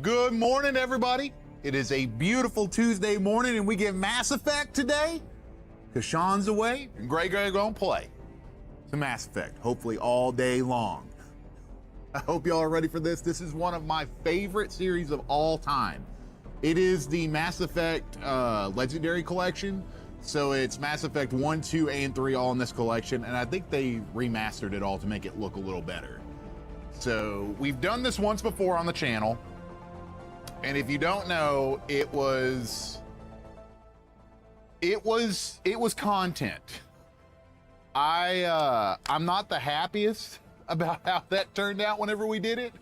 Good morning, everybody. It is a beautiful Tuesday morning, and we get Mass Effect today because Shaun's away and Grey gonna play some Mass Effect, hopefully all day long. I hope y'all are ready for this. This is one of my favorite series of all time. It is the Mass Effect Legendary Collection. So it's Mass Effect 1, 2, and 3 all in this collection, and I think they remastered it all to make it look a little better. So we've done this once before on the channel, and if you don't know, it was content. I'm not the happiest about how that turned out whenever we did it.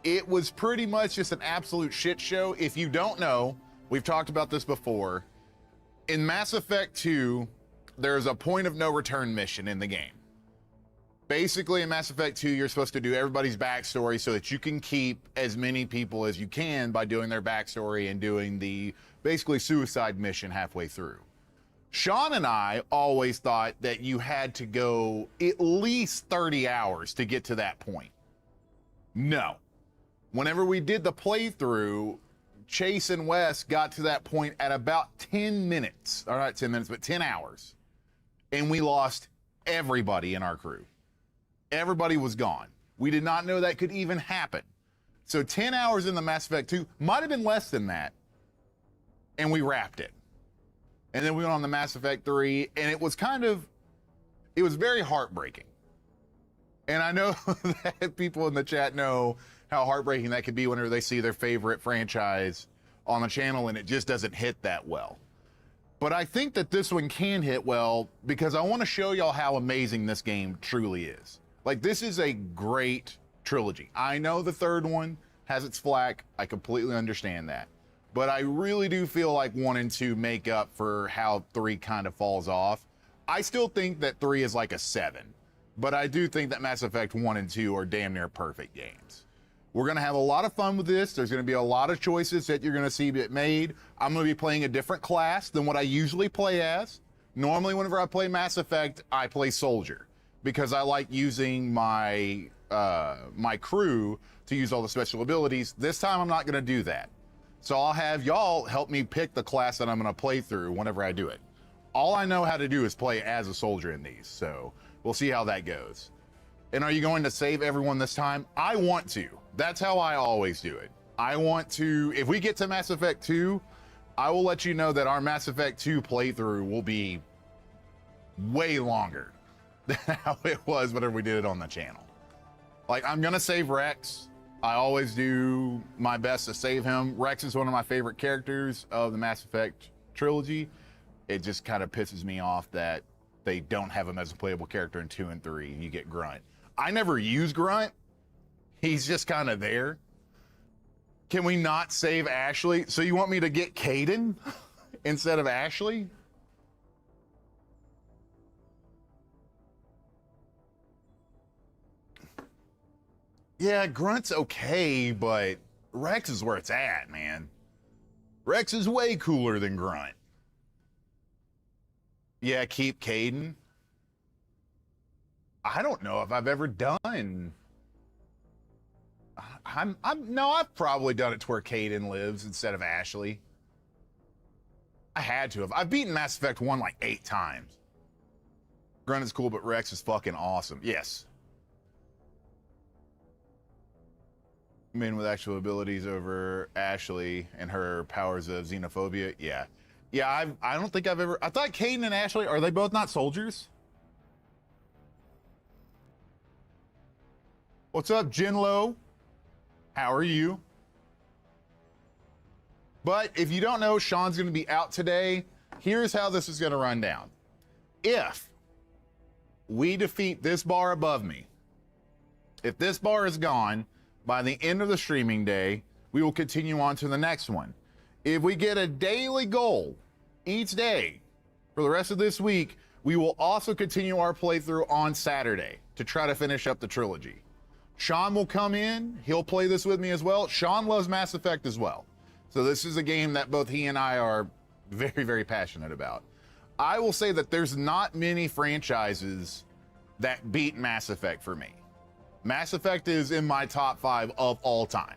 It was pretty much just an absolute shit show. If you don't know, we've talked about this before. In Mass Effect 2, there's a point of no return mission in the game. Basically, in Mass Effect 2, you're supposed to do everybody's backstory so that you can keep as many people as you can by doing their backstory and doing the basically suicide mission halfway through. Shaun and I always thought that you had to go at least 30 hours to get to that point. No. Whenever we did the playthrough, Chase and Wes got to that point at about 10 minutes. All right, 10 minutes, but 10 hours. And we lost everybody in our crew. Everybody was gone. We did not know that could even happen. So 10 hours in the Mass Effect 2, might have been less than that, and we wrapped it. And then we went on the Mass Effect 3, and it was very heartbreaking. And I know that people in the chat know how heartbreaking that could be whenever they see their favorite franchise on the channel and it just doesn't hit that well. But I think that this one can hit well because I want to show y'all how amazing this game truly is. Like, this is a great trilogy. I know the third one has its flack. I completely understand that. But I really do feel like 1 and 2 make up for how 3 kind of falls off. I still think that 3 is like a 7. But I do think that Mass Effect 1 and 2 are damn near perfect games. We're gonna have a lot of fun with this. There's gonna be a lot of choices that you're gonna see get made. I'm gonna be playing a different class than what I usually play as. Normally, whenever I play Mass Effect, I play Soldier because I like using my my crew to use all the special abilities. This time, I'm not gonna do that. So I'll have y'all help me pick the class that I'm gonna play through whenever I do it. All I know how to do is play as a soldier in these, so we'll see how that goes. And are you going to save everyone this time? I want to. That's how I always do it. I want to, if we get to Mass Effect 2, I will let you know that our Mass Effect 2 playthrough will be way longer than how it was whenever we did it on the channel. Like, I'm gonna save Wrex. I always do my best to save him. Wrex is one of my favorite characters of the Mass Effect trilogy. It just kind of pisses me off that they don't have him as a playable character in 2 and 3. You get Grunt. I never use Grunt. He's just kind of there. Can we not save Ashley? So you want me to get Kaidan instead of Ashley? Yeah, Grunt's okay, but Wrex is where it's at, man. Wrex is way cooler than Grunt. Yeah, keep Kaidan. I don't know if I've ever done. No, I've probably done it to where Kaidan lives instead of Ashley. I had to have. I've beaten Mass Effect 1 like 8 times. Grunt is cool, but Wrex is fucking awesome. Yes. Men with actual abilities over Ashley and her powers of xenophobia. Yeah. Yeah, I don't think I've ever... I thought Kaidan and Ashley, are they both not soldiers? What's up, Jinlo? How are you? But if you don't know, Shaun's going to be out today. Here's how this is going to run down. If we defeat this bar above me, if this bar is gone, by the end of the streaming day, we will continue on to the next one. If we get a daily goal each day for the rest of this week, we will also continue our playthrough on Saturday to try to finish up the trilogy. Shaun will come in, he'll play this with me as well. Shaun loves Mass Effect as well. So this is a game that both he and I are very, very passionate about. I will say that there's not many franchises that beat Mass Effect for me. Mass Effect is in my top 5 of all time.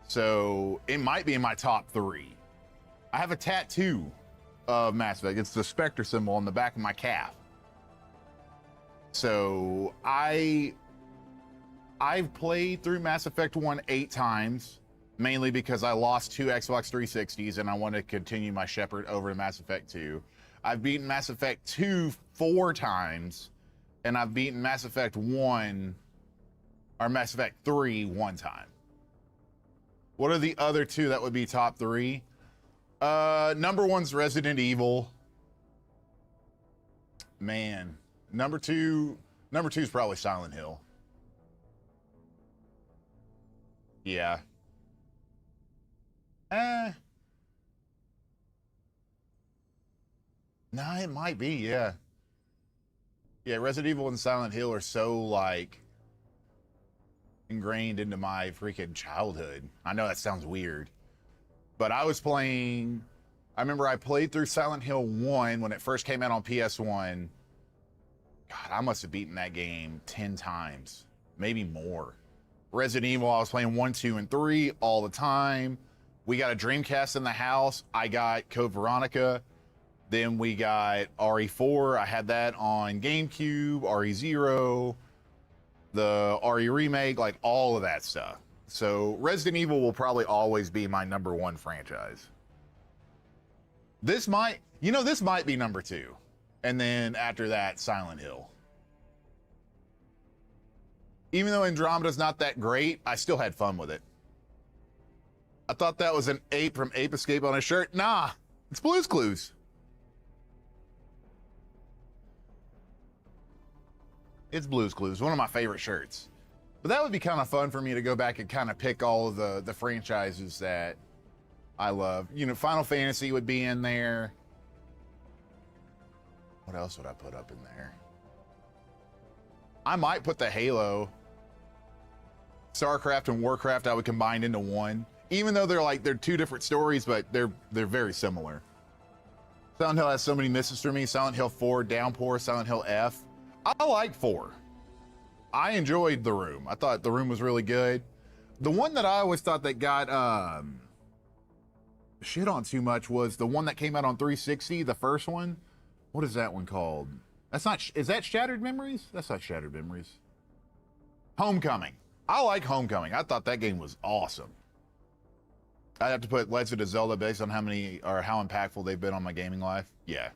So it might be in my top 3. I have a tattoo of Mass Effect. It's the Spectre symbol on the back of my calf. So I've played through Mass Effect 1 8 times, mainly because I lost 2 Xbox 360s and I want to continue my Shepard over to Mass Effect 2. I've beaten Mass Effect 2 4 times, and I've beaten Mass Effect 1 or Mass Effect 3 1 time. What are the other 2 that would be top 3? Number 1's Resident Evil. Man, number 2 is probably Silent Hill. Yeah. No, it might be, yeah. Yeah, Resident Evil and Silent Hill are so, like, ingrained into my freaking childhood. I know that sounds weird. But I remember I played through Silent Hill 1 when it first came out on PS1. God, I must have beaten that game 10 times, maybe more. Resident Evil, I was playing 1, 2, and 3 all the time. We got a Dreamcast in the house. I got Code Veronica. Then we got RE4. I had that on GameCube, RE0, the RE remake, like all of that stuff. So Resident Evil will probably always be my number 1 franchise. This might be number 2. And then after that, Silent Hill. Even though Andromeda's not that great, I still had fun with it. I thought that was an ape from Ape Escape on a shirt. Nah, it's Blue's Clues. It's Blue's Clues, one of my favorite shirts. But that would be kind of fun for me to go back and kind of pick all of the franchises that I love. You know, Final Fantasy would be in there. What else would I put up in there? I might put the Halo, StarCraft, and Warcraft I would combine into one. Even though they're 2 different stories, but they're very similar. Silent Hill has so many misses for me. Silent Hill 4, Downpour, Silent Hill F. I like 4. I enjoyed The Room. I thought The Room was really good. The one that I always thought that got shit on too much was the one that came out on 360, the first one. What is that one called? Is that Shattered Memories? That's not Shattered Memories. Homecoming. I like Homecoming. I thought that game was awesome. I'd have to put Legend of Zelda based on how impactful they've been on my gaming life. Yeah.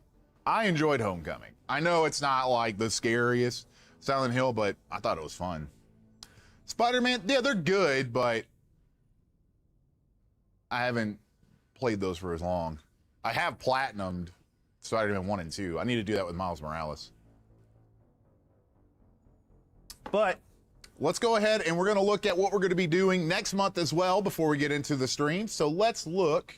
I enjoyed Homecoming. I know it's not like the scariest Silent Hill, but I thought it was fun. Spider-Man, yeah, they're good, but I haven't played those for as long. I have platinumed Spider-Man 1 and 2. I need to do that with Miles Morales. But let's go ahead and we're going to look at what we're going to be doing next month as well before we get into the stream. So let's look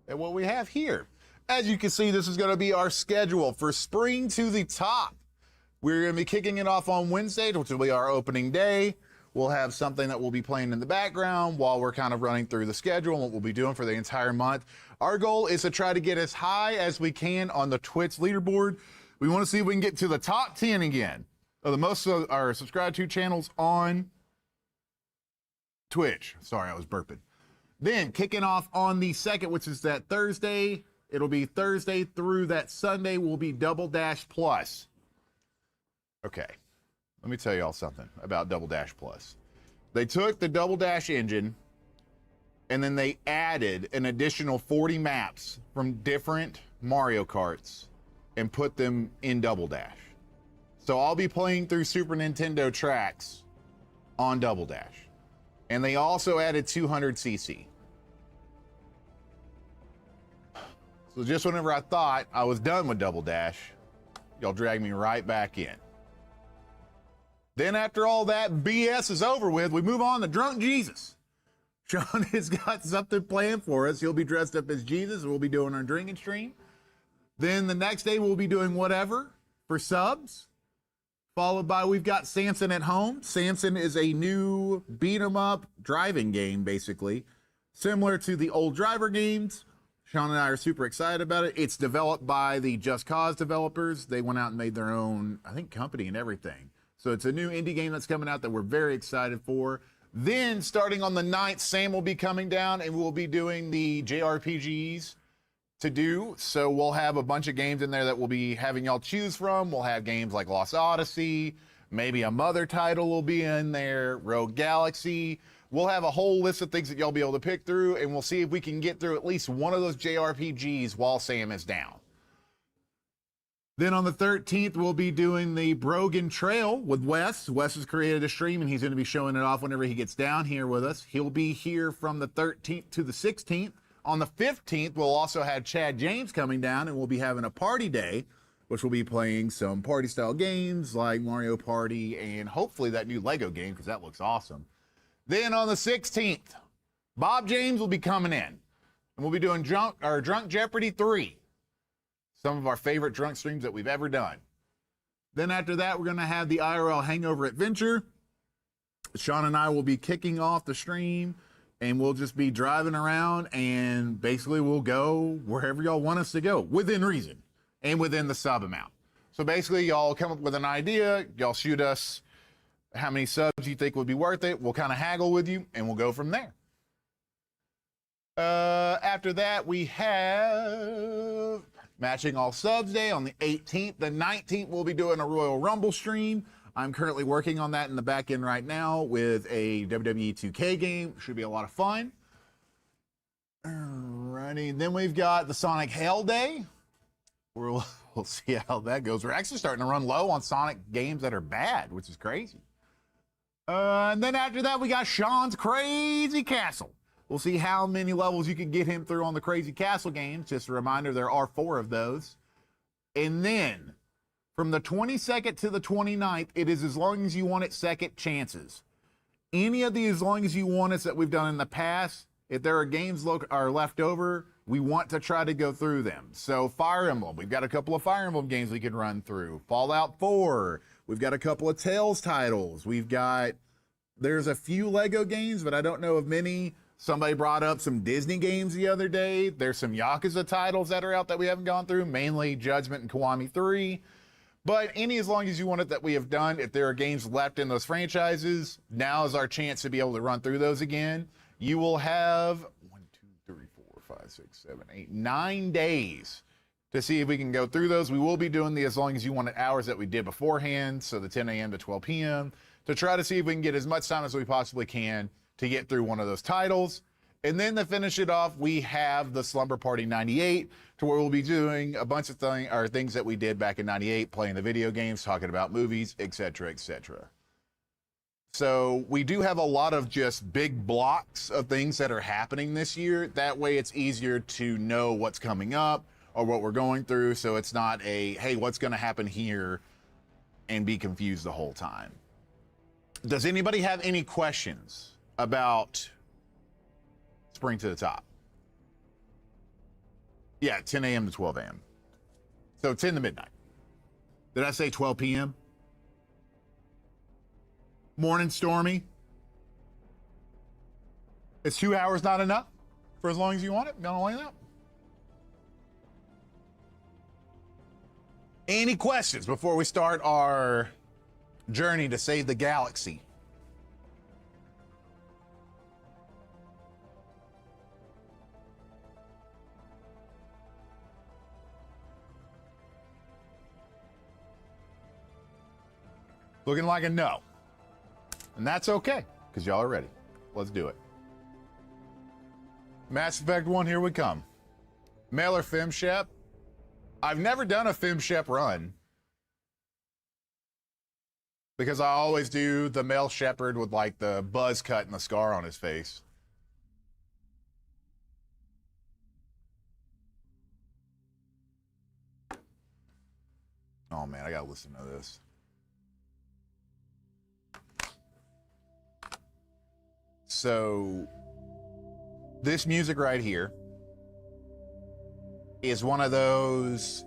at what we have here. As you can see, this is going to be our schedule for Spring to the Top. We're going to be kicking it off on Wednesday, which will be our opening day. We'll have something that we'll be playing in the background while we're kind of running through the schedule and what we'll be doing for the entire month. Our goal is to try to get as high as we can on the Twitch leaderboard. We want to see if we can get to the top 10 again of the most of our subscribed to channels on Twitch. Sorry, I was burping. Then kicking off on the 2nd, which is that Thursday. It'll be Thursday through that Sunday will be Double Dash Plus. Okay, let me tell y'all something about Double Dash Plus. They took the Double Dash engine and then they added an additional 40 maps from different Mario Karts and put them in Double Dash. So I'll be playing through Super Nintendo tracks on Double Dash. And they also added 200cc. So just whenever I thought I was done with Double Dash, y'all dragged me right back in. Then after all that BS is over with, we move on to Drunk Jesus. Shaun has got something planned for us. He'll be dressed up as Jesus and we'll be doing our drinking stream. Then the next day we'll be doing whatever for subs. Followed by we've got Samson at Home. Samson is a new beat 'em up driving game, basically. Similar to the old driver games. Shaun and I are super excited about it. It's developed by the Just Cause developers. They went out and made their own, I think, company and everything. So it's a new indie game that's coming out that we're very excited for. Then starting on the 9th, Sam will be coming down and we'll be doing the JRPGs to do. So we'll have a bunch of games in there that we'll be having y'all choose from. We'll have games like Lost Odyssey, maybe a Mother title will be in there, Rogue Galaxy. We'll have a whole list of things that y'all be able to pick through, and we'll see if we can get through at least one of those JRPGs while Sam is down. Then on the 13th, we'll be doing the Brogan Trail with Wes. Wes has created a stream, and he's going to be showing it off whenever he gets down here with us. He'll be here from the 13th to the 16th. On the 15th, we'll also have Chad James coming down, and we'll be having a party day, which will be playing some party-style games like Mario Party and hopefully that new Lego game, because that looks awesome. Then on the 16th, Bob James will be coming in, and we'll be doing Drunk Jeopardy 3. Some of our favorite drunk streams that we've ever done. Then after that, we're going to have the IRL Hangover Adventure. Shaun and I will be kicking off the stream, and we'll just be driving around, and basically we'll go wherever y'all want us to go, within reason, and within the sub amount. So basically, y'all come up with an idea, y'all shoot us how many subs you think would be worth it, we'll kind of haggle with you, and we'll go from there. After that, we have Matching All Subs Day on the 18th. The 19th, we'll be doing a Royal Rumble stream. I'm currently working on that in the back end right now with a WWE 2K game. Should be a lot of fun. Alrighty, then we've got the Sonic Hell Day. We'll see how that goes. We're actually starting to run low on Sonic games that are bad, which is crazy. And then after that, we got Shaun's Crazy Castle. We'll see how many levels you can get him through on the Crazy Castle games. Just a reminder, there are 4 of those. And then, from the 22nd to the 29th, it is as long as you want it second chances. Any of the as long as you want it that we've done in the past, if there are games are left over, we want to try to go through them. So Fire Emblem, we've got a couple of Fire Emblem games we can run through. Fallout 4, we've got a couple of Tales titles. There's a few Lego games, but I don't know of many. Somebody brought up some Disney games the other day. There's some Yakuza titles that are out that we haven't gone through, mainly Judgment and Kiwami 3. But any as long as you want it that we have done, if there are games left in those franchises, now is our chance to be able to run through those again. You will have 1, 2, 3, 4, 5, 6, 7, 8, 9 days to see if we can go through those. We will be doing the as long as you want it hours that we did beforehand, so the 10 a.m. to 12 p.m., to try to see if we can get as much time as we possibly can to get through one of those titles. And then to finish it off, we have the Slumber Party 98, to where we'll be doing a bunch of things that we did back in 98, playing the video games, talking about movies, etc., etc. So we do have a lot of just big blocks of things that are happening this year. That way it's easier to know what's coming up or what we're going through, so it's not a, hey, what's going to happen here, and be confused the whole time. Does anybody have any questions about Spring to the Top? Yeah, 10 a.m. to 12 a.m. So 10 to midnight. Did I say 12 p.m.? Morning Stormy. Is 2 hours not enough for as long as you want it? Not only that. Any questions before we start our journey to save the galaxy? Looking like a no. And that's okay, because y'all are ready. Let's do it. Mass Effect 1, here we come. Male or Fem Shep? I've never done a Fem Shep run, because I always do the male Shepard with like the buzz cut and the scar on his face. Oh man, I gotta listen to this. So this music right here is one of those,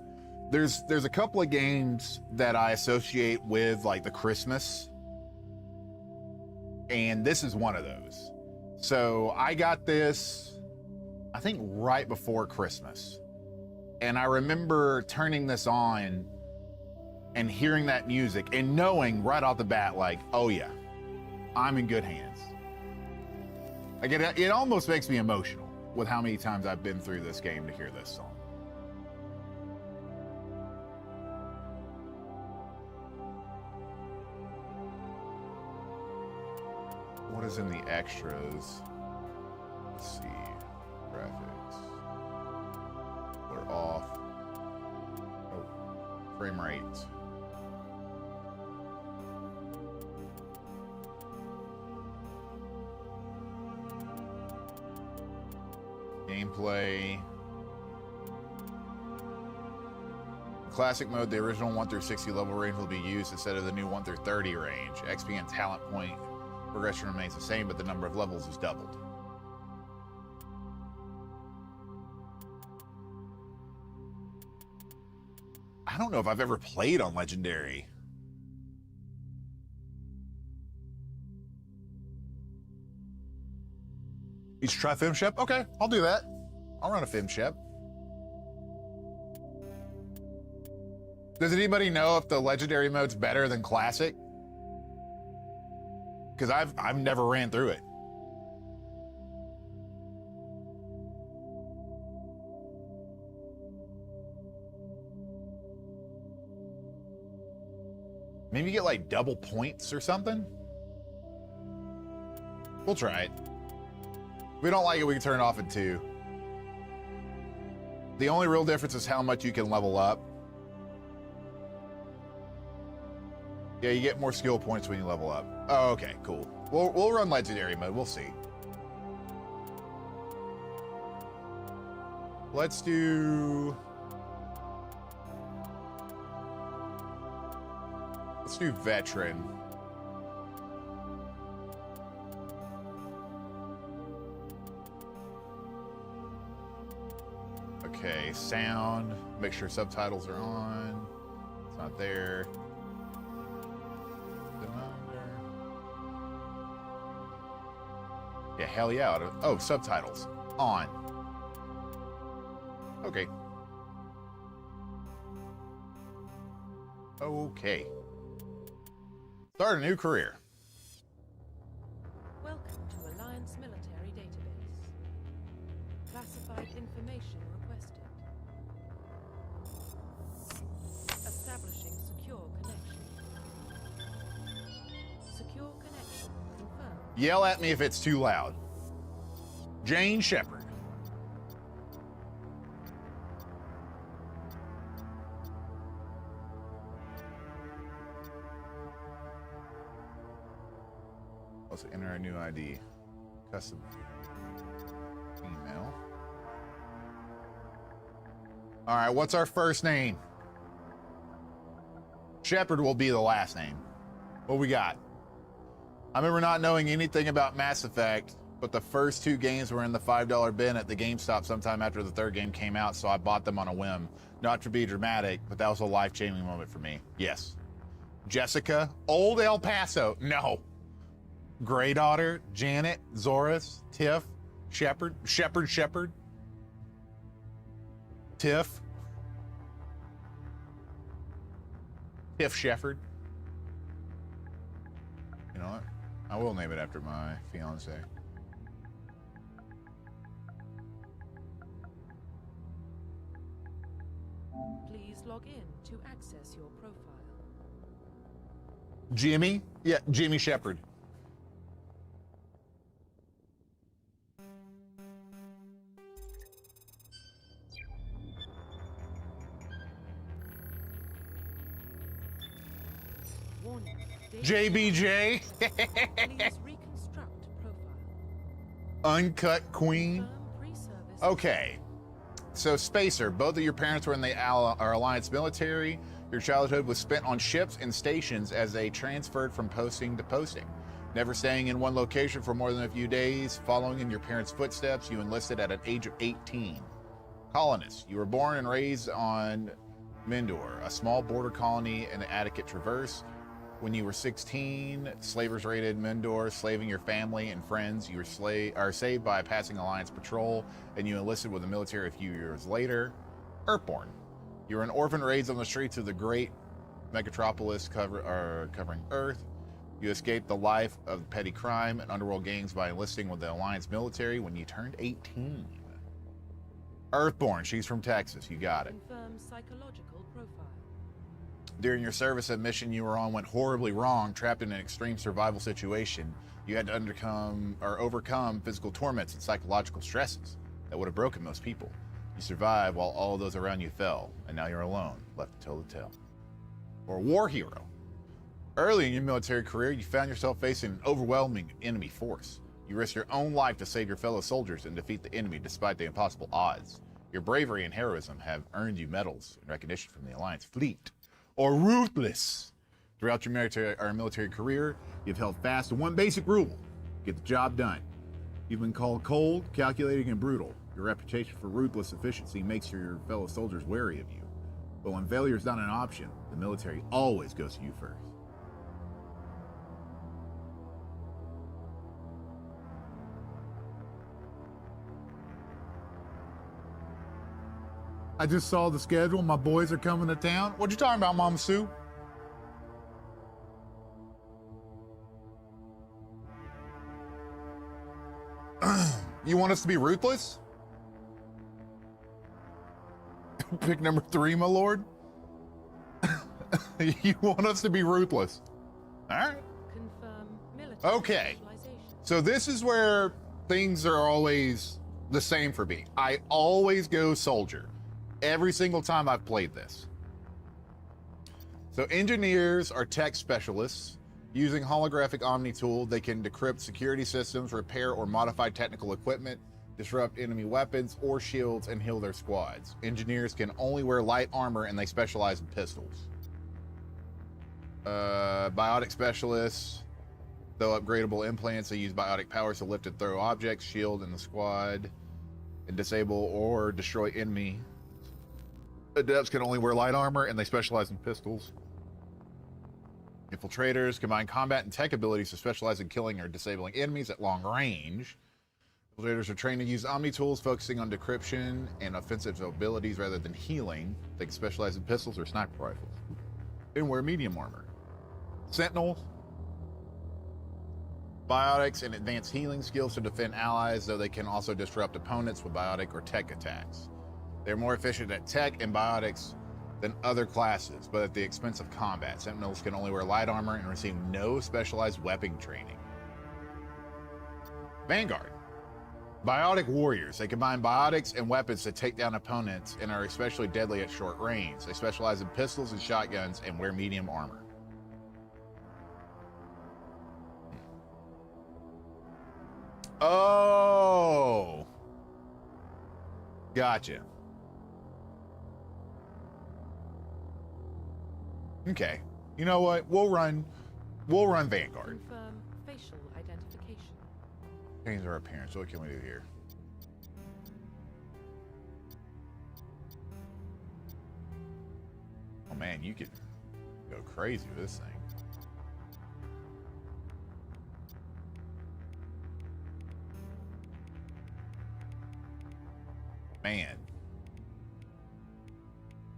there's a couple of games that I associate with like the Christmas, and this is one of those. So I got this, I think right before Christmas, and I remember turning this on and hearing that music and knowing right off the bat, like, oh yeah, I'm in good hands. Like it almost makes me emotional with how many times I've been through this game to hear this song. What is in the extras? Let's see. Graphics. We're off. Oh, frame rate. Gameplay. Classic mode, the original 1 through 60 level range will be used instead of the new 1 through 30 range. XP and talent point progression remains the same, but the number of levels is doubled. I don't know if I've ever played on Legendary. You should try FemShep? Okay, I'll do that. I'll run a FemShep. Does anybody know if the Legendary mode's better than Classic? Because I've never ran through it. Maybe you get like double points or something? We'll try it. If we don't like it, we can turn it off in 2. The only real difference is how much you can level up. Yeah, you get more skill points when you level up. Oh, okay, cool. We'll run Legendary mode. We'll see. Let's do Veteran. Okay, sound. Make sure subtitles are on. It's not there. Yeah, hell yeah. Oh, subtitles. On. Okay. Okay. Start a new career. Welcome to Alliance Military Database. Classified information requested. Establishing secure connection. Secure connection confirmed. Yell at me if it's too loud. Jane Shepard. Also enter a new ID. Custom email. All right, what's our first name? Shepard will be the last name. What we got? I remember not knowing anything about Mass Effect, but the first 2 games were in the $5 bin at the GameStop sometime after the 3rd game came out, so I bought them on a whim. Not to be dramatic, but that was a life-changing moment for me. Yes. Jessica, Old El Paso. No. Grey Daughter, Janet, Zoris, Tiff, Shepard, Shepard, Tiff Shepard. You know what? I will name it after my fiance. Please log in to access your profile. Jimmy? Yeah, Jimmy Shepard. Warning. JBJ. Please reconstruct profile. Uncut Queen. Confirm pre-service. Okay. So, Spacer, both of your parents were in the Alliance military. Your childhood was spent on ships and stations as they transferred from posting to posting. Never staying in one location for more than a few days, following in your parents' footsteps, you enlisted at an age of 18. Colonist, you were born and raised on Mindor, a small border colony in the Attica Traverse. When you were 16, slavers raided Mindor, slaving your family and friends. You were saved by a passing Alliance patrol, and you enlisted with the military a few years later. Earthborn. You were an orphan raised on the streets of the great megatropolis covering Earth. You escaped the life of petty crime and underworld gangs by enlisting with the Alliance military when you turned 18. Earthborn, she's from Texas, you got it. Confirm psychological profile. During your service, a mission you were on went horribly wrong, trapped in an extreme survival situation. You had to overcome physical torments and psychological stresses that would have broken most people. You survived while all those around you fell, and now you're alone, left to tell the tale. Or war hero. Early in your military career, you found yourself facing an overwhelming enemy force. You risked your own life to save your fellow soldiers and defeat the enemy despite the impossible odds. Your bravery and heroism have earned you medals and recognition from the Alliance fleet. Or ruthless. Throughout your military career, you've held fast to one basic rule: get the job done. You've been called cold, calculating, and brutal. Your reputation for ruthless efficiency makes your fellow soldiers wary of you. But when failure is not an option, the military always goes to you first. I just saw the schedule. My boys are coming to town. What you talking about, Mama Sue? You want us to be ruthless? Pick number 3, my lord. You want us to be ruthless? All right. Confirm military Okay. specialization. So this is where things are always the same for me. I always go soldier. Every single time I've played this. So engineers are tech specialists. Using holographic Omni tool, they can decrypt security systems, repair or modify technical equipment, disrupt enemy weapons or shields, and heal their squads. Engineers can only wear light armor and they specialize in pistols. Biotic specialists, though upgradable implants, they use biotic powers to lift and throw objects, shield in the squad, and disable or destroy enemy. Adepts can only wear light armor and they specialize in pistols. Infiltrators combine combat and tech abilities to specialize in killing or disabling enemies at long range. Infiltrators are trained to use Omni tools, focusing on decryption and offensive abilities rather than healing. They can specialize in pistols or sniper rifles. And wear medium armor. Sentinels, biotics and advanced healing skills to defend allies, though they can also disrupt opponents with biotic or tech attacks. They're more efficient at tech and biotics than other classes, but at the expense of combat. Sentinels can only wear light armor and receive no specialized weapon training. Vanguard. Biotic warriors. They combine biotics and weapons to take down opponents and are especially deadly at short range. They specialize in pistols and shotguns and wear medium armor. Oh. Gotcha. Okay. You know what? We'll run Vanguard. Confirm facial identification. Change our appearance. What can we do here? Oh man, you could go crazy with this thing. Man.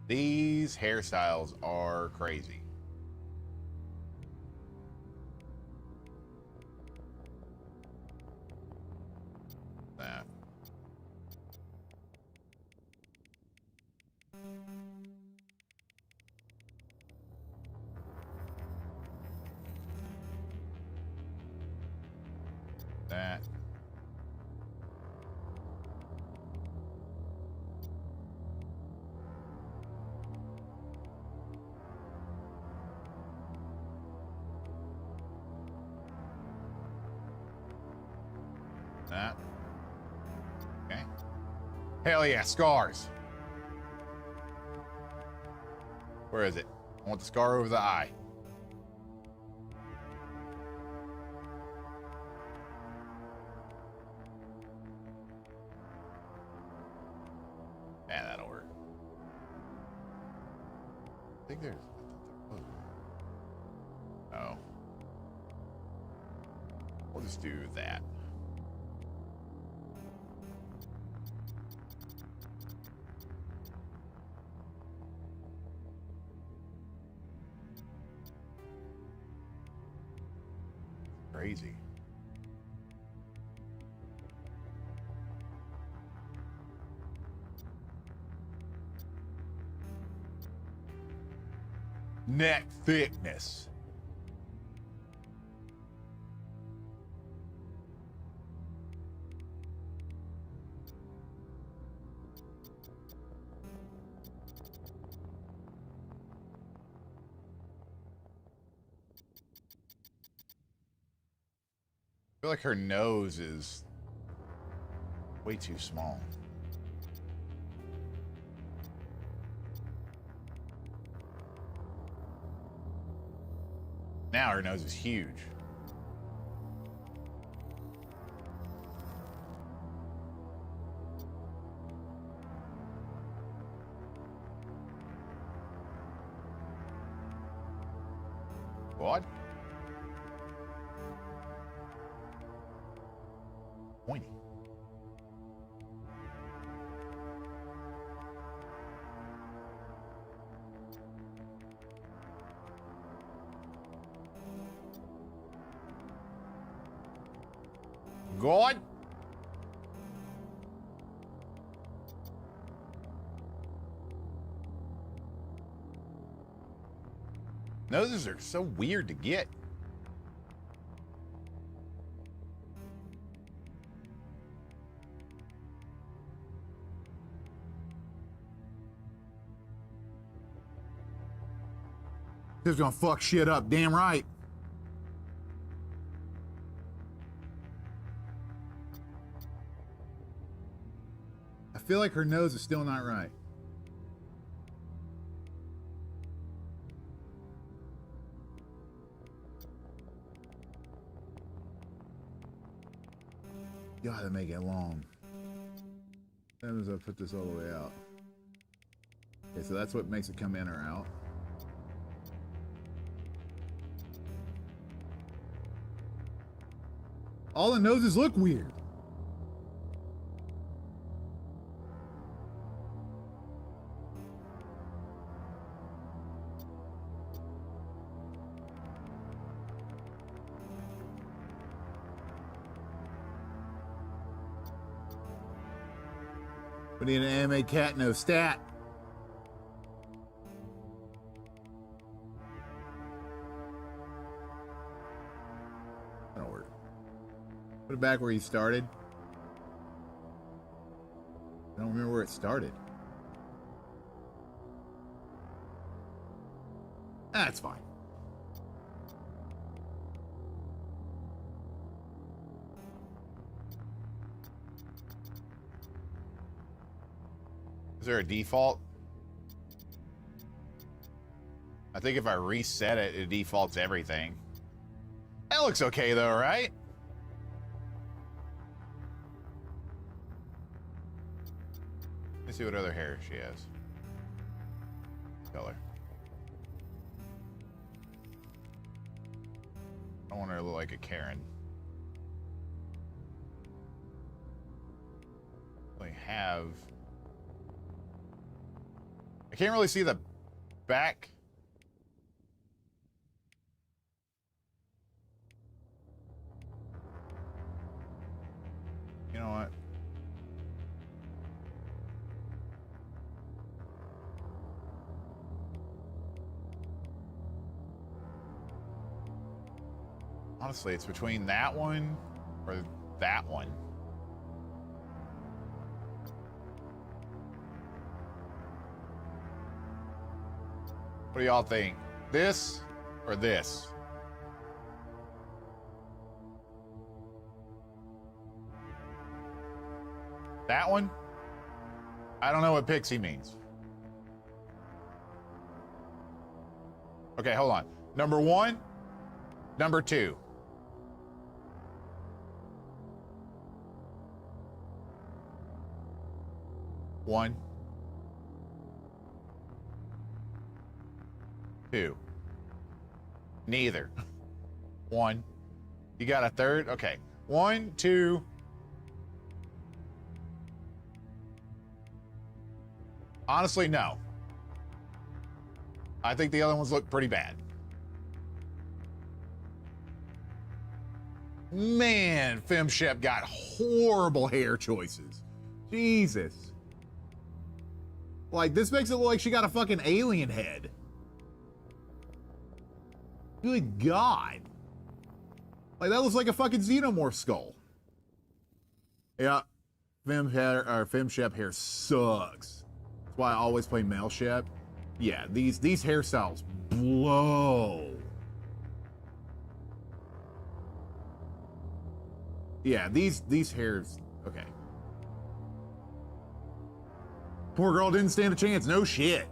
These hairstyles are crazy. That. That. That. Okay. Hell yeah, scars. Where is it? I want the scar over the eye. Yeah, that'll work. I think there's... Oh. We'll just do that. crazy. Neck thickness. I feel like her nose is way too small. Now her nose is huge. What? Pointy. God. Noses are so weird to get. This is gonna fuck shit up, damn right. I feel like her nose is still not right. Gotta make it long. That is, I put this all the way out. Okay, so that's what makes it come in or out. All the noses look weird. We need an anime cat, no stat. That'll work. Put it back where you started. I don't remember where it started. That's fine. Is there a default? I think if I reset it, it defaults everything. That looks okay though, right? Let's see what other hair she has. Color. I want her to look like a Karen. I have... I can't really see the back. You know what? Honestly, it's between that one or that one. What do y'all think? This or this? That one? I don't know what pixie means. Okay, hold on. Number one, number two. One. Two. Neither. One. You got a third? Okay. One, two. Honestly, no. I think the other ones look pretty bad. Man, FemShep got horrible hair choices. Jesus. Like, this makes it look like she got a fucking alien head. Good God. Like, that looks like a fucking xenomorph skull. Yeah, FemShep hair sucks. That's why I always play male Shep. Yeah, these hairstyles blow. Yeah, these hairs, okay. Poor girl didn't stand a chance, no shit.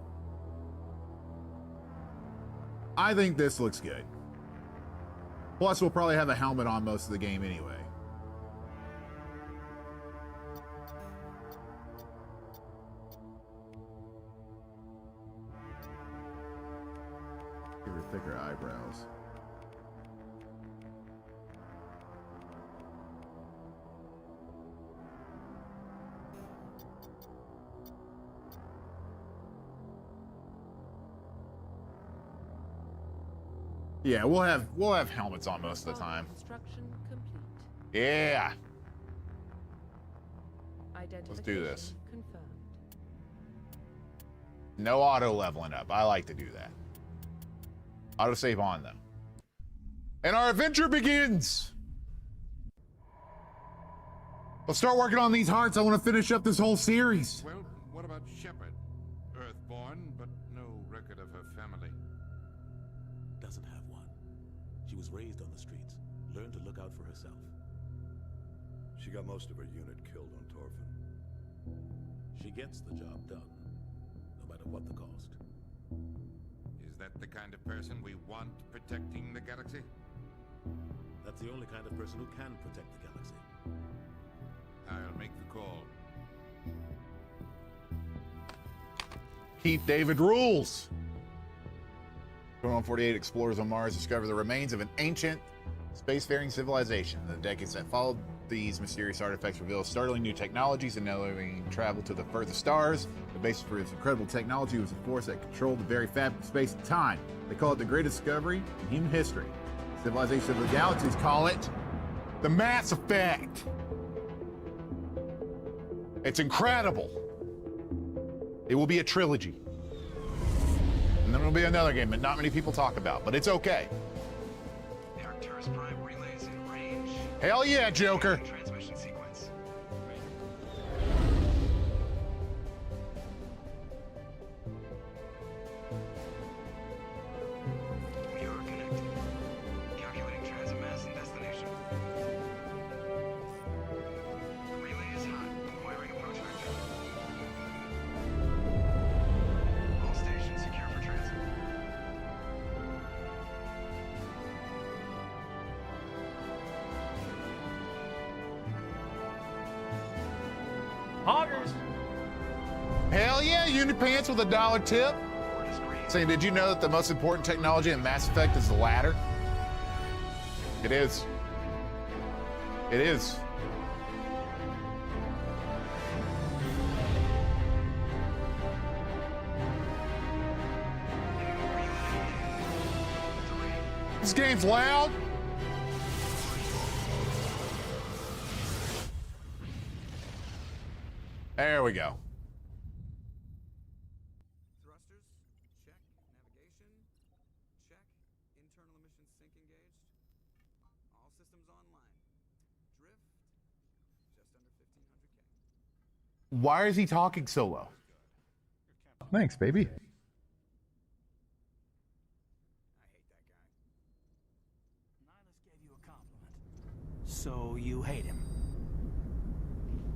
I think this looks good. Plus, we'll probably have a helmet on most of the game anyway. Give her thicker eyebrows. Yeah, we'll have helmets on most of the time. Construction complete. Yeah. Let's do this. Confirmed. No auto leveling up. I like to do that. Auto save on though. And our adventure begins. Let's start working on these hearts. I want to finish up this whole series. Well, what about Shepard? Earthborn, but no record of her family. Doesn't have one. She was raised on the streets, learned to look out for herself. She got most of her unit killed on Torfin. She gets the job done, no matter what the cost. Is that the kind of person we want protecting the galaxy? That's the only kind of person who can protect the galaxy. I'll make the call. Keep David rules. 2148 explorers on Mars discover the remains of an ancient spacefaring civilization. In the decades that followed, these mysterious artifacts reveal startling new technologies, enabling travel to the furthest stars. The basis for this incredible technology was a force that controlled the very fabric of space and time. They call it the greatest discovery in human history. Civilization of the galaxies call it the Mass Effect. It's incredible. It will be a trilogy. And then there'll be another game that not many people talk about, but it's okay. Arcturus Prime relays in range. Hell yeah, Joker. Transmission sequence. We are connected. Calculating transit mass and destination. The relay is hot. Wiring approach vector. All stations secure for transit. Hoggers! Hell yeah, unit pants with $1 tip. Saying, did you know that the most important technology in Mass Effect is the ladder? It is. It is. This game's loud. There we go. Thrusters, check. Navigation, check. Internal emission sync engaged. All systems online. Drift, just under 1500K. Why is he talking so low? Thanks, baby. I hate that guy. Nihilus gave you a compliment. So you hate him.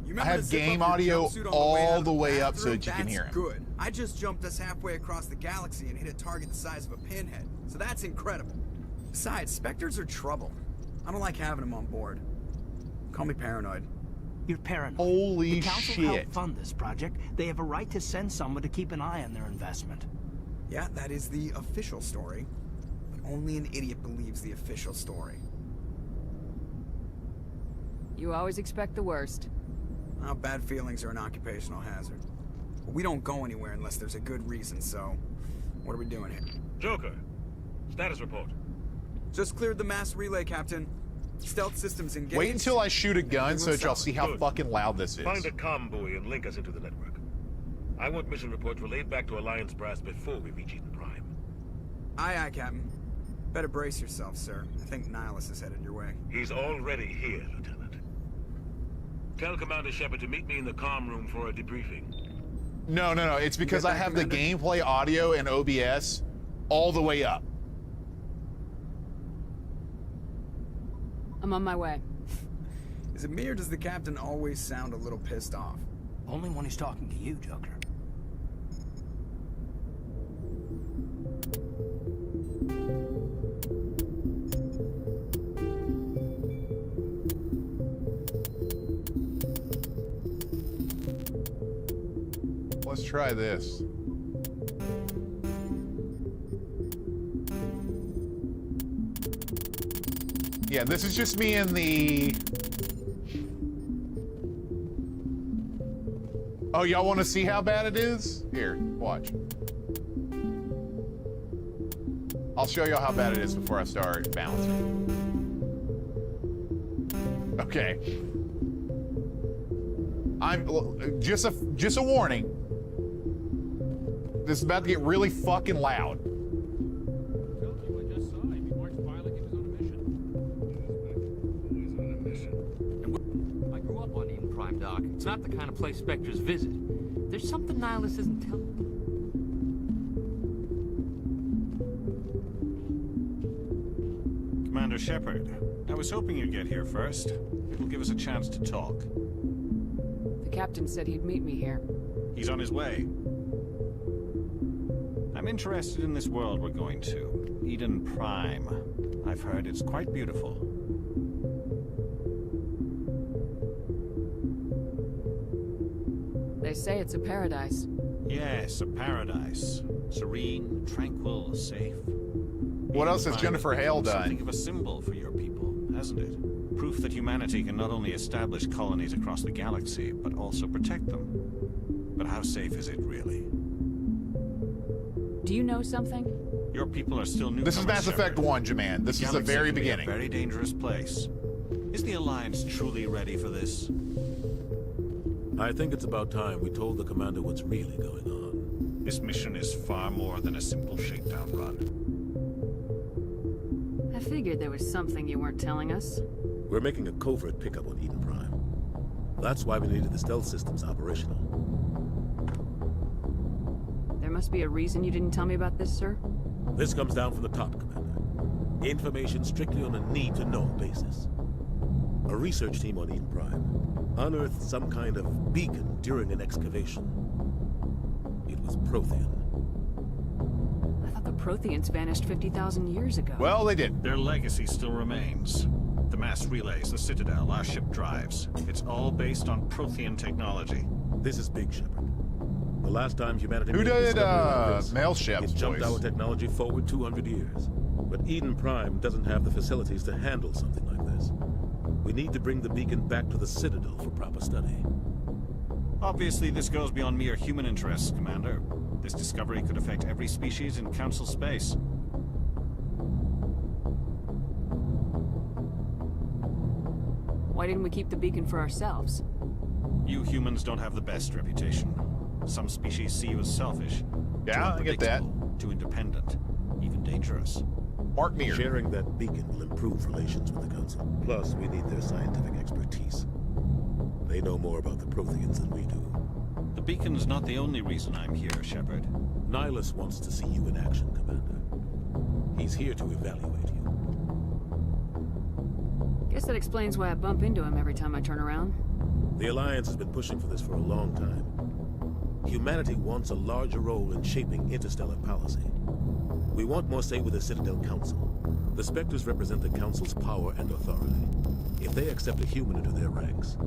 You I remember have to zip game up your audio jumpsuit on all out of the way up so bathroom? that you can hear him. That's good. I just jumped us halfway across the galaxy and hit a target the size of a pinhead. So that's incredible. Besides, Spectres are trouble. I don't like having them on board. Call me paranoid. You're paranoid. Holy the council shit. helped fund this project. They have a right to send someone to keep an eye on their investment. Yeah, that is the official story. But only an idiot believes the official story. You always expect the worst. Well, bad feelings are an occupational hazard. But we don't go anywhere unless there's a good reason, so... What are we doing here? Joker, status report. Just cleared the mass relay, Captain. Stealth systems engaged. Wait until I shoot a gun so that y'all see how Good. fucking loud this is. Find a comm buoy and link us into the network. I want mission reports relayed back to Alliance brass before we reach Eden Prime. Aye, aye, Captain. Better brace yourself, sir. I think Nihilus is headed your way. He's already here, Lieutenant. Tell Commander Shepard to meet me in the comm room for a debriefing. No. It's because I have the gameplay audio and OBS all the way up. I'm on my way. Is it me or does the captain always sound a little pissed off? Only when he's talking to you, Joker. Let's try this. Yeah, this is just me in the... Oh, y'all want to see how bad it is? Here, watch. I'll show y'all how bad it is before I start balancing. Okay. Just a warning. This is about to get really fucking loud. I grew up on Eden Prime, Doc. It's not the kind of place Spectres visit. There's something Nihilus isn't telling. Commander Shepard, I was hoping you'd get here first. It will give us a chance to talk. The captain said he'd meet me here. He's on his way. I'm interested in this world we're going to. Eden Prime. I've heard it's quite beautiful. They say it's a paradise. Yes, a paradise. Serene, tranquil, safe. What else has Prime Jennifer has Hale become done? Something of a symbol for your people, hasn't it? Proof that humanity can not only establish colonies across the galaxy, but also protect them. But how safe is it really? Do you know something? Your people are still newcomers. This is Mass Effect 1, Jaman. This is the Galaxy very can be beginning. A very dangerous place. Is the Alliance truly ready for this? I think it's about time we told the commander what's really going on. This mission is far more than a simple shakedown run. I figured there was something you weren't telling us. We're making a covert pickup on Eden Prime. That's why we needed the stealth systems operational. There must be a reason you didn't tell me about this, sir? This comes down from the top, Commander. Information strictly on a need-to-know basis. A research team on Eden Prime unearthed some kind of beacon during an excavation. It was Prothean. I thought the Protheans vanished 50,000 years ago. Well, they did. Their legacy still remains. The mass relays, the Citadel, our ship drives. It's all based on Prothean technology. This is Big Shepard. The last time humanity Who made a did discovery like this, Mail Shep's it jumped voice? our technology forward 200 years. But Eden Prime doesn't have the facilities to handle something like this. We need to bring the beacon back to the Citadel for proper study. Obviously, this goes beyond mere human interests, Commander. This discovery could affect every species in Council space. Why didn't we keep the beacon for ourselves? You humans don't have the best reputation. Some species see you as selfish. Yeah, I get that. Too independent, even dangerous. Mark Meir. Sharing that beacon will improve relations with the Council. Plus, we need their scientific expertise. They know more about the Protheans than we do. The beacon's not the only reason I'm here, Shepard. Nihilus wants to see you in action, Commander. He's here to evaluate you. Guess that explains why I bump into him every time I turn around. The Alliance has been pushing for this for a long time. Humanity wants a larger role in shaping interstellar policy. We want more say with the Citadel Council. The Spectres represent the Council's power and authority. If they accept a human into their ranks,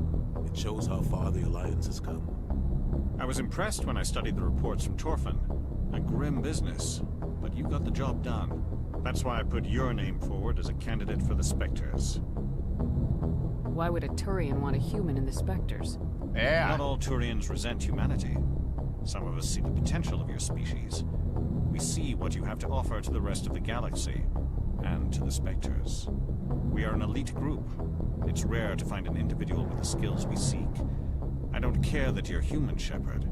it shows how far the Alliance has come. I was impressed when I studied the reports from Torfin. A grim business, but you got the job done. That's why I put your name forward as a candidate for the Spectres. Why would a Turian want a human in the Spectres? Yeah. Not all Turians resent humanity. Some of us see the potential of your species. We see what you have to offer to the rest of the galaxy. and to the Spectres. We are an elite group. It's rare to find an individual with the skills we seek. I don't care that you're human, Shepard.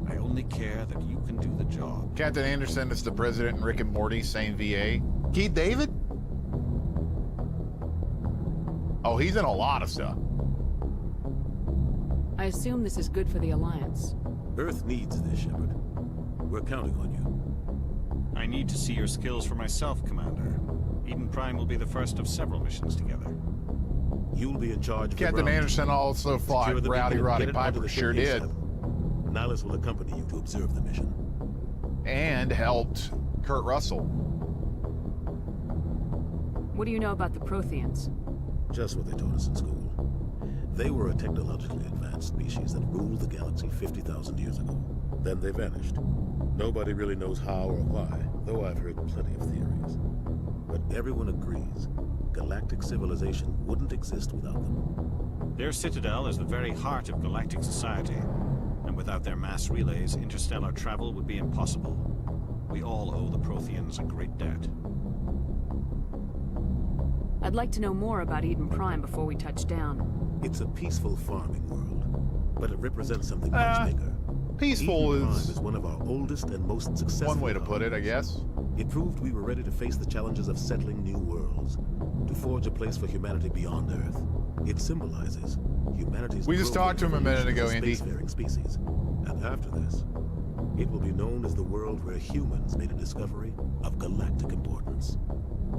I only care that you can do the job. Captain Anderson is the president in Rick and Morty, same VA. Keith David? Oh, he's in a lot of stuff. I assume this is good for the Alliance. Earth needs this, Shepard. We're counting on you. I need to see your skills for myself, Commander. Eden Prime will be the first of several missions together. You'll be in charge of Captain Anderson also fought Rowdy Roddy Piper, sure did. Nihilus will accompany you to observe the mission. And helped Kurt Russell. What do you know about the Protheans? Just what they taught us in school. They were a technologically advanced species that ruled the galaxy 50,000 years ago. Then they vanished. Nobody really knows how or why, though I've heard plenty of theories. But everyone agrees galactic civilization wouldn't exist without them. Their Citadel is the very heart of galactic society, and without their mass relays, interstellar travel would be impossible. We all owe the Protheans a great debt. I'd like to know more about Eden Prime before we touch down. It's a peaceful farming world, but it represents something much bigger. Peaceful Eden Prime is one of our oldest and most successful. One way to put it, I guess. It proved we were ready to face the challenges of settling new worlds, to forge a place for humanity beyond Earth. It symbolizes humanity's. We just talked to him a minute ago, Andy. Spacefaring species, and after this, it will be known as the world where humans made a discovery of galactic importance.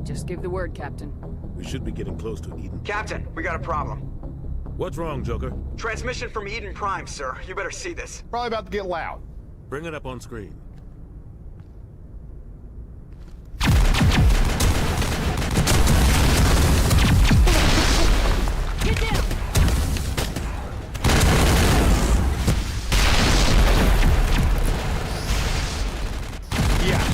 Just give the word, Captain. We should be getting close to Eden. Captain, we got a problem. What's wrong, Joker? Transmission from Eden Prime, sir. You better see this. Probably about to get loud. Bring it up on screen. Get down! Yeah.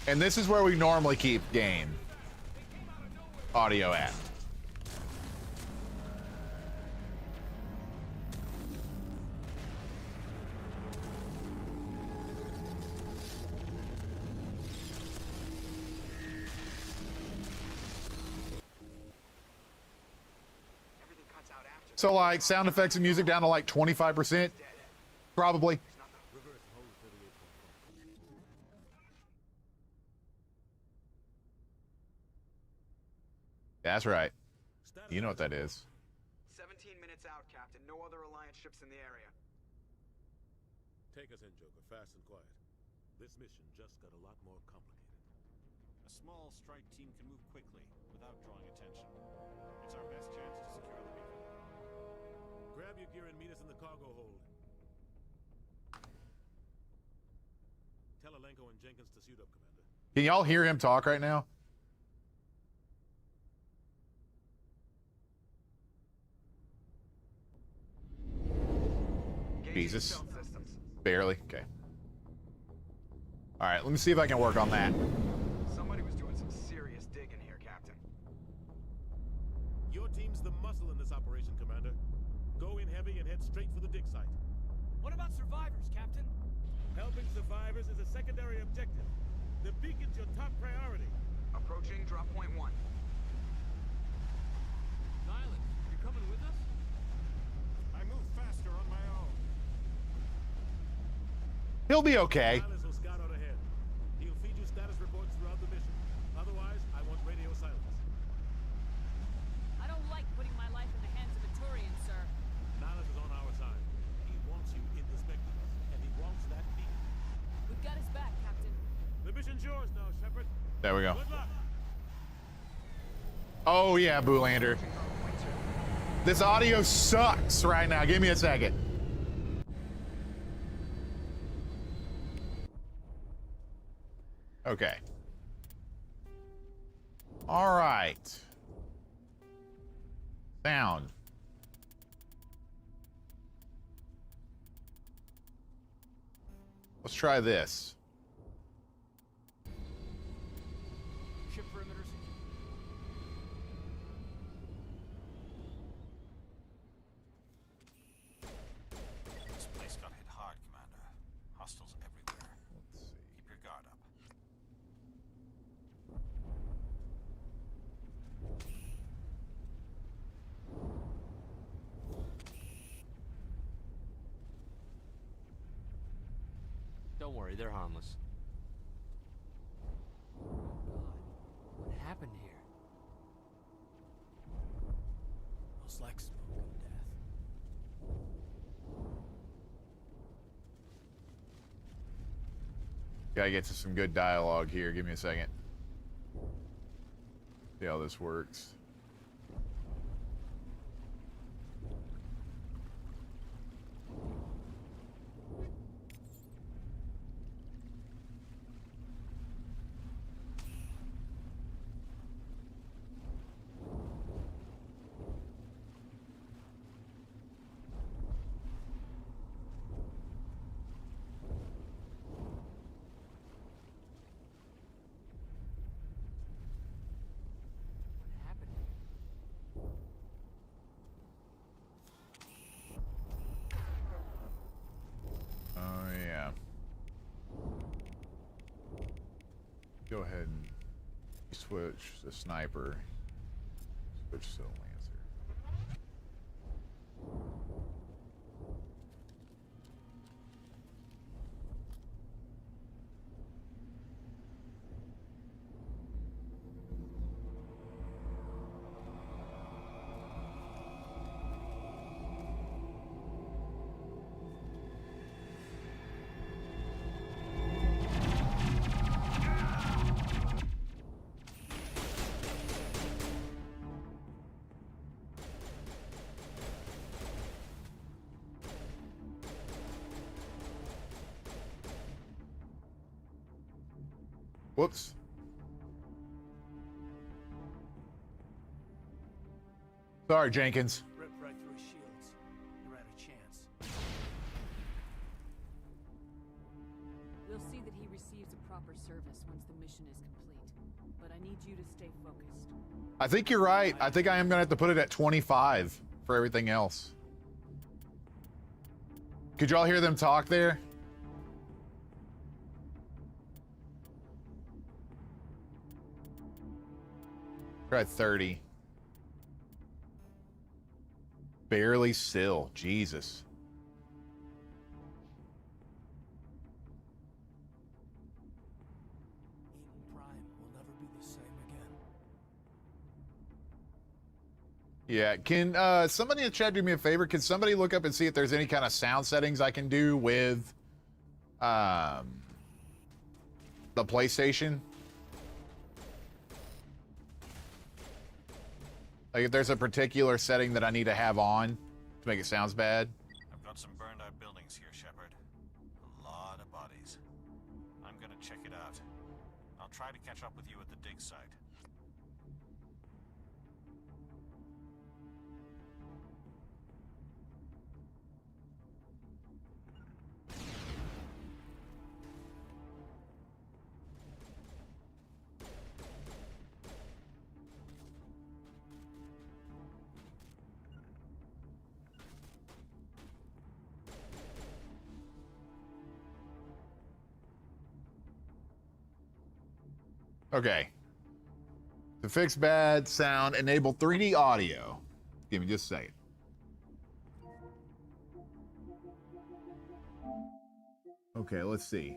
And this is where we normally keep game audio at. So like sound effects and music down to like 25%, probably. That's right. You know what that is. 17 minutes out, Captain. No other Alliance ships in the area. Take us in, Joker, fast and quiet. This mission just got a lot more complicated. A small strike team can move quickly without drawing attention. It's our best chance to secure the beacon. Grab your gear and meet us in the cargo hold. Tell Alenko and Jenkins to suit up, Commander. Can y'all hear him talk right now? Jesus. Barely. Okay. All right, let me see if I can work on that. Somebody was doing some serious digging here, Captain. Your team's the muscle in this operation, Commander. Go in heavy and head straight for the dig site. What about survivors, Captain? Helping survivors is a secondary objective. The beacon's your top priority. Approaching drop point 1. Nihilus, you coming with us? I move faster on my own. He'll be okay. Nihilus will scout out ahead. He'll feed you status reports throughout the mission. Otherwise, I want radio silence. I don't like putting my life in the hands of a Turian, sir. Nihilus is on our side. He wants you in the Spectre, and he wants that beacon. We've got his back, Captain. The mission's yours now, Shepard. There we go. Good luck. Oh yeah, Boolander. This audio sucks right now. Give me a second. Okay. All right. Sound. Let's try this. Ship perimeter secure. Don't worry, they're harmless. God, what happened here? Smells like smoke and death. Gotta get to some good dialogue here. Give me a second. See how this works. Go ahead and switch the sniper. Switch to the lancer. Whoops. Sorry, Jenkins. Rip right through his shields. You're at a chance. We'll see that he receives a proper service once the mission is complete. But I need you to stay focused. I think you're right. I think I am gonna have to put it at 25 for everything else. Could y'all hear them talk there? We're at 30. Barely still. Jesus. Eden Prime will never be the same again. Yeah, can somebody in the chat do me a favor? Can somebody look up and see if there's any kind of sound settings I can do with the PlayStation? Like if there's a particular setting that I need to have on to make it sounds bad. I've got some burned out buildings here, Shepard. A lot of bodies. I'm gonna check it out. I'll try to catch up with you at the dig site. Okay. To fix bad sound, enable 3D audio. Give me just a second. Okay, let's see.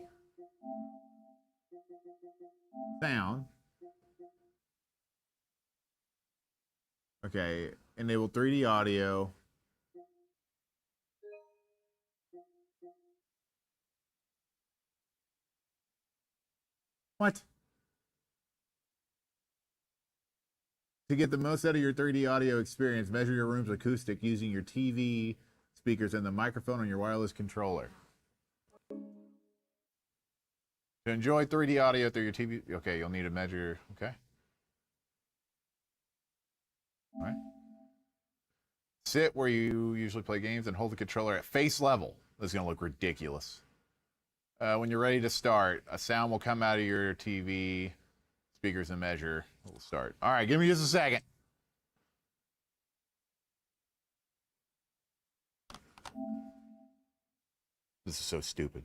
Sound. Okay, enable 3D audio. What? To get the most out of your 3D audio experience, measure your room's acoustic using your TV speakers and the microphone on your wireless controller. To enjoy 3D audio through your TV, okay, you'll need to measure, okay. All right. Sit where you usually play games and hold the controller at face level. This is gonna look ridiculous. When you're ready to start, a sound will come out of your TV speakers and measure. We'll start. All right, give me just a second. This is so stupid.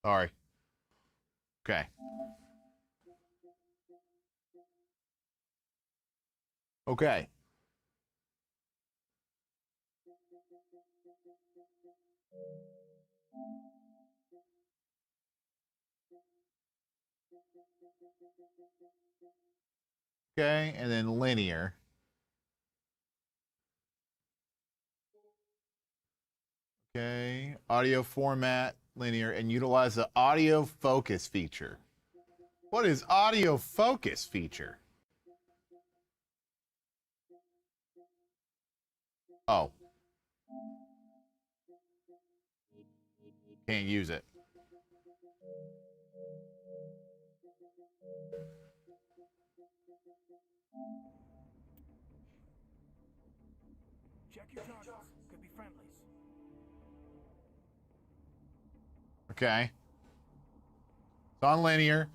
Sorry. Okay. Okay. Okay, and then linear. Okay, audio format, linear, and utilize the audio focus feature. What is audio focus feature? Oh. Can't use it. Check your targets. Could be friendlies. Okay. It's on linear.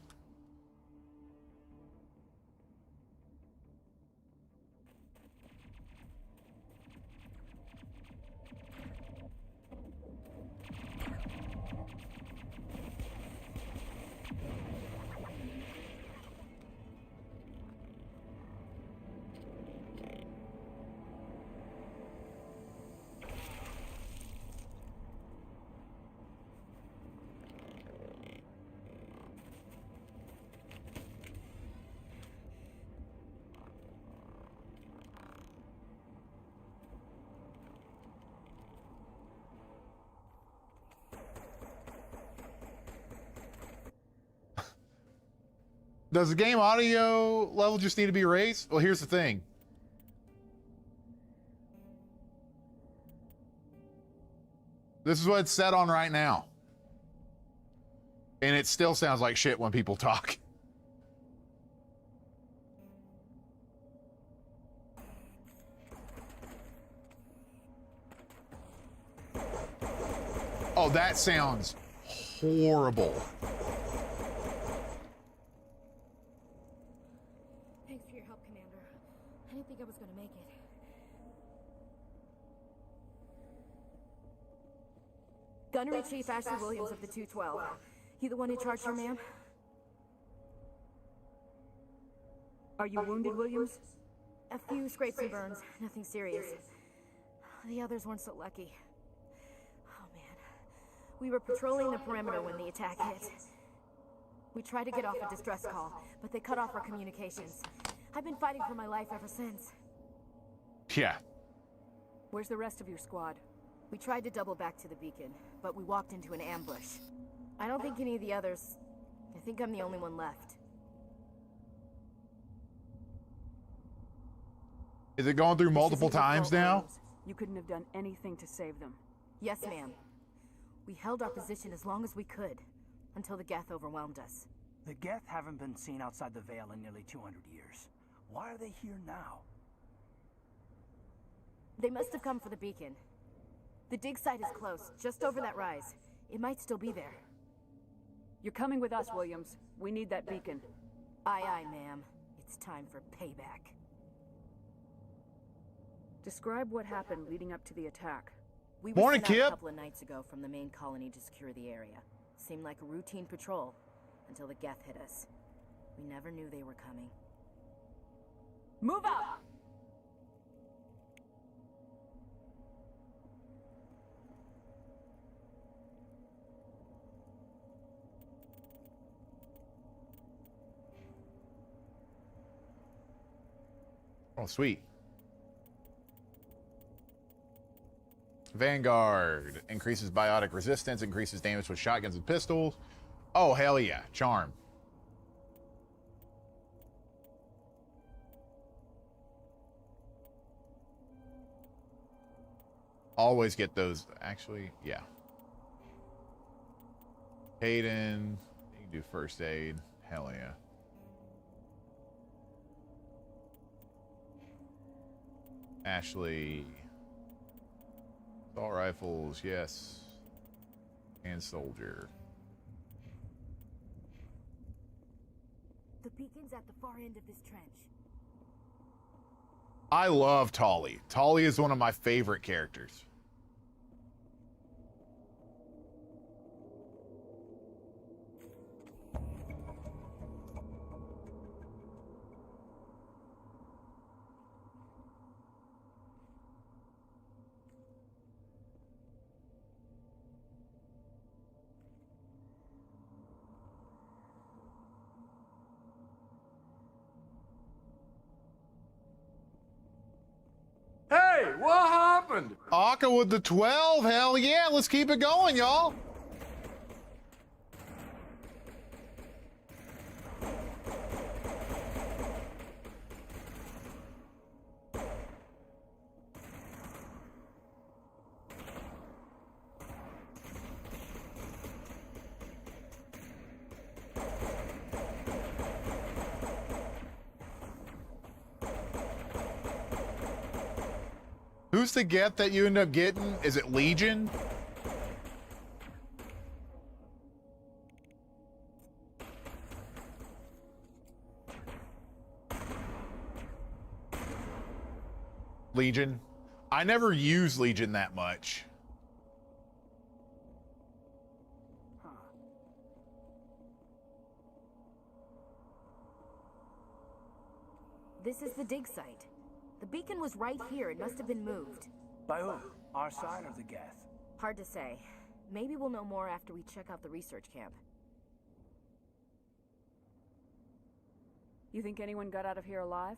Does the game audio level just need to be raised? Well, here's the thing. This is what it's set on right now. And it still sounds like shit when people talk. Oh, that sounds horrible. Thanks for your help, Commander. I didn't think I was gonna make it. Gunnery Chief Ashley Williams of the 212. You the one who charged her, ma'am? Are you wounded, Williams? A few scrapes and burns, nothing serious. The others weren't so lucky. Oh man. We were patrolling the perimeter when the attack hit. We tried to get off a distress call, but they cut off our communications. I've been fighting for my life ever since. Yeah. Where's the rest of your squad? We tried to double back to the beacon, but we walked into an ambush. I don't think any of the others... I think I'm the only one left. Is it going through multiple times now? You couldn't have done anything to save them. Yes, ma'am. We held our position as long as we could, until the Geth overwhelmed us. The Geth haven't been seen outside the Veil in nearly 200 years. Why are they here now? They must have come for the beacon. The dig site is close, just over that rise. It might still be there. You're coming with us, Williams. We need that beacon. Aye, aye, ma'am. It's time for payback. Describe what happened leading up to the attack. We were sent out a couple of nights ago from the main colony to secure the area. Seemed like a routine patrol, until the Geth hit us. We never knew they were coming. Move out! Oh, sweet. Vanguard increases biotic resistance, increases damage with shotguns and pistols. Oh, hell yeah. Charm. Always get those. Actually, yeah. Hayden. You can do first aid. Hell yeah. Ashley. Assault rifles, yes. And soldier. The beacon's at the far end of this trench. I love Tali. Tali is one of my favorite characters. What happened? Aka with the 12. Hell yeah, let's keep it going, y'all. Who's the Geth that you end up getting? Is it Legion? Legion. I never use Legion that much. This is the dig site. The beacon was right here. It must have been moved. By who? Our side or the Geth? Hard to say. Maybe we'll know more after we check out the research camp. You think anyone got out of here alive?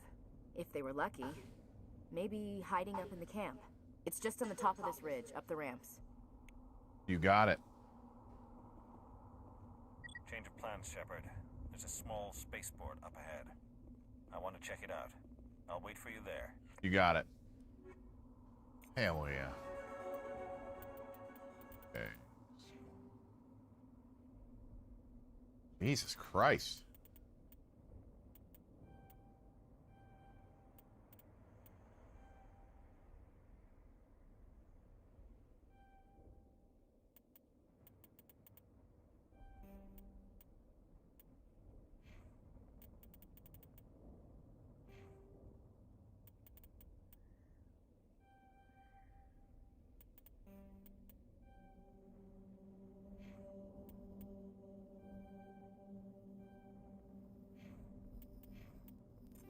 If they were lucky. Maybe hiding up in the camp. It's just on the top of this ridge, up the ramps. You got it. Change of plans, Shepard. There's a small spaceport up ahead. I want to check it out. I'll wait for you there. You got it. Hell yeah. Okay. Jesus Christ.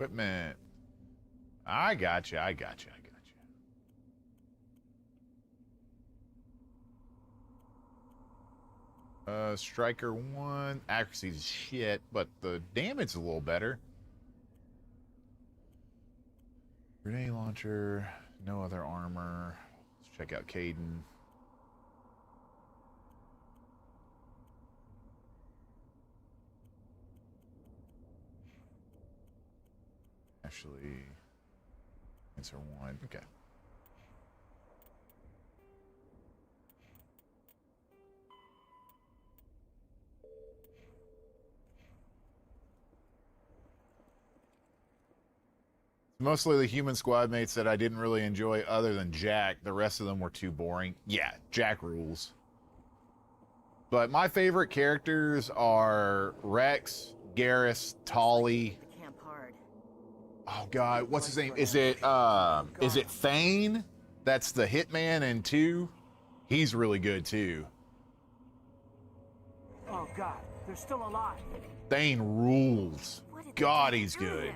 Equipment. I got you. I got you. I got you. Striker 1. Accuracy's shit, but the damage is a little better. Grenade launcher. No other armor. Let's check out Caden. Actually, answer 1. Okay. Mostly the human squad mates that I didn't really enjoy other than Jack. The rest of them were too boring. Yeah, Jack rules. But my favorite characters are Wrex, Garrus, Tali. Oh God, what's his name? Is it Thane? That's the hitman in 2. He's really good too. Oh God, they're still alive. Thane rules. God, he's good.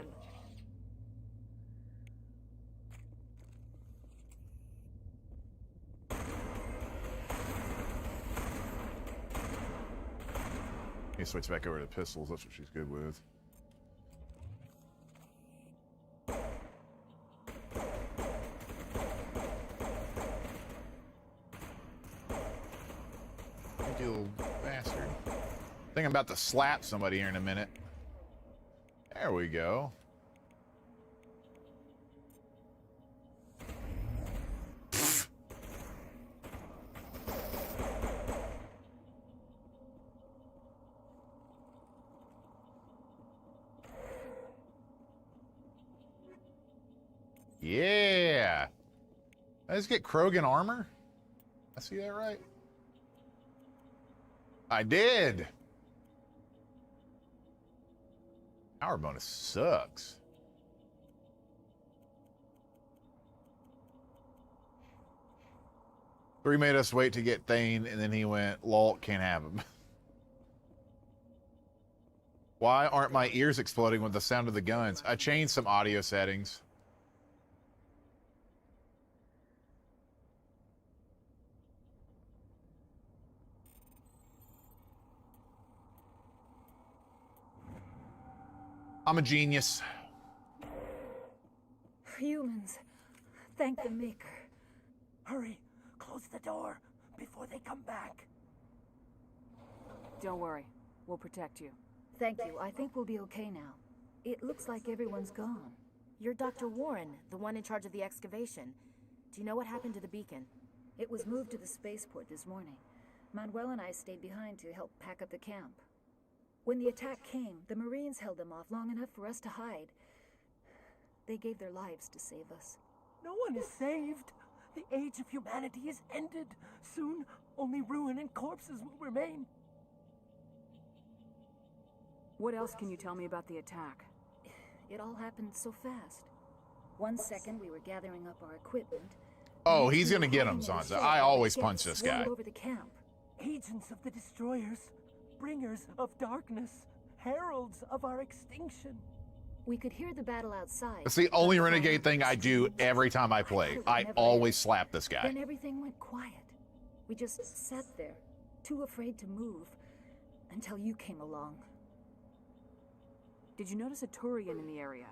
He switch back over to pistols. That's what she's good with. You little bastard. I think I'm about to slap somebody here in a minute. There we go. Yeah. Did I just get Krogan armor? I see that right? I did. Power bonus sucks. Three made us wait to get Thane, and then he went, lol, can't have him. Why aren't my ears exploding with the sound of the guns? I changed some audio settings. I'm a genius. Humans. Thank the Maker. Hurry, close the door before they come back. Don't worry. We'll protect you. Thank you. I think we'll be okay now. It looks like everyone's gone. You're Dr. Warren, the one in charge of the excavation. Do you know what happened to the beacon? It was moved to the spaceport this morning. Manuel and I stayed behind to help pack up the camp. When the attack came, the Marines held them off long enough for us to hide. They gave their lives to save us. No one is saved. The age of humanity is ended. Soon, only ruin and corpses will remain. What else can you tell me about the attack? It all happened so fast. 1 second we were gathering up our equipment. Oh, he's gonna get him, Sansa. I always punch this guy. Over the camp. Agents of the Destroyers, bringers of darkness, heralds of our extinction. We could hear the battle outside. It's the only renegade thing I do every time I play. I always slap this guy. Then everything went quiet. We just sat there, too afraid to move, until you came along. Did you notice a Turian in the area?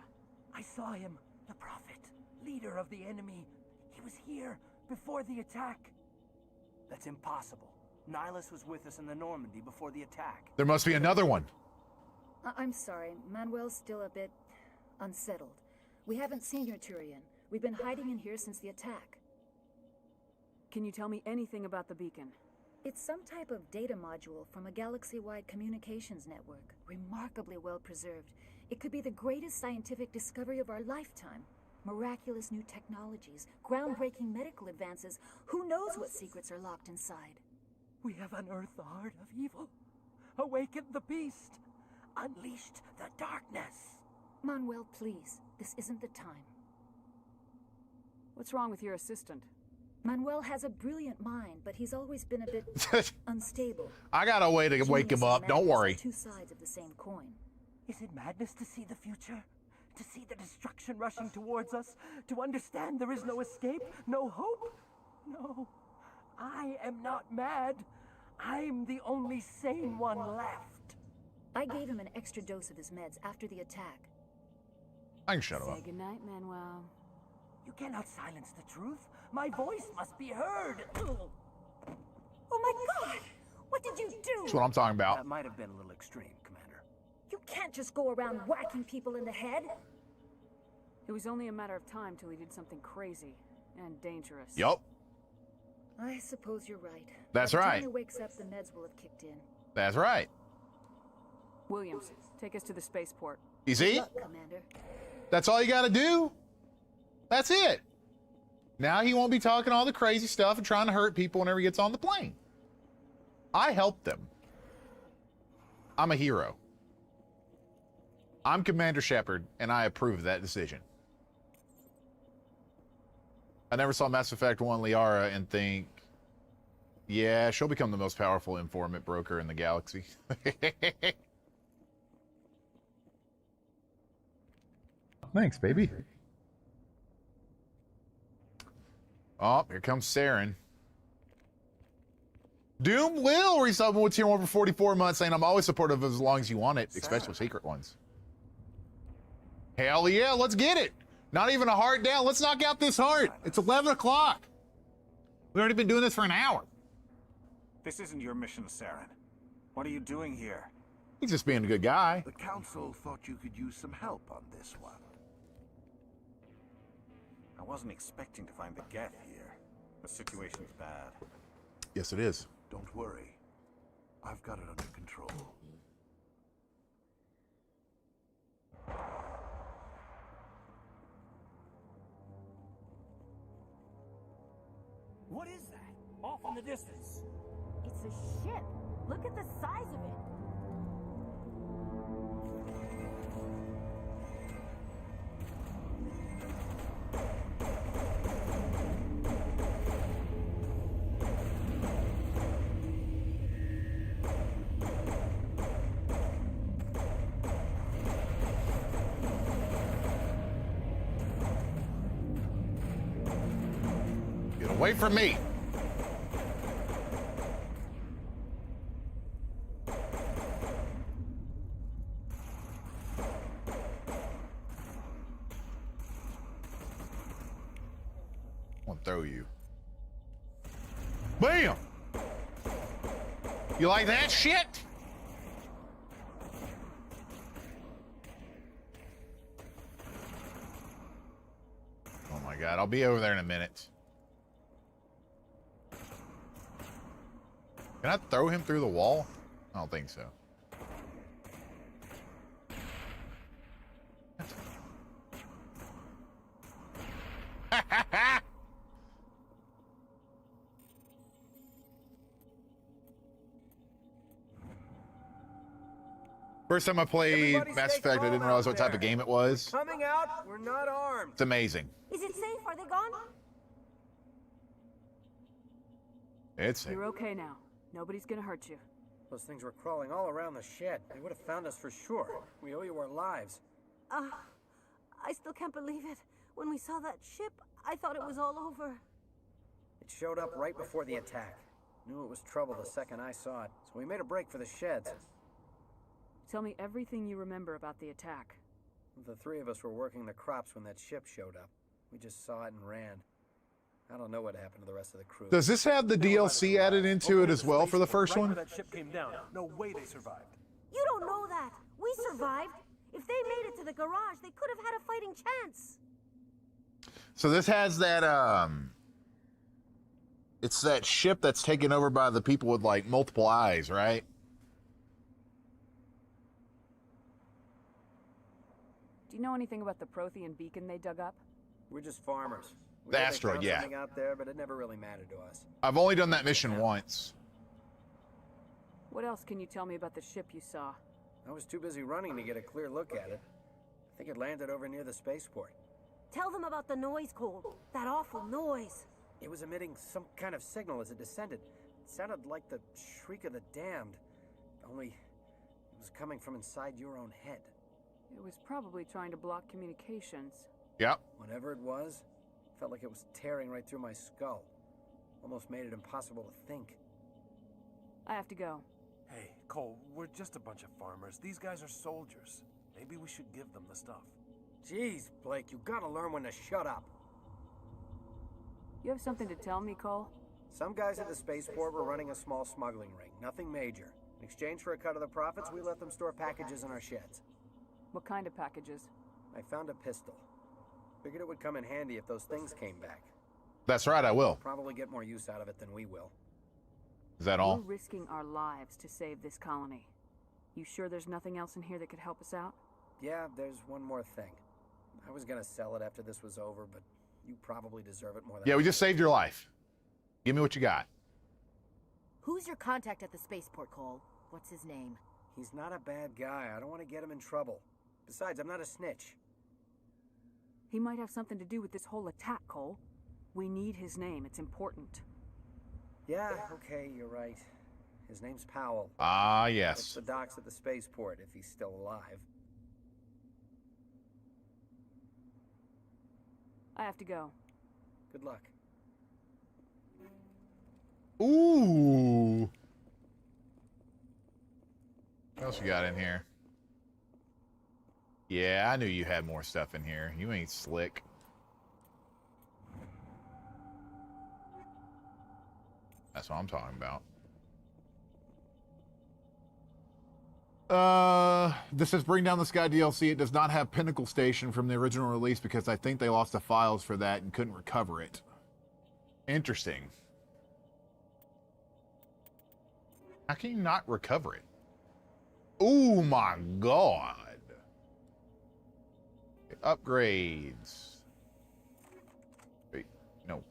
I saw him, the Prophet, leader of the enemy. He was here before the attack. That's impossible. Nihilus was with us in the Normandy before the attack. There must be another one. I'm sorry, Manuel's still a bit unsettled. We haven't seen your Turian. We've been hiding in here since the attack. Can you tell me anything about the beacon? It's some type of data module from a galaxy-wide communications network. Remarkably well preserved. It could be the greatest scientific discovery of our lifetime. Miraculous new technologies, groundbreaking medical advances. Who knows what secrets are locked inside? We have unearthed the heart of evil, awakened the beast, unleashed the darkness. Manuel, please. This isn't the time. What's wrong with your assistant? Manuel has a brilliant mind, but he's always been a bit unstable. I got a way to wake him up. Don't worry. Two sides of the same coin. Is it madness to see the future? To see the destruction rushing towards us? To understand there is no escape? No hope? No. I am not mad. I'm the only sane one left. I gave him an extra dose of his meds after the attack. I can shut him up. Say goodnight, Manuel. You cannot silence the truth. My voice must be heard. Oh my God! What did you do? That's what I'm talking about. That might have been a little extreme, Commander. You can't just go around whacking people in the head. It was only a matter of time till he did something crazy and dangerous. Yup. I suppose you're right. That's By the right. time he wakes up, the meds will have kicked in. That's right. Williams, take us to the spaceport. You see? Good luck, Commander. That's all you got to do. That's it. Now he won't be talking all the crazy stuff and trying to hurt people whenever he gets on the plane. I helped them. I'm a hero. I'm Commander Shepard, and I approve of that decision. I never saw Mass Effect 1 Liara and think, yeah, she'll become the most powerful informant broker in the galaxy. Thanks, baby. Oh, here comes Saren. Doom will resub with Tier 1 for 44 months, saying I'm always supportive of as long as you want it, especially secret ones. Hell yeah, let's get it. Not even a heart down. Let's knock out this heart. It's 11 o'clock. We've already been doing this for an hour. This isn't your mission, Saren. What are you doing here? He's just being a good guy. The Council thought you could use some help on this one. I wasn't expecting to find the Geth here. The situation's bad. Yes, it is. Don't worry. I've got it under control. What is that? Off in the distance. It's a ship. Look at the size of it. Wait for me. I'm gonna throw you. Bam! You like that shit? Oh my god, I'll be over there in a minute. Can I throw him through the wall? I don't think so. First time I played Mass Effect, I didn't realize what type of game it was. Coming out, we're not armed. It's amazing. Is it safe? Are they gone? It's safe. You're okay now. Nobody's gonna hurt you. Those things were crawling all around the shed. They would have found us for sure. We owe you our lives. I still can't believe it. When we saw that ship, I thought it was all over. It showed up right before the attack. Knew it was trouble the second I saw it, so we made a break for the sheds. Tell me everything you remember about the attack. The three of us were working the crops when that ship showed up. We just saw it and ran. I don't know what happened to the rest of the crew. Does this have the DLC added into it as well for the first one? That ship came down. No way they survived. You don't know that. We survived. If they made it to the garage, they could have had a fighting chance. So this has that, it's that ship that's taken over by the people with, like, multiple eyes, right? Do you know anything about the Prothean beacon they dug up? We're just farmers. We The know they asteroid, found yeah. something out there, but it never really mattered to us. I've only done that mission once. What else can you tell me about the ship you saw? I was too busy running to get a clear look at it. I think it landed over near the spaceport. Tell them about the noise, Cole. That awful noise. It was emitting some kind of signal as it descended. It sounded like the shriek of the damned. Only it was coming from inside your own head. It was probably trying to block communications. Yep. Whatever it was, felt like it was tearing right through my skull. Almost made it impossible to think. I have to go. Hey, Cole, we're just a bunch of farmers. These guys are soldiers. Maybe we should give them the stuff. Jeez, Blake, you gotta learn when to shut up. You have something to tell me, Cole? Some guys at the spaceport were running a small smuggling ring. Nothing major. In exchange for a cut of the profits, we let them store packages in our sheds. What kind of packages? I found a pistol. Figured it would come in handy if those things came back. That's right, I will. Probably get more use out of it than we will. Is that all? We're risking our lives to save this colony. You sure there's nothing else in here that could help us out? Yeah, there's one more thing. I was gonna sell it after this was over, but you probably deserve it more than Yeah, we I just saved your life. Give me what you got. Who's your contact at the spaceport, Cole? What's his name? He's not a bad guy. I don't want to get him in trouble. Besides, I'm not a snitch. He might have something to do with this whole attack, Cole. We need his name. It's important. Yeah, okay, you're right. His name's Powell. Ah, It's yes. the docks at the spaceport, if he's still alive. I have to go. Good luck. Ooh. What else you got in here? Yeah, I knew you had more stuff in here. You ain't slick. That's what I'm talking about. This says Bring Down the Sky DLC. It does not have Pinnacle Station from the original release because I think they lost the files for that and couldn't recover it. Interesting. How can you not recover it? Oh my god. Upgrades. Wait, no.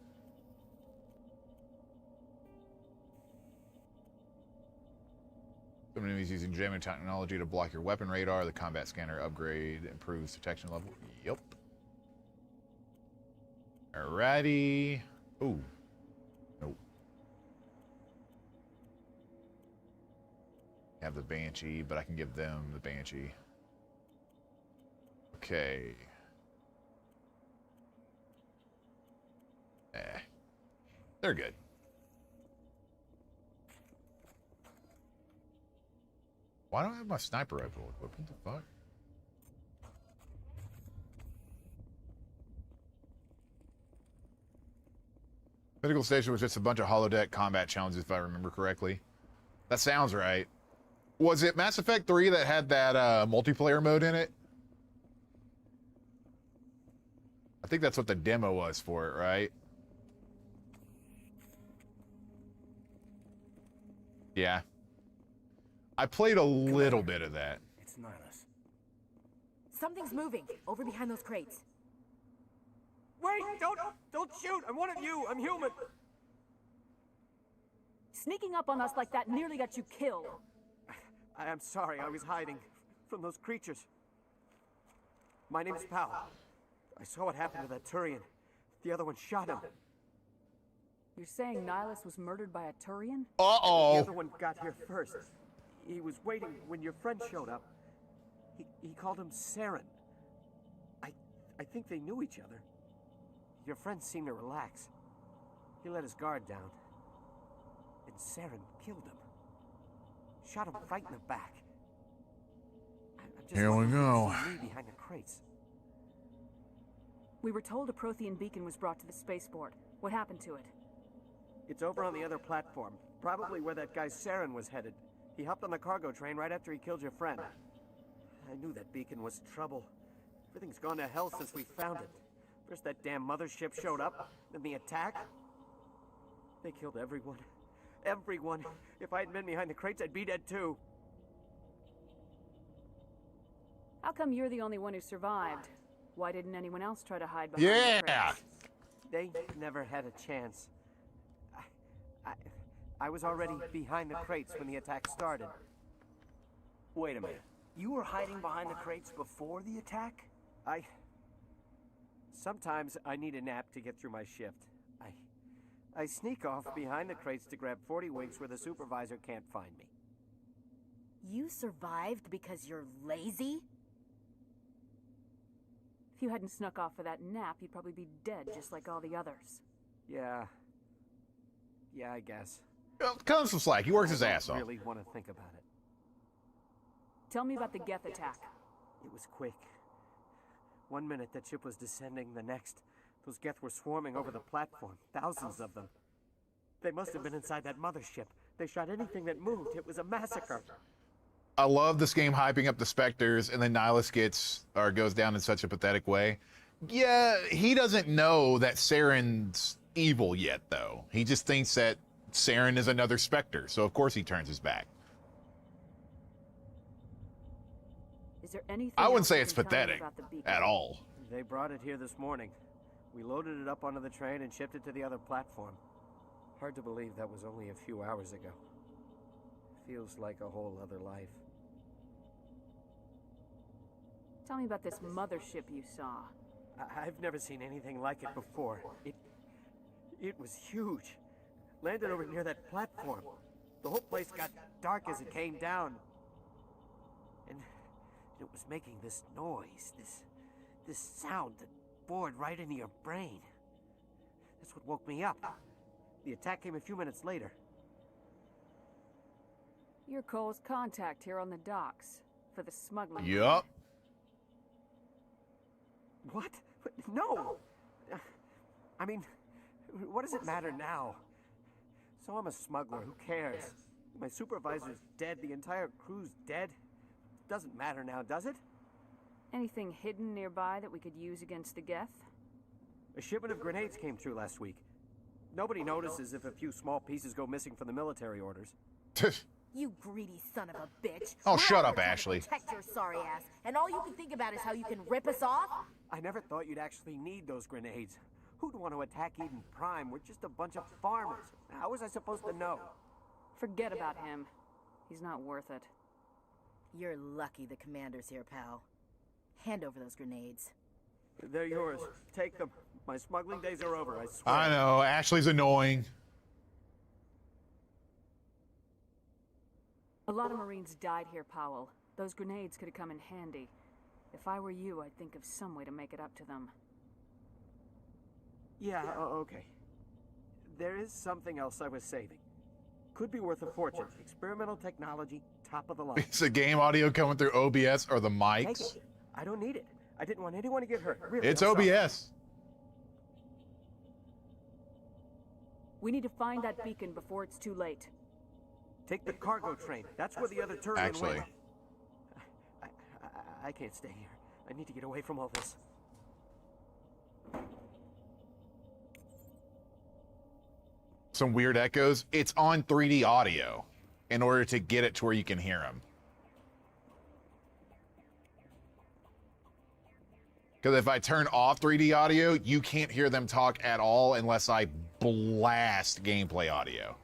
Some enemies using jamming technology to block your weapon radar. The combat scanner upgrade improves detection level. Yep. Alrighty. Ooh. Nope. Have the Banshee, but I can give them the Banshee. Okay. They're good. Why don't I have my sniper rifle equipped? What the fuck? Medical Station was just a bunch of holodeck combat challenges, if I remember correctly. That sounds right. Was it Mass Effect 3 that had that multiplayer mode in it? I think that's what the demo was for it, right? Yeah. I played a little bit of that. It's Nihilus. Something's moving over behind those crates. Wait! Don't shoot! I'm one of you! I'm human! Sneaking up on us like that nearly got you killed. I am sorry, I was hiding from those creatures. My name is Pal. I saw what happened to that Turian. The other one shot him. You're saying Nihilus was murdered by a Turian? Uh-oh. The other one got here first. He was waiting when your friend showed up. He called him Saren. I think they knew each other. Your friend seemed to relax. He let his guard down. And Saren killed him. Shot him right in the back. Here we go. Me behind the crates. We were told a Prothean beacon was brought to the spaceport. What happened to it? It's over on the other platform. Probably where that guy Saren was headed. He hopped on the cargo train right after he killed your friend. I knew that beacon was trouble. Everything's gone to hell since we found it. First that damn mothership showed up, then the attack. They killed everyone. Everyone. If I had been behind the crates, I'd be dead too. How come you're the only one who survived? Why didn't anyone else try to hide behind the crates? They never had a chance. I was already behind the crates when the attack started. Wait a minute. You were hiding behind the crates before the attack? Sometimes I need a nap to get through my shift. I sneak off behind the crates to grab 40 winks where the supervisor can't find me. You survived because you're lazy? If you hadn't snuck off for that nap, you'd probably be dead just like all the others. Yeah, I guess. Cut him some slack. He works his ass off. I really want to think about it. Tell me about the Geth attack. It was quick. 1 minute that ship was descending, the next, those Geth were swarming over the platform. Thousands of them. They must have been inside that mothership. They shot anything that moved. It was a massacre. I love this game hyping up the Spectres, and then Nihilus goes down in such a pathetic way. Yeah, he doesn't know that Saren's evil yet, though. He just thinks that Saren is another Spectre, so of course he turns his back. Is there anything I wouldn't else say you it's can tell me pathetic about the beacon? at all. They brought it here this morning. We loaded it up onto the train and shipped it to the other platform. Hard to believe that was only a few hours ago. Feels like a whole other life. Tell me about this mothership you saw. I've never seen anything like it before. It was huge. Landed over near that platform. The whole place got dark as it came down. And it was making this noise, this sound that bored right into your brain. That's what woke me up. The attack came a few minutes later. You're Cole's contact here on the docks for the smuggling. Yup. What? No! I mean, what does it matter now? So I'm a smuggler, who cares? My supervisor's dead, the entire crew's dead. Doesn't matter now, does it? Anything hidden nearby that we could use against the Geth? A shipment of grenades came through last week. Nobody notices if a few small pieces go missing from the military orders. You greedy son of a bitch. Oh, We're shut out up, here trying to Ashley. Protect your sorry ass, and all you can think about is how you can rip us off? I never thought you'd actually need those grenades. Who'd want to attack Eden Prime? We're just a bunch of farmers. How was I supposed to know? Forget about him. He's not worth it. You're lucky the commander's here, pal. Hand over those grenades. They're yours. Take them. My smuggling days are over, I swear. I know, Ashley's annoying. A lot of Marines died here, Powell. Those grenades could have come in handy. If I were you, I'd think of some way to make it up to them. Yeah, okay. There is something else I was saving. Could be worth a fortune. Experimental technology, top of the line. Is the game audio coming through OBS or the Take mics? it. I don't need it. I didn't want anyone to get hurt. Really, It's I'm sorry. OBS. We need to find that beacon before it's too late. Take the cargo train. That's where the other Turian Actually. went. I can't stay here. I need to get away from all this. Some weird echoes. It's on 3D audio in order to get it to where you can hear them. Because if I turn off 3D audio, you can't hear them talk at all unless I blast gameplay audio.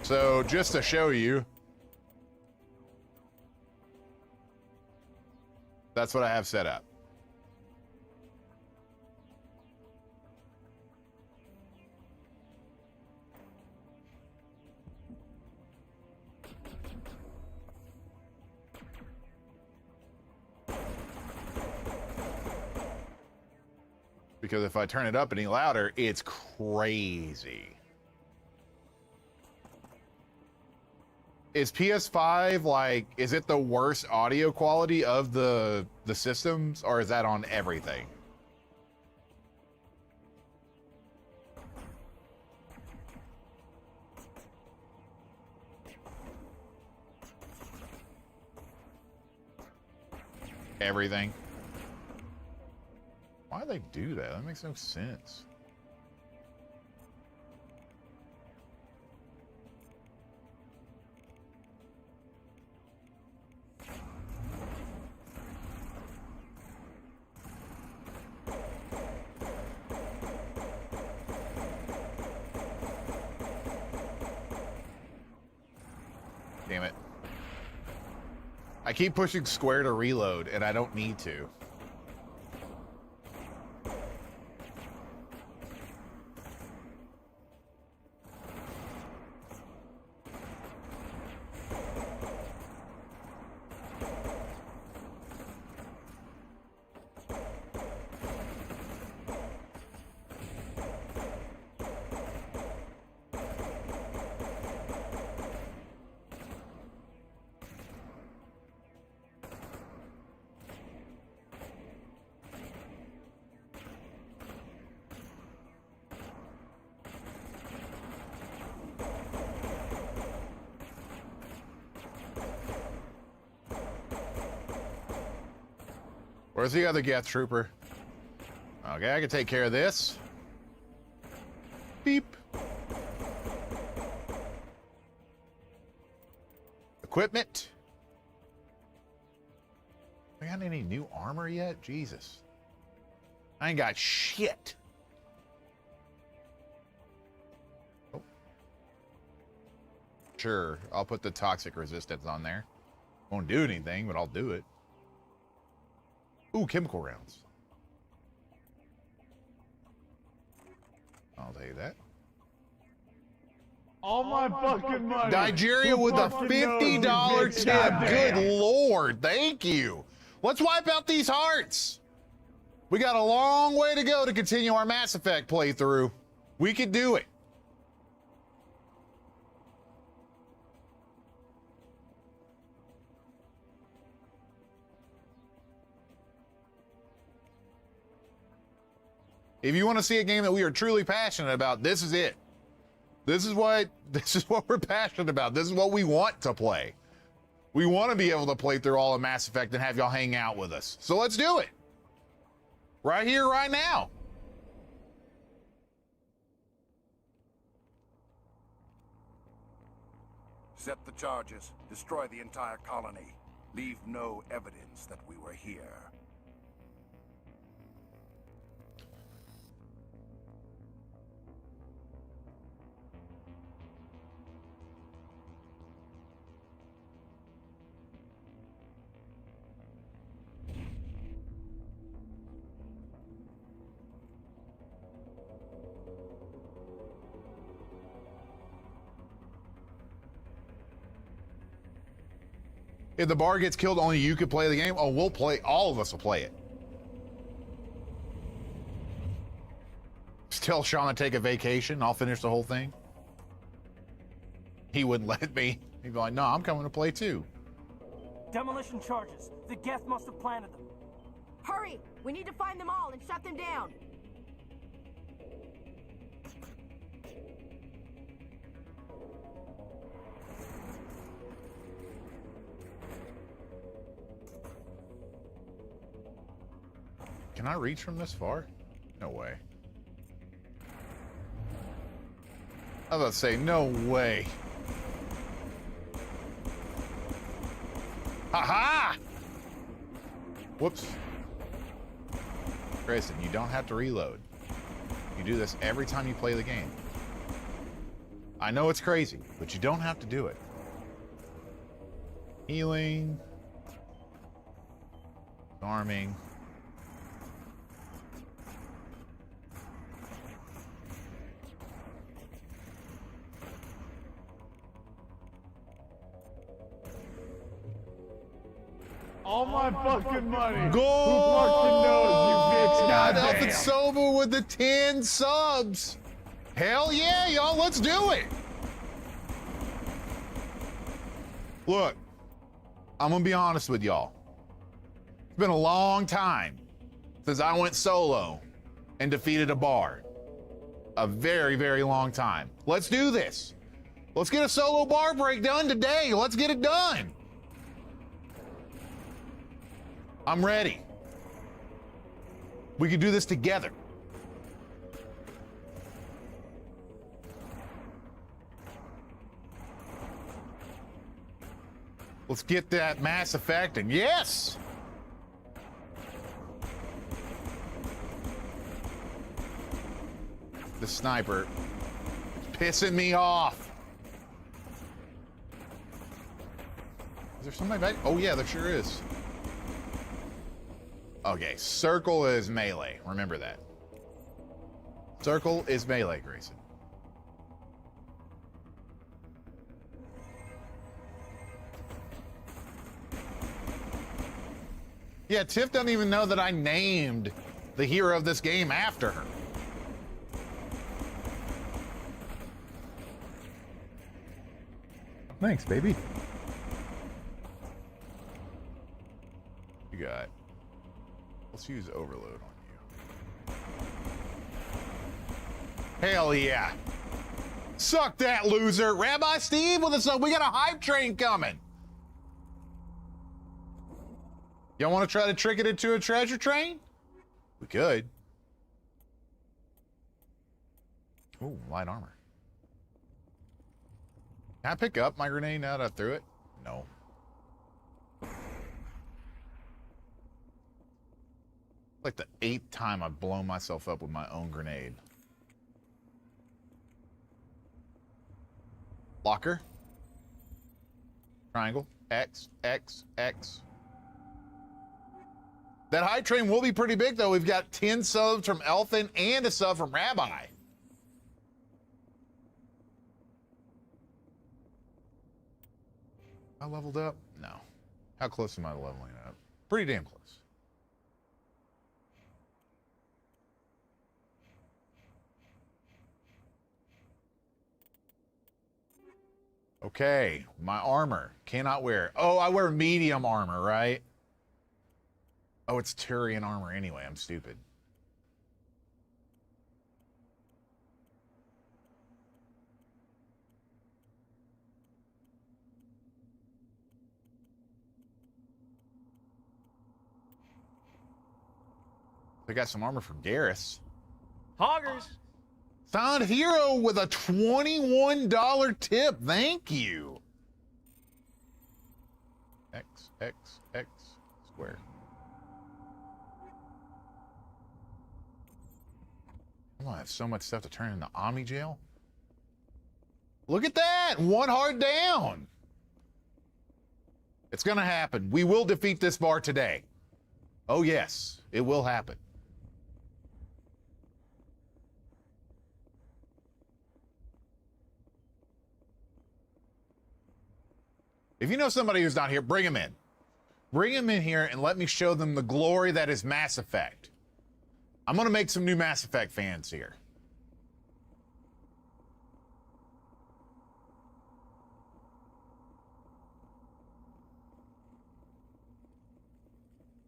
So just to show you, that's what I have set up. Because if I turn it up any louder, it's crazy. Is PS5 like, is it the worst audio quality of the systems, or is that on everything? Everything. Why do they do that? That makes no sense. Damn it. I keep pushing square to reload, and I don't need to. Where's the other Geth trooper? Okay, I can take care of this. Beep. Equipment. I got any new armor yet? Jesus. I ain't got shit. Oh. Sure, I'll put the toxic resistance on there. Won't do anything, but I'll do it. Ooh, chemical rounds. I'll tell you that. All my fucking money. Nigeria with a $50 tip. Good Lord, thank you. Let's wipe out these hearts. We got a long way to go to continue our Mass Effect playthrough. We could do it. If you want to see a game that we are truly passionate about, this is it. This is what we're passionate about. This is what we want to play. We want to be able to play through all of Mass Effect and have y'all hang out with us. So let's do it. Right here, right now. Set the charges. Destroy the entire colony. Leave no evidence that we were here. If the bar gets killed, only you could play the game. Oh, we'll play. All of us will play it. Just tell Shaun to take a vacation. I'll finish the whole thing. He wouldn't let me. He'd be like, no, I'm coming to play too. Demolition charges. The Geth must have planted them. Hurry! We need to find them all and shut them down. Can I reach from this far? No way. I was about to say, no way. Ha-ha! Whoops. Grayson, you don't have to reload. You do this every time you play the game. I know it's crazy, but you don't have to do it. Healing. Arming. All my fucking money. Gold! Who fucking knows, you bitch? God, Goddamn. Elfin Soba with the 10 subs. Hell yeah, y'all, let's do it. Look, I'm gonna be honest with y'all. It's been a long time since I went solo and defeated a bar. A very, very long time. Let's do this. Let's get a solo bar break done today. Let's get it done. I'm ready. We can do this together. Let's get that Mass Effect, and yes! The sniper is pissing me off. Is there somebody back? Oh yeah, there sure is. Okay, circle is melee. Remember that. Circle is melee, Grayson. Yeah, Tiff doesn't even know that I named the hero of this game after her. Thanks, baby. You got. Let's use overload on you. Hell yeah. Suck that, loser. Rabbi Steve with us. We got a hype train coming. Y'all want to try to trick it into a treasure train? We could. Ooh, light armor. Can I pick up my grenade now that I threw it? No. Like the 8th time I've blown myself up with my own grenade. Locker. Triangle. X, X, X. That hype train will be pretty big, though. We've got 10 subs from Elfin and a sub from Rabbi. I leveled up? No. How close am I to leveling up? Pretty damn close. Okay, my armor. Cannot wear. Oh, I wear medium armor, right? Oh, it's Turian armor anyway. I'm stupid. They got some armor for Garrus. Hoggers! Found hero with a $21 tip. Thank you. X, X, X, square. I'm gonna have so much stuff to turn into Omni Jail. Look at that! One hard down. It's gonna happen. We will defeat this bar today. Oh yes, it will happen. If you know somebody who's not here, bring them in. Bring them in here and let me show them the glory that is Mass Effect. I'm going to make some new Mass Effect fans here.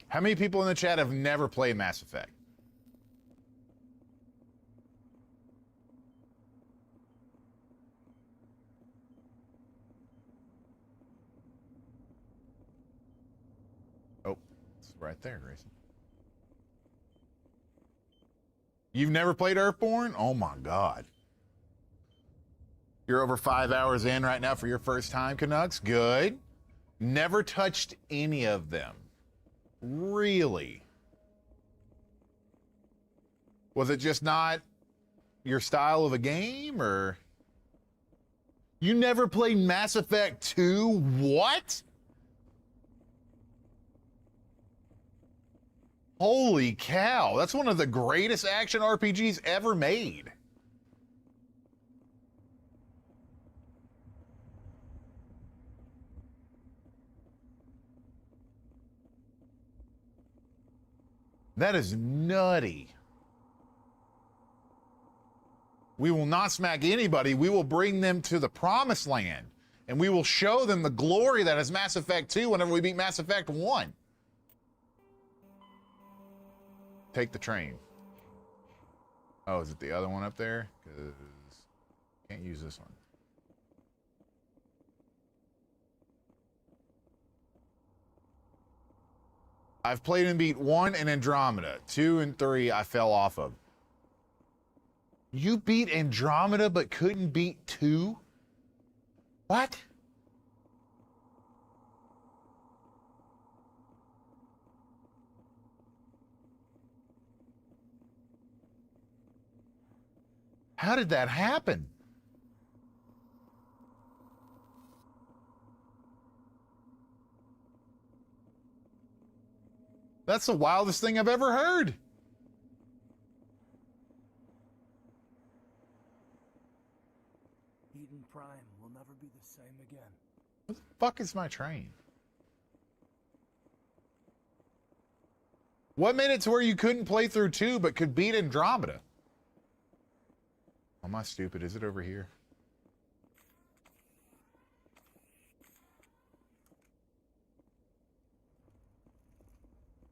How many people in the chat have never played Mass Effect? Oh, it's right there, Greyson. You've never played Earthborn? Oh my God. You're over 5 hours in right now for your first time, Canucks. Good. Never touched any of them. Really? Was it just not your style of a game, or? You never played Mass Effect 2? What? Holy cow. That's one of the greatest action RPGs ever made. That is nutty. We will not smack anybody. We will bring them to the promised land. And we will show them the glory that is Mass Effect 2 whenever we beat Mass Effect 1. Take the train. Oh, is it the other one up there? Because can't use this one. I've played and beat 1 and Andromeda. 2 and 3 I fell off of. You beat Andromeda but couldn't beat 2? What? How did that happen? That's the wildest thing I've ever heard. Eden Prime will never be the same again. What the fuck is my train? What made it to where you couldn't play through 2 but could beat Andromeda? Am I stupid? Is it over here?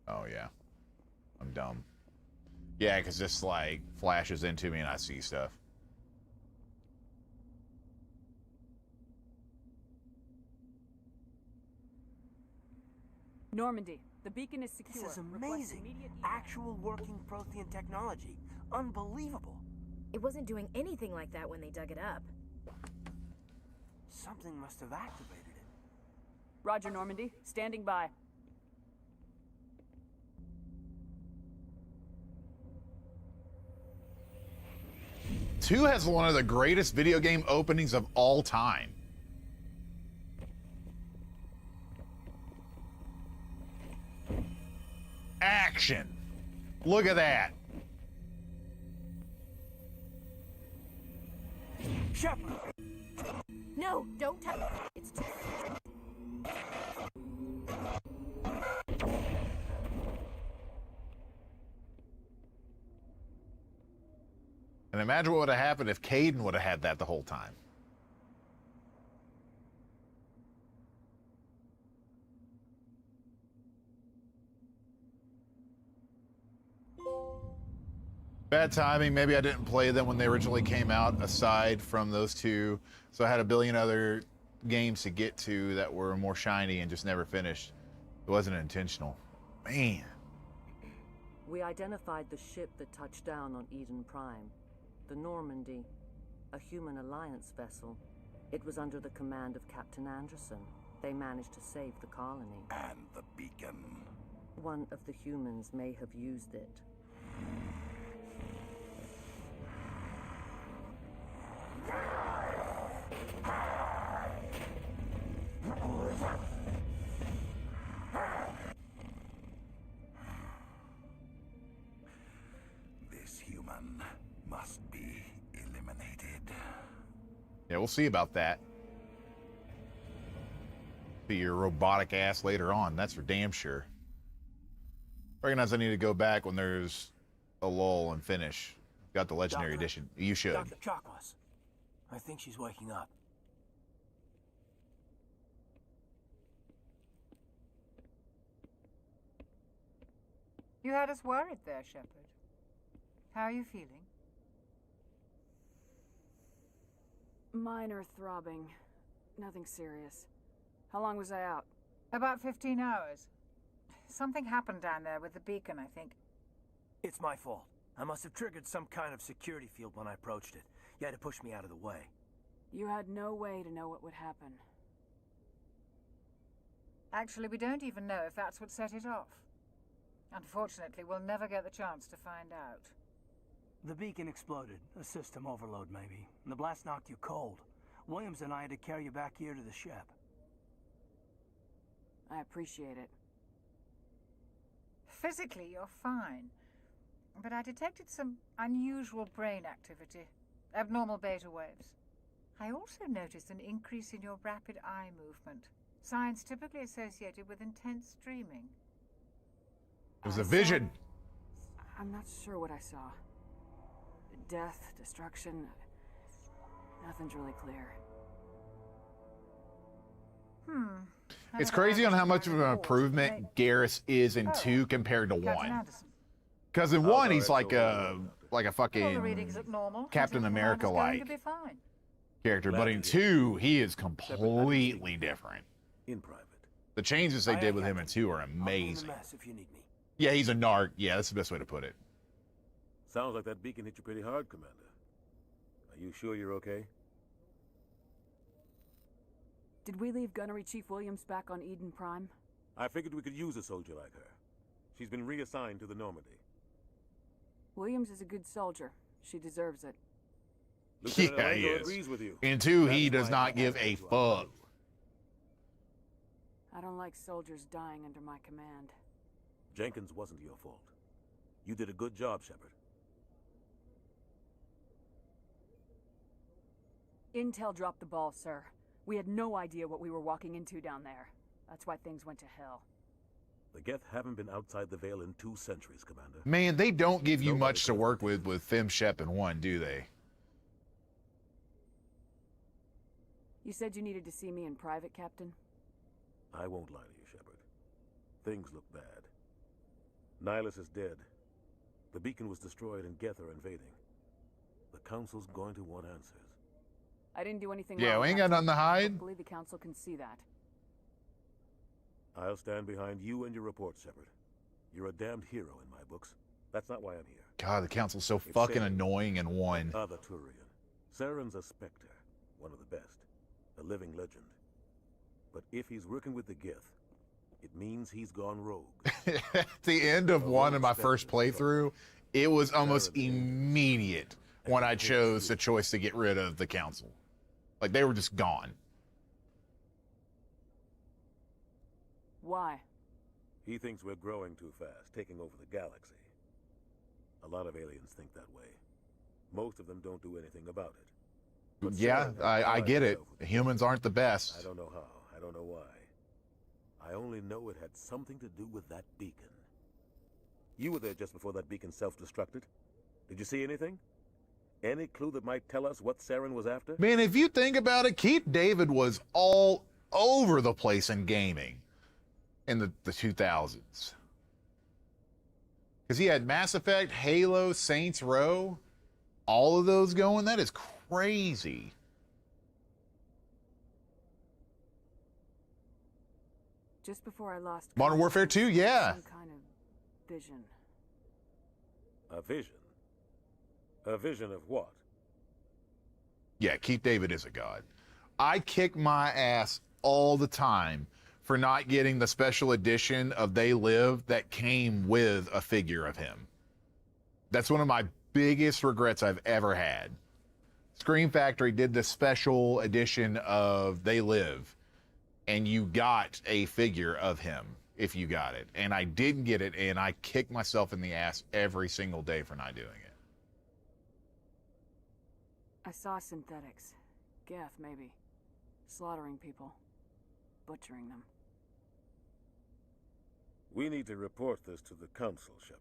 Oh, yeah. I'm dumb. Yeah, because this, like, flashes into me and I see stuff. Normandy, the beacon is secure. This is amazing. Actual working Prothean technology. Unbelievable. It wasn't doing anything like that when they dug it up. Something must have activated it. Roger, Normandy. Standing by. Two has one of the greatest video game openings of all time. Action. Look at that. Shepard. No, don't touch it. It's too... And imagine what would have happened if Caden would have had that the whole time. Bad timing. Maybe I didn't play them when they originally came out, aside from those two. So I had a billion other games to get to that were more shiny and just never finished. It wasn't intentional. Man. We identified the ship that touched down on Eden Prime. The Normandy, a human alliance vessel. It was under the command of Captain Anderson. They managed to save the colony. And the beacon. One of the humans may have used it. This human must be eliminated. Yeah, we'll see about that. See your robotic ass later on, that's for damn sure. Recognize I need to go back when there's a lull and finish. Got the Legendary Doctor? Edition. You should. Dr. Chakwas. I think she's waking up. You had us worried there, Shepard. How are you feeling? Minor throbbing. Nothing serious. How long was I out? About 15 hours. Something happened down there with the beacon, I think. It's my fault. I must have triggered some kind of security field when I approached it. You had to push me out of the way. You had no way to know what would happen. Actually, we don't even know if that's what set it off. Unfortunately, we'll never get the chance to find out. The beacon exploded. A system overload, maybe. And the blast knocked you cold. Williams and I had to carry you back here to the ship. I appreciate it. Physically, you're fine. But I detected some unusual brain activity. Abnormal beta waves. I also noticed an increase in your rapid eye movement. Signs typically associated with intense dreaming. It was a vision. I'm not sure what I saw. Death, destruction. Nothing's really clear. It's crazy on how much of an improvement Garrus is in 2 compared to 1. Because in 1 he's like a fucking Captain America like character, but in 2 he is completely different. In private. The changes they did with him in 2 are amazing. Yeah, he's a narc. Yeah, that's the best way to put it. Sounds like that beacon hit you pretty hard, Commander. Are you sure you're okay? Did we leave Gunnery Chief Williams back on Eden Prime? I figured we could use a soldier like her. She's been reassigned to the Normandy. Williams is a good soldier. She deserves it. Lieutenant Yeah, he Alonso is. agrees with you. In 2, he That's does why I not give have a to fuck. I don't like soldiers dying under my command. Jenkins wasn't your fault. You did a good job, Shepard. Intel dropped the ball, sir. We had no idea what we were walking into down there. That's why things went to hell. The Geth haven't been outside the Veil in 2 centuries, Commander. Man, they don't give you much to work with Fem Shep in 1, do they? You said you needed to see me in private, Captain? I won't lie to you, Shepard. Things look bad. Nihilus is dead. The beacon was destroyed and Geth are invading. The Council's going to want answers. I didn't do anything Yeah, wrong, we ain't got nothing to hide. Hopefully the Council can see that. I'll stand behind you and your report, Shepard. You're a damned hero in my books. That's not why I'm here. God, the Council's so It's fucking Saren, annoying in 1. Other Turian. Saren's a Spectre, one of the best, a living legend. But if he's working with the Geth, it means he's gone rogue. At the end of 1 in my first playthrough, it was almost immediate when I chose the choice to get rid of the Council. Like, they were just gone. Why? He thinks we're growing too fast, taking over the galaxy. A lot of aliens think that way. Most of them don't do anything about it. But Yeah, Saren I has get it. herself with Humans aren't the I best. don't know how. I don't know why. I only know it had something to do with that beacon. You were there just before that beacon self-destructed. Did you see anything? Any clue that might tell us what Saren was after? Man, if you think about it, Keith David was all over the place in gaming in the 2000s. Because he had Mass Effect, Halo, Saints Row, all of those going. That is crazy. Just before I lost Modern Warfare 2, yeah. some kind of vision. A vision? A vision of what? Yeah, Keith David is a god. I kick my ass all the time for not getting the special edition of They Live that came with a figure of him. That's one of my biggest regrets I've ever had. Scream Factory did the special edition of They Live, and you got a figure of him if you got it. And I didn't get it, and I kicked myself in the ass every single day for not doing it. I saw synthetics. Geth, maybe. Slaughtering people. Butchering them. We need to report this to the Council, Shepard.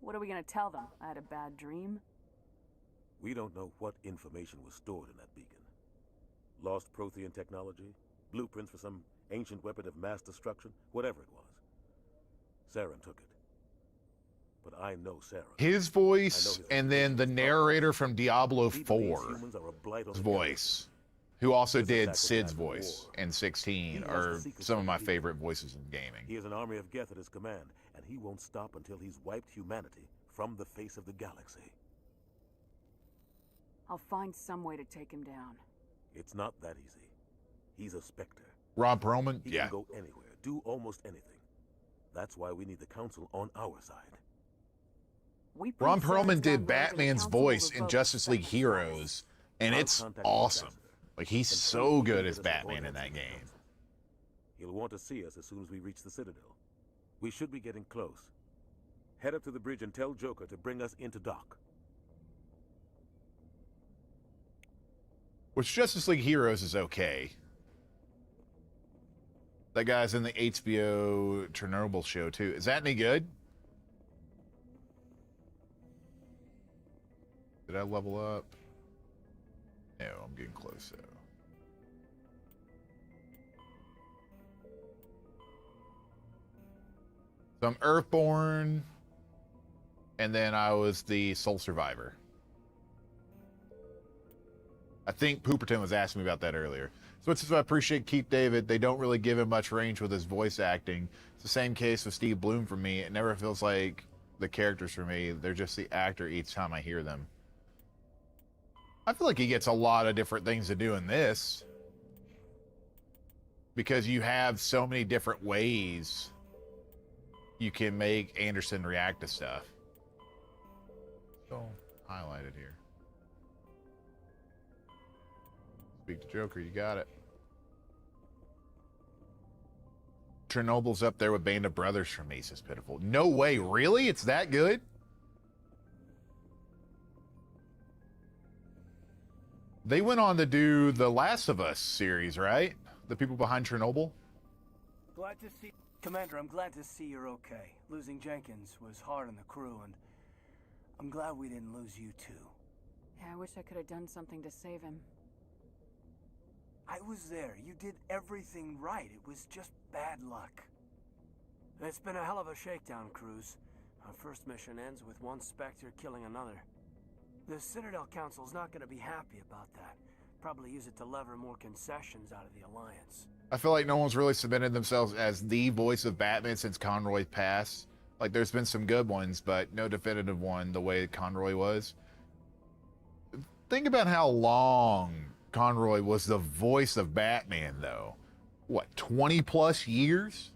What are we gonna tell them? I had a bad dream? We don't know what information was stored in that beacon. Lost Prothean technology? Blueprints for some ancient weapon of mass destruction, whatever it was. Saren took it. But I know Saren. His voice, and then the narrator from Diablo 4's voice, who also did Sid's voice in 16, are some of my favorite voices in gaming. He has an army of Geth at his command, and he won't stop until he's wiped humanity from the face of the galaxy. I'll find some way to take him down. It's not that easy. He's a Spectre. Rob Perlman? He Yeah. can go anywhere, do almost anything. That's why we need the Council on our side. Ron Perlman did Batman's voice in Justice League Heroes, and it's awesome. Like, he's so good as Batman in that game. He'll want to see us as soon as we reach the Citadel. We should be getting close. Head up to the bridge and tell Joker to bring us into dock. Which Justice League Heroes is okay. That guy's in the HBO Chernobyl show, too. Is that any good? Did I level up? No, I'm getting close, though. So I'm Earthborn, and then I was the Soul Survivor. I think Pooperton was asking me about that earlier. So it's just I appreciate Keith David. They don't really give him much range with his voice acting. It's the same case with Steve Bloom for me. It never feels like the characters for me. They're just the actor each time I hear them. I feel like he gets a lot of different things to do in this, because you have so many different ways you can make Anderson react to stuff. So, highlighted here. Speak to Joker, you got it. Chernobyl's up there with Band of Brothers for me, says Pitiful. No way, really? It's that good? They went on to do the Last of Us series, right? The people behind Chernobyl? Glad to see... Commander, I'm glad to see you're okay. Losing Jenkins was hard on the crew, and I'm glad we didn't lose you too. Yeah, I wish I could have done something to save him. I was there. You did everything right. It was just bad luck. It's been a hell of a shakedown, Cruz. Our first mission ends with one Spectre killing another. The Citadel Council's not going to be happy about that. Probably use it to lever more concessions out of the Alliance. I feel like no one's really cemented themselves as the voice of Batman since Conroy passed. Like, there's been some good ones, but no definitive one the way Conroy was. Think about how long Conroy was the voice of Batman, though. What, 20 plus years?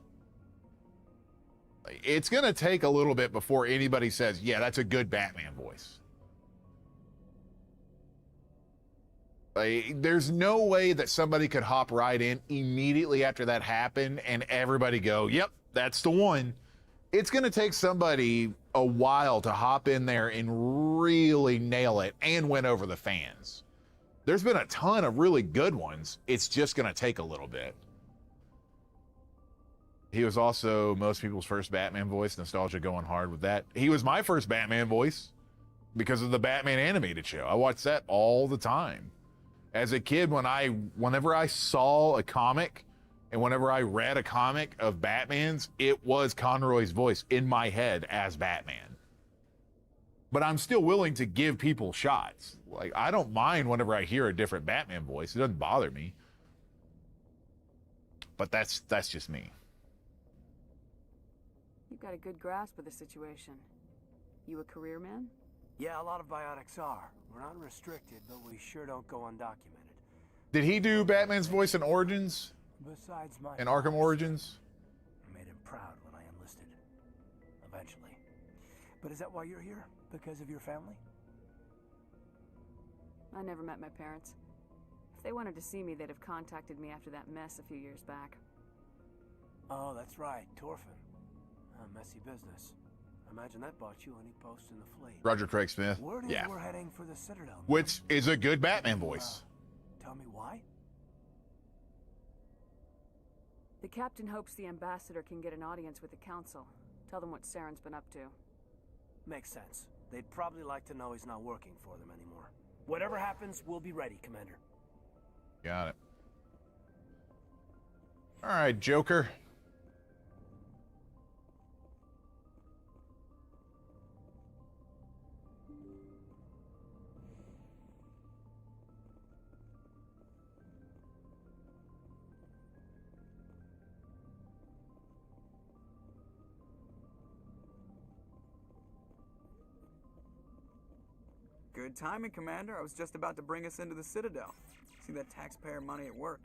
It's going to take a little bit before anybody says, yeah, that's a good Batman voice. Like, there's no way that somebody could hop right in immediately after that happened and everybody go, yep, that's the one. It's going to take somebody a while to hop in there and really nail it and win over the fans. There's been a ton of really good ones. It's just going to take a little bit. He was also most people's first Batman voice. Nostalgia going hard with that. He was my first Batman voice because of the Batman animated show. I watched that all the time. As a kid, whenever I saw a comic and whenever I read a comic of Batman's, it was Conroy's voice in my head as Batman. But I'm still willing to give people shots. Like, I don't mind whenever I hear a different Batman voice. It doesn't bother me. But that's just me. You've got a good grasp of the situation. You a career man? Yeah, a lot of biotics are. We're not restricted, but we sure don't go undocumented. Did he do Batman's voice in Origins? Besides my... In Arkham Origins? I made him proud when I enlisted. Eventually. But is that why you're here? Because of your family? I never met my parents. If they wanted to see me, they'd have contacted me after that mess a few years back. Oh, that's right. Torfin. A messy business. Imagine that bought you any post in the fleet. Roger Craig Smith. Word is yeah. We're heading for the Citadel. Which is a good Batman voice. Tell me why? The captain hopes the ambassador can get an audience with the council. Tell them what Saren's been up to. Makes sense. They'd probably like to know he's not working for them anymore. Whatever happens, we'll be ready, Commander. Got it. All right, Joker. Good timing, Commander. I was just about to bring us into the Citadel. See that taxpayer money at work.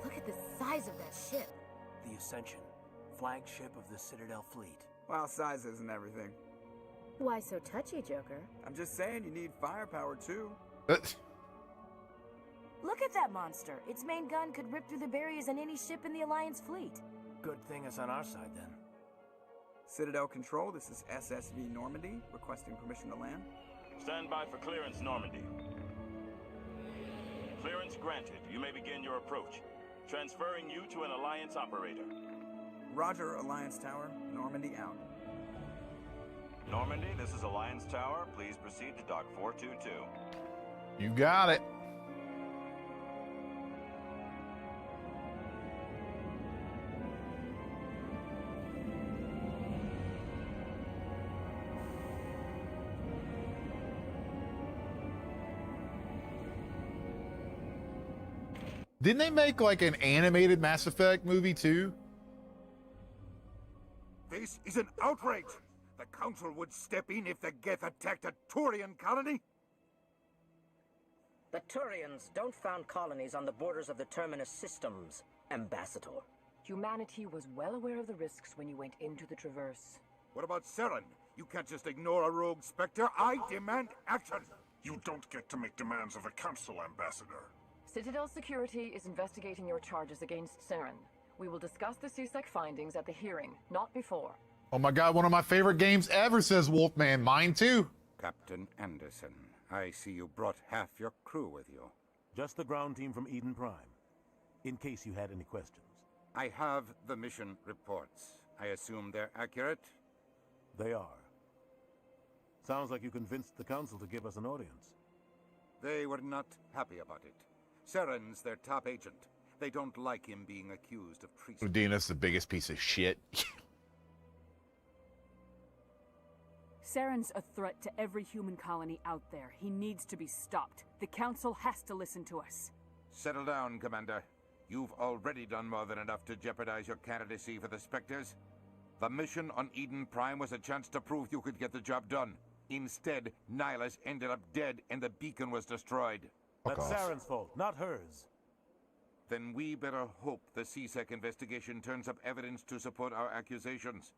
Look at the size of that ship. The Ascension, flagship of the Citadel fleet. Well, size isn't everything. Why so touchy, Joker? I'm just saying you need firepower, too. Look at that monster. Its main gun could rip through the barriers in any ship in the Alliance fleet. Good thing it's on our side, then. Citadel Control, this is SSV Normandy, requesting permission to land. Stand by for clearance, Normandy. Clearance granted. You may begin your approach. Transferring you to an Alliance operator. Roger, Alliance Tower. Normandy out. Normandy, this is Alliance Tower. Please proceed to Dock 422. You got it. Didn't they make like an animated Mass Effect movie too? This is an outrage! The Council would step in if the Geth attacked a Turian colony? The Turians don't found colonies on the borders of the Terminus systems, Ambassador. Humanity was well aware of the risks when you went into the Traverse. What about Saren? You can't just ignore a rogue Spectre. I demand action! You don't get to make demands of the Council, Ambassador. Citadel Security is investigating your charges against Saren. We will discuss the CSEC findings at the hearing, not before. Oh my god, one of my favorite games ever, says Wolfman. Mine too. Captain Anderson, I see you brought half your crew with you. Just the ground team from Eden Prime, in case you had any questions. I have the mission reports. I assume they're accurate? They are. Sounds like you convinced the Council to give us an audience. They were not happy about it. Saren's their top agent. They don't like him being accused of treason. Udina's the biggest piece of shit. Saren's a threat to every human colony out there. He needs to be stopped. The Council has to listen to us. Settle down, Commander. You've already done more than enough to jeopardize your candidacy for the Spectres. The mission on Eden Prime was a chance to prove you could get the job done. Instead, Nihilus ended up dead and the beacon was destroyed. That's Saren's fault, not hers. Then we better hope the CSEC investigation turns up evidence to support our accusations.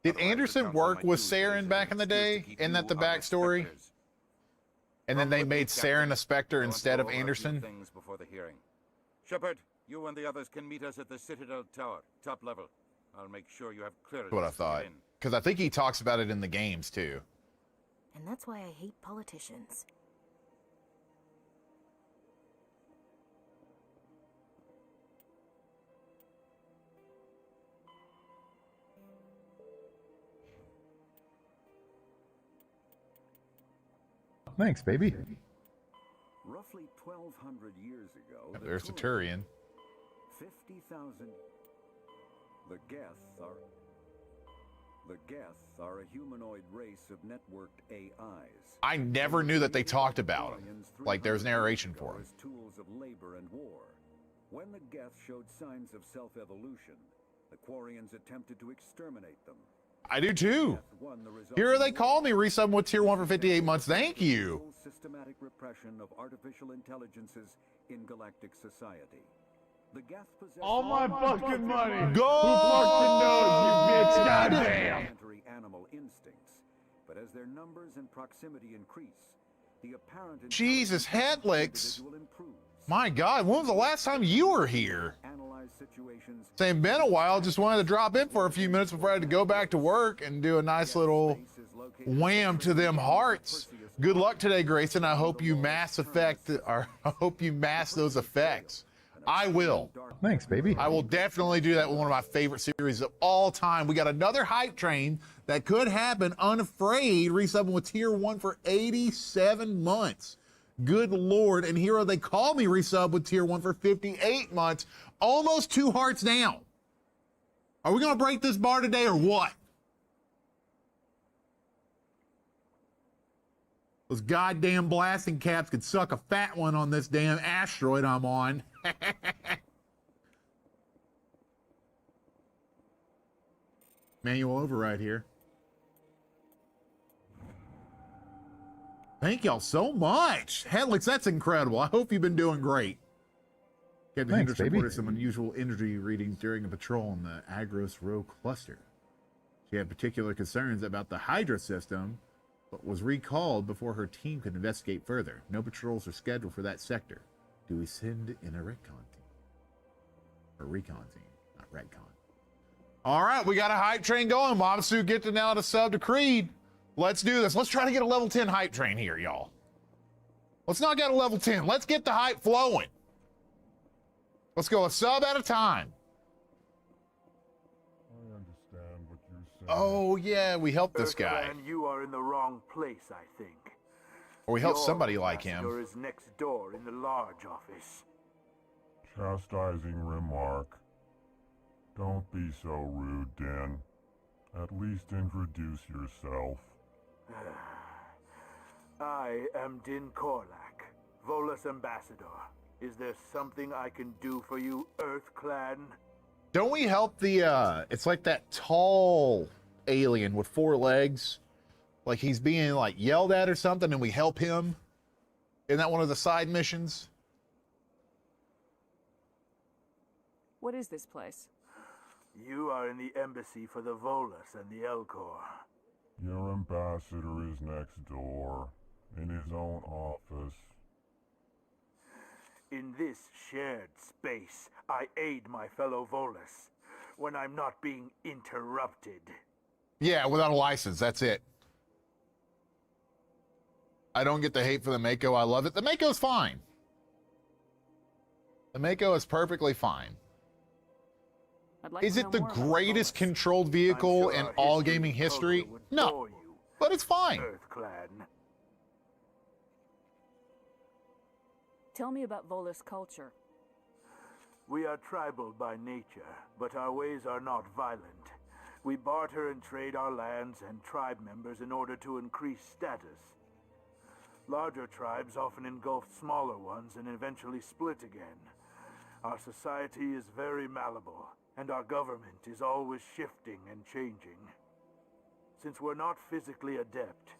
Did Anderson work with Saren back in the day? Isn't that the backstory? And then they made Saren a Spectre instead of Anderson? Things before the hearing. Shepard, you and the others can meet us at the Citadel Tower, top level. I'll make sure you have clearance. That's what I thought. Because I think he talks about it in the games too. And that's why I hate politicians. Thanks, baby. Roughly 1,200 years ago, There's the Turian. 50,000. The Geth are a humanoid race of networked AIs. I never knew that they talked about him. Like there's narration for him. As tools of labor and war. When the Geth showed signs of self-evolution, the Quarians attempted to exterminate them. I do too. Here they call me resub with tier 1 for 58 months. Thank you. Systematic repression of artificial intelligences in galactic society. The Geth possess all my fucking money. Go! Who fucking knows, you bitch? Goddamn. Animal instincts, but as their numbers and proximity increase, the apparent Jesus, head licks. individual improves. My God, when was the last time you were here? Analyze situations. It's been a while. Just wanted to drop in for a few minutes before I had to go back to work and do a nice little wham to them hearts. Good luck today, Greyson. I hope you mass those effects. I will. Thanks, baby. I will definitely do that with one of my favorite series of all time. We got another hype train that could happen. Unafraid resubbing with tier 1 for 87 months. Good Lord. And Hero, they call me resub with tier 1 for 58 months. Almost 2 hearts down. Are we going to break this bar today or what? Those goddamn blasting caps could suck a fat one on this damn asteroid I'm on. Manual override here. Thank y'all so much. Helix, that's incredible. I hope you've been doing great. Captain Hendricks reported some unusual energy readings during a patrol in the Agros Row cluster. She had particular concerns about the Hydra system, but was recalled before her team could investigate further. No patrols are scheduled for that sector. Do we send in a recon team? Or recon team, not retcon. All right, we got a hype train going. Mobsu get to now to sub to Creed. Let's do this. Let's try to get a level 10 hype train here, y'all. Let's not get a level 10. Let's get the hype flowing. Let's go a sub at a time. I understand what you're saying. Oh, yeah, we helped this guy. And you are in the wrong place, I think. Or we helped somebody like him. Your is next door in the large office. Chastising remark. Don't be so rude, Den. At least introduce yourself. I am Din Korlak, Volus Ambassador. Is there something I can do for you, Earth Clan? Don't we help the, it's like that tall alien with 4 legs? Like he's being like yelled at or something and we help him? Isn't that one of the side missions? What is this place? You are in the embassy for the Volus and the Elcor. Your ambassador is next door, in his own office. In this shared space, I aid my fellow Volus when I'm not being interrupted. Yeah, without a license, that's it. I don't get the hate for the Mako. I love it. The Mako's fine. The Mako is perfectly fine. Is it the greatest controlled vehicle in all gaming history? No, but it's fine. Earth Clan. Tell me about Volus culture. We are tribal by nature, but our ways are not violent. We barter and trade our lands and tribe members in order to increase status. Larger tribes often engulf smaller ones and eventually split again. Our society is very malleable, and our government is always shifting and changing. Since we're not physically adept,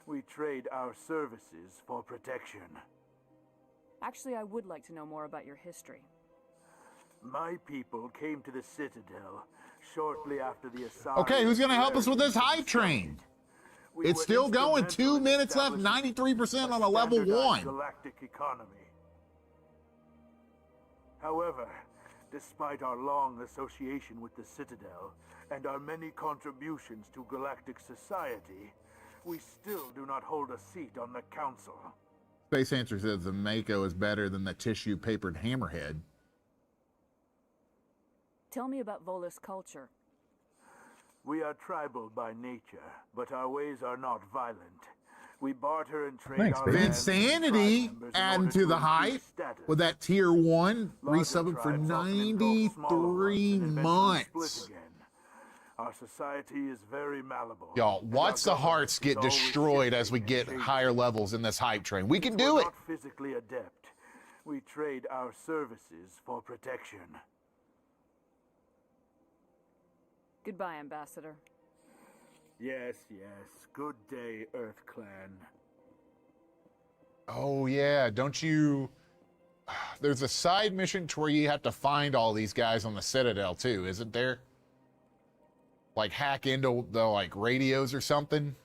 we trade our services for protection. Actually, I would like to know more about your history. My people came to the Citadel shortly after the Asari. Okay, who's gonna help us with this hype train? It's still going. 2 minutes left, 93% on a level 1. Galactic economy. However, despite our long association with the Citadel and our many contributions to galactic society, we still do not hold a seat on the Council. Space Answer says the Mako is better than the tissue-papered hammerhead. Tell me about Volus culture. We are tribal by nature, but our ways are not violent. We barter and trade. Thanks, our Insanity adding to the hype with that tier 1 resubbing for 93 months. Our society is very malleable. Y'all, watch the hearts get destroyed as we get higher levels in this hype train. We can do it. Not physically adept. We trade our services for protection. Goodbye, Ambassador. Yes, yes. Good day, Earth Clan. Oh, yeah. Don't you... There's a side mission to where you have to find all these guys on the Citadel, too, isn't there? Like, hack into the, like, radios or something?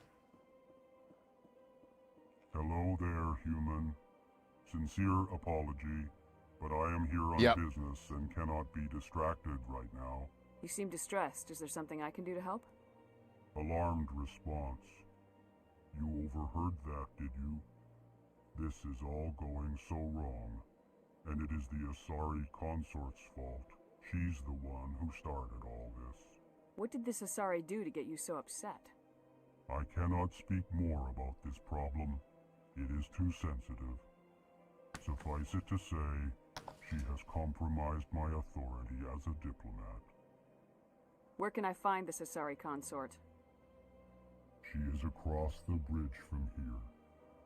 Hello there, human. Sincere apology. but I am here on business and cannot be distracted right now. You seem distressed. Is there something I can do to help? Alarmed response. You overheard that, did you? This is all going so wrong, and it is the Asari consort's fault. She's the one who started all this. What did this Asari do to get you so upset? I cannot speak more about this problem. It is too sensitive. Suffice it to say, she has compromised my authority as a diplomat. Where can I find this Asari consort? She is across the bridge from here.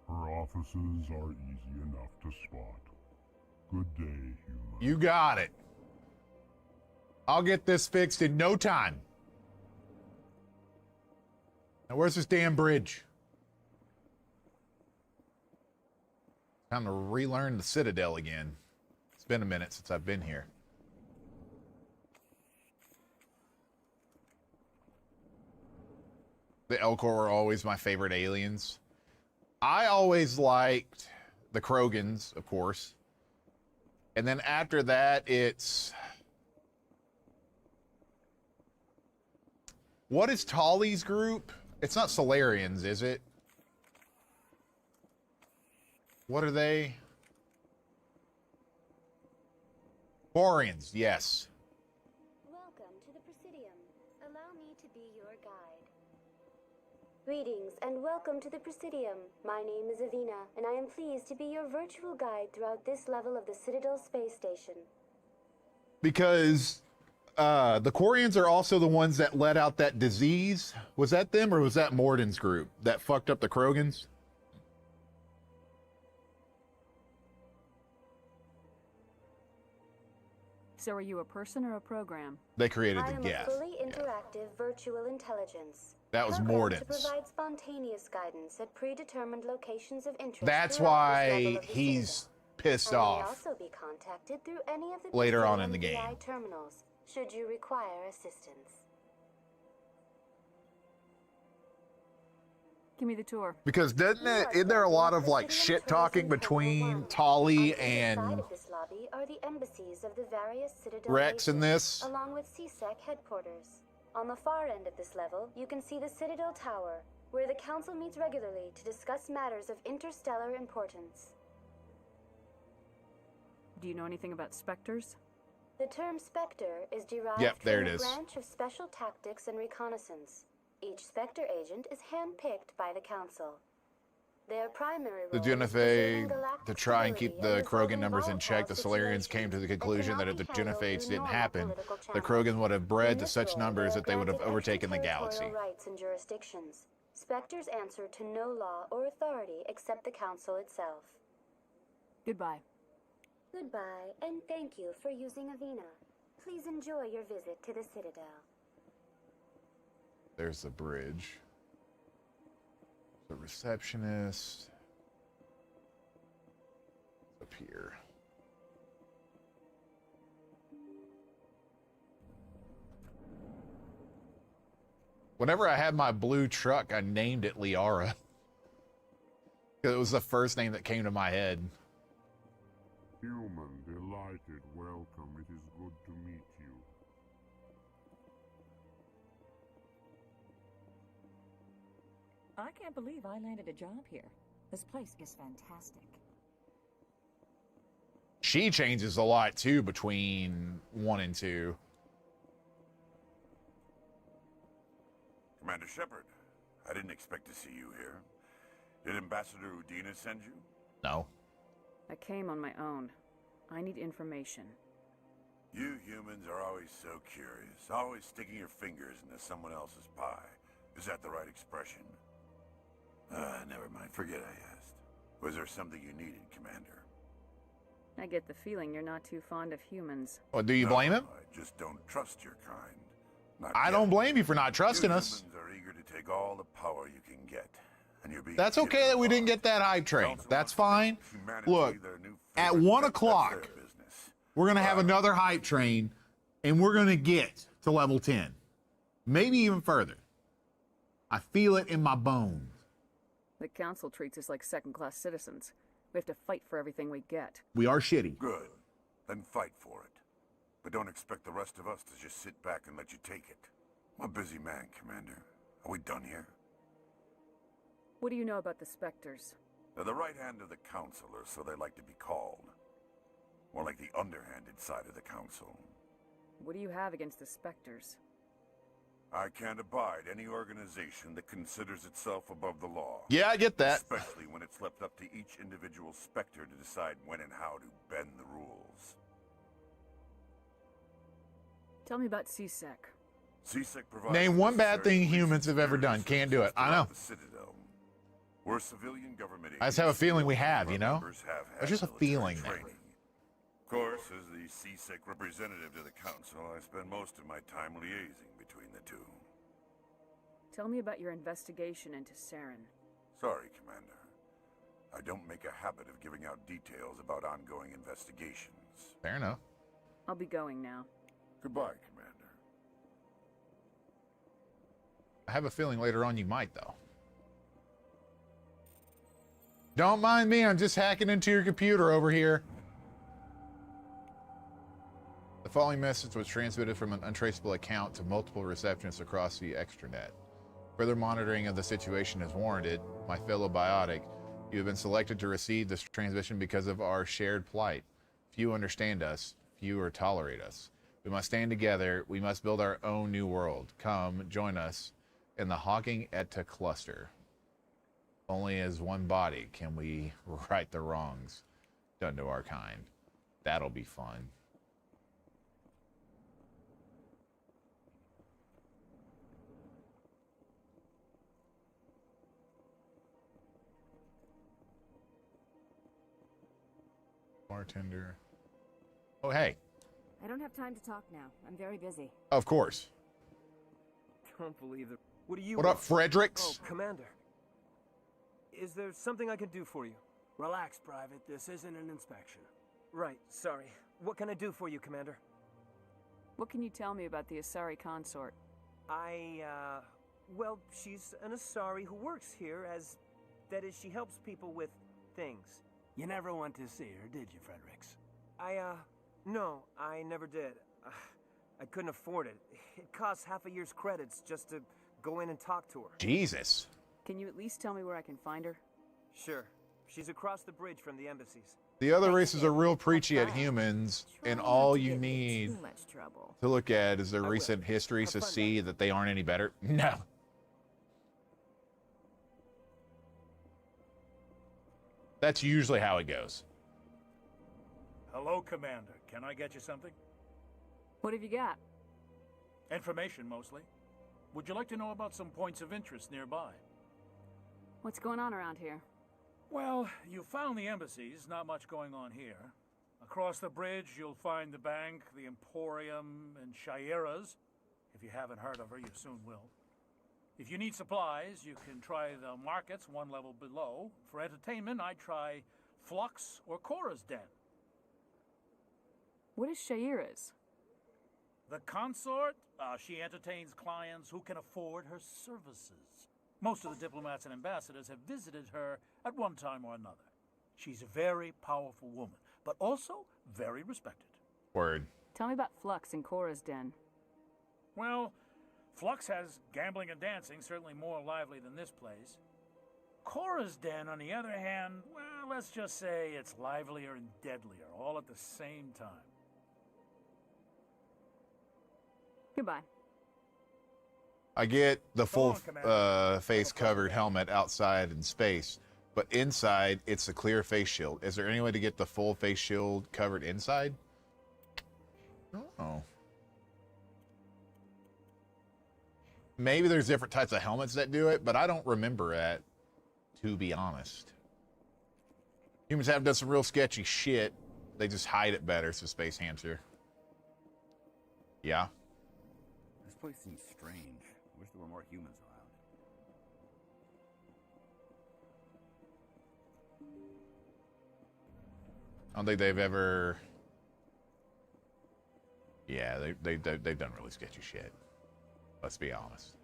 Her offices are easy enough to spot. Good day, human. You got it. I'll get this fixed in no time. Now, where's this damn bridge? Time to relearn the Citadel again. It's been a minute since I've been here. The Elcor were always my favorite aliens. I always liked the Krogans, of course. And then after that, it's... What is Tali's group? It's not Solarians, is it? What are they? Quarians, yes. Welcome to the Presidium. Allow me to be your guide. Greetings and welcome to the Presidium. My name is Avina, and I am pleased to be your virtual guide throughout this level of the Citadel space station. Because the Quarians are also the ones that let out that disease. Was that them, or was that Morden's group that fucked up the Krogans? So are you a person or a program? They created I the am Geth. a fully interactive virtual intelligence. That was programmed Morden's. to provide spontaneous guidance at predetermined locations of interest. That's throughout this level why of the he's Citadel. pissed I may off also be contacted through any of the later on in the Presidium game. VI terminals, should you require assistance. Give me the tour. Because isn't there a lot of like shit talking between Tali and Inside of this lobby are the embassies of the various Citadel Wrex in bases, this? along with CSEC headquarters. On the far end of this level, you can see the Citadel Tower, where the Council meets regularly to discuss matters of interstellar importance. Do you know anything about Spectres? The term Spectre is derived Yep, there from it a is. branch of special tactics and reconnaissance. Each Spectre agent is handpicked by the Council. Their primary role The is preserving Genethai, galactic to try and keep stability the and Krogan resolving numbers in check, the Solarians came to the conclusion that if the Genethaids didn't happen, the Krogan would have bred to such numbers that they would have overtaken the galaxy. rights and jurisdictions. Spectres answer to no law or authority except the Council itself. Goodbye. Goodbye, and thank you for using Avina. Please enjoy your visit to the Citadel. There's the bridge. The receptionist. Up here. Whenever I had my blue truck, I named it Liara. It was the first name that came to my head. Human, delighted, welcome. It is good to meet you. I can't believe I landed a job here. This place is fantastic. She changes a lot too between 1 and 2. Commander Shepard, I didn't expect to see you here. Did Ambassador Udina send you? No. I came on my own. I need information. You humans are always so curious, always sticking your fingers into someone else's pie. Is that the right expression? Never mind, forget I asked. Was there something you needed, Commander? I get the feeling you're not too fond of humans. Well, do you blame him? I just don't trust your kind. Not I yet. don't blame you for not trusting You us. humans are eager to take all the power you can get. And you're being That's okay given that we didn't get that hype train. That's fine. humanity Look, their new at favorite 1 pet. o'clock, That's their business. we're going to have another hype train, and we're going to get to level 10. Maybe even further. I feel it in my bones. The Council treats us like second-class citizens. We have to fight for everything we get. We are shitty. Good. Then fight for it. But don't expect the rest of us to just sit back and let you take it. I'm a busy man, Commander. Are we done here? What do you know about the Spectres? They're the right hand of the Council, or so they like to be called. More like the underhanded side of the Council. What do you have against the Spectres? I can't abide any organization that considers itself above the law. Yeah, I get that. Especially when it's left up to each individual Spectre to decide when and how to bend the rules. Tell me about CSEC. CSEC provides... Name one bad thing humans have ever done. Can't do it. I know. The Citadel. We're a civilian government. I just have a feeling we have, you know? Members have had There's just a feeling there. training. Of course, as the CSEC representative to the Council, I spend most of my time liaising between the two. Tell me about your investigation into Saren. Sorry, Commander. I don't make a habit of giving out details about ongoing investigations. Fair enough. I'll be going now. Goodbye, Commander. I have a feeling later on you might, though. Don't mind me, I'm just hacking into your computer over here. The following message was transmitted from an untraceable account to multiple receptionists across the extranet. Further monitoring of the situation is warranted. My fellow biotic, you have been selected to receive this transmission because of our shared plight. Few understand us, fewer tolerate us. We must stand together. We must build our own new world. Come, join us in the Hawking Etta cluster. Only as one body can we right the wrongs done to our kind. That'll be fun. Bartender. Oh, hey. I don't have time to talk now. I'm very busy. Of course. Don't believe it. What do you What want? up, Fredericks? Oh, Commander. Is there something I can do for you? Relax, Private. This isn't an inspection. Right, sorry. What can I do for you, Commander? What can you tell me about the Asari consort? Well, she's an Asari who works here as... That is, she helps people with things. You never went to see her, did you, Fredericks? No, I never did. I couldn't afford it. It costs half a year's credits just to go in and talk to her. Jesus. Can you at least tell me where I can find her? Sure. She's across the bridge from the embassies. The other races are real preachy at humans, and all you need to look at is their recent histories to see that they aren't any better. No. That's usually how it goes. Hello, Commander. Can I get you something? What have you got? Information, mostly. Would you like to know about some points of interest nearby? What's going on around here? Well, you found the embassies, not much going on here. Across the bridge, you'll find the bank, the Emporium, and Shaira's. If you haven't heard of her, you soon will. If you need supplies, you can try the markets one level below. For entertainment, I'd try Flux or Cora's Den. What is Shaira's? The consort, she entertains clients who can afford her services. Most of the diplomats and ambassadors have visited her at one time or another. She's a very powerful woman, but also very respected. Word. Tell me about Flux and Cora's Den. Well, Flux has gambling and dancing, certainly more lively than this place. Cora's Den, on the other hand, well, let's just say it's livelier and deadlier, all at the same time. Goodbye. I get the full face-covered helmet outside in space, but inside, it's a clear face shield. Is there any way to get the full face shield covered inside? Oh. Maybe there's different types of helmets that do it, but I don't remember that, to be honest. Humans have done some real sketchy shit. They just hide it better, so Space Hamster. Yeah. This place seems strange. Wish there were more humans around. I don't think they've ever... Yeah, they've done really sketchy shit. Let's be honest.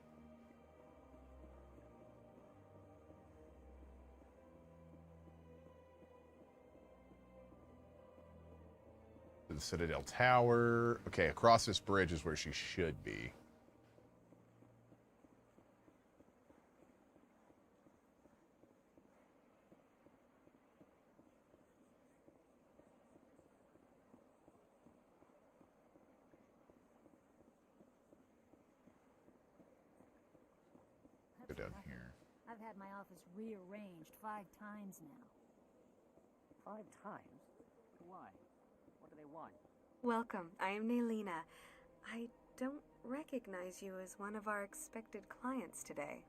the Citadel Tower. Okay, across this bridge is where she should be. Go down here. I've had my office rearranged 5 times now. 5 times? Why? What do they want? Welcome. I am Nelina. I don't recognize you as one of our expected clients today.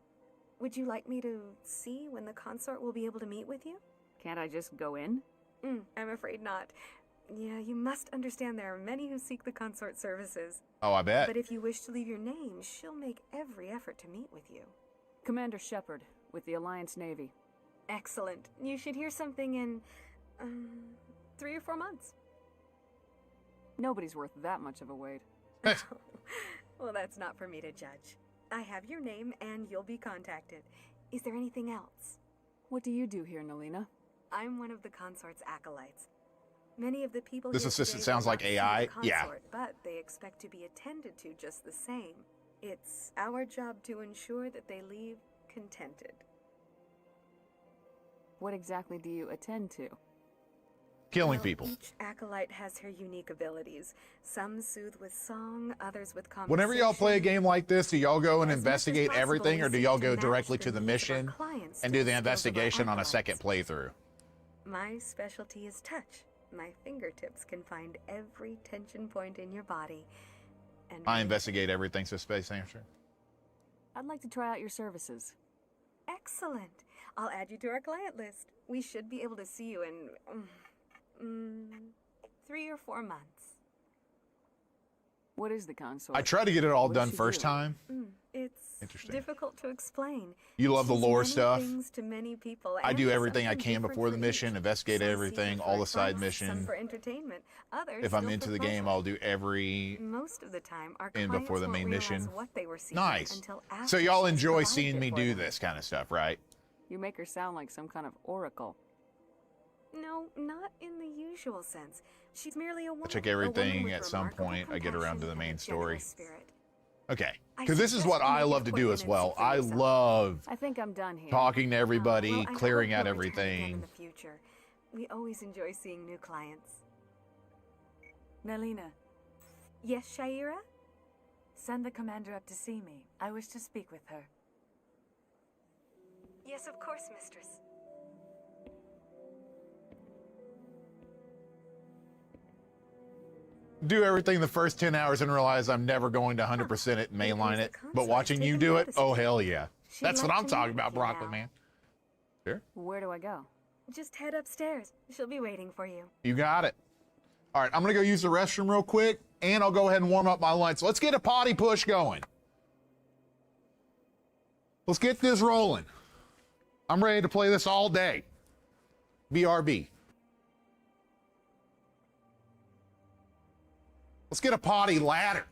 Would you like me to see when the consort will be able to meet with you? Can't I just go in? I'm afraid not. Yeah, you must understand there are many who seek the consort services. Oh, I bet. But if you wish to leave your name, she'll make every effort to meet with you. Commander Shepard, with the Alliance Navy. Excellent. You should hear something in, 3 or 4 months. Nobody's worth that much of a wait. Well, that's not for me to judge. I have your name and you'll be contacted. Is there anything else? What do you do here, Nelina? I'm one of the consort's acolytes. Many of the people This here assistant today sounds will like not see AI. the Yeah. consort, but they expect to be attended to just the same. It's our job to ensure that they leave contented. What exactly do you attend to? Killing people. Each acolyte has her unique abilities. Some soothe with song, others with conversation. Whenever y'all play a game like this, do y'all go and investigate everything, or do y'all go directly to the mission and do the investigation on a second playthrough? My specialty is touch. My fingertips can find every tension point in your body. And I investigate everything, so Space Hamster. I'd like to try out your services. Excellent. I'll add you to our client list. We should be able to see you in 3 or 4 months. What is the consort? I try to get it all What done does she first do? time. It's Interesting. difficult to explain. You love the She's lore many stuff. things to many people, I and do everything I something can different before for the each. mission, investigate Some seek everything, it all for the side advice, mission. Some for entertainment. Others If I'm go into for the game, pleasure. I'll do every Most of the time, our in clients before the won't main realize mission. what they were seeking Nice. until So after y'all she's enjoy provided seeing it me for do them. this kind of stuff, right? You make her sound like some kind of oracle. No, not in the usual sense. She's merely a woman. I check a woman everything with at some remarkable point. I get around to the compassion main and a story. generous spirit. Okay. I Because this is what suggest you I make love to do appointment as and well. see for I yourself. love I think I'm done here. talking to everybody, Well, I clearing hope out you'll return again in everything. the future. We always enjoy seeing new clients. Nelina, Yes, Shaira? send the commander up to see me. I wish to speak with her. Yes, of course, mistress. Do everything the first 10 hours and realize I'm never going to 100% it and mainline it. But watching you do it, oh, hell yeah. That's what I'm talking about, Broccoli Man. Sure. Where do I go? Just head upstairs. She'll be waiting for you. You got it. All right, I'm going to go use the restroom real quick, and I'll go ahead and warm up my lunch. Let's get a potty push going. Let's get this rolling. I'm ready to play this all day. BRB. Let's get a potty ladder.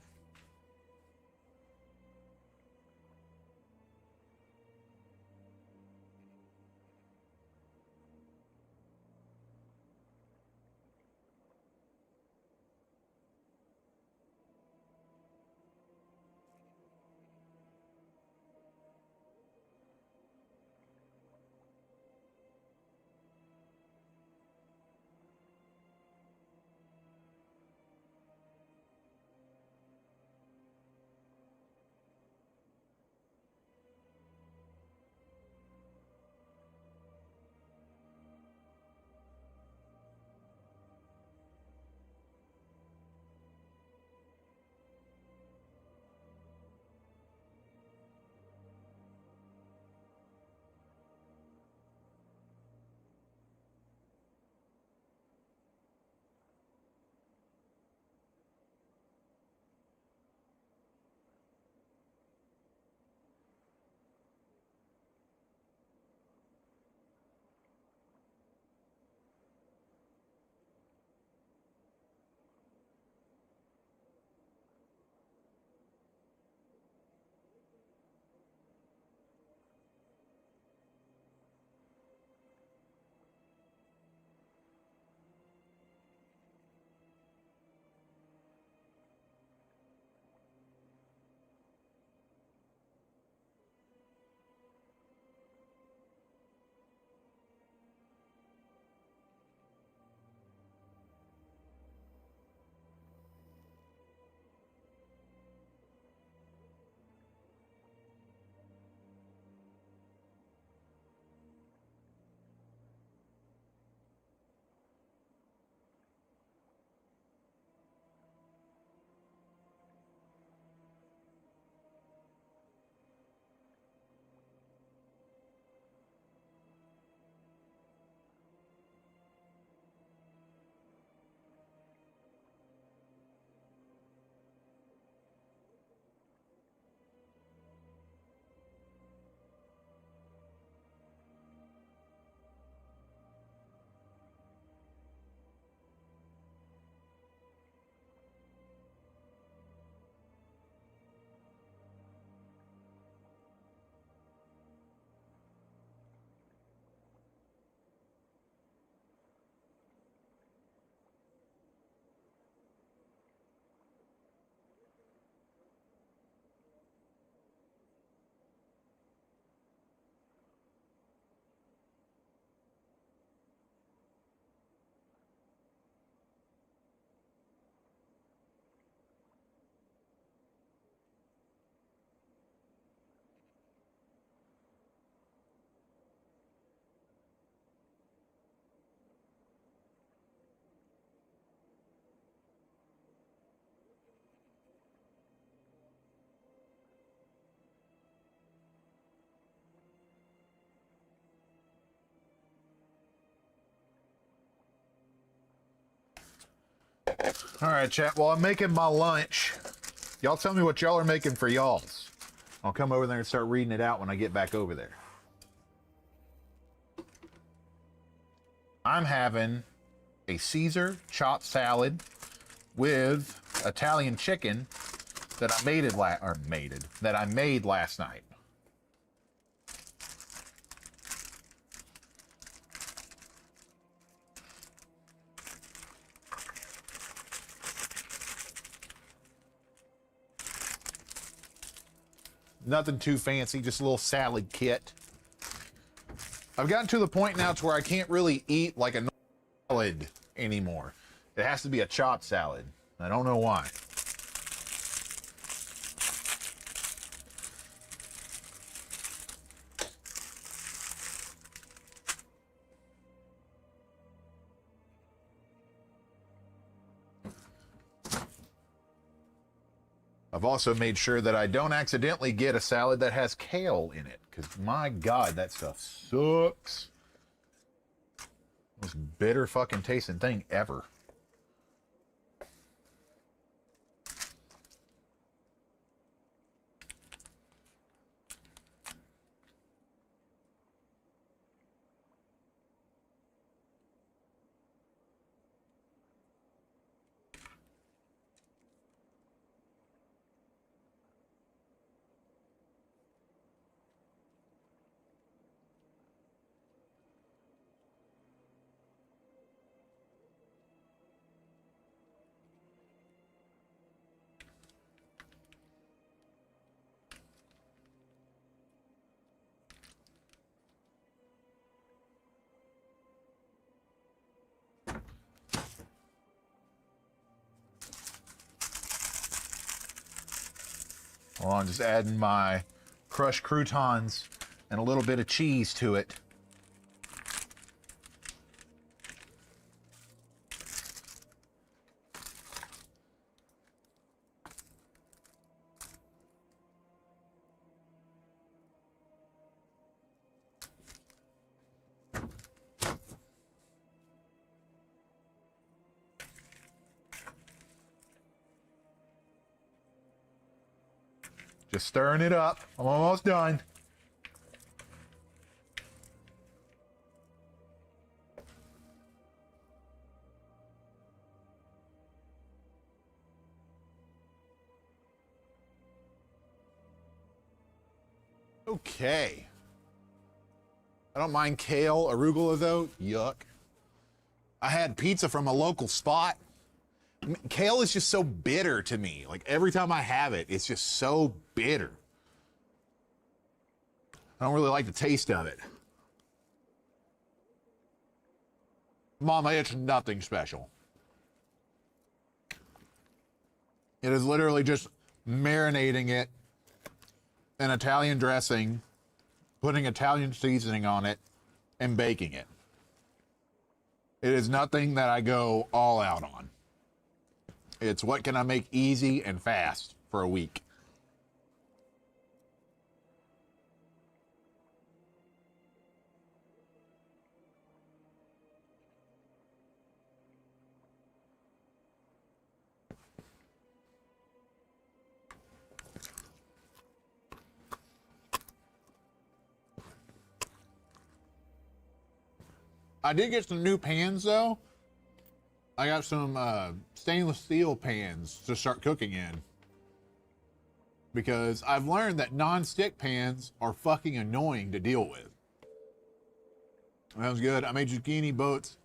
All right, chat. Well, I'm making my lunch. Y'all tell me what y'all are making for y'all's. I'll come over there and start reading it out when I get back over there. I'm having a Caesar chopped salad with Italian chicken that I made last night. Nothing too fancy, just a little salad kit. I've gotten to the point now to where I can't really eat like a salad anymore. It has to be a chopped salad. I don't know why. I've also made sure that I don't accidentally get a salad that has kale in it, because my God, that stuff sucks. Most bitter fucking tasting thing ever. Well, I'm just adding my crushed croutons and a little bit of cheese to it. Just stirring it up. I'm almost done. Okay. I don't mind kale, arugula though. Yuck. I had pizza from a local spot. Kale is just so bitter to me. Like every time I have it, it's just so bitter. I don't really like the taste of it. Mama, it's nothing special. It is literally just marinating it in Italian dressing, putting Italian seasoning on it, and baking it. It is nothing that I go all out on. It's what can I make easy and fast for a week. I did get some new pans though. I got some stainless steel pans to start cooking in. Because I've learned that non-stick pans are fucking annoying to deal with. That was good. I made zucchini boats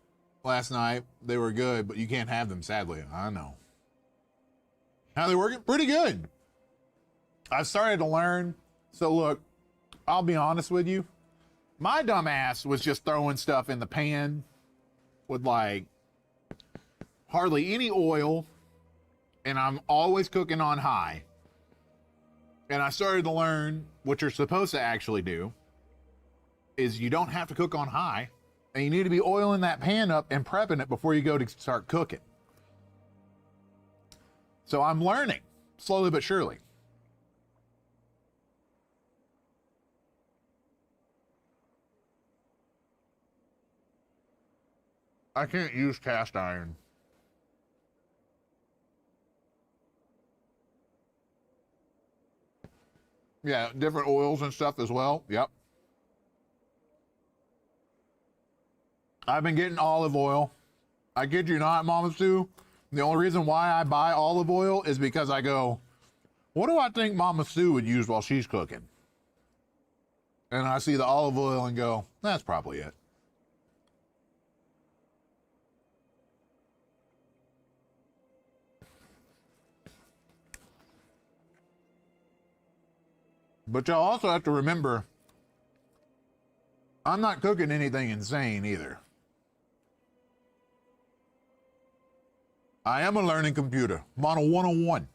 last night. They were good, but you can't have them, sadly. I know. How they working? Pretty good. I've started to learn. So look, I'll be honest with you. My dumb ass was just throwing stuff in the pan with like hardly any oil, and I'm always cooking on high. And I started to learn what you're supposed to actually do is you don't have to cook on high, and you need to be oiling that pan up and prepping it before you go to start cooking. So I'm learning slowly but surely. I can't use cast iron. Yeah, different oils and stuff as well. Yep. I've been getting olive oil. I kid you not, Mama Sue. The only reason why I buy olive oil is because I go, what do I think Mama Sue would use while she's cooking? And I see the olive oil and go, that's probably it. But y'all also have to remember, I'm not cooking anything insane either. I am a learning computer. I'm on a 101.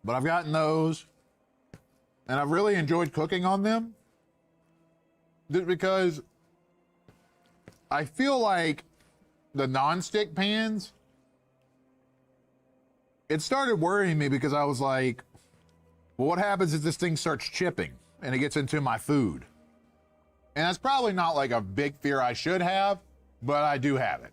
But I've gotten those, and I've really enjoyed cooking on them, just because I feel like the non-stick pans, it started worrying me because I was like, well, what happens if this thing starts chipping and it gets into my food? And that's probably not like a big fear I should have, but I do have it.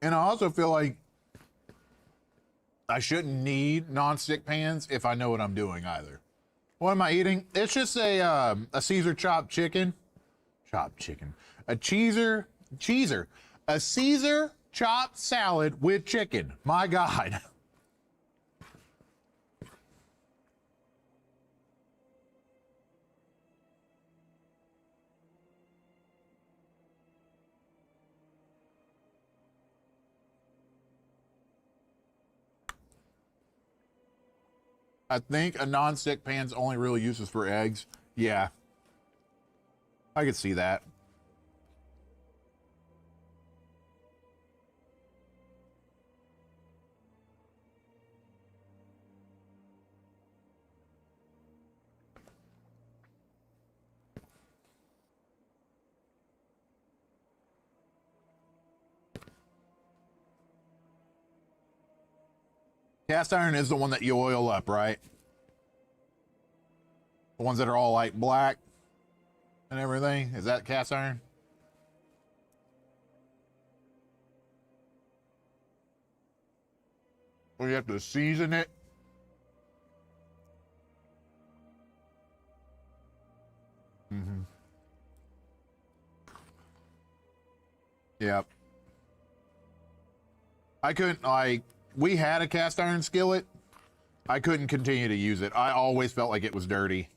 And I also feel like I shouldn't need non-stick pans if I know what I'm doing either. What am I eating? It's just a Caesar chopped chicken. Chopped chicken. A Caesar chopped salad with chicken. My God. I think a non-stick pan's only real use is for eggs. Yeah. I could see that. Cast iron is the one that you oil up, right? The ones that are all like black and everything. Is that cast iron? Or you have to season it? Mm-hmm. Yep. I couldn't, like, we had a cast iron skillet. I couldn't continue to use it. I always felt like it was dirty.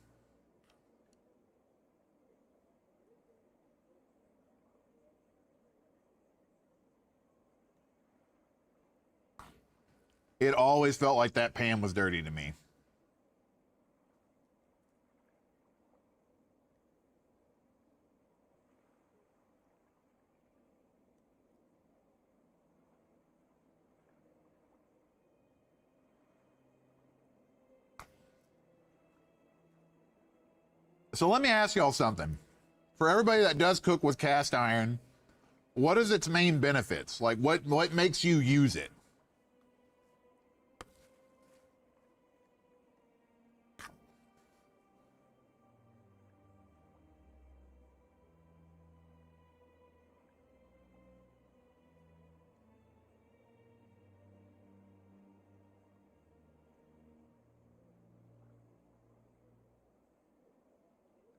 It always felt like that pan was dirty to me. So let me ask y'all something. For everybody that does cook with cast iron, what is its main benefits? Like what makes you use it?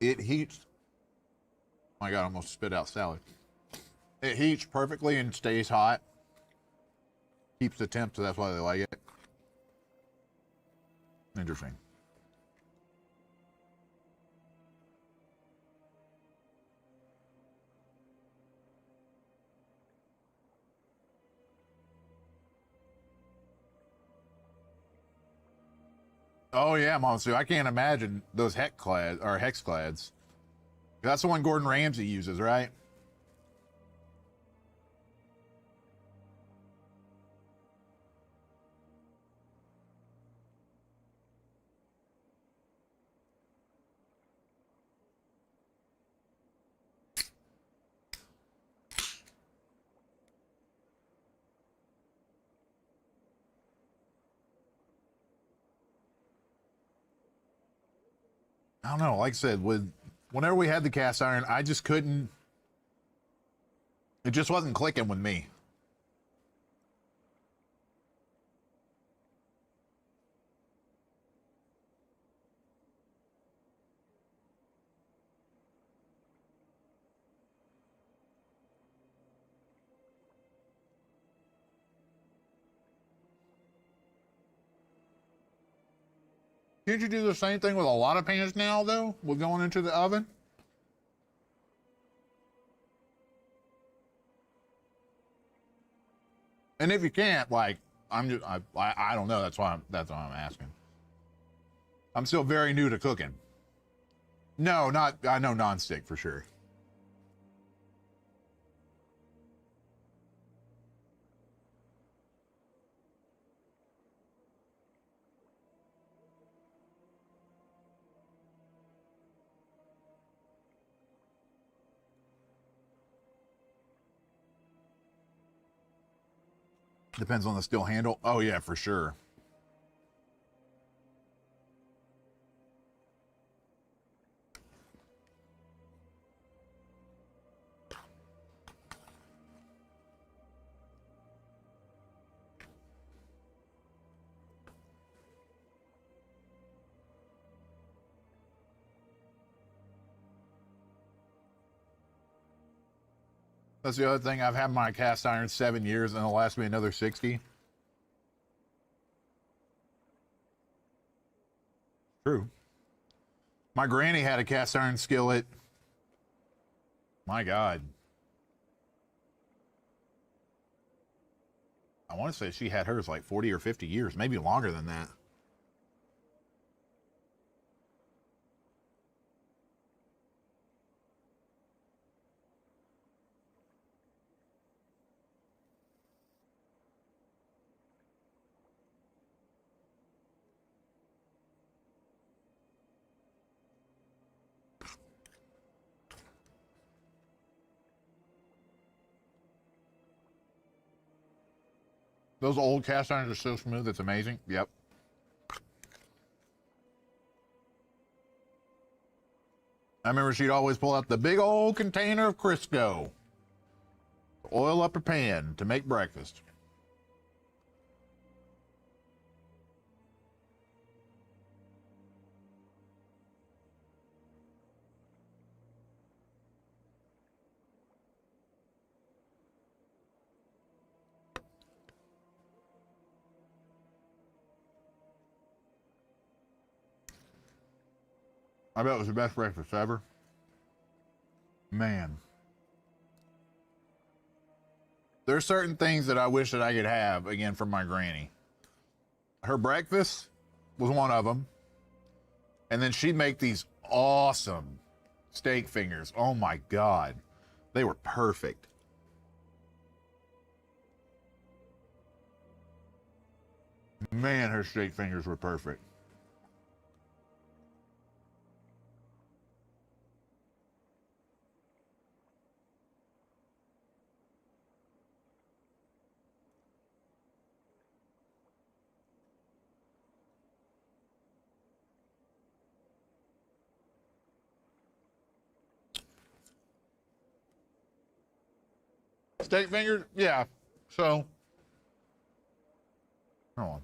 It heats. Oh my God, I almost spit out salad. It heats perfectly and stays hot. Keeps the temp, so that's why they like it. Interesting. Oh yeah, Mom Sue, I can't imagine those hex clads. That's the one Gordon Ramsay uses, right? I don't know, like I said, whenever we had the cast iron, I just couldn't, it just wasn't clicking with me. Can't you do the same thing with a lot of pans now, though, with going into the oven? And if you can't, like, I don't know. That's why I'm asking. I'm still very new to cooking. No, I know nonstick for sure. Depends on the steel handle. Oh yeah, for sure. That's the other thing. I've had my cast iron 7 years and it'll last me another 60. True. My granny had a cast iron skillet. My God. I want to say she had hers like 40 or 50 years, maybe longer than that. Those old cast irons are so smooth, it's amazing. Yep. I remember she'd always pull out the big old container of Crisco. Oil up her pan to make breakfast. I bet it was the best breakfast ever. Man. There's certain things that I wish that I could have, again, from my granny. Her breakfast was one of them. And then she'd make these awesome steak fingers. Oh my God. They were perfect. Man, her steak fingers were perfect. Steak fingers? Yeah. So, hold on.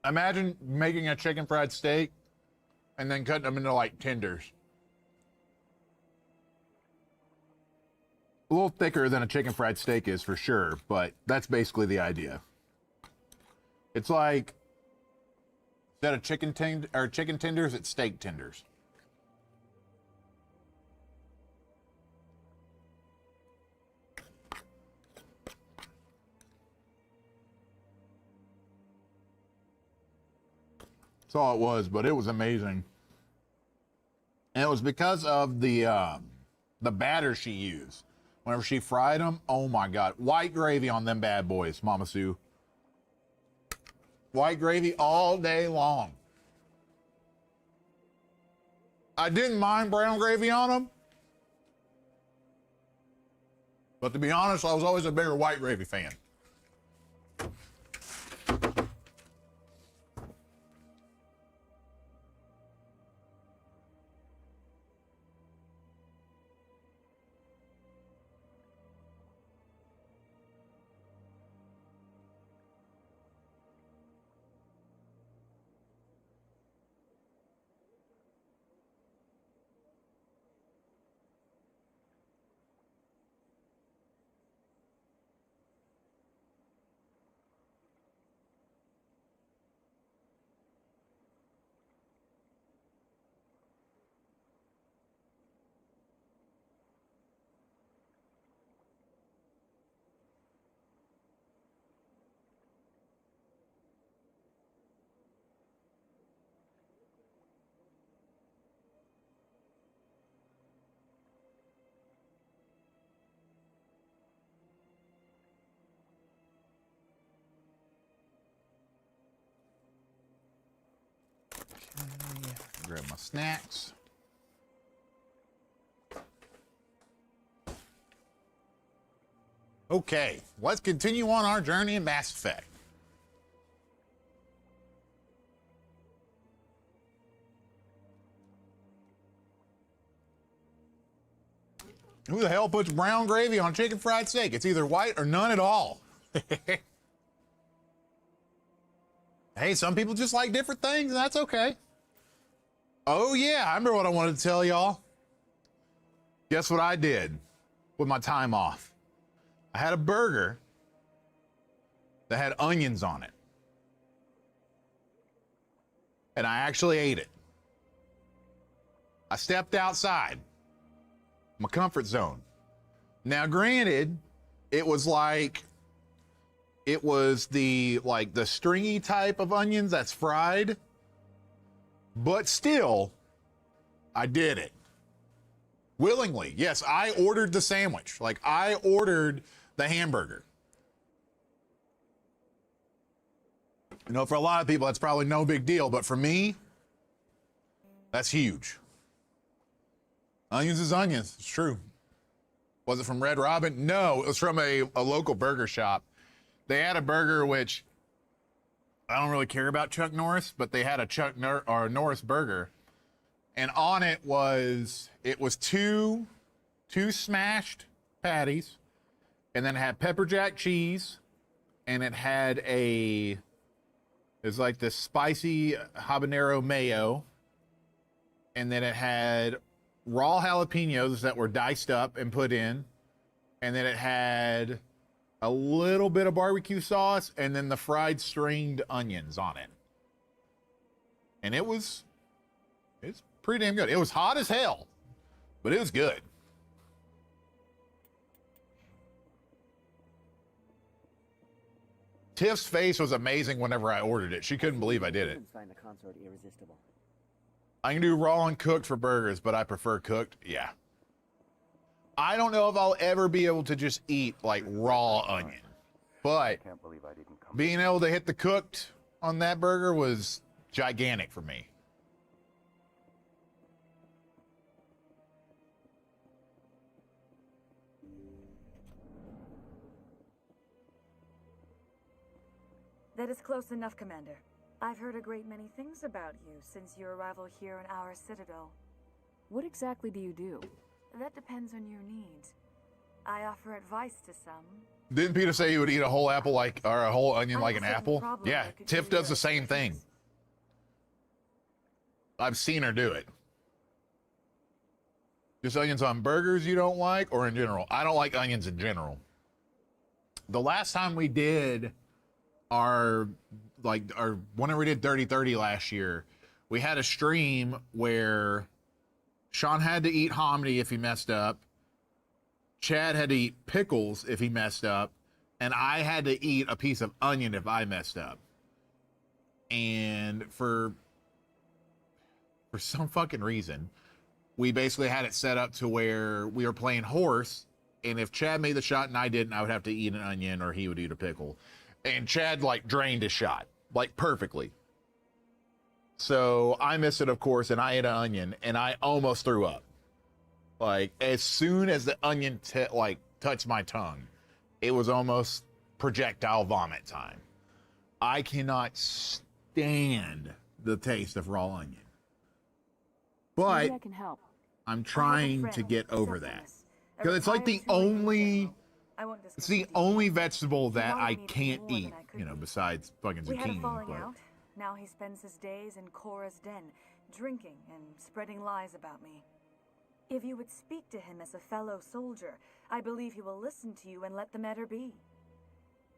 Imagine making a chicken fried steak and then cutting them into like tenders. A little thicker than a chicken fried steak is for sure, but that's basically the idea. It's like, instead of chicken tenders, it's steak tenders. That's all it was, but it was amazing. And it was because of the batter she used. Whenever she fried them, oh my God. White gravy on them bad boys, Mama Sue. White gravy all day long. I didn't mind brown gravy on them. But to be honest, I was always a bigger white gravy fan. snacks. Okay, let's continue on our journey in Mass Effect. Who the hell puts brown gravy on chicken fried steak? It's either white or none at all. Hey, some people just like different things, and that's okay. Oh, yeah, I remember what I wanted to tell y'all. Guess what I did with my time off? I had a burger that had onions on it. And I actually ate it. I stepped outside my comfort zone. Now, granted, it was the stringy type of onions that's fried, but still, I did it. Willingly. Yes, I ordered the sandwich. Like, I ordered the hamburger. You know, for a lot of people, that's probably no big deal, but for me, that's huge. Onions is onions. It's true. Was it from Red Robin? No, it was from a local burger shop. They had a burger which I don't really care about Chuck Norris, but they had a Norris burger, and on it was two smashed patties, and then it had pepper jack cheese, and it had like this spicy habanero mayo, and then it had raw jalapenos that were diced up and put in, and then it had a little bit of barbecue sauce, and then the fried stringed onions on it. And it's pretty damn good. It was hot as hell, but it was good. Tiff's face was amazing whenever I ordered it. She couldn't believe I did it. Find the consort irresistible. I can do raw and cooked for burgers, but I prefer cooked. Yeah. I don't know if I'll ever be able to just eat like raw onion, but being able to hit the cooked on that burger was gigantic for me. That is close enough, Commander. I've heard a great many things about you since your arrival here in our Citadel. What exactly do you do? That depends on your needs. I offer advice to some. Didn't Peter say he would eat a whole apple or a whole onion like an apple? Yeah, Tiff does the same thing. I've seen her do it. Just onions on burgers you don't like, or in general? I don't like onions in general. The last time we did whenever we did 30-30 last year, we had a stream where Shaun had to eat hominy if he messed up. Chad had to eat pickles if he messed up. And I had to eat a piece of onion if I messed up. And for some fucking reason, we basically had it set up to where we were playing horse. And if Chad made the shot and I didn't, I would have to eat an onion or he would eat a pickle. And Chad drained his shot perfectly. So I missed it, of course, and I ate an onion, and I almost threw up. As soon as the onion touched my tongue, it was almost projectile vomit time. I cannot stand the taste of raw onion. But maybe I can help. I'm trying to get over that. Because it's the only vegetable that I can't eat, besides fucking zucchini. We had a falling out. Now he spends his days in Cora's den, drinking and spreading lies about me. If you would speak to him as a fellow soldier, I believe he will listen to you and let the matter be.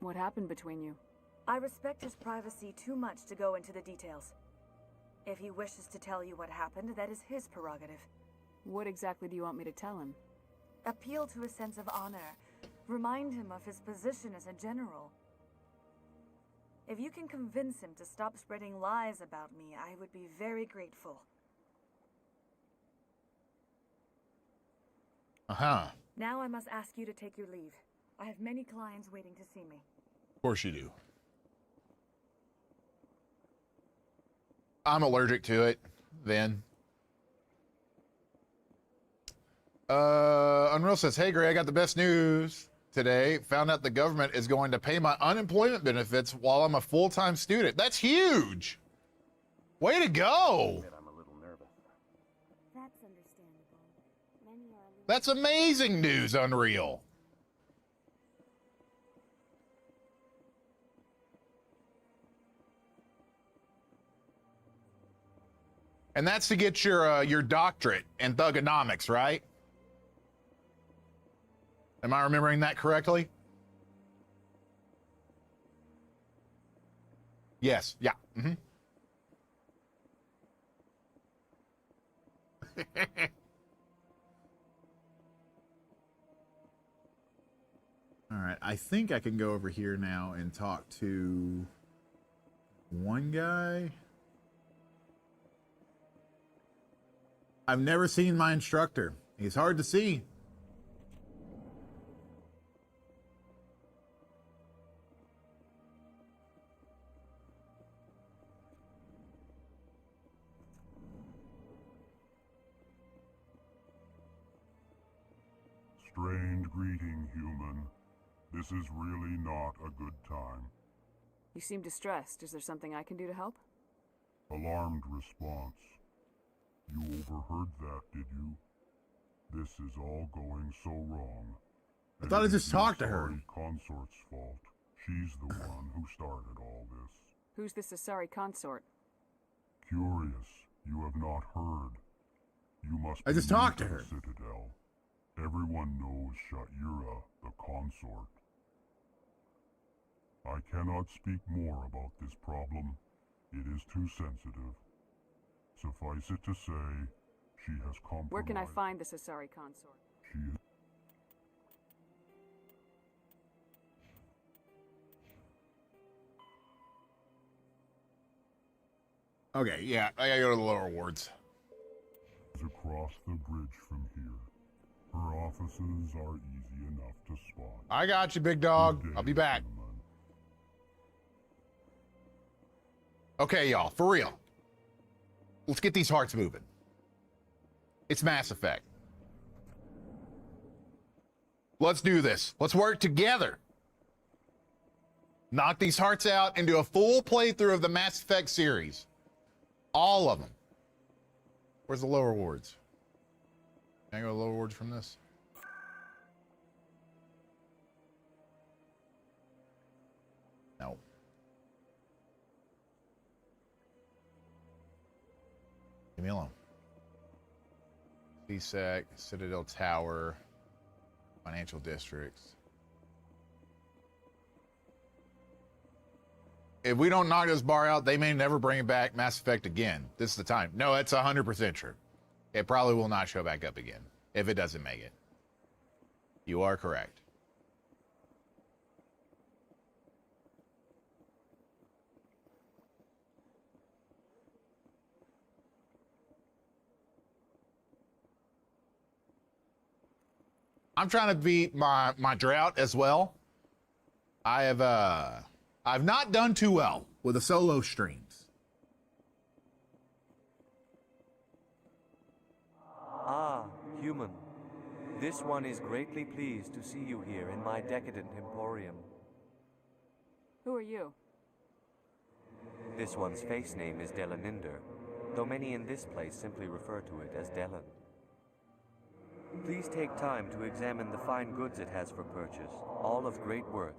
What happened between you? I respect his privacy too much to go into the details. If he wishes to tell you what happened, that is his prerogative. What exactly do you want me to tell him? Appeal to his sense of honor. Remind him of his position as a general. If you can convince him to stop spreading lies about me, I would be very grateful. Uh-huh. Now I must ask you to take your leave. I have many clients waiting to see me. Of course you do. I'm allergic to it, then. Unreal says, hey, Greg, I got the best news today. Found out the government is going to pay my unemployment benefits while I'm a full-time student. That's huge. Way to go. I'm a little nervous. That's understandable. Many are. That's amazing news, Unreal. And that's to get your doctorate in thugonomics, right? Am I remembering that correctly? Yes. Yeah. Mm-hmm. All right. I think I can go over here now and talk to one guy. I've never seen my instructor. He's hard to see. Strange greeting, human. This is really not a good time. You seem distressed. Is there something I can do to help? Alarmed response. You overheard that, did you? This is all going so wrong. I thought I just talked to her. Consort's fault. She's the one who started all this. Who's this Asari consort? Curious, you have not heard. You must I just be new talked to her. Citadel. Everyone knows Shaira, the consort. I cannot speak more about this problem. It is too sensitive. Suffice it to say, she has compromised. Where can I find this Asari consort? She is... Okay, yeah, I gotta go to the lower wards. Across the bridge from here. Her offices are easy enough to spot. I got you, big dog. I'll be back. Okay, y'all, for real. Let's get these hearts moving. It's Mass Effect. Let's do this. Let's work together. Knock these hearts out and do a full playthrough of the Mass Effect series. All of them. Where's the lower wards? Can I go to lower wards from this? No. Leave me alone. CSEC, Citadel Tower, financial districts. If we don't knock this bar out, they may never bring back Mass Effect again. This is the time. No, it's 100% true. It probably will not show back up again if it doesn't make it. You are correct. I'm trying to beat my drought as well. I've not done too well with the solo streams. Ah, human. This one is greatly pleased to see you here in my decadent emporium. Who are you? This one's face name is Delaninder, though many in this place simply refer to it as Delan. Please take time to examine the fine goods it has for purchase, all of great worth.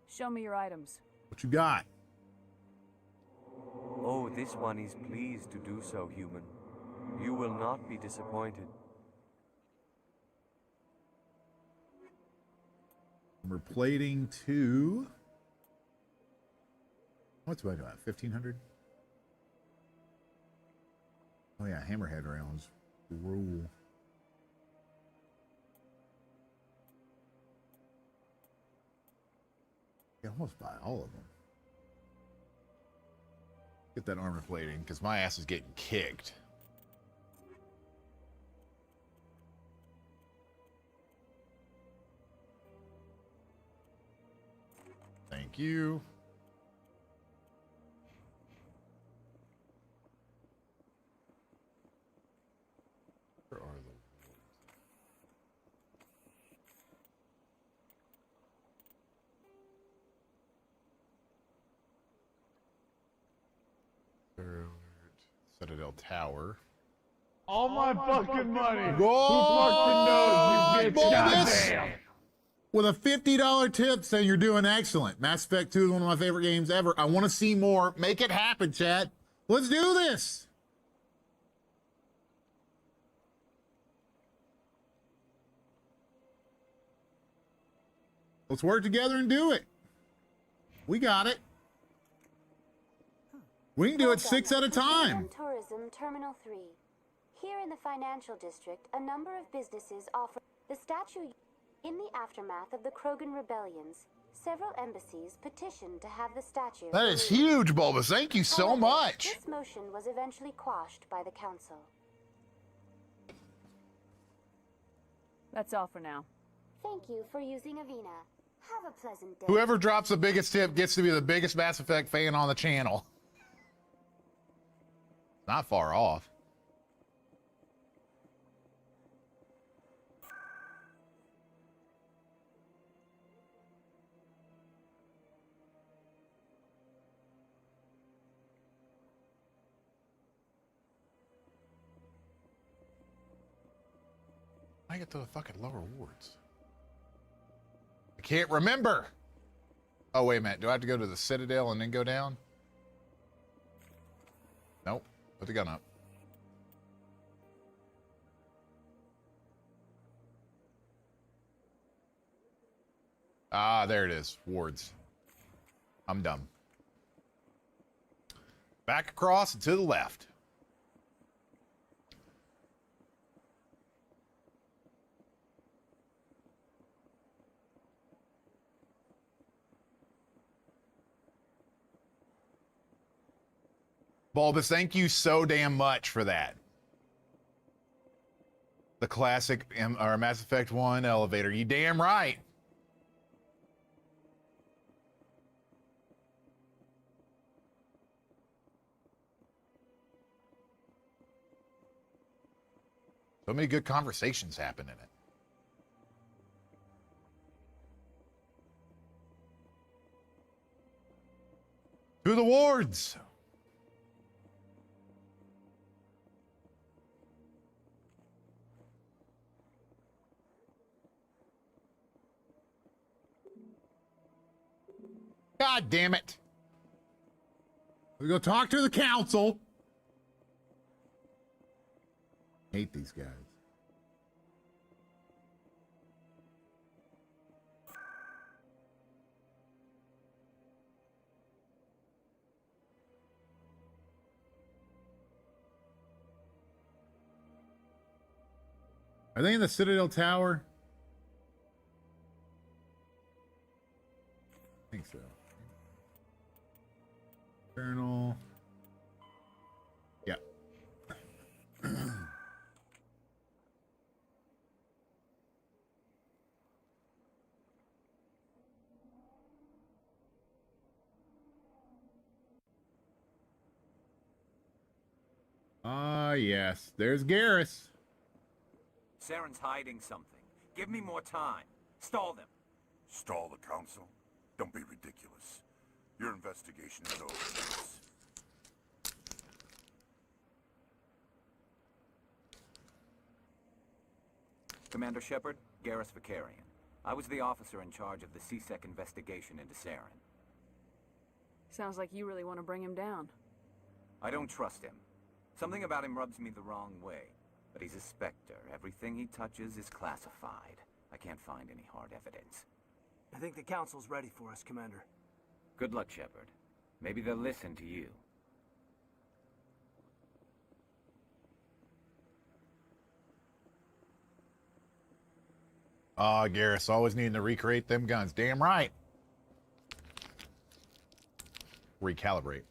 Show me your items. What you got? Oh, this one is pleased to do so, human. You will not be disappointed. We're plating to... What's about 1,500? Oh yeah, hammerhead rounds. Rule. Yeah, almost buy all of them. Get that armor plating, because my ass is getting kicked. Thank you. Where are the Citadel Tower. All my fucking money. Whoa! Who fucking knows, you bitch? Bonus! Goddamn. With a $50 tip saying you're doing excellent. Mass Effect 2 is one of my favorite games ever. I want to see more. Make it happen, chat. Let's do this. Let's work together and do it. We got it. We can do it 6 at a time. Tourism Terminal 3. Here in the financial district, a number of businesses offer the statue. In the aftermath of the Krogan rebellions, several embassies petitioned to have the statue. That is huge, Bulbous. Thank you so However, much. This motion was eventually quashed by the council. That's all for now. Thank you for using Avina. Have a pleasant day. Whoever drops the biggest tip gets to be the biggest Mass Effect fan on the channel. Not far off. I get to the fucking lower wards. I can't remember. Oh, wait a minute. Do I have to go to the Citadel and then go down? Nope. Put the gun up. Ah, there it is. Wards. I'm dumb. Back across and to the left. Bulbous, thank you so damn much for that. The classic or Mass Effect 1 elevator. You damn right. So many good conversations happen in it. To the wards. God damn it. We go talk to the council. Hate these guys. Are they in the Citadel Tower? I think so. Journal. Yeah. Ah, yes. There's Garrus. Saren's hiding something. Give me more time. Stall them. Stall the council? Don't be ridiculous. Your investigation is over. Commander Shepard, Garrus Vicarian. I was the officer in charge of the CSEC investigation into Saren. Sounds like you really want to bring him down. I don't trust him. Something about him rubs me the wrong way. But he's a Spectre. Everything he touches is classified. I can't find any hard evidence. I think the council's ready for us, Commander. Good luck, Shepard. Maybe they'll listen to you. Ah, Garrus, always needing to recreate them guns. Damn right. Recalibrate.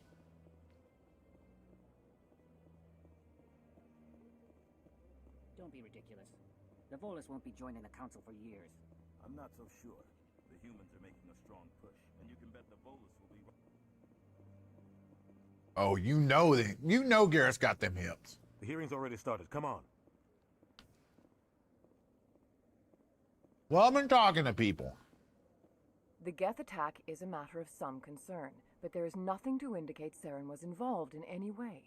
Don't be ridiculous. The Volus won't be joining the council for years. I'm not so sure. The humans are making a strong push, and you can bet the Volus will be... Oh, you know Garrus got them hips. The hearing's already started. Come on. Well, I've been talking to people. The Geth attack is a matter of some concern, but there is nothing to indicate Saren was involved in any way.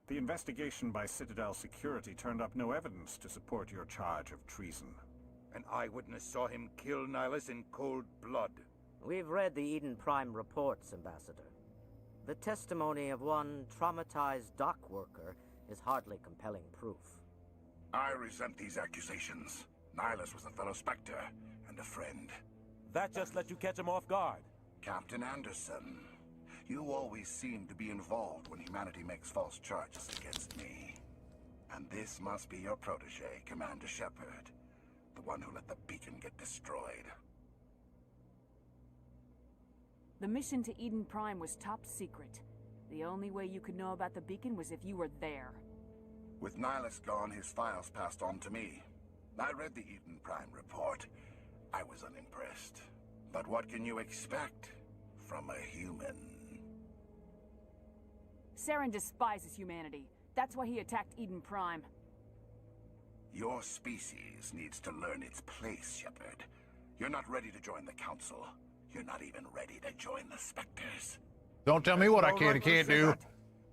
The investigation by Citadel security turned up no evidence to support your charge of treason. An eyewitness saw him kill Nihilus in cold blood. We've read the Eden Prime reports, Ambassador. The testimony of one traumatized dock worker is hardly compelling proof. I resent these accusations. Nihilus was a fellow Spectre and a friend. That just let you catch him off guard. Captain Anderson, you always seem to be involved when humanity makes false charges against me. And this must be your protege, Commander Shepard, the one who let the beacon get destroyed. The mission to Eden Prime was top secret. The only way you could know about the beacon was if you were there. With Nihilus gone, his files passed on to me. I read the Eden Prime report. I was unimpressed. But what can you expect from a human? Saren despises humanity. That's why he attacked Eden Prime. Your species needs to learn its place, Shepard. You're not ready to join the Council. You're not even ready to join the Spectres. Don't tell me what I can and can't do.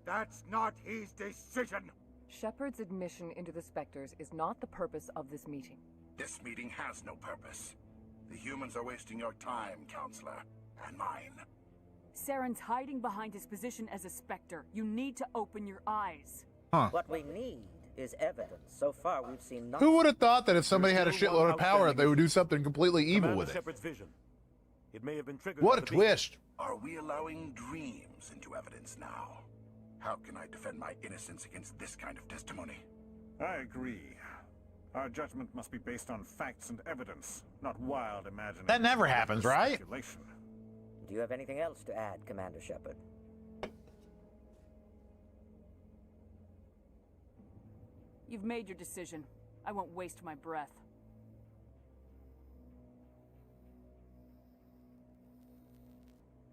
That's not his decision. Shepard's admission into the Spectres is not the purpose of this meeting. This meeting has no purpose. The humans are wasting your time, Counselor, and mine. Saren's hiding behind his position as a Spectre. You need to open your eyes. What we need is evidence. So far, we've seen nothing. Who would have thought that if somebody had a shitload of power, they would do something completely evil with it? Shepard's vision. It may have been triggered. What a twist! Are we allowing dreams into evidence now? How can I defend my innocence against this kind of testimony? I agree. Our judgment must be based on facts and evidence, not wild imagination. That never happens, right? Speculation. Do you have anything else to add, Commander Shepard? You've made your decision. I won't waste my breath.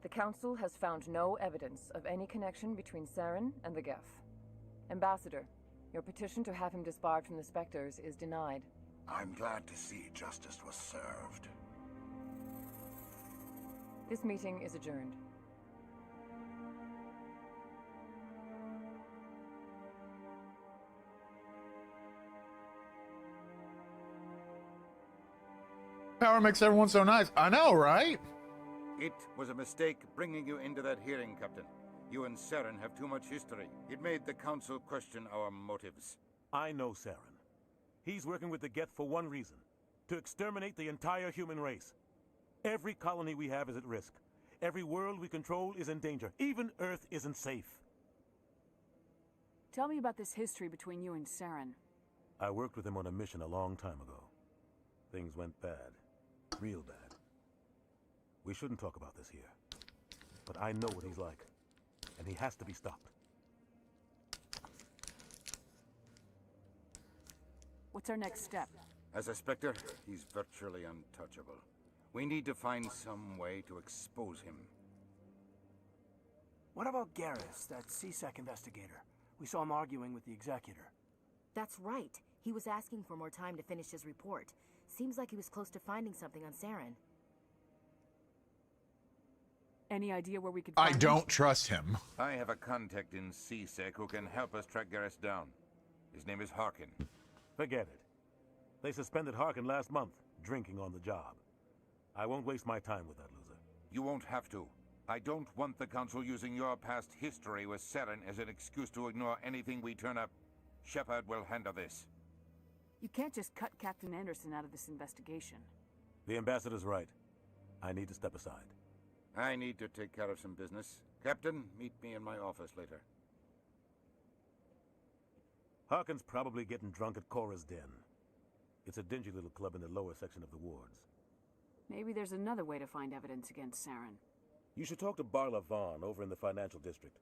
The Council has found no evidence of any connection between Saren and the Geth. Ambassador, your petition to have him disbarred from the Spectres is denied. I'm glad to see justice was served. This meeting is adjourned. Power makes everyone so nice. I know, right? It was a mistake bringing you into that hearing, Captain. You and Saren have too much history. It made the Council question our motives. I know Saren. He's working with the Geth for one reason: to exterminate the entire human race. Every colony we have is at risk. Every world we control is in danger. Even Earth isn't safe. Tell me about this history between you and Saren. I worked with him on a mission a long time ago. Things went bad. Real bad. We shouldn't talk about this here. But I know what he's like. And he has to be stopped. What's our next step? As a Spectre, he's virtually untouchable. We need to find some way to expose him. What about Garrus, that CSEC investigator? We saw him arguing with the Executor. That's right. He was asking for more time to finish his report. Seems like he was close to finding something on Saren. Any idea where we could find I don't trust him. I have a contact in CSEC who can help us track Garrus down. His name is Harkin. Forget it. They suspended Harkin last month, drinking on the job. I won't waste my time with that loser. You won't have to. I don't want the Council using your past history with Saren as an excuse to ignore anything we turn up. Shepard will handle this. You can't just cut Captain Anderson out of this investigation. The Ambassador's right. I need to step aside. I need to take care of some business. Captain, meet me in my office later. Harkin's probably getting drunk at Cora's Den. It's a dingy little club in the lower section of the wards. Maybe there's another way to find evidence against Saren. You should talk to Barla Vaughn over in the financial district.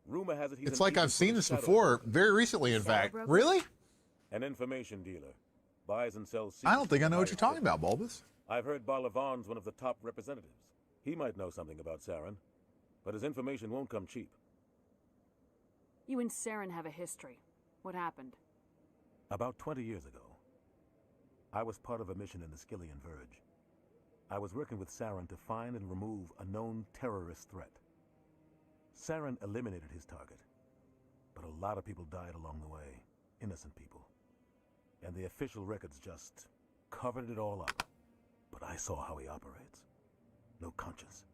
Rumor has it he's It's like I've seen this before, very recently, in fact. Really? An information dealer. Buys and sells I don't think I know what you're talking about, Bulbous. I've heard Barla Vaughn's one of the top representatives. He might know something about Saren, but his information won't come cheap. You and Saren have a history. What happened? About 20 years ago, I was part of a mission in the Skillian Verge. I was working with Saren to find and remove a known terrorist threat. Saren eliminated his target. But a lot of people died along the way. Innocent people. And the official records just covered it all up. But I saw how he operates. No conscience.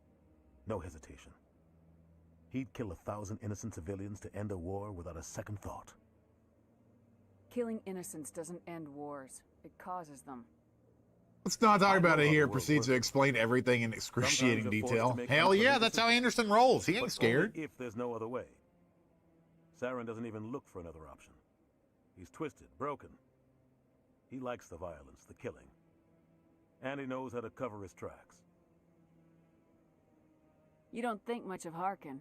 No hesitation. He'd kill 1,000 innocent civilians to end a war without a second thought. Killing innocents doesn't end wars. It causes them. Let's not talk about it here. Proceeds to explain everything in excruciating detail. Hell yeah, that's how Anderson rolls. He ain't scared. If there's no other way. Saren doesn't even look for another option. He's twisted, broken. He likes the violence, the killing. And he knows how to cover his tracks. You don't think much of Harkin.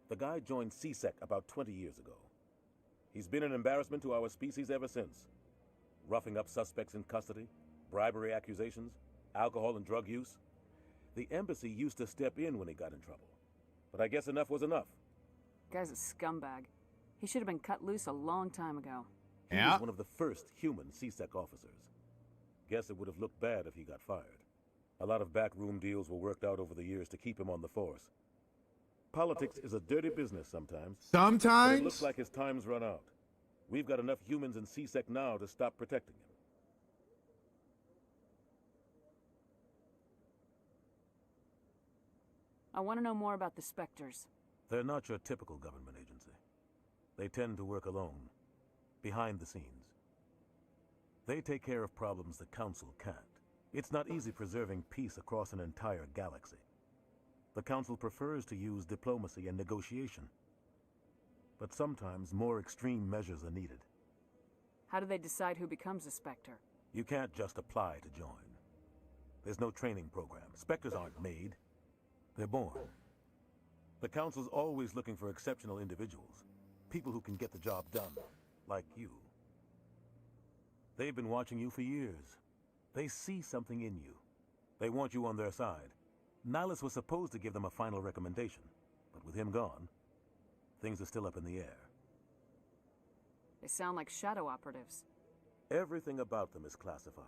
The guy joined CSEC about 20 years ago. He's been an embarrassment to our species ever since. Roughing up suspects in custody, bribery accusations, alcohol and drug use. The embassy used to step in when he got in trouble. But I guess enough was enough. Guy's a scumbag. He should have been cut loose a long time ago. He was one of the first human CSEC officers. Guess it would have looked bad if he got fired. A lot of backroom deals were worked out over the years to keep him on the force. Politics is a dirty business sometimes. Sometimes? But it looks like his time's run out. We've got enough humans in CSEC now to stop protecting him. I want to know more about the Spectres. They're not your typical government agency. They tend to work alone, behind the scenes. They take care of problems the Council can't. It's not easy preserving peace across an entire galaxy. The Council prefers to use diplomacy and negotiation. But sometimes more extreme measures are needed. How do they decide who becomes a Spectre? You can't just apply to join. There's no training program. Spectres aren't made. They're born. The Council's always looking for exceptional individuals. People who can get the job done. Like you. They've been watching you for years. They see something in you. They want you on their side. Nihilus was supposed to give them a final recommendation. But with him gone, things are still up in the air. They sound like shadow operatives. Everything about them is classified.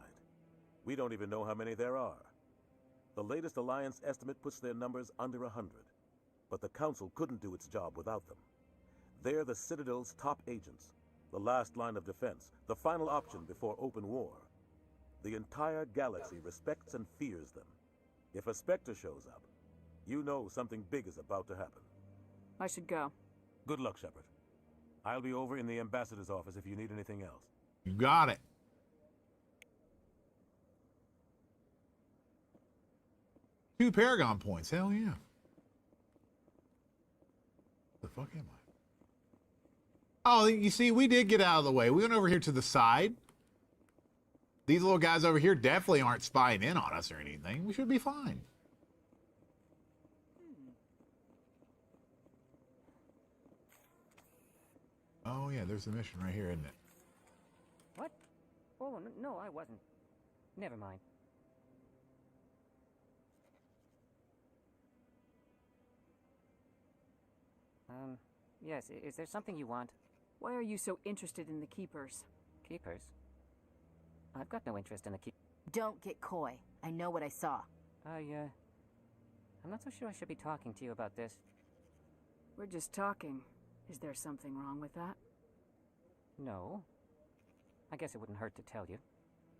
We don't even know how many there are. The latest Alliance estimate puts their numbers under 100. But the Council couldn't do its job without them. They're the Citadel's top agents, the last line of defense, the final option before open war. The entire galaxy respects and fears them. If a Spectre shows up, you know something big is about to happen. I should go. Good luck, Shepard. I'll be over in the ambassador's office if you need anything else. You got it. 2 Paragon points. Hell yeah. The fuck am I? Oh, you see, we did get out of the way. We went over here to the side. These little guys over here definitely aren't spying in on us or anything. We should be fine. Oh, yeah, there's the mission right here, isn't it? What? Oh, no, I wasn't. Never mind. Yes, is there something you want? Why are you so interested in the Keepers? Keepers? I've got no interest in the Don't get coy. I know what I saw. I'm not so sure I should be talking to you about this. We're just talking. Is there something wrong with that? No. I guess it wouldn't hurt to tell you.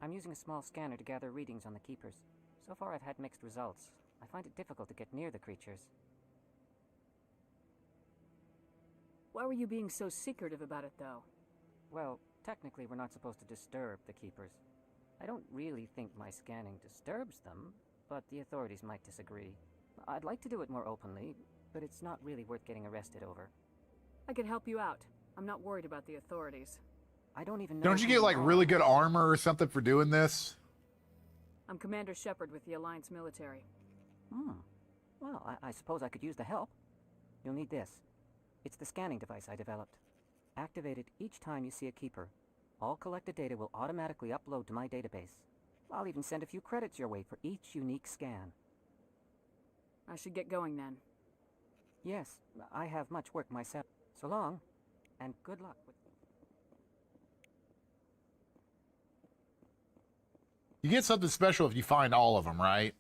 I'm using a small scanner to gather readings on the Keepers. So far I've had mixed results. I find it difficult to get near the creatures. Why were you being so secretive about it, though? Well, technically we're not supposed to disturb the Keepers. I don't really think my scanning disturbs them, but the authorities might disagree. I'd like to do it more openly, but it's not really worth getting arrested over. I can help you out. I'm not worried about the authorities. I don't even know. Don't you get like really good armor or something for doing this? I'm Commander Shepard with the Alliance military. Well, I suppose I could use the help. You'll need this. It's the scanning device I developed. Activate it each time you see a Keeper. All collected data will automatically upload to my database. I'll even send a few credits your way for each unique scan. I should get going then. Yes, I have much work myself. So long, and good luck with... You get something special if you find all of them, right?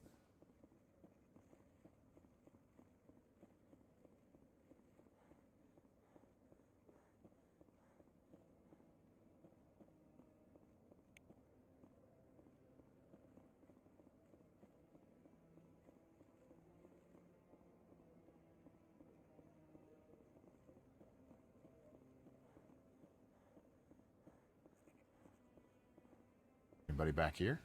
Anybody back here?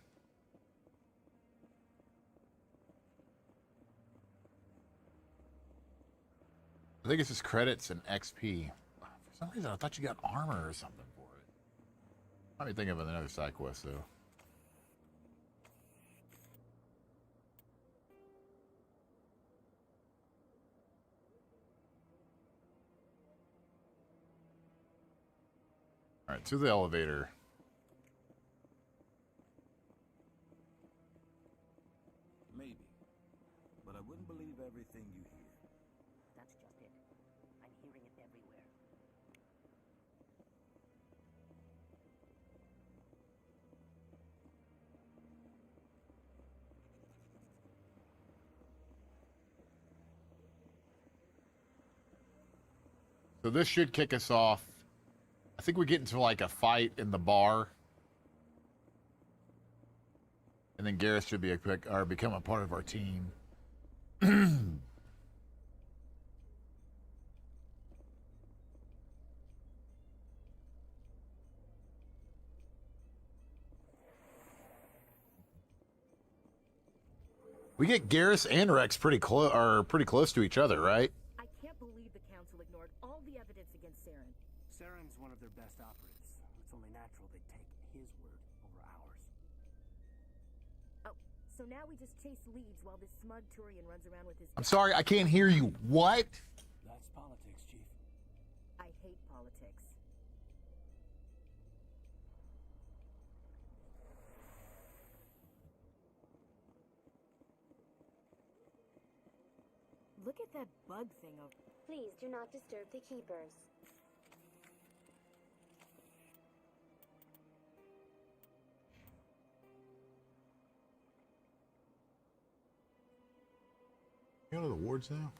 I think it's just credits and XP. For some reason, I thought you got armor or something for it. Let me think of another side quest, though. All right, to the elevator. Maybe. But I wouldn't believe everything you hear. That's just it. I'm hearing it everywhere. So this should kick us off. I think we get into like a fight in the bar. And then Garrus should be become a part of our team. We get Garrus and Wrex pretty close to each other, right? I can't believe the Council ignored all the evidence against Saren. Saren's one of their best operatives. It's only natural they'd take his word over ours. Oh, so now we just chase leads while this smug Turian runs around with his... I'm sorry, I can't hear you. What? That's politics, Chief. I hate politics. Look at that bug thing over... Please do not disturb the keepers. You go to the wards now?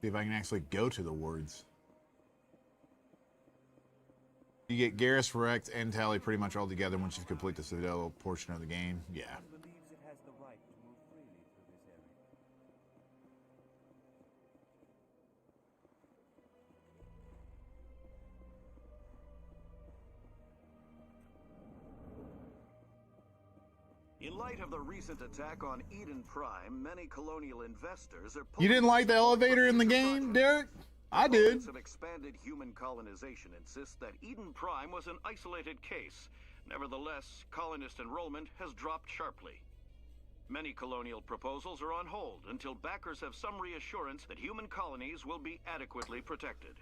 See if I can actually go to the wards. You get Garrus, Wrex, and Tali pretty much all together once you complete the Citadel portion of the game. Yeah. Believes it has the right to move freely through this area. In light of the recent attack on Eden Prime, many colonial investors are... You didn't like the elevator in the game, Derek? I did. Opponents of expanded human colonization insist that Eden Prime was an isolated case. Nevertheless, colonist enrollment has dropped sharply. Many colonial proposals are on hold until backers have some reassurance that human colonies will be adequately protected.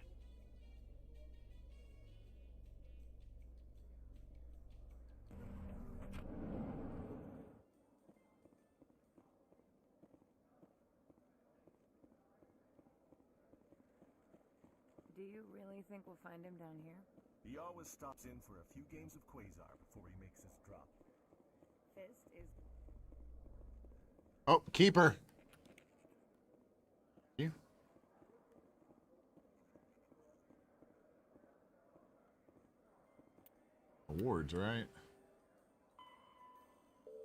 Do you really think we'll find him down here? He always stops in for a few games of Quasar before he makes his drop. Fist is... Oh, keeper. You? Awards, right?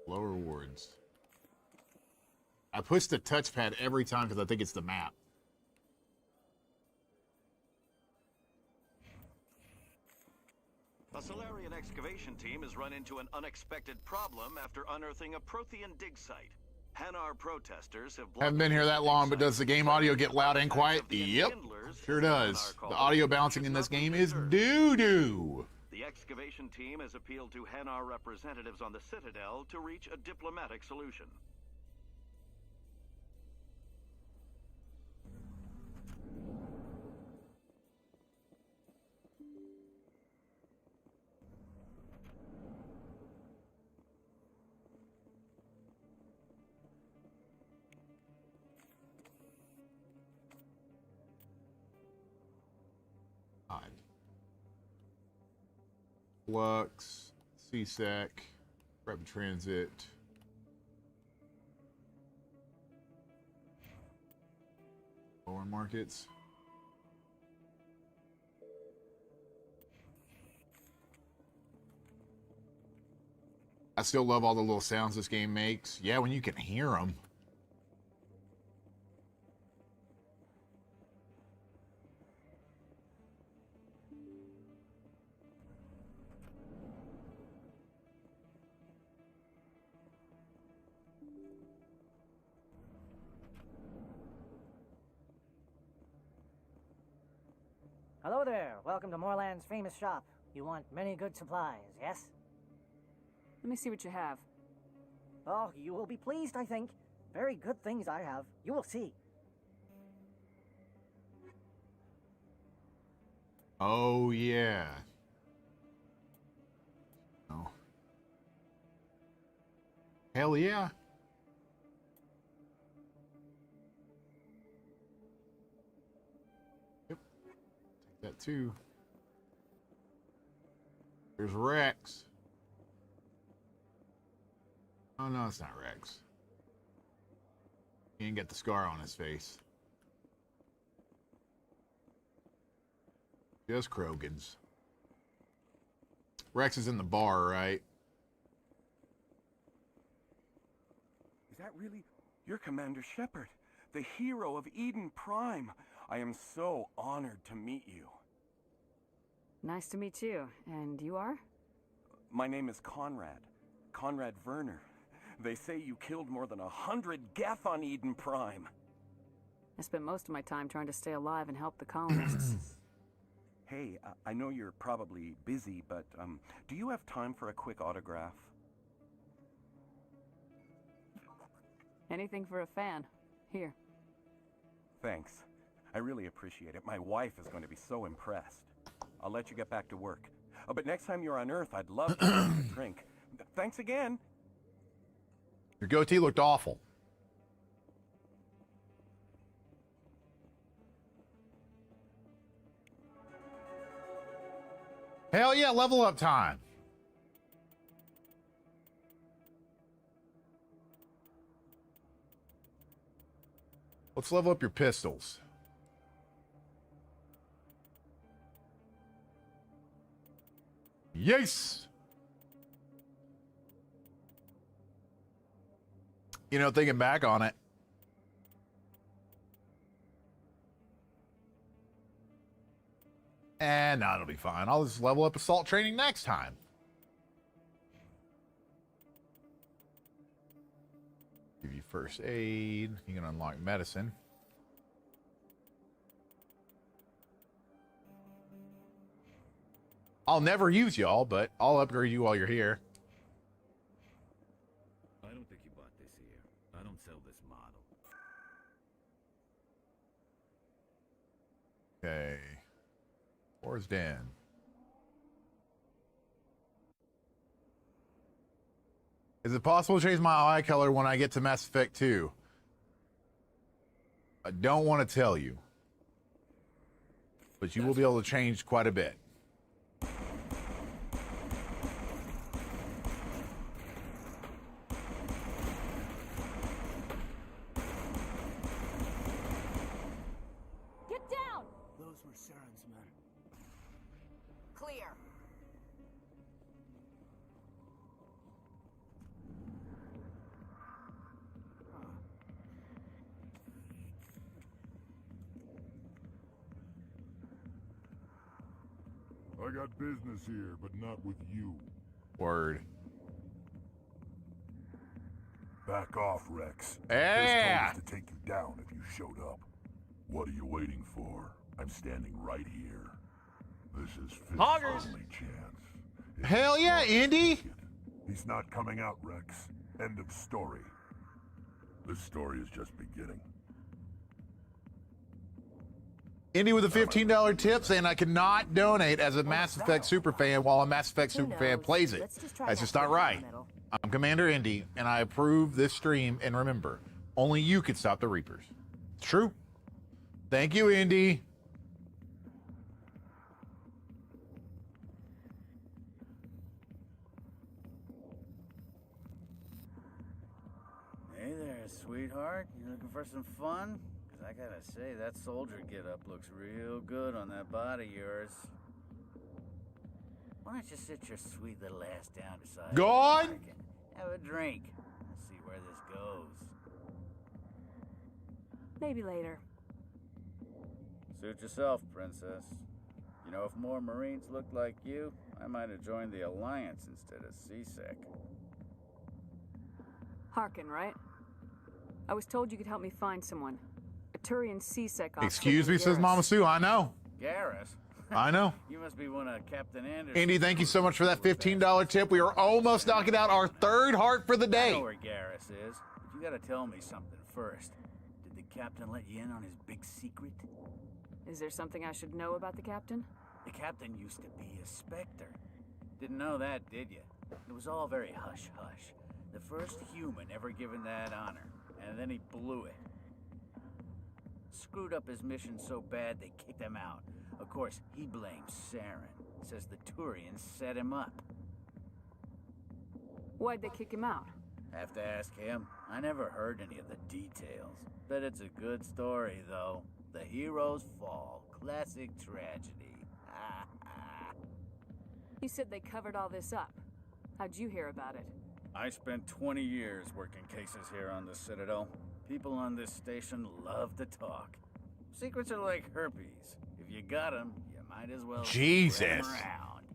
Lower awards. I push the touchpad every time because I think it's the map. A Solarian excavation team has run into an unexpected problem after unearthing a Prothean dig site. Hanar protesters have... Haven't been here that long, but does the game audio get loud and quiet? Yep, sure does. The audio bouncing in this game is doo-doo. The excavation team has appealed to Hanar representatives on the Citadel to reach a diplomatic solution. Flux, CSEC, Rapid Transit. Foreign markets. I still love all the little sounds this game makes. Yeah, when you can hear them. Hello there. Welcome to Moorland's famous shop. You want many good supplies, yes? Let me see what you have. Oh, you will be pleased, I think. Very good things I have. You will see. Oh, yeah. Oh. Hell yeah. Yep. Take that too. There's Wrex. Oh, no, it's not Wrex. He ain't got the scar on his face. Just Krogan's. Wrex is in the bar, right? Is that really? You're Commander Shepard, the hero of Eden Prime. I am so honored to meet you. Nice to meet you. And you are? My name is Conrad. Conrad Werner. They say you killed more than 100 Geth on Eden Prime. I spent most of my time trying to stay alive and help the colonists. Hey, I know you're probably busy, but do you have time for a quick autograph? Anything for a fan. Here. Thanks. I really appreciate it. My wife is going to be so impressed. I'll let you get back to work. Oh, but next time you're on Earth, I'd love to have a drink. Thanks again. Your goatee looked awful. Hell yeah, level up time. Let's level up your pistols. Yes! You know, thinking back on it, and no, it'll be fine. I'll just level up assault training next time. Give you first aid. You can unlock medicine. I'll never use y'all, but I'll upgrade you while you're here. I don't think you bought this here. I don't sell this model. Okay. Where's Dan? Is it possible to change my eye color when I get to Mass Effect 2? I don't want to tell you. But you will be able to change quite a bit. Get down! Those were Saren's men. Clear. I got business here, but not with you. Word. Back off, Wrex. Yeah! This told us to take you down if you showed up. What are you waiting for? I'm standing right here. This is Fisk's only chance. Hell yeah, Indy! He's not coming out, Wrex. End of story. This story is just beginning. Indy with a $15 tip saying I cannot donate as a Mass Effect superfan while a Mass Effect superfan plays it. That's just not right. I'm Commander Indy, and I approve this stream, and remember, only you can stop the Reapers. It's true. Thank you, Indy. Hey there, sweetheart. You looking for some fun? 'cause I gotta say, that soldier get-up looks real good on that body of yours. Why don't you sit your sweet little ass down beside Go the on! park and have a drink. Let's see where this goes. Maybe later. Suit yourself, Princess. You know, if more Marines looked like you, I might have joined the Alliance instead of CSEC. Harkin, right? I was told you could help me find someone. A Turian CSEC officer. Excuse me, named says Garrus. Mama Sue. I know. Garrus? I know. You must be one of Captain Anderson's... Andy, thank you so much for that $15 tip. We are almost knocking out our third heart for the I day. know where Garrus is, but you gotta tell me something first. Did the captain let you in on his big secret? Is there something I should know about the captain? The captain used to be a Spectre. Didn't know that, did you? It was all very hush-hush. The first human ever given that honor, and then he blew it. Screwed up his mission so bad they kicked him out. Of course, he blames Saren. Says the Turians set him up. Why'd they kick him out? Have to ask him. I never heard any of the details. Bet it's a good story, though. The hero's fall. Classic tragedy. You said they covered all this up. How'd you hear about it? I spent 20 years working cases here on the Citadel. People on this station love to talk. Secrets are like herpes. If you got them, you might as well Jesus. spread 'em around.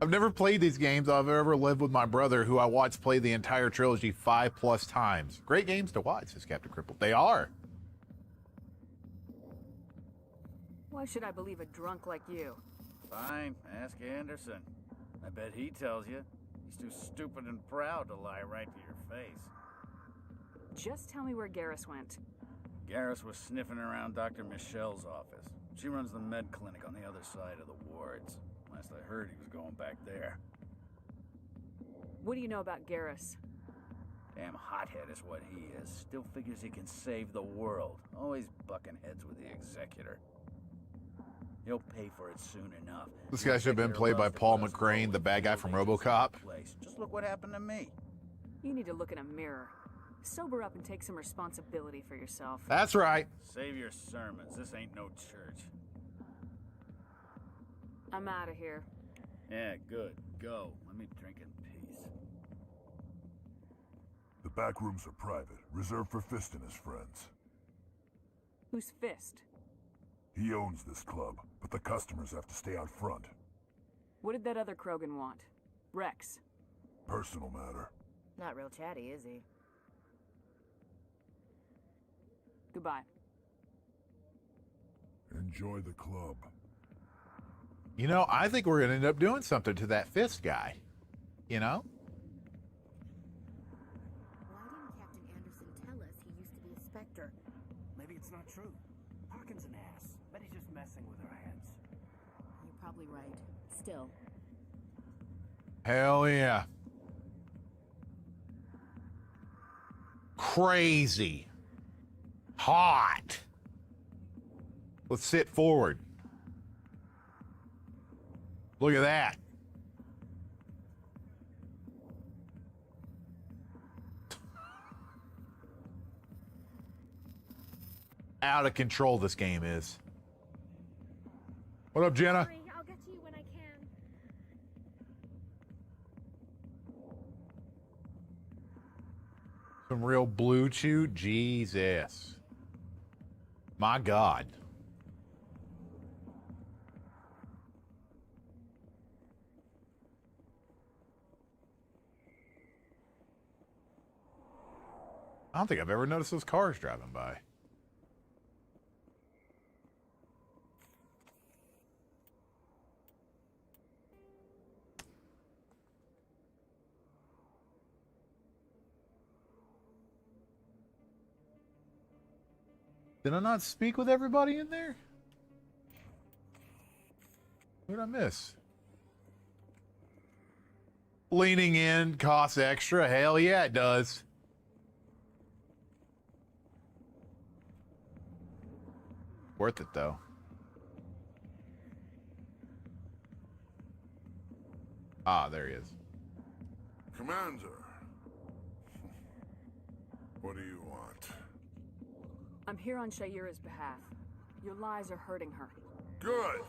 I've never played these games. I've ever lived with my brother, who I watched play the entire trilogy 5+ times. Great games to watch, says Captain Cripple. They are. Why should I believe a drunk like you? Fine, ask Anderson. I bet he tells you. He's too stupid and proud to lie right to your face. Just tell me where Garrus went. Garrus was sniffing around Dr. Michelle's office. She runs the med clinic on the other side of the wards. Last I heard, he was going back there. What do you know about Garrus? Damn hothead is what he is. Still figures he can save the world. Always bucking heads with the Executor. He'll pay for it soon enough. This guy should have been played by Paul McCrane, the bad guy from RoboCop. Just look what happened to me. You need to look in a mirror. Sober up and take some responsibility for yourself. That's right. Save your sermons. This ain't no church. I'm out of here. Yeah, good. Go. Let me drink in peace. The back rooms are private, reserved for Fist and his friends. Who's Fist? He owns this club, but the customers have to stay out front. What did that other Krogan want? Wrex? Personal matter. Not real chatty, is he? Goodbye. Enjoy the club. You know, I think we're going to end up doing something to that Fist guy. You know? Why didn't Captain Anderson tell us he used to be a Spectre? Maybe it's not true. Harkin's an ass. Bet he's just messing with our heads. You're probably right. Still. Hell yeah. Crazy. Hot. Let's sit forward. Look at that. Out of control this game is. What up, Jenna? Sorry, I'll get to you when I can. Some real blue chew? Jesus. My God. I don't think I've ever noticed those cars driving by. Did I not speak with everybody in there? What did I miss? Leaning in costs extra. Hell yeah, it does. Worth it, though. Ah, there he is. Commander. What do you want? I'm here on Shaira's behalf. Your lies are hurting her. Good.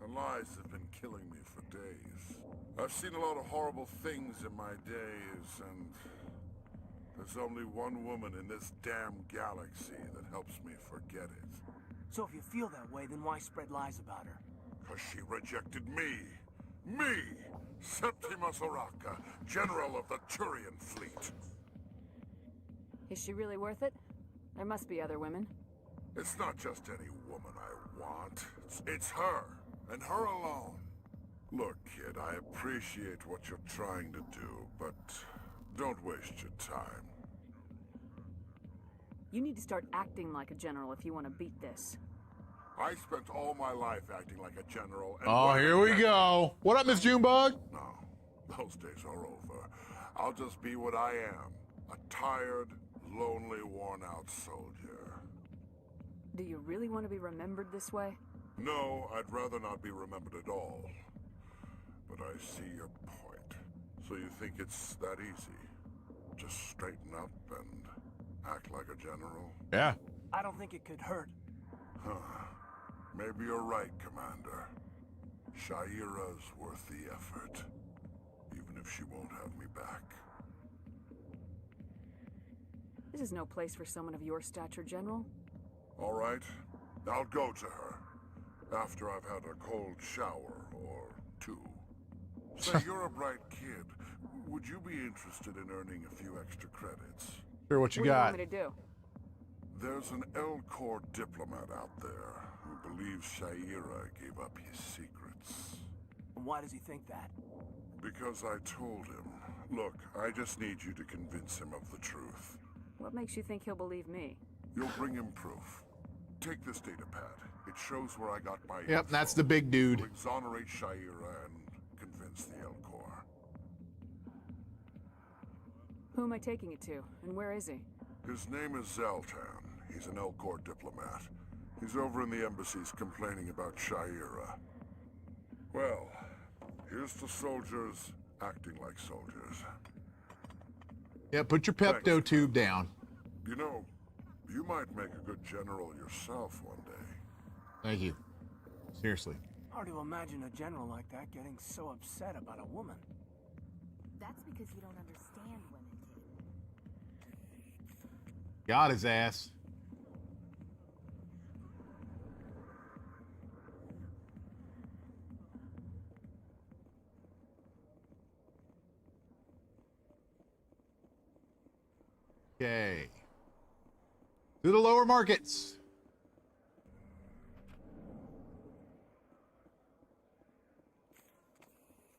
Her lies have been killing me for days. I've seen a lot of horrible things in my days, and there's only one woman in this damn galaxy that helps me forget it. So if you feel that way, then why spread lies about her? 'Cause she rejected me. Me! Septimus Oraka, General of the Turian Fleet. Is she really worth it? There must be other women. It's not just any woman I want. It's her, and her alone. Look, kid, I appreciate what you're trying to do, but don't waste your time. You need to start acting like a general if you want to beat this. I spent all my life acting like a general. And Oh, here we go. What up, Miss Junebug? No, those days are over. I'll just be what I am. A tired, lonely, worn-out soldier. Do you really want to be remembered this way? No, I'd rather not be remembered at all. But I see your point. So you think it's that easy? Just straighten up and act like a general? Yeah. I don't think it could hurt. Huh. Maybe you're right, Commander. Shaira's worth the effort. Even if she won't have me back. This is no place for someone of your stature, General. All right. I'll go to her. After I've had a cold shower or two. Say, you're a bright kid. Would you be interested in earning a few extra credits? Sure, what you What got? do you want me to do? There's an L-Corps diplomat out there who believes Shaira gave up his secrets. Why does he think that? Because I told him. Look, I just need you to convince him of the truth. What makes you think he'll believe me? You'll bring him proof. Take this data pad. It shows where I got my Yep, that's the big dude. To exonerate Shaira and convince the L-Corps. Who am I taking it to, and where is he? His name is Zaltan. He's an L-Corps diplomat. He's over in the embassies complaining about Shaira. Well, here's to soldiers acting like soldiers. Yeah, put your Pepto tube down. You know, you might make a good general yourself one day. Thank you. Seriously. Hard to imagine a general like that getting so upset about a woman. That's because you don't understand women, kid. Got his ass. Okay. To the lower markets.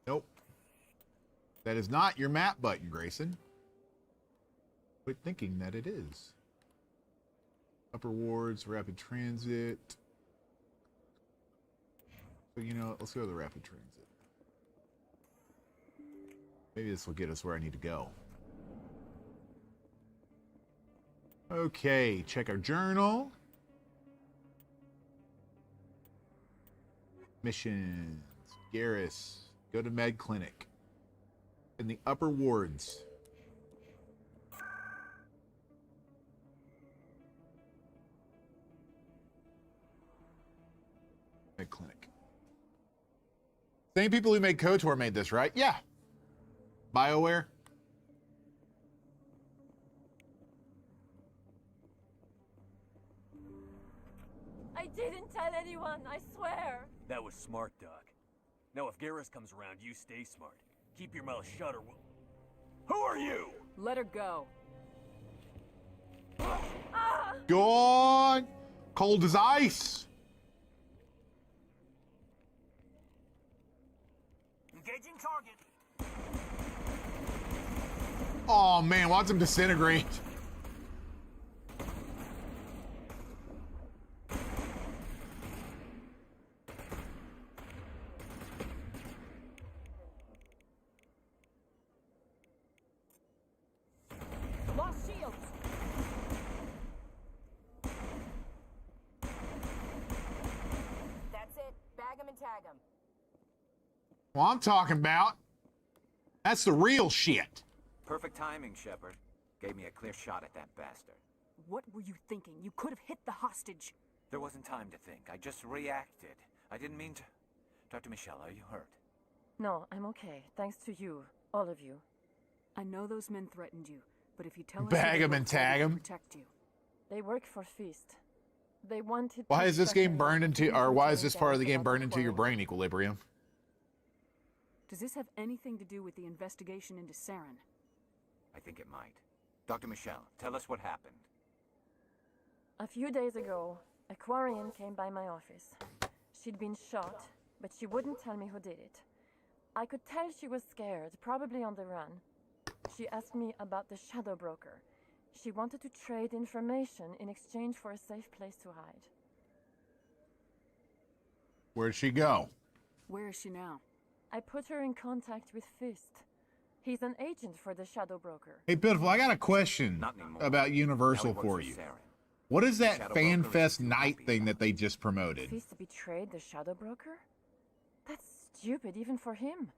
Nope. That is not your map button, Greyson. Quit thinking that it is. Upper wards, rapid transit. So, you know, let's go to the rapid transit. Maybe this will get us where I need to go. Okay, check our journal. Missions. Garrus. Go to med clinic. In the upper wards. Med clinic. Same people who made KOTOR made this, right? Yeah. BioWare. I didn't tell anyone, I swear. That was smart, Doc. Now if Garrus comes around, you stay smart. Keep your mouth shut or we'll... Who are you? Let her go. Gone. Cold as ice. Engaging target. Oh man, watch him disintegrate. Lost shields. That's it. Bag him and tag him. Well, I'm talking about. That's the real shit. Perfect timing, Shepard. Gave me a clear shot at that bastard. what were you thinking? You could have hit the hostage. There wasn't time to think. I just reacted. I didn't mean to... Dr. Michelle, are you hurt? No, I'm okay. Thanks to you. All of you. I know those men threatened you, but if you tell us... Bag 'em and tag 'em. Protect you. They work for Feast. They wanted Why to is this game burned into, or why is specialize this part of the game about burned into your Quarian. brain, Equilibrium? Does this have anything to do with the investigation into Saren? I think it might. Dr. Michelle, tell us what happened. A few days ago, a Quarian came by my office. She'd been shot, but she wouldn't tell me who did it. I could tell she was scared, probably on the run. She asked me about the Shadow Broker. She wanted to trade information in exchange for a safe place to hide. Where'd she go? Where is she now? I put her in contact with Fist. He's an agent for the Shadow Broker. Hey, Pitiful, I got a question about Universal for you. What is that FanFest night thing that they just promoted? Fist betrayed the Shadow Broker? That's stupid even for him.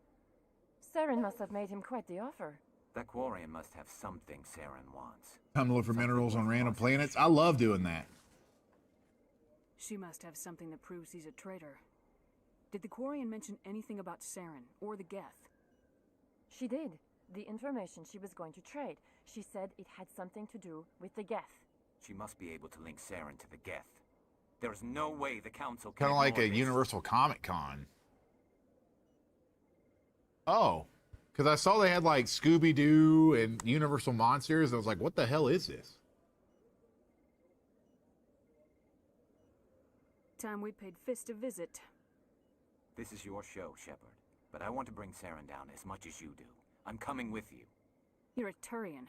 Saren must have made him quite the offer. That Quarian must have something Saren wants. Come to look for minerals on random planets. I love doing that. She must have something that proves he's a traitor. Did the Quarian mention anything about Saren or the Geth? She did. The information she was going to trade. She said it had something to do with the Geth. She must be able to link Saren to the Geth. There's no way the Council can Kind of like a ignore this. Universal Comic Con. Oh, because I saw they had like Scooby-Doo and Universal Monsters. I was like, what the hell is this? Time we paid Fist a visit. This is your show, Shepard. But I want to bring Saren down as much as you do. I'm coming with you. You're a Turian.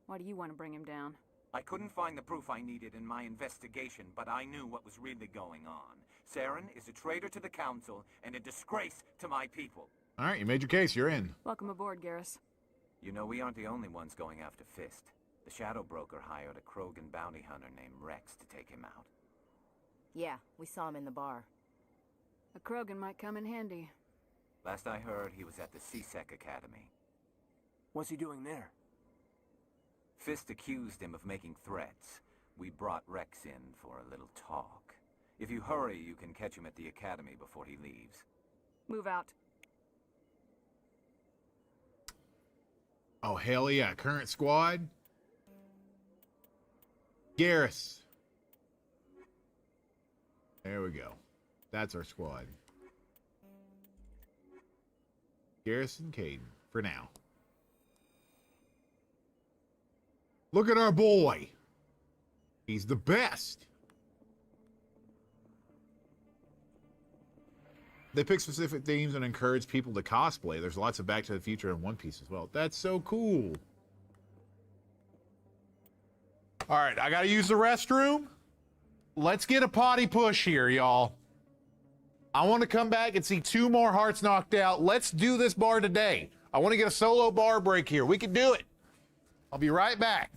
Why do you want to bring him down? I couldn't find the proof I needed in my investigation, but I knew what was really going on. Saren is a traitor to the Council and a disgrace to my people. All right, you made your case. You're in. Welcome aboard, Garrus. You know, we aren't the only ones going after Fist. The Shadow Broker hired a Krogan bounty hunter named Wrex to take him out. Yeah, we saw him in the bar. A Krogan might come in handy. Last I heard, he was at the CSEC Academy. What's he doing there? Fist accused him of making threats. We brought Wrex in for a little talk. If you hurry, you can catch him at the Academy before he leaves. Move out. Oh, hell yeah. Current squad. Garrus. There we go. That's our squad. Garrus and Caden, for now. Look at our boy. He's the best. They pick specific themes and encourage people to cosplay. There's lots of Back to the Future and One Piece as well. That's so cool. All right, I got to use the restroom. Let's get a potty push here, y'all. I want to come back and see 2 more hearts knocked out. Let's do this bar today. I want to get a solo bar break here. We can do it. I'll be right back.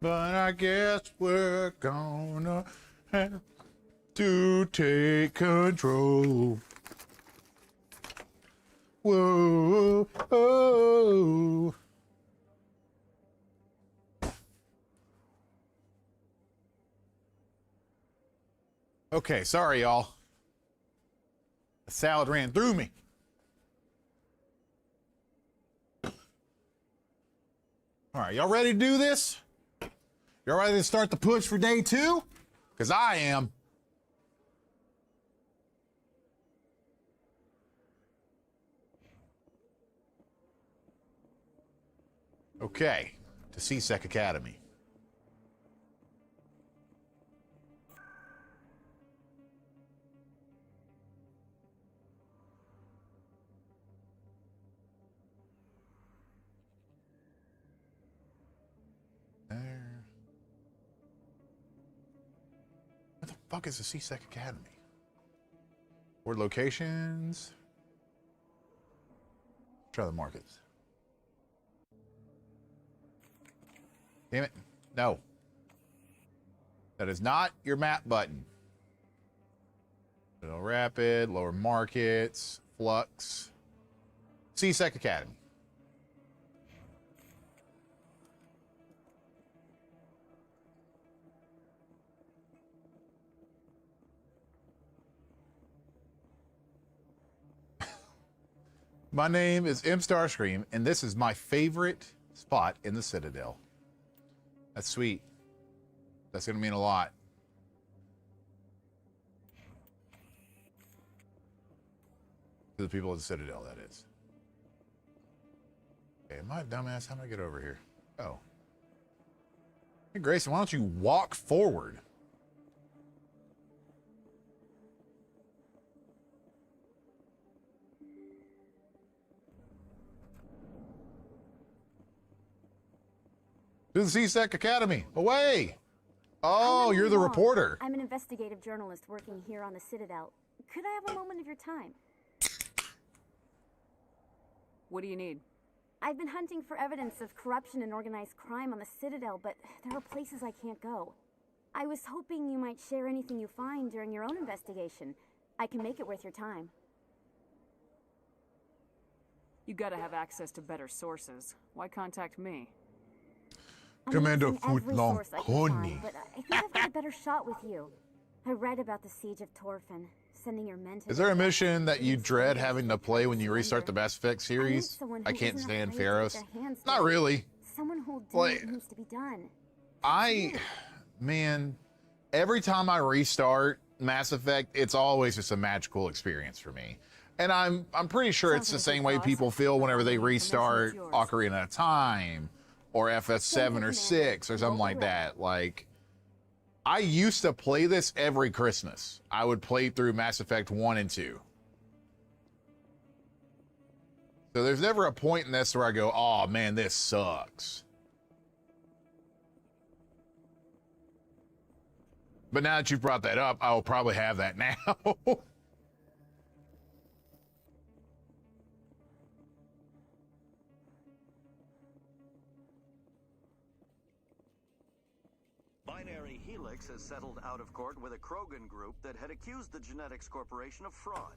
But I guess we're gonna have to take control. Whoa, oh. Okay, sorry, y'all. The salad ran through me. All right, y'all ready to do this? Y'all ready to start the push for day 2? Because I am. Okay, to CSEC Academy. There. What the fuck is the CSEC Academy? Board locations. Try the markets. Damn it. No. That is not your map button. Middle Rapid, lower markets, Flux. CSEC Academy. My name is M Starscream, and this is my favorite spot in the Citadel. That's sweet. That's going to mean a lot. To the people of the Citadel, that is. Okay, am I a dumbass? How do I get over here? Oh. Hey, Greyson, why don't you walk forward? To the CSEC Academy. Away! Oh, you're the reporter. I'm an investigative journalist working here on the Citadel. Could I have a moment of your time? What do you need? I've been hunting for evidence of corruption and organized crime on the Citadel, but there are places I can't go. I was hoping you might share anything you find during your own investigation. I can make it worth your time. You gotta have access to better sources. Why contact me? Commander Every source I can Footlong find, but I think I've got a better shot with you. I read about the siege of Torfin, sending your men to... Is there a mission that you dread having to play when you restart the Mass Effect series? someone I who can't isn't stand afraid to Pharaohs. get their hands Not dirty. really. Someone who'll do Like, what needs to be done. Man, every time I restart Mass Effect, it's always just a magical experience for me. And I'm pretty sure it's the same way people feel whenever they restart Ocarina of Time or FS7 or 6 or something like that. Like, I used to play this every Christmas. I would play through Mass Effect 1 and 2. So there's never a point in this where I go, oh man, this sucks. But now that you brought that up, I will probably have that now. Binary Helix has settled out of court with a Krogan group that had accused the Genetics Corporation of fraud.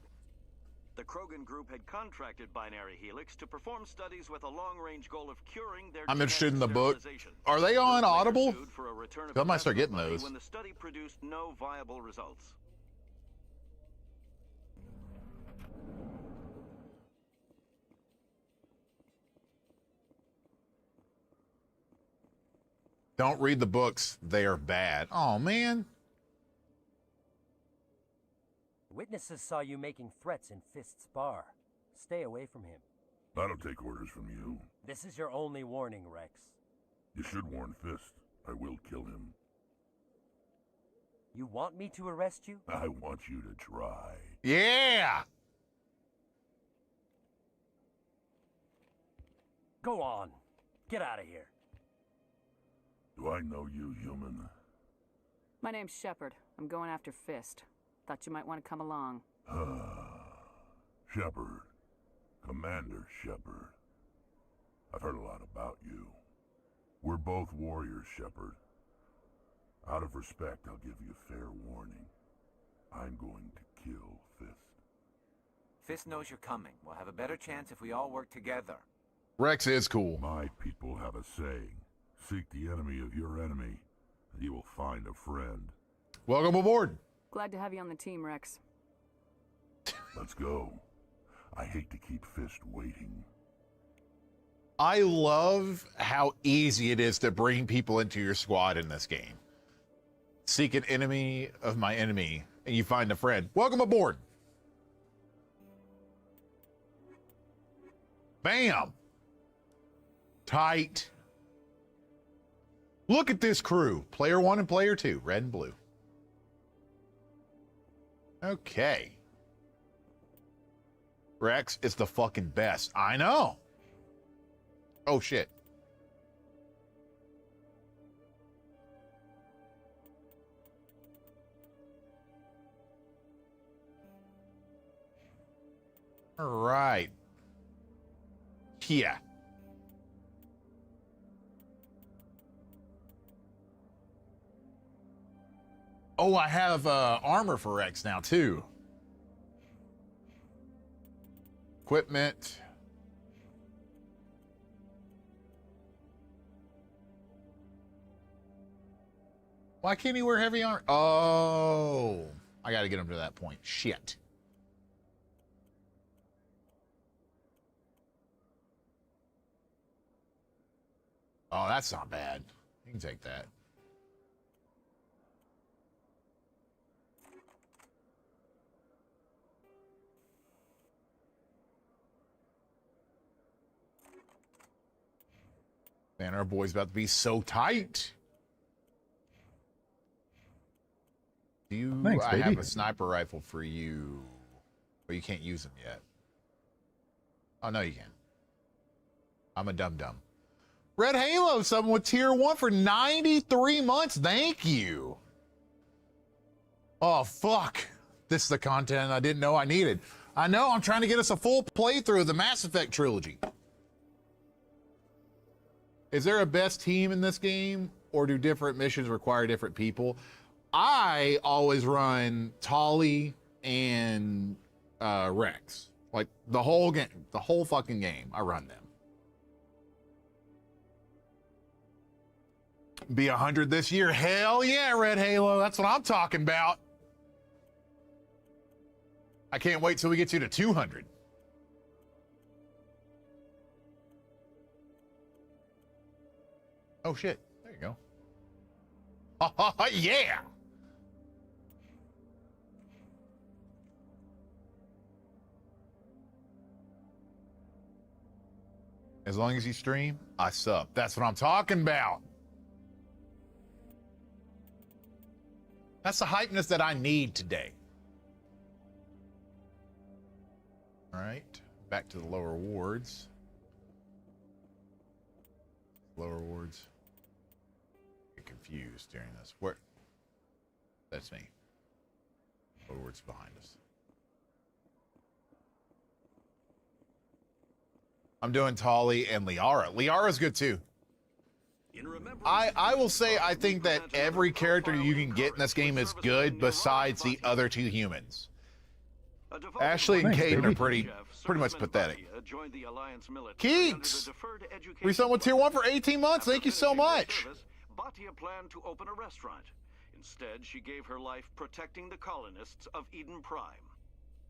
The Krogan group had contracted Binary Helix to perform studies with a long-range goal of curing their I'm interested in the book. sterilization. Are they on Audible? Sued for a return of I might start getting investment money those. when the study produced no viable results. Don't read the books. They are bad. Oh, man. Witnesses saw you making threats in Fist's bar. Stay away from him. I don't take orders from you. This is your only warning, Wrex. You should warn Fist. I will kill him. You want me to arrest you? I want you to try. Yeah! Go on. Get out of here. Do I know you, human? My name's Shepard. I'm going after Fist. Thought you might want to come along. We're both warriors, Shepard. Out of respect, I'll give you fair warning. I'm going to kill Fist. Fist knows you're coming. We'll have a better chance if we all work together. Wrex is cool. My people have a saying. Seek the enemy of your enemy, and you will find a friend. Welcome aboard. Glad to have you on the team, Wrex. Let's go. I hate to keep Fist waiting. I love how easy it is to bring people into your squad in this game. Seek an enemy of my enemy, and you find a friend. Welcome aboard. Bam. Tight. Look at this crew. Player 1 and Player 2, red and blue. Okay. Wrex is the fucking best. I know. Oh, shit. All right. Yeah. Oh, I have armor for Wrex now, too. Equipment. Why can't he wear heavy armor? Oh, I got to get him to that point. Shit. Oh, that's not bad. You can take that. Man, our boy's about to be so tight. Thanks, I baby. have a sniper rifle for you. But you can't use them yet. Oh, no, you can. I'm a dum-dum. Red Halo, someone with tier 1 for 93 months. Thank you. Oh, fuck. This is the content I didn't know I needed. I know, I'm trying to get us a full playthrough of the Mass Effect trilogy. Is there a best team in this game, or do different missions require different people? I always run Tali and Wrex. Like, the whole game, the whole fucking game, I run them. Be 100 this year. Hell yeah, Red Halo. That's what I'm talking about. I can't wait till we get you to 200. Oh, shit. There you go. Yeah. As long as you stream, I sub. That's what I'm talking about. That's the hypeness that I need today. All right, back to the lower wards. Lower wards. Get confused during this. Where? That's me. Lower wards behind us. I'm doing Tali and Liara. Liara's good too. I will say I think that every character you can get in this game is good besides the other two humans. Ashley and Caden are pretty much pathetic. Keeks! Reset with tier 1 for 18 months. Thank you so much. Batia planned to open a restaurant. Instead, she gave her life protecting the colonists of Eden Prime.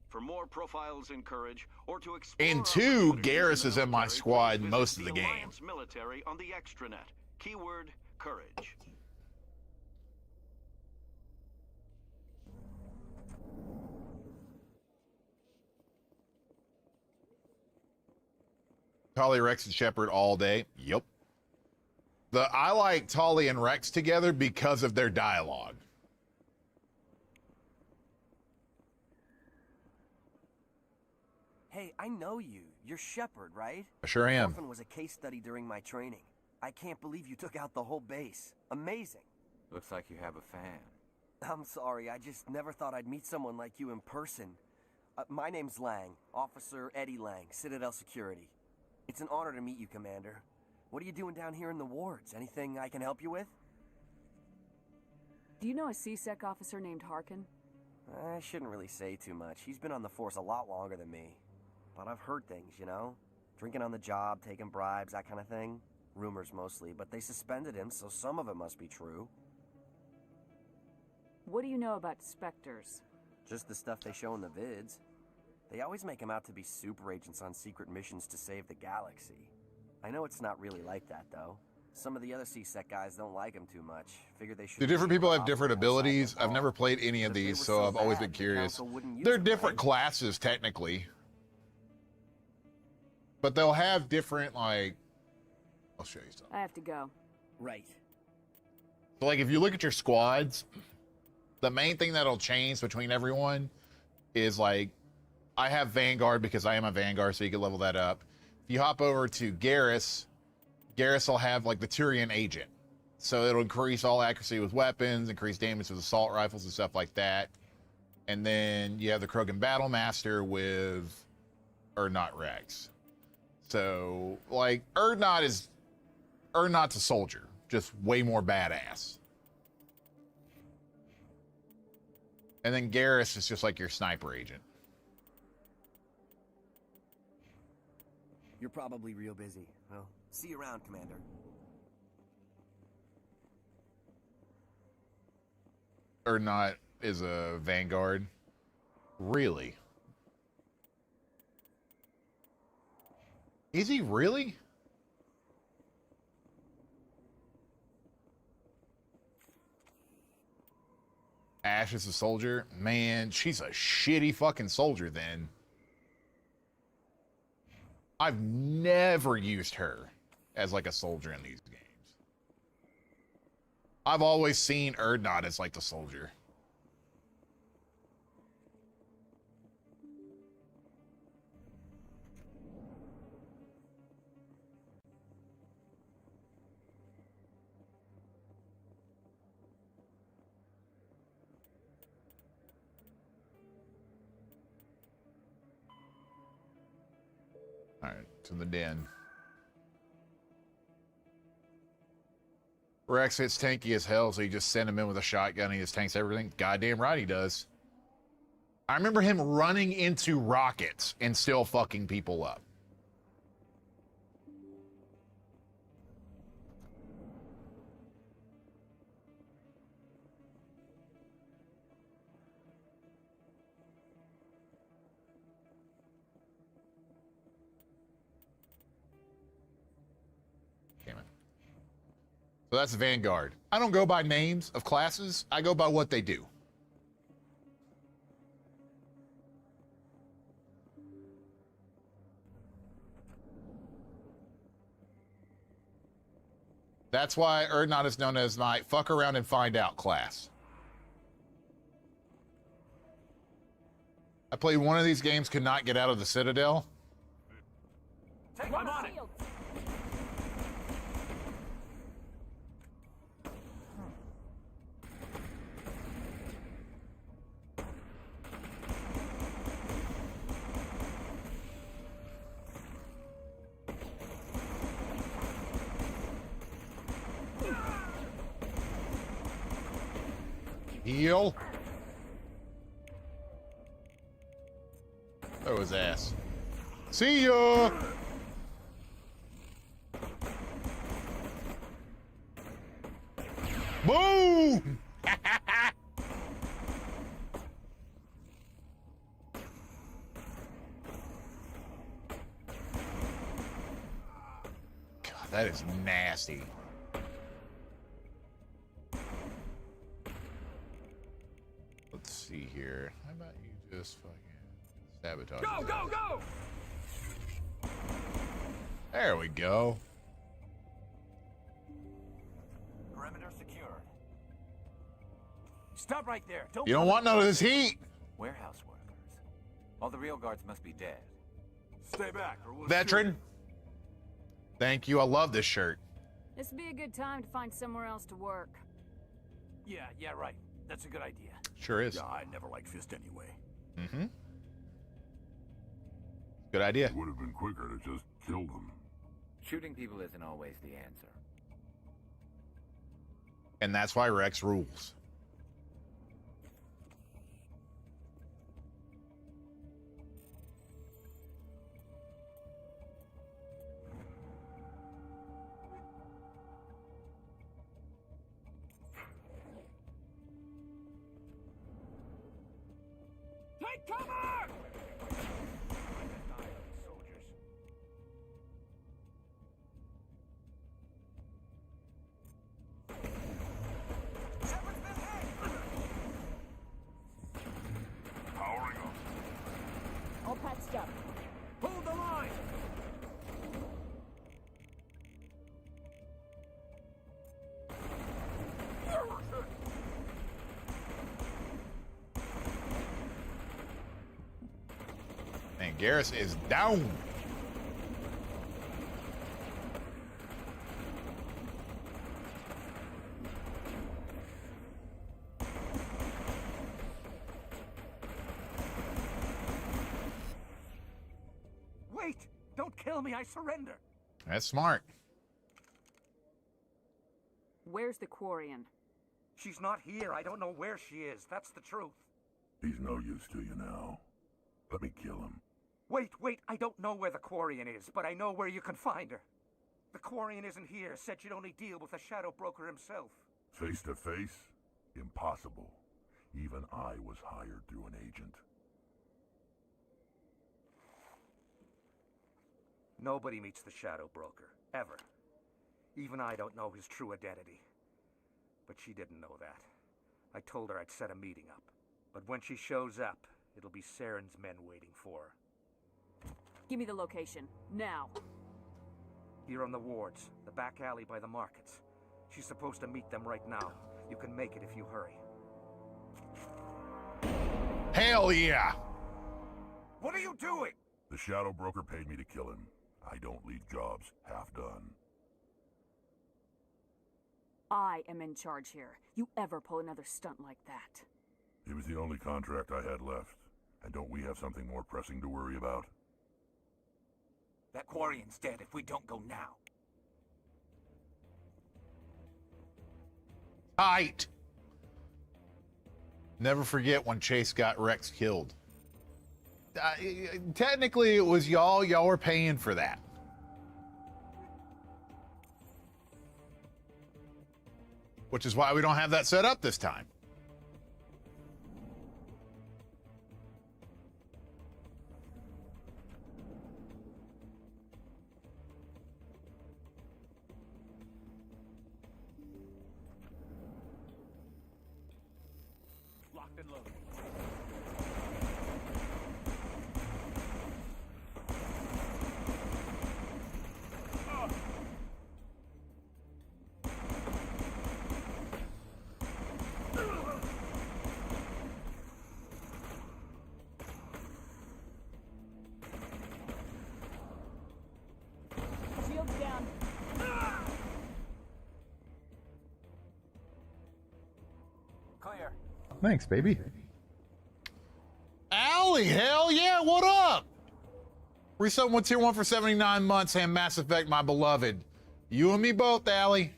For more profiles in courage, or to explore And 2, Garrus is in my squad most of the game. Alliance military on the extranet. Keyword courage. Tali, Wrex, and Shepard all day. Yep. I like Tali and Wrex together because of their dialogue. Hey, I know you. You're Shepard, right? I sure am. Orphan was a case study during my training. I can't believe you took out the whole base. Amazing. Looks like you have a fan. I'm sorry, I just never thought I'd meet someone like you in person. My name's Lang, Officer Eddie Lang, Citadel Security. It's an honor to meet you, Commander. What are you doing down here in the wards? Anything I can help you with? Do you know a C-Sec officer named Harkin? I shouldn't really say too much. He's been on the force a lot longer than me. But I've heard things, you know? Drinking on the job, taking bribes, that kind of thing. Rumors mostly, but they suspended him, so some of it must be true. What do you know about Spectres? Just the stuff they show in the vids. They always make him out to be super agents on secret missions to save the galaxy. I know it's not really like that, though. Some of the other C-Sec guys don't like him too much. Figure they should... Do different people have different abilities? I've never played any of these, so I've always been curious. They're different classes, technically. But they'll have different, like... I'll show you something. I have to go. Right. So, like, if you look at your squads, the main thing that'll change between everyone is, like, I have Vanguard because I am a Vanguard, so you can level that up. If you hop over to Garrus, Garrus will have, like, the Turian agent. So it'll increase all accuracy with weapons, increase damage with assault rifles and stuff like that. And then you have the Krogan Battlemaster with Urdnot Wrex. So, like, Urdnot's a soldier, just way more badass. And then Garrus is just like your sniper agent. You're probably real busy. Well, see you around, Commander. Urdnot is a Vanguard. Really? Is he really? Ash is a soldier? Man, she's a shitty fucking soldier then. I've never used her as like a soldier in these games. I've always seen Urdnot as like the soldier. All right, to the den. Wrex hits tanky as hell, so you just send him in with a shotgun. He just tanks everything. Goddamn right he does. I remember him running into rockets and still fucking people up. So that's Vanguard. I don't go by names of classes. I go by what they do. That's why Urdnot is known as my fuck around and find out class. I played one of these games, could not get out of the Citadel. I'm on it. Heal. Throw his ass. See ya! Boom! God, that is nasty. Let's see here. How about you just fucking sabotage? Go, go, go! There we go. Perimeter secured. Stop right there. You don't want none of this heat. Warehouse workers. All the real guards must be dead. Stay back, or we'll Veteran. Thank you. I love this shirt. This would be a good time to find somewhere else to work. Yeah, right. That's a good idea. Sure is. Yeah, I never liked Fist anyway. Mm-hmm. Good idea. It would have been quicker to just kill them. Shooting people isn't always the answer. And that's why Wrex rules. Take cover! All patched up. Hold the line! Man, Garrus is down. Wait! Don't kill me, I surrender! That's smart. Where's the Quarian? She's not here. I don't know where she is. That's the truth. He's no use to you now. Let me kill him. Wait. I don't know where the Quarian is, but I know where you can find her. The Quarian isn't here. Said she'd only deal with the Shadow Broker himself. Face to face? Impossible. Even I was hired through an agent. Nobody meets the Shadow Broker, ever. Even I don't know his true identity. But she didn't know that. I told her I'd set a meeting up. But when she shows up, it'll be Saren's men waiting for her. Give me the location, now. Here on the wards, the back alley by the markets. She's supposed to meet them right now. You can make it if you hurry. Hell yeah! What are you doing? The Shadow Broker paid me to kill him. I don't leave jobs half done. I am in charge here. You ever pull another stunt like that? It was the only contract I had left. And don't we have something more pressing to worry about? That Quarian's dead if we don't go now. Tight! Never forget when Chase got Wrex killed. Technically, it was y'all. Y'all were paying for that. Which is why we don't have that set up this time. Locked and loaded. Shields down. Clear. Thanks, baby. Allie, hell yeah, what up? Resubbing with tier 1 for 79 months and Mass Effect, my beloved. You and me both, Allie.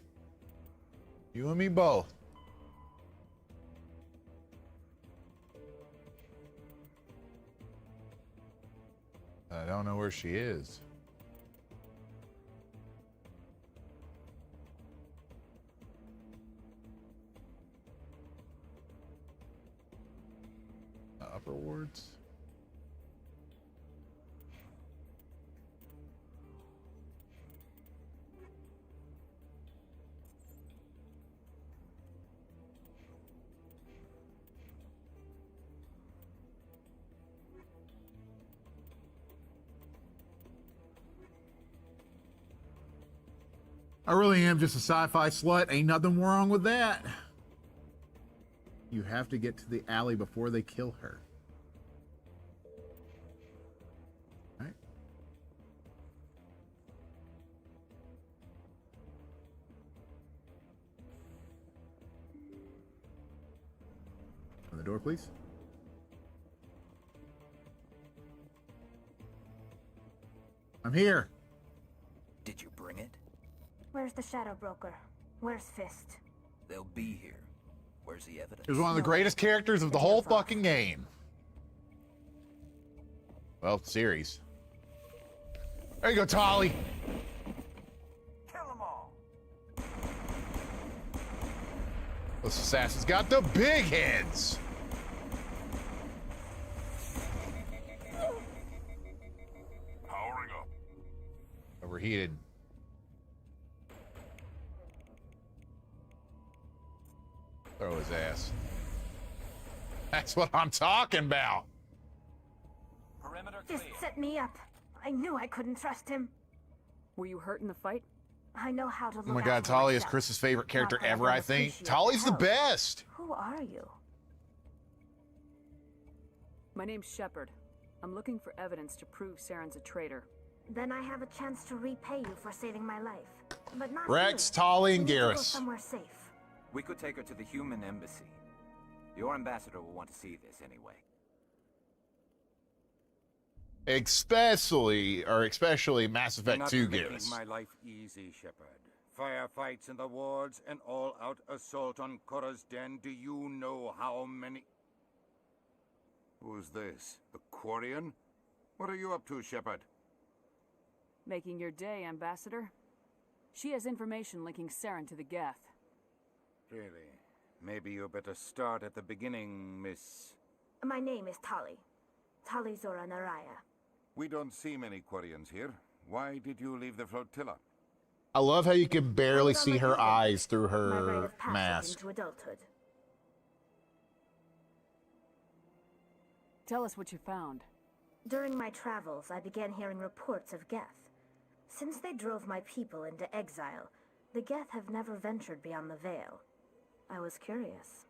You and me both. I don't know where she is. Upper wards. I really am just a sci-fi slut. Ain't nothing wrong with that. You have to get to the alley before they kill her. All right. Open the door, please. I'm here. Did you Where's the Shadow Broker? Where's Fist? They'll be here. Where's the evidence? He was one of the greatest characters of the whole fucking game. Well, series. There you go, Tali. Kill them all. Those assassins got the big heads. Powering up. Overheated. Throw his ass. That's what I'm talking about. Perimeter Just set me up. I knew I couldn't trust him. Were you hurt in the fight? I know how to look Oh my god, after Tali is myself. Chris's favorite character Not that I ever, don't I think. appreciate Tali's the help. best. Who are you? My name's Shepard. I'm looking for evidence to prove Saren's a traitor. Then I have a chance to repay you for saving my life. But not Wrex, here. Tali, and We need to go Garrus. somewhere safe. We could take her to the human embassy. Your ambassador will want to see this anyway. Especially Mass You're Effect not 2 making Garrus. my life easy, Shepard. Firefights in the wards, an all-out assault on Korra's den. Do you know how many... Who's this? The Quarian? What are you up to, Shepard? Making your day, Ambassador. She has information linking Saren to the Geth. Really? Maybe you better start at the beginning, Miss... My name is Tali. Tali Zora Naraya. We don't see many Quarians here. Why did you leave the flotilla? I love how you can barely I was on see my her period. eyes through My rite her of passage mask. into adulthood. Tell us what you found. During my travels, I began hearing reports of Geth. Since they drove my people into exile, the Geth have never ventured beyond the Veil. I was curious.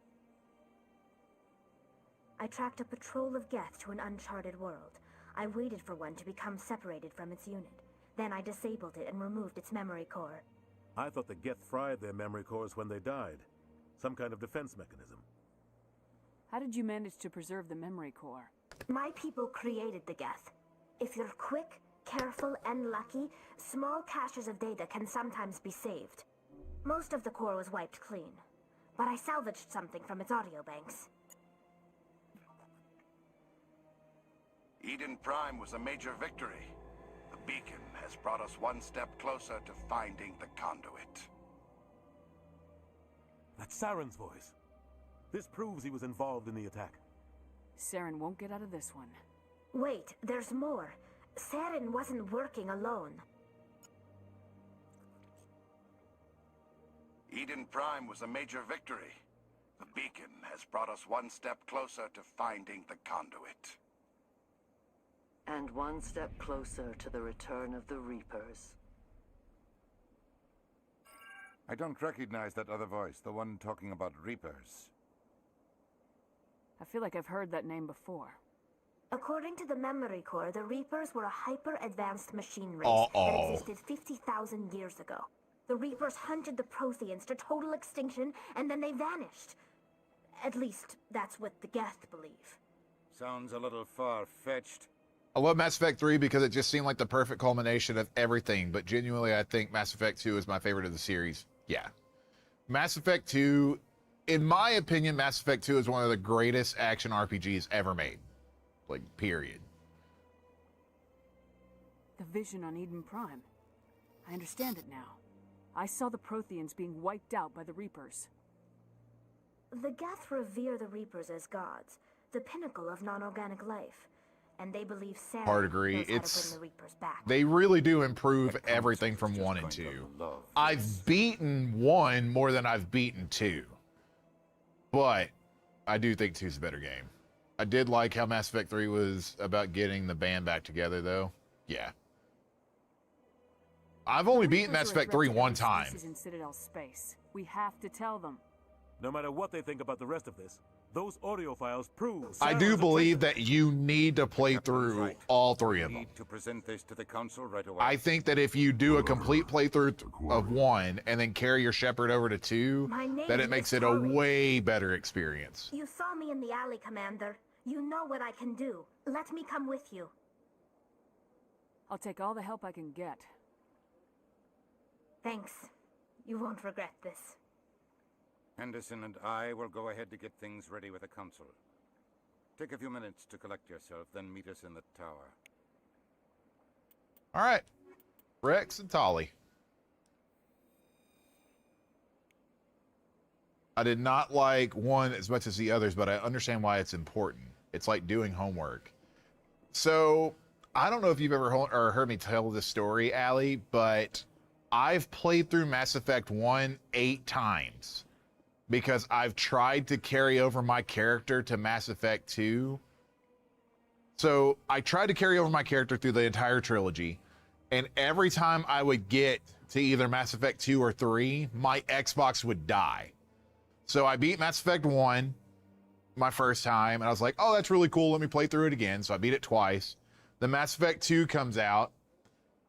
I tracked a patrol of Geth to an uncharted world. I waited for one to become separated from its unit. Then I disabled it and removed its memory core. I thought the Geth fried their memory cores when they died. Some kind of defense mechanism. How did you manage to preserve the memory core? My people created the Geth. If you're quick, careful, and lucky, small caches of data can sometimes be saved. Most of the core was wiped clean, but I salvaged something from its audio banks. Eden Prime was a major victory. The beacon has brought us one step closer to finding the conduit. That's Saren's voice. This proves he was involved in the attack. Saren won't get out of this one. Wait, there's more. Saren wasn't working alone. Eden Prime was a major victory. The beacon has brought us one step closer to finding the conduit. And one step closer to the return of the Reapers. I don't recognize that other voice, the one talking about Reapers. I feel like I've heard that name before. According to the memory core, the Reapers were a hyper-advanced machine race that existed 50,000 years ago. The Reapers hunted the Protheans to total extinction, and then they vanished. At least, that's what the Geth believe. Sounds a little far-fetched. I love Mass Effect 3 because it just seemed like the perfect culmination of everything, but genuinely I think Mass Effect 2 is my favorite of the series. Yeah. Mass Effect 2, in my opinion, Mass Effect 2 is one of the greatest action RPGs ever made. Like, period. The vision on Eden Prime. I understand it now. I saw the Protheans being wiped out by the Reapers. The Geth revere the Reapers as gods, the pinnacle of non-organic life. And they believe Saren Hard agree. knows how to It's bring the Reapers back. they really do improve everything from 1 and 2. I've beaten 1 more than I've beaten 2. But I do think 2 is a better game. I did like how Mass Effect 3 was about getting the band back together though. Yeah. I've only beaten Mass Effect 3 one time. This is in Citadel space. We have to tell them. No matter what they think about the rest of this, those audio files prove... I do believe that you need to play through all 3 of them. Need to present this to the council right away. I think that if you do a complete playthrough of 1 and then carry your Shepard over to 2, My name that it is makes it a Tali. way better experience. You saw me in the alley, Commander. You know what I can do. Let me come with you. I'll take all the help I can get. Thanks. You won't regret this. Henderson and I will go ahead to get things ready with the council. Take a few minutes to collect yourself, then meet us in the tower. All right. Wrex and Tali. I did not like one as much as the others, but I understand why it's important. It's like doing homework. So, I don't know if you've ever heard me tell this story, Allie, but I've played through Mass Effect 1 8 times because I've tried to carry over my character to Mass Effect 2. So, I tried to carry over my character through the entire trilogy, and every time I would get to either Mass Effect 2 or 3, my Xbox would die. So I beat Mass Effect 1 my first time, and I was like, oh, that's really cool. Let me play through it again. So I beat it twice. Then Mass Effect 2 comes out,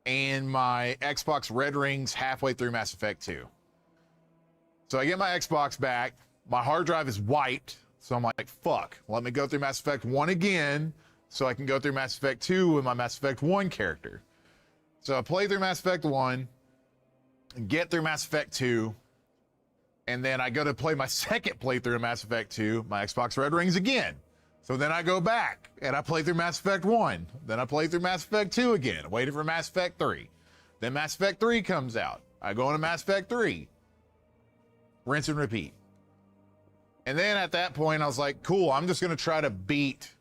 and my Xbox red rings halfway through Mass Effect 2. So I get my Xbox back. My hard drive is wiped. So I'm like, fuck. Let me go through Mass Effect 1 again so I can go through Mass Effect 2 with my Mass Effect 1 character. So I play through Mass Effect 1, get through Mass Effect 2, and then I go to play my second playthrough of Mass Effect 2, my Xbox red rings again. So then I go back and I play through Mass Effect 1. Then I play through Mass Effect 2 again, waiting for Mass Effect 3. Then Mass Effect 3 comes out. I go into Mass Effect 3. Rinse and repeat. And then at that point, I was like, cool, I'm just going to try to beat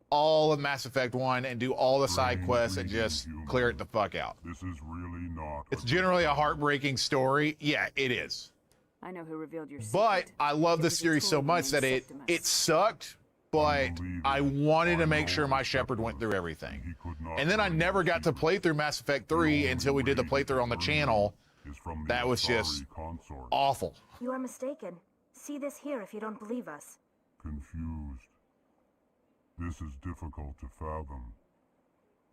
all of Mass Effect 1 and do all the side quests and just clear it the fuck out. This is really not. It's generally a heartbreaking story. Yeah, it is. I know who revealed your secret. But I love this series so much that it sucked, but I wanted to make sure my Shepard went through everything. And then I never got to play through Mass Effect 3 until we did the playthrough on the channel. That was just awful. You are mistaken. See this here if you don't believe us. Confused. This is difficult to fathom.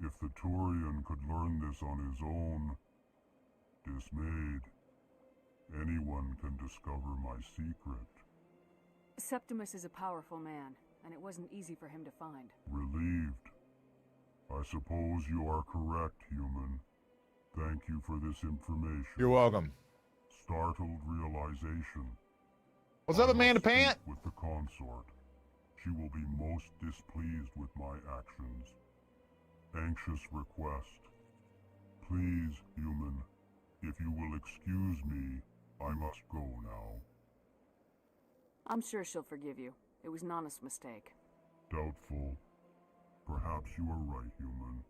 If the Turian could learn this on his own, dismayed, anyone can discover my secret. Septimus is a powerful man, and it wasn't easy for him to find. Relieved. I suppose you are correct, human. Thank you for this information. You're welcome. Startled realization. What's up, Amanda Pant? With the consort. She will be most displeased with my actions. Anxious request. Please, human, if you will excuse me, I must go now. I'm sure she'll forgive you. It was an honest mistake. Doubtful. Perhaps you are right, human.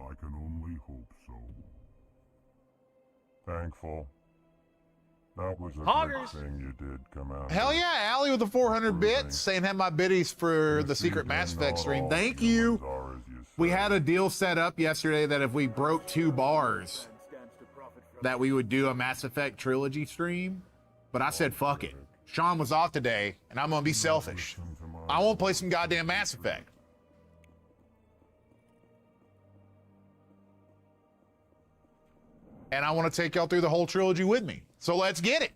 I can only hope so. Thankful. That was a Hoggers. good thing you did come out. Hell yeah, Allie with the 400 bits saying have my biddies for the Secret Mass Effect stream. Thank you. We had a deal set up yesterday that if we broke 2 bars, that we would do a Mass Effect trilogy stream. But I said, fuck it. Shaun was off today, and I'm gonna be selfish. I won't play some goddamn Mass Effect. And I want to take y'all through the whole trilogy with me. So let's get it.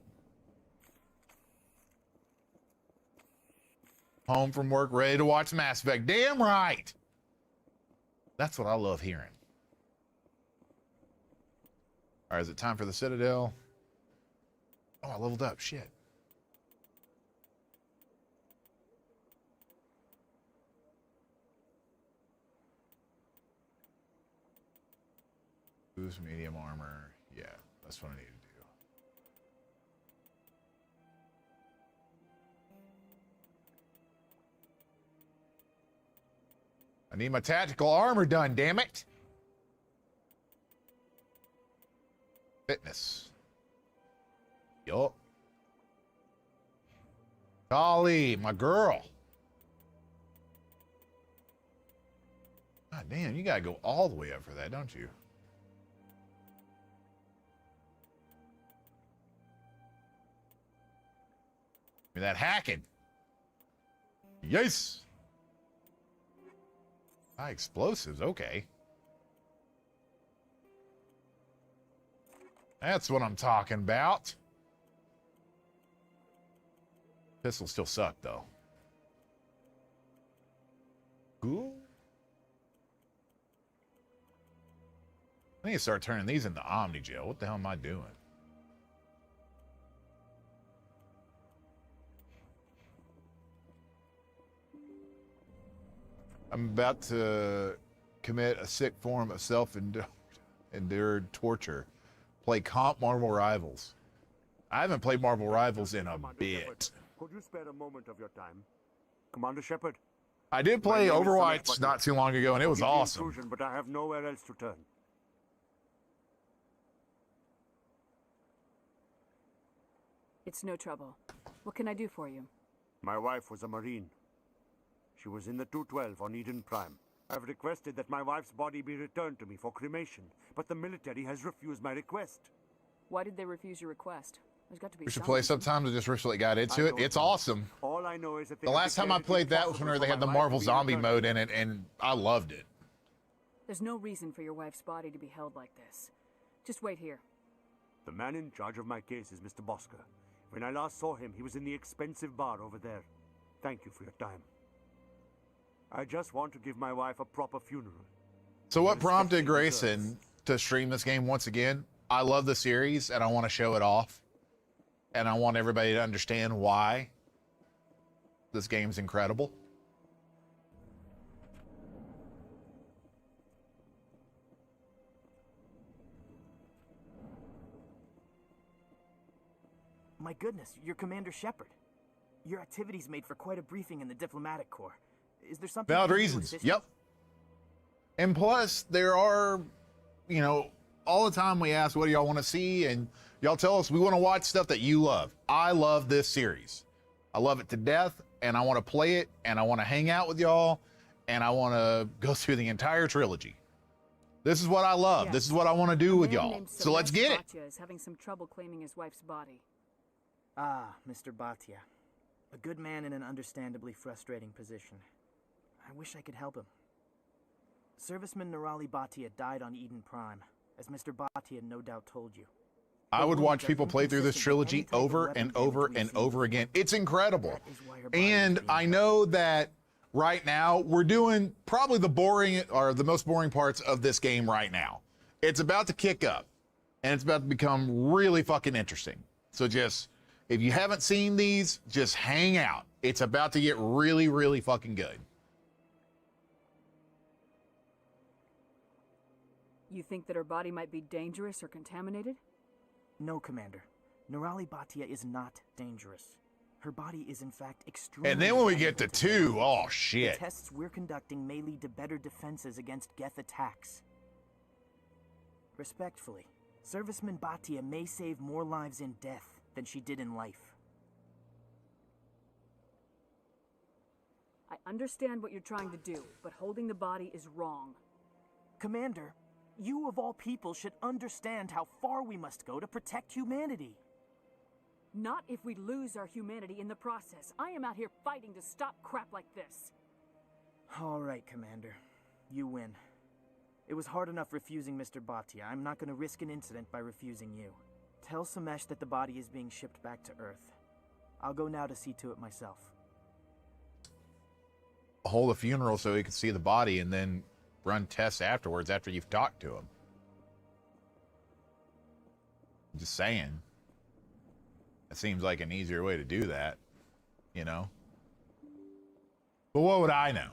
Home from work, ready to watch Mass Effect. Damn right. That's what I love hearing. All right, is it time for the Citadel? Oh, I leveled up. Shit. Boost medium armor. Yeah, that's what I need to do. I need my tactical armor done, damn it. Fitness. Yup. Tali, my girl. God damn, you gotta go all the way up for that, don't you? Give me that hacking. Yes. High explosives, okay. That's what I'm talking about. Pistols still suck, though. Cool. I need to start turning these into Omni-Gel. What the hell am I doing? I'm about to commit a sick form of self-endured torture. Play comp Marvel Rivals. I haven't played Marvel Rivals in a bit. Could you spare a moment of your time? Commander Shepard? I did play Overwatch not too long ago, and it was awesome. But I have nowhere else to turn. It's no trouble. What can I do for you? My wife was a Marine. She was in the 212 on Eden Prime. I've requested that my wife's body be returned to me for cremation, but the military has refused my request. Why did they refuse your request? There's got to be We should play sometime to just recently got into it. It's awesome. All I know is that The last time I played that was when they had the Marvel Zombie mode in it, and I loved it. There's no reason for your wife's body to be held like this. Just wait here. The man in charge of my case is Mr. Bosker. When I last saw him, he was in the expensive bar over there. Thank you for your time. I just want to give my wife a proper funeral. So what prompted Greyson to stream this game once again? I love the series, and I want to show it off. And I want everybody to understand why this game's incredible. My goodness, you're Commander Shepard. Your activities made for quite a briefing in the diplomatic corps. Is there something? Valid reasons. Yep. And plus, there are, you know, all the time we ask, what do y'all want to see? And y'all tell us we want to watch stuff that you love. I love this series. I love it to death, and I want to play it, and I want to hang out with y'all, and I want to go through the entire trilogy. This is what I love. Yes. This is what I want to do with y'all. So let's get it. Bhatia is having some trouble claiming his wife's body. Ah, Mr. Bhatia. A good man in an understandably frustrating position. I wish I could help him. Serviceman Nirali Bhatia died on Eden Prime, as Mr. Bhatia no doubt told you. I would watch people play through this trilogy over and over and over again. It's incredible. And I know that right now we're doing probably the boring or the most boring parts of this game right now. It's about to kick up, and it's about to become really fucking interesting. So just, if you haven't seen these, just hang out. It's about to get really, really fucking good. You think that her body might be dangerous or contaminated? No, Commander. Nirali Bhatia is not dangerous. Her body is in fact extremely... And then when we get to 2, oh shit. The tests we're conducting may lead to better defenses against Geth attacks. Respectfully, Serviceman Bhatia may save more lives in death than she did in life. I understand what you're trying to do, but holding the body is wrong. Commander, you of all people should understand how far we must go to protect humanity. Not if we lose our humanity in the process. I am out here fighting to stop crap like this. All right, Commander. You win. It was hard enough refusing Mr. Bhatia. I'm not going to risk an incident by refusing you. Tell Samesh that the body is being shipped back to Earth. I'll go now to see to it myself. Hold a funeral so he can see the body and then run tests afterwards after you've talked to him. Just saying. It seems like an easier way to do that, you know? But what would I know?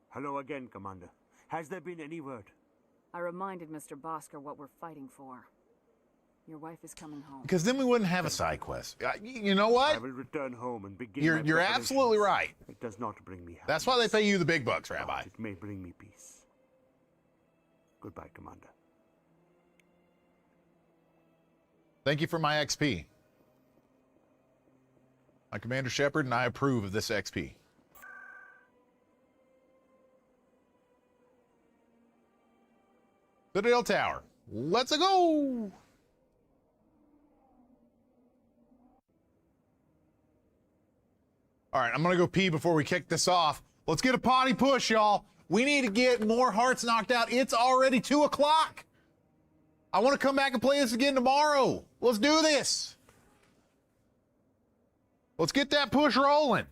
Hello again, Commander. Has there been any word? I reminded Mr. Bosker what we're fighting for. Your wife is coming home. Because then we wouldn't have a side quest. You know what? I will return home and begin. You're absolutely right. It does not bring me happiness. That's why they pay you the big bucks, Rabbi. It may bring me peace. Goodbye, Commander. Thank you for my XP. I'm Commander Shepard, and I approve of this XP. Citadel Tower. Let's go! All right, I'm going to go pee before we kick this off. Let's get a potty push, y'all. We need to get more hearts knocked out. It's already 2 o'clock. I want to come back and play this again tomorrow. Let's do this. Let's get that push rolling.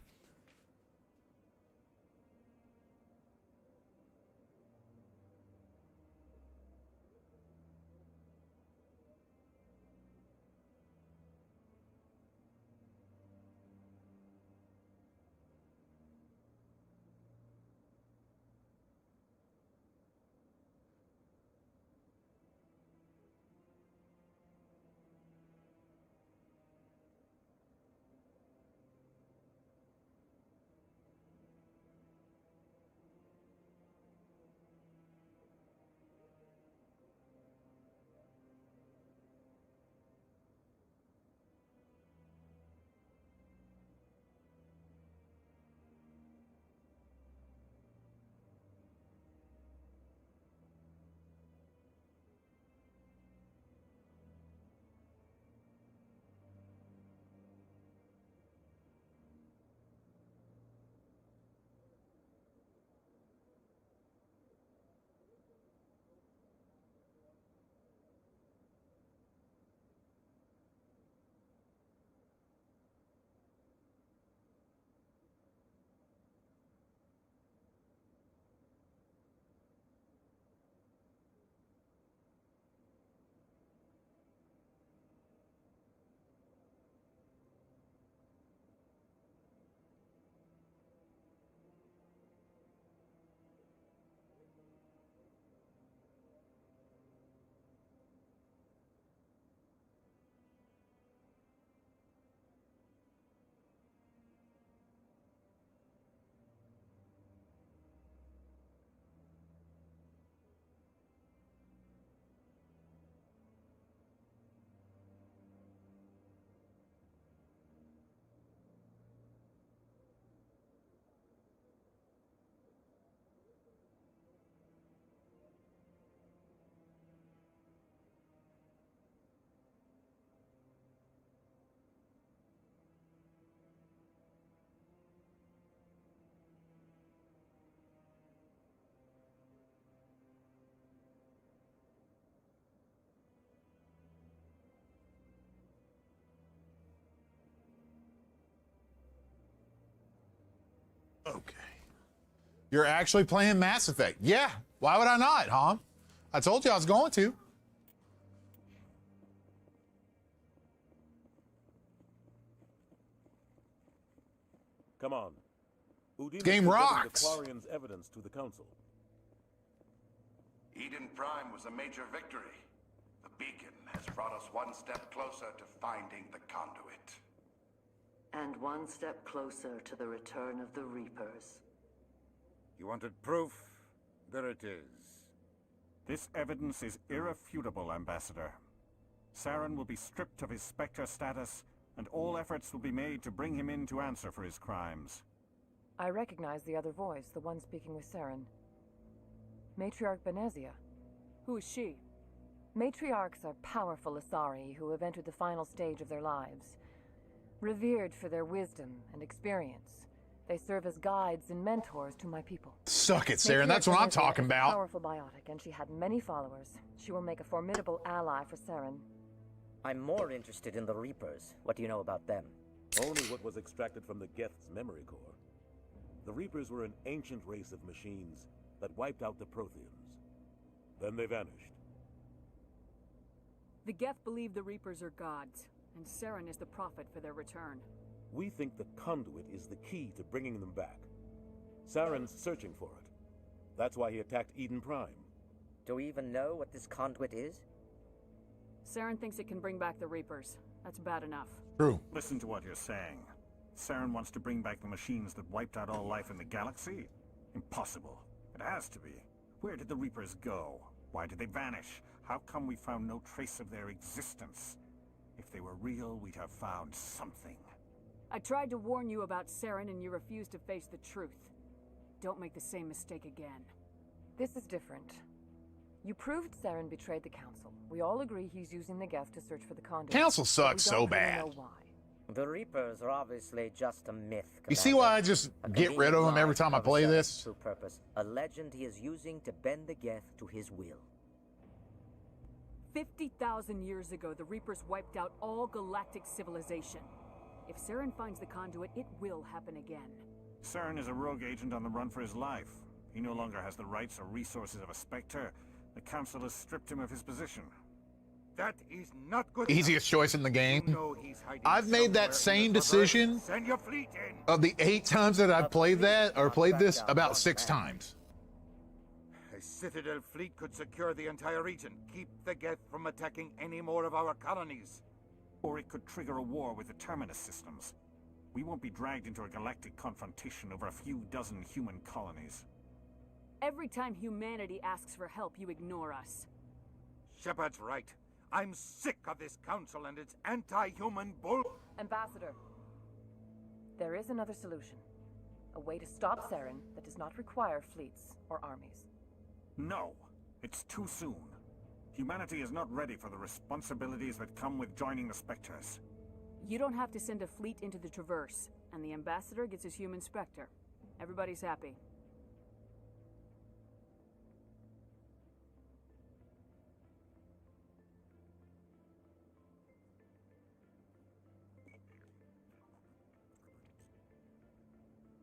Okay. You're actually playing Mass Effect. Yeah. Why would I not, huh? I told you I was going to. Come on. Udine Game presented rocks. the Quarian's evidence to the Council. Eden Prime was a major victory. The beacon has brought us one step closer to finding the conduit. And one step closer to the return of the Reapers. You wanted proof? There it is. This evidence is irrefutable, Ambassador. Saren will be stripped of his Spectre status, and all efforts will be made to bring him in to answer for his crimes. I recognize the other voice, the one speaking with Saren. Matriarch Benezia. Who is she? Matriarchs are powerful Asari who have entered the final stage of their lives. Revered for their wisdom and experience, they serve as guides and mentors to my people. Suck it, Saren. That's what I'm talking about. Powerful biotic, and she had many followers. She will make a formidable ally for Saren. I'm more interested in the Reapers. What do you know about them? Only what was extracted from the Geth's memory core. The Reapers were an ancient race of machines that wiped out the Protheans. Then they vanished. The Geth believe the Reapers are gods, and Saren is the prophet for their return. We think the conduit is the key to bringing them back. Saren's searching for it. That's why he attacked Eden Prime. Do we even know what this conduit is? Saren thinks it can bring back the Reapers. That's bad enough. True. Listen to what you're saying. Saren wants to bring back the machines that wiped out all life in the galaxy? Impossible. It has to be. Where did the Reapers go? Why did they vanish? How come we found no trace of their existence? If they were real, we'd have found something. I tried to warn you about Saren and you refused to face the truth. Don't make the same mistake again. This is different. You proved Saren betrayed the Council. We all agree he's using the Geth to search for the conduit. Council sucks so bad. Know why. The Reapers are obviously just a myth, Commander. You see why I just get rid of him every time I play this? True purpose. A legend he is using to bend the Geth to his will. 50,000 years ago, the Reapers wiped out all galactic civilization. If Saren finds the conduit, it will happen again. Saren is a rogue agent on the run for his life. He no longer has the rights or resources of a Spectre. The Council has stripped him of his position. That is not good. Easiest choice in the game. I've made that same decision Send your fleet in. of the 8 times that I've played that, or played this, about 6 times. A Citadel fleet could secure the entire region, keep the Geth from attacking any more of our colonies. Or it could trigger a war with the Terminus systems. We won't be dragged into a galactic confrontation over a few dozen human colonies. Every time humanity asks for help, you ignore us. Shepard's right. I'm sick of this council and its anti-human bull. Ambassador, there is another solution. A way to stop Saren that does not require fleets or armies. No, it's too soon. Humanity is not ready for the responsibilities that come with joining the Spectres. You don't have to send a fleet into the Traverse, and the Ambassador gets his human Spectre. Everybody's happy.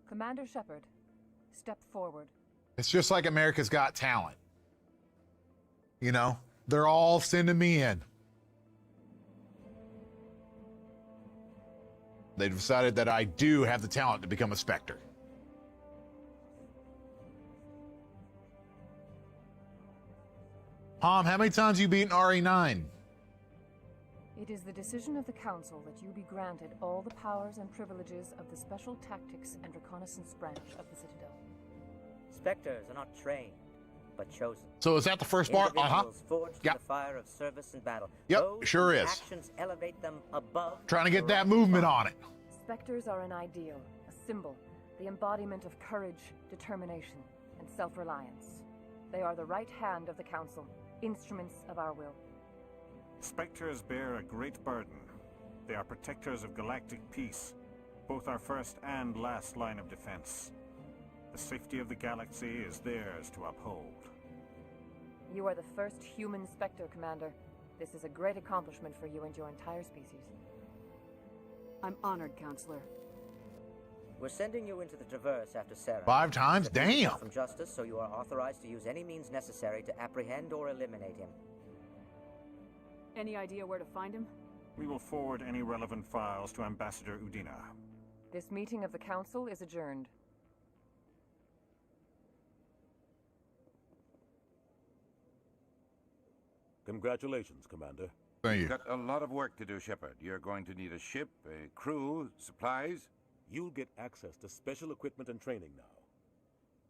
Commander Shepard, step forward. It's just like America's Got Talent. You know, they're all sending me in. They've decided that I do have the talent to become a Spectre. How many times have you beaten RE9? It is the decision of the Council that you be granted all the powers and privileges of the Special Tactics and Reconnaissance branch of the Citadel. Spectres are not trained, but chosen. So is that the first part? Individuals forged in the fire of service and battle. Yep, Those sure whose is. Actions elevate them above. Trying to get that movement on it. Spectres are an ideal, a symbol, the embodiment of courage, determination, and self-reliance. They are the right hand of the Council, instruments of our will. Spectres bear a great burden. They are protectors of galactic peace, both our first and last line of defense. The safety of the galaxy is theirs to uphold. You are the first human Spectre, Commander. This is a great accomplishment for you and your entire species. I'm honored, Counselor. We're sending you into the Traverse after Saren. 5 times? Damn! From justice, so you are authorized to use any means necessary to apprehend or eliminate him. Any idea where to find him? We will forward any relevant files to Ambassador Udina. This meeting of the Council is adjourned. Congratulations, Commander. Thank you. You've got a lot of work to do, Shepard. You're going to need a ship, a crew, supplies. You'll get access to special equipment and training now.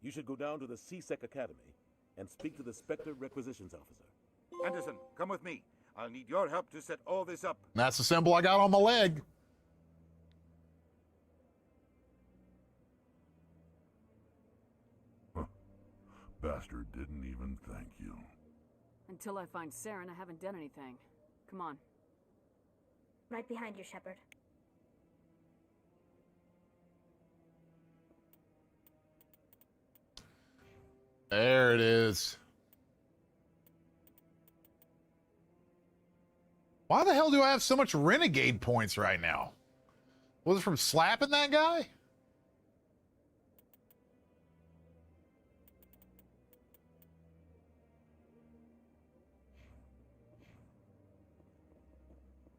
You should go down to the C-Sec Academy and speak to the Spectre Requisitions Officer. Anderson, come with me. I'll need your help to set all this up. That's the symbol I got on my leg. Bastard didn't even thank you. Until I find Saren, I haven't done anything. Come on. Right behind you, Shepard. There it is. Why the hell do I have so much renegade points right now? Was it from slapping that guy?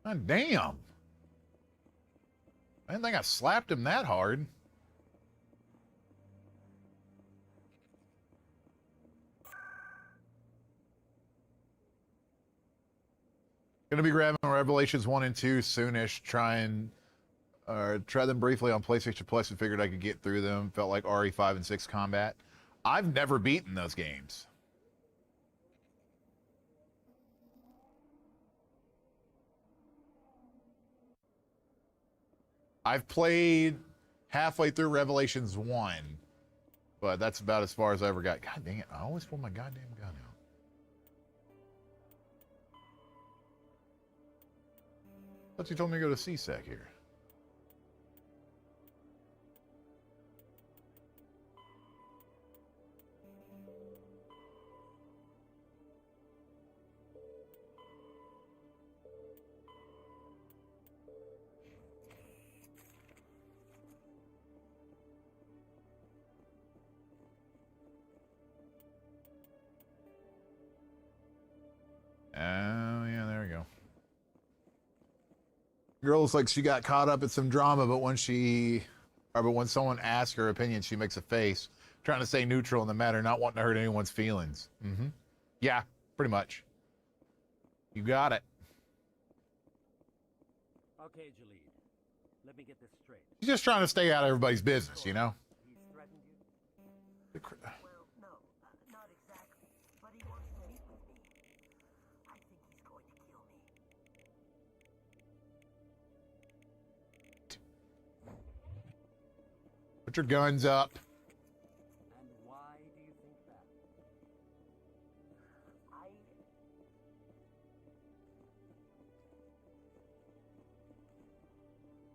God damn. I didn't think I slapped him that hard. Gonna be grabbing Revelations 1 and 2 soonish. Try them briefly on PlayStation Plus and figured I could get through them. Felt like RE5 and 6 combat. I've never beaten those games. I've played halfway through Revelations 1, but that's about as far as I ever got. God dang it, I always pull my goddamn gun out. Thought you told me to go to C-Sec here. Oh, yeah, there we go. Girl looks like she got caught up in some drama, but when someone asks her opinion, she makes a face, trying to stay neutral in the matter, not wanting to hurt anyone's feelings. Mm-hmm. Yeah, pretty much. You got it. Okay, Jalid. Let me get this straight. She's just trying to stay out of everybody's business, you know? He's threatened you? Well, no, not exactly. But he wants to meet with me. I think he's going to kill me. Put your guns up. And why do you think that?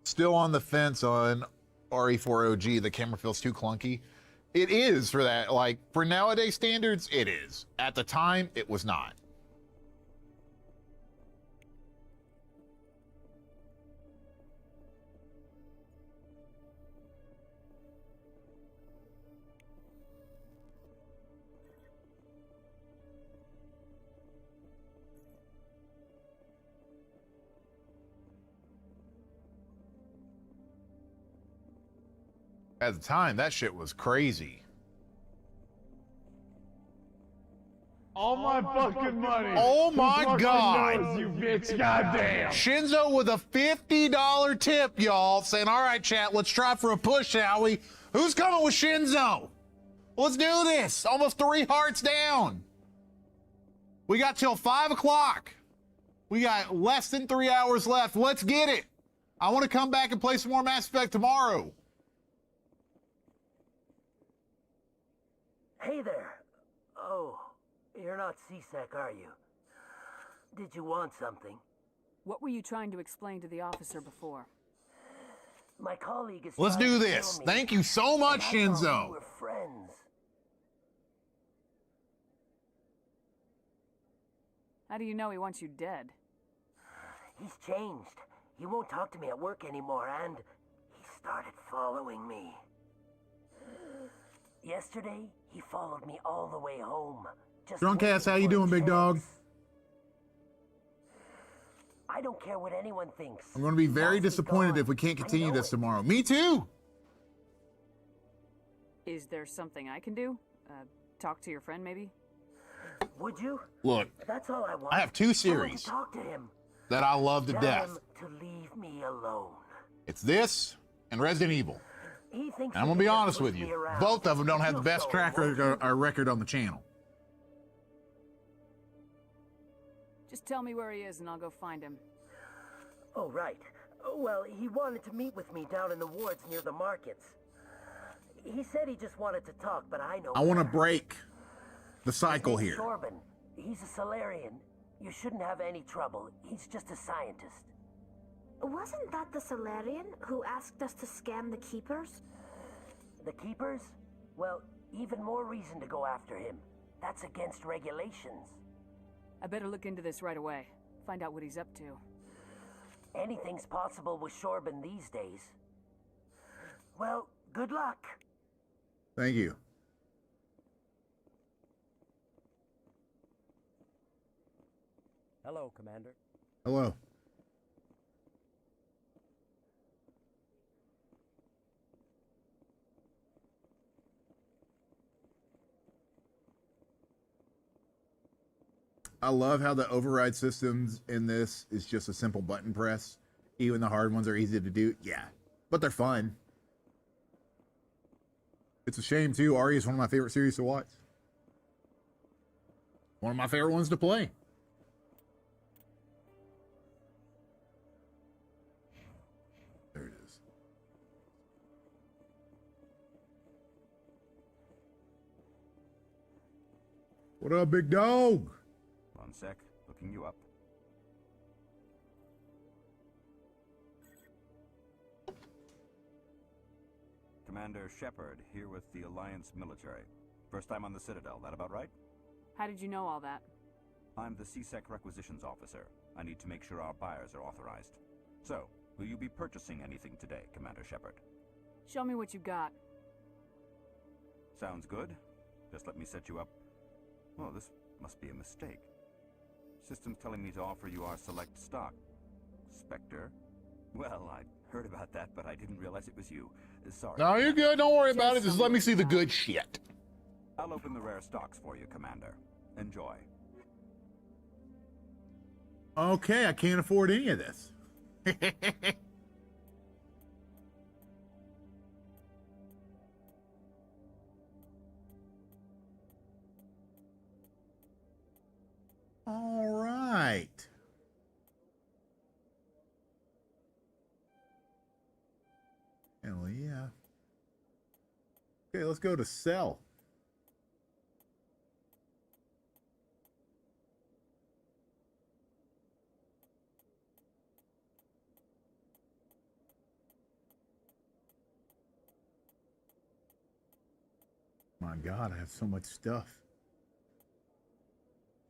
Still on the fence on RE4 OG. The camera feels too clunky. It is for that. Like, for nowadays standards, it is. At the time, it was not. At the time, that shit was crazy. All my fucking money. Oh my Who God. knows, you bitch, goddamn. Shinzo with a $50 tip, y'all, saying, all right, chat, let's try for a push, shall we? Who's coming with Shinzo? Let's do this. Almost 3 hearts down. We got till 5 o'clock. We got less than 3 hours left. Let's get it. I want to come back and play some more Mass Effect tomorrow. Hey there. Oh, you're not C-Sec, are you? Did you want something? What were you trying to explain to the officer before? My colleague is Let's trying do to this. kill me, Thank you so much, and I thought Shinzo. we were friends. How do you know he wants you dead? He's changed. He won't talk to me at work anymore, and he's started following me. Yesterday, he followed me all the way home. Just Drunk ass, how waiting you for a doing, big dog? chance. I don't care what anyone thinks. I'm going to be very disappointed if we can't continue this tomorrow. Me too. Is there something I can do? Talk to your friend, maybe? Would you? Look, That's all I want. I have 2 Someone series to talk to him. that I love to Tell death. him to leave me alone. It's this and Resident Evil. He thinks And I'm going to be honest with you. Both of them don't have the best track record on the channel. Just tell me where he is and I'll go find him. Oh, right. Well, he wanted to meet with me down in the wards near the markets. He said he just wanted to talk, but I know. I want to break the cycle His name's here. Corbin. He's a Solarian. You shouldn't have any trouble. He's just a scientist. Wasn't that the Solarian who asked us to scam the Keepers? The Keepers? Well, even more reason to go after him. That's against regulations. I better look into this right away. Find out what he's up to. Anything's possible with Corbin these days. Well, good luck. Thank you. Hello, Commander. Hello. I love how the override systems in this is just a simple button press. Even the hard ones are easy to do. Yeah, but they're fun. It's a shame too. Ari is one of my favorite series to watch. One of my favorite ones to play. There it is. What up, big dog? One sec, looking you up. Commander Shepard, here with the Alliance military. First time on the Citadel, that about right? How did you know all that? I'm the CSEC requisitions officer. I need to make sure our buyers are authorized. So, will you be purchasing anything today, Commander Shepard? Show me what you got. Sounds good. Just let me set you up. Oh, this must be a mistake. System's telling me to offer you our select stock. Spectre? Well, I heard about that, but I didn't realize it was you. Sorry. No, you're good. Don't worry about it. Just let me see the good shit. I'll open the rare stocks for you, Commander. Enjoy. Okay, I can't afford any of this. All right. Hell yeah. Okay, let's go to sell. My God, I have so much stuff.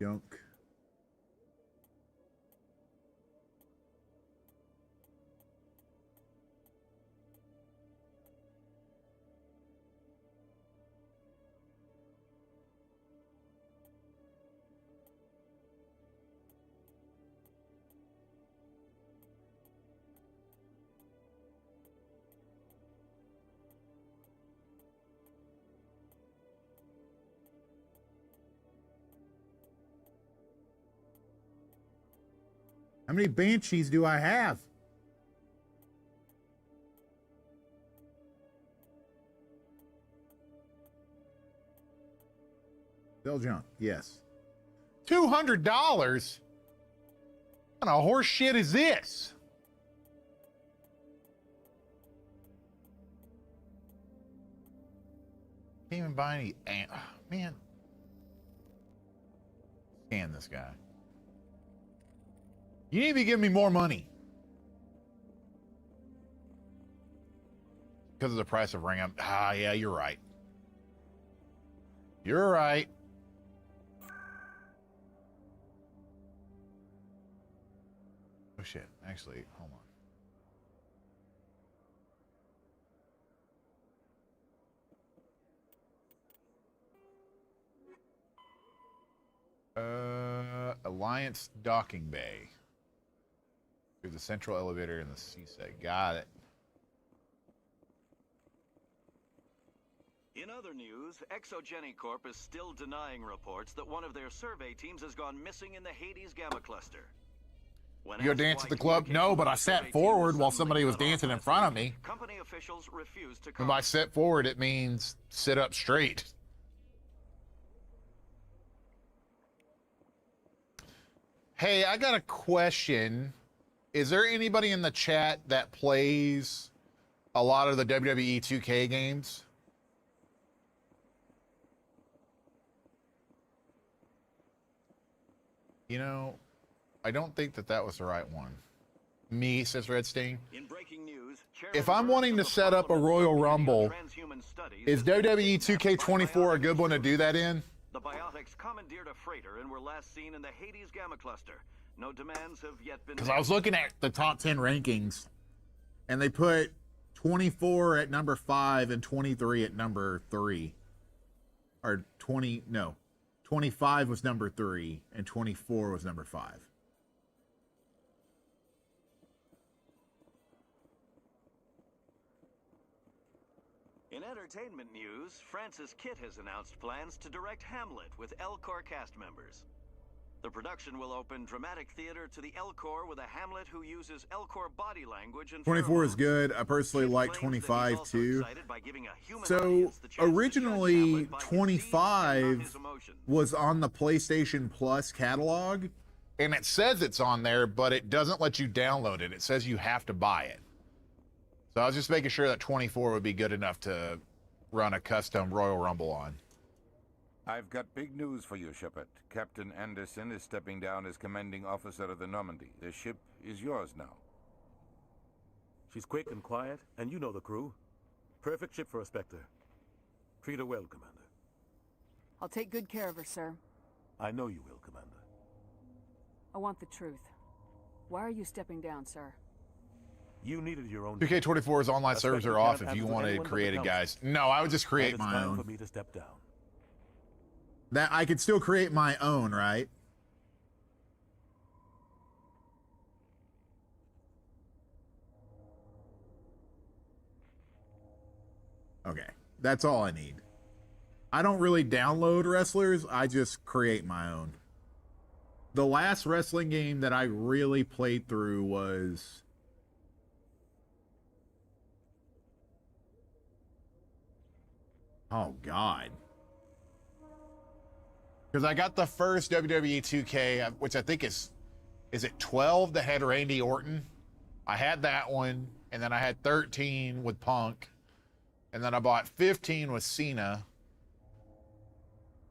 Junk. How many banshees do I have? Sell junk, yes. $200? What kind of horse shit is this? Can't even buy any. Man. Scan this guy. You need to be giving me more money. Because of the price of ring. Yeah, you're right. You're right. Oh shit, actually, hold on. Alliance docking bay. Through the central elevator in the C-seg. Got it. In other news, Exogeny Corp is still denying reports that one of their survey teams has gone missing in the Hades Gamma Cluster. When You go dance at the club? No, but I sat forward while somebody was dancing in front of me. Company officials refused to And by sit forward, it means sit up straight. Hey, I got a question. Is there anybody in the chat that plays a lot of the WWE 2K games? You know, I don't think that was the right one. Me, says Red Sting. In breaking news, If I'm wanting to set up a Royal Rumble, is WWE 2K24 a good one to do that in? The Biotics commandeered a freighter and were last seen in the Hades Gamma Cluster. No demands have yet been. Because I was looking at the top 10 rankings, and they put 24 at number 5 and 23 at number 3. Or 25 was number 3 and 24 was number 5. In entertainment news, Francis Kitt has announced plans to direct Hamlet with L-Corps cast members. The production will open dramatic theater to the L-Corps with a Hamlet who uses L-Corps body language and 24 is good. I personally like 25 too. So originally 25 was on the PlayStation Plus catalog, and it says it's on there, but it doesn't let you download it. It says you have to buy it. So I was just making sure that 24 would be good enough to run a custom Royal Rumble on. I've got big news for you, Shepard. Captain Anderson is stepping down as commanding officer of the Normandy. The ship is yours now. She's quick and quiet, and you know the crew. Perfect ship for a Spectre. Treat her well, Commander. I'll take good care of her, sir. I know you will, Commander. I want the truth. Why are you stepping down, sir? You needed your own. 2K24's online servers are off if you want to create it, guys. No, I would just create my own. For me to step down. That I could still create my own, right? Okay, that's all I need. I don't really download wrestlers, I just create my own. The last wrestling game that I really played through was... Oh, God. Because I got the first WWE 2K, which I think is it 12 that had Randy Orton? I had that one, and then I had 13 with Punk, and then I bought 15 with Cena,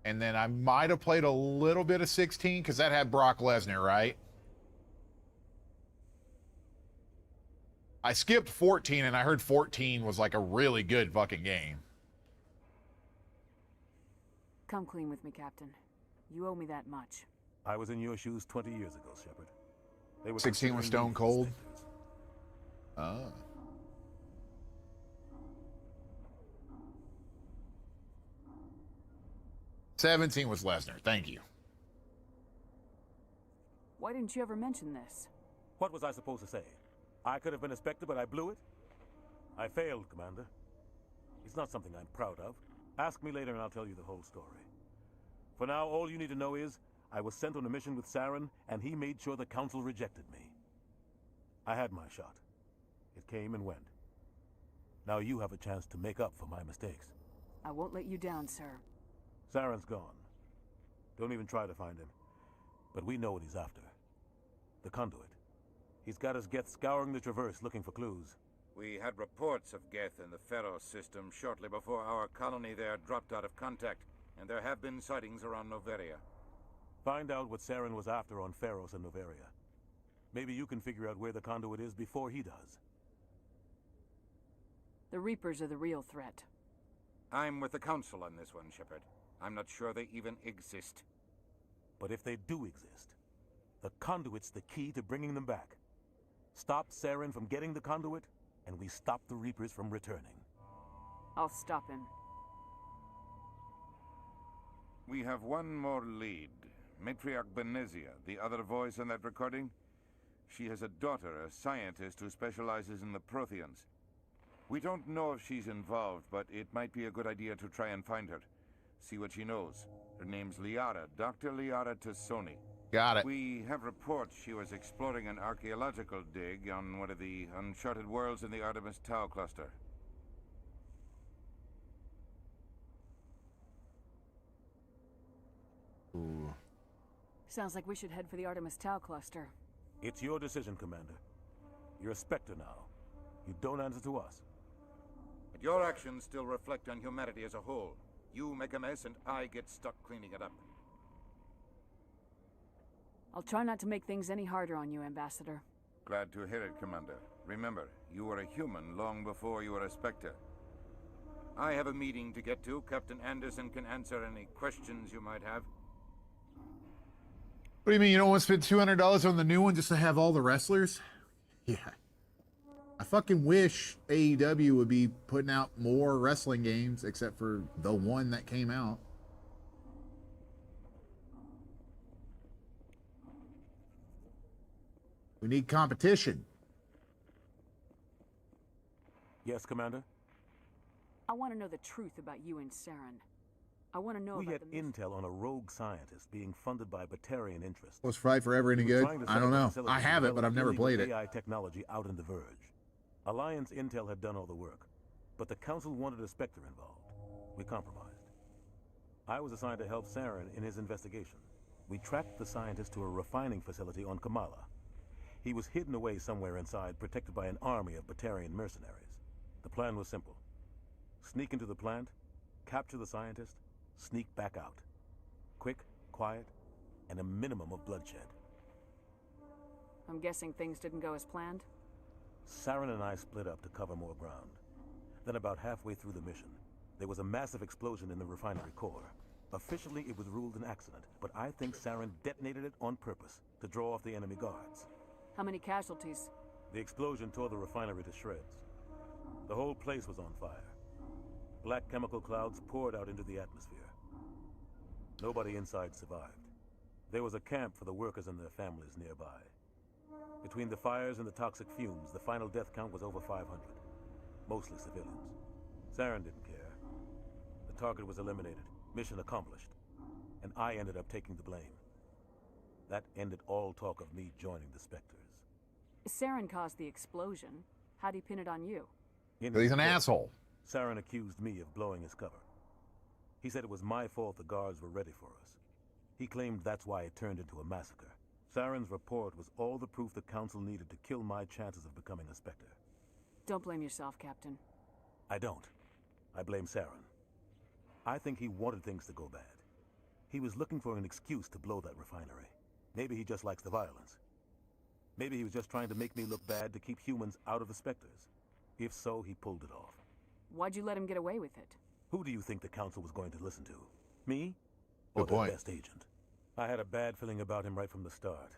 and then I might have played a little bit of 16 because that had Brock Lesnar, right? I skipped 14, and I heard 14 was like a really good fucking game. Come clean with me, Captain. You owe me that much. I was in your shoes 20 years ago, Shepard. They were 16 was Stone Cold. Ah. $17 was Lesnar. Thank you. Why didn't you ever mention this? What was I supposed to say? I could have been a Spectre, but I blew it? I failed, Commander. It's not something I'm proud of. Ask me later and I'll tell you the whole story. For now, all you need to know is, I was sent on a mission with Saren, and he made sure the Council rejected me. I had my shot. It came and went. Now you have a chance to make up for my mistakes. I won't let you down, sir. Saren's gone. Don't even try to find him. But we know what he's after. The conduit. He's got his Geth scouring the Traverse looking for clues. We had reports of Geth in the Pharaoh system shortly before our colony there dropped out of contact, and there have been sightings around Noveria. Find out what Saren was after on Pharos and Noveria. Maybe you can figure out where the conduit is before he does. The Reapers are the real threat. I'm with the Council on this one, Shepard. I'm not sure they even exist. But if they do exist, the conduit's the key to bringing them back. Stop Saren from getting the conduit, and we stop the Reapers from returning. I'll stop him. We have one more lead. Matriarch Benezia, the other voice in that recording? She has a daughter, a scientist who specializes in the Protheans. We don't know if she's involved, but it might be a good idea to try and find her. See what she knows. Her name's Liara, Dr. Liara Tassoni. Got it. We have reports she was exploring an archaeological dig on one of the uncharted worlds in the Artemis Tau cluster. Ooh. Sounds like we should head for the Artemis Tau cluster. It's your decision, Commander. You're a Spectre now. You don't answer to us. But your actions still reflect on humanity as a whole. You make a mess and I get stuck cleaning it up. I'll try not to make things any harder on you, Ambassador. Glad to hear it, Commander. Remember, you were a human long before you were a Spectre. I have a meeting to get to. Captain Anderson can answer any questions you might have. What do you mean you don't want to spend $200 on the new one just to have all the wrestlers? Yeah. I fucking wish AEW would be putting out more wrestling games except for the one that came out. We need competition. Yes, Commander? I want to know the truth about you and Saren. I want to know we about had intel on a rogue scientist being funded by Batarian interests. Was Fight Forever any good? I don't know. I have it, but I've never played it. AI technology out in the Verge. Alliance intel had done all the work, but the Council wanted a Spectre involved. We compromised. I was assigned to help Saren in his investigation. We tracked the scientist to a refining facility on Kamala. He was hidden away somewhere inside, protected by an army of Batarian mercenaries. The plan was simple. Sneak into the plant, capture the scientist, sneak back out. Quick, quiet, and a minimum of bloodshed. I'm guessing things didn't go as planned? Saren and I split up to cover more ground. Then about halfway through the mission, there was a massive explosion in the refinery core. Officially, it was ruled an accident, but I think Saren detonated it on purpose to draw off the enemy guards. How many casualties? The explosion tore the refinery to shreds. The whole place was on fire. Black chemical clouds poured out into the atmosphere. Nobody inside survived. There was a camp for the workers and their families nearby. Between the fires and the toxic fumes, the final death count was over 500. Mostly civilians. Saren didn't care. The target was eliminated. Mission accomplished. And I ended up taking the blame. That ended all talk of me joining the Spectres. Saren caused the explosion. How'd he pin it on you? He's an asshole. Saren accused me of blowing his cover. He said it was my fault the guards were ready for us. He claimed that's why it turned into a massacre. Saren's report was all the proof the Council needed to kill my chances of becoming a Spectre. Don't blame yourself, Captain. I don't. I blame Saren. I think he wanted things to go bad. He was looking for an excuse to blow that refinery. Maybe he just likes the violence. Maybe he was just trying to make me look bad to keep humans out of the Spectres. If so, he pulled it off. Why'd you let him get away with it? Who do you think the Council was going to listen to? Me? Or their best agent? I had a bad feeling about him right from the start.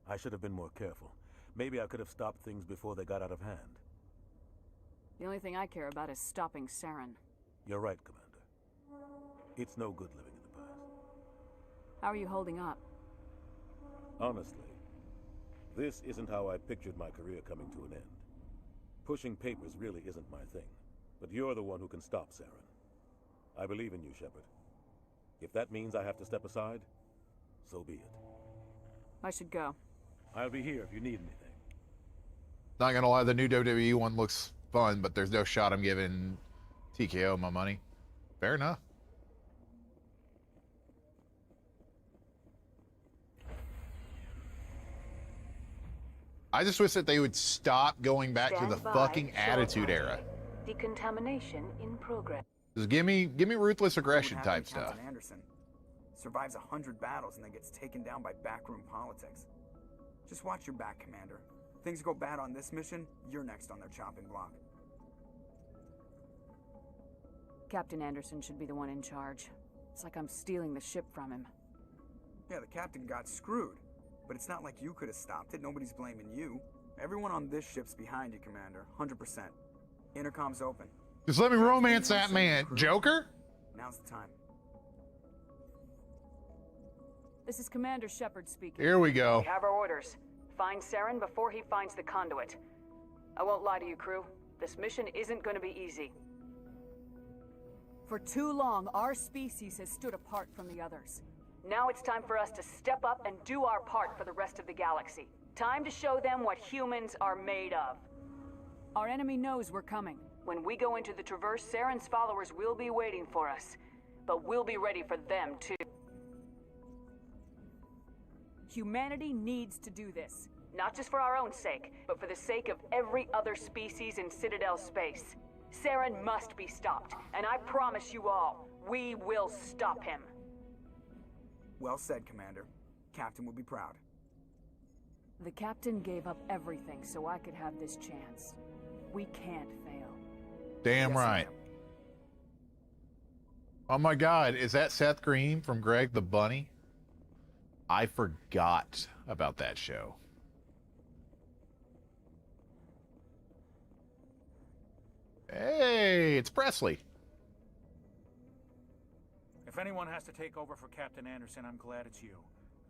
I should have been more careful. Maybe I could have stopped things before they got out of hand. The only thing I care about is stopping Saren. You're right, Commander. It's no good living in the past. How are you holding up? Honestly, this isn't how I pictured my career coming to an end. Pushing papers really isn't my thing, but you're the one who can stop Saren. I believe in you, Shepard. If that means I have to step aside, so be it. I should go. I'll be here if you need anything. Not gonna lie, the new WWE one looks fun, but there's no shot I'm giving TKO my money. Fair enough. I just wish that they would stop going back to the fucking Attitude Era. Decontamination in progress. Just give me ruthless aggression type stuff. Captain Anderson survives 100 battles and then gets taken down by backroom politics. Just watch your back, Commander. Things go bad on this mission, you're next on their chopping block. Captain Anderson should be the one in charge. It's like I'm stealing the ship from him. Yeah, the captain got screwed. But it's not like you could have stopped it. Nobody's blaming you. Everyone on this ship's behind you, Commander. 100%. Intercom's open. Just let me romance that man. Joker? Now's the time. This is Commander Shepard speaking. Here we go. We have our orders. Find Saren before he finds the conduit. I won't lie to you, crew. This mission isn't going to be easy. For too long, our species has stood apart from the others. Now it's time for us to step up and do our part for the rest of the galaxy. Time to show them what humans are made of. Our enemy knows we're coming. When we go into the Traverse, Saren's followers will be waiting for us. But we'll be ready for them, too. Humanity needs to do this. Not just for our own sake, but for the sake of every other species in Citadel space. Saren must be stopped, and I promise you all, we will stop him. Well said, Commander. Captain will be proud. The Captain gave up everything so I could have this chance. We can't fail. Damn right. Oh my God, is that Seth Green from Greg the Bunny? I forgot about that show. Hey, it's Presley. If anyone has to take over for Captain Anderson, I'm glad it's you.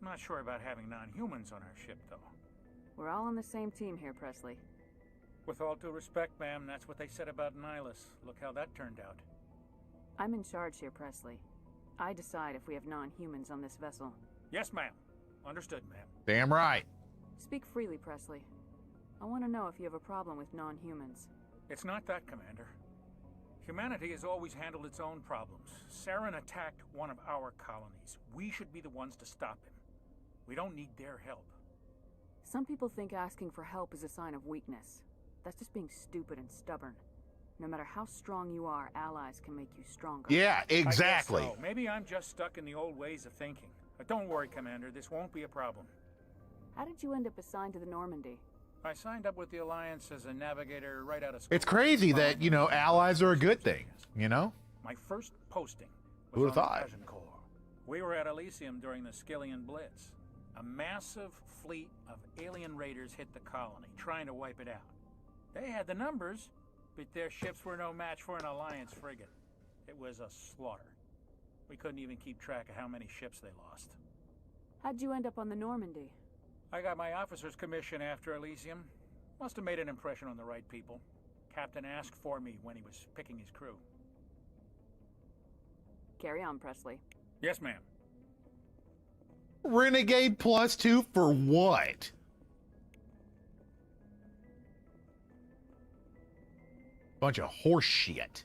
I'm not sure about having non-humans on our ship, though. We're all on the same team here, Presley. With all due respect, ma'am, that's what they said about Nihilus. Look how that turned out. I'm in charge here, Presley. I decide if we have non-humans on this vessel. Yes, ma'am. Understood, ma'am. Damn right. Speak freely, Presley. I want to know if you have a problem with non-humans. It's not that, Commander. Humanity has always handled its own problems. Saren attacked one of our colonies. We should be the ones to stop him. We don't need their help. Some people think asking for help is a sign of weakness. That's just being stupid and stubborn. No matter how strong you are, allies can make you stronger. Yeah, exactly. I guess so. Maybe I'm just stuck in the old ways of thinking. But don't worry, Commander. This won't be a problem. How did you end up assigned to the Normandy? I signed up with the Alliance as a navigator right out of school. It's crazy that, you know, allies are a good thing, you know? My first posting Who was would on have the thought? Pleasant Corps. We were at Elysium during the Skillian Blitz. A massive fleet of alien raiders hit the colony, trying to wipe it out. They had the numbers, but their ships were no match for an Alliance frigate. It was a slaughter. We couldn't even keep track of how many ships they lost. How'd you end up on the Normandy? I got my officer's commission after Elysium. Must have made an impression on the right people. Captain asked for me when he was picking his crew. Carry on, Presley. Yes, ma'am. Renegade +2 for what? Bunch of horse shit.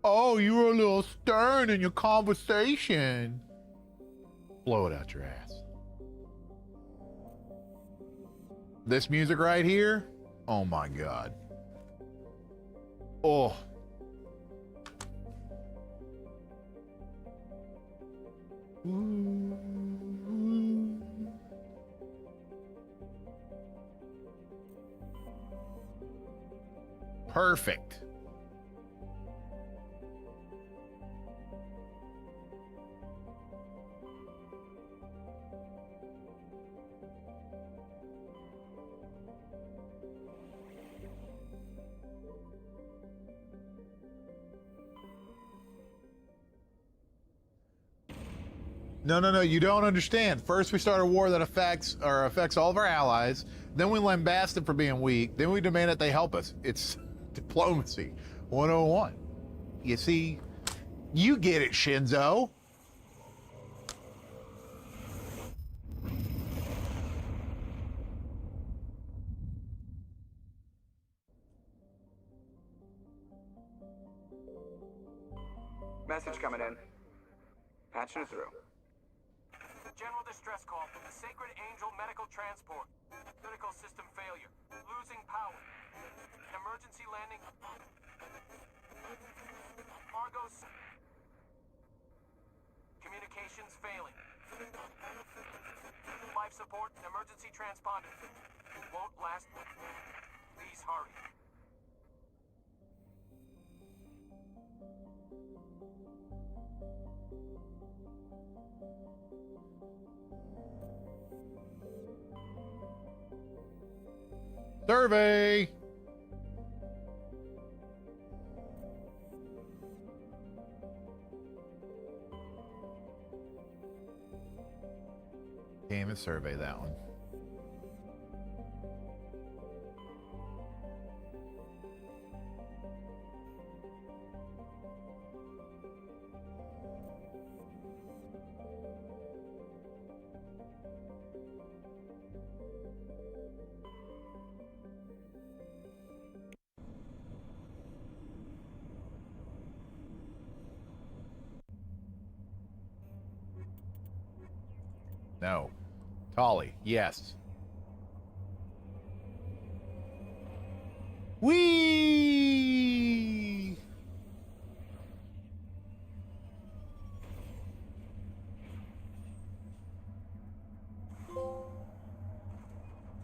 Oh, you were a little stern in your conversation. Blow it out your ass. This music right here, oh my God. Oh. Perfect. No, you don't understand. First we start a war that affects all of our allies, then we lambast them for being weak, then we demand that they help us. It's diplomacy 101. You see, you get it, Shinzo. Message coming in. Patching it through. General distress call from the Sacred Angel Medical Transport. Critical system failure. Losing power. Emergency landing. Argos. Communications failing. Life support. Emergency transponder. Won't last. Please hurry. Survey. Game and survey that one. No. Tali, yes. Whee!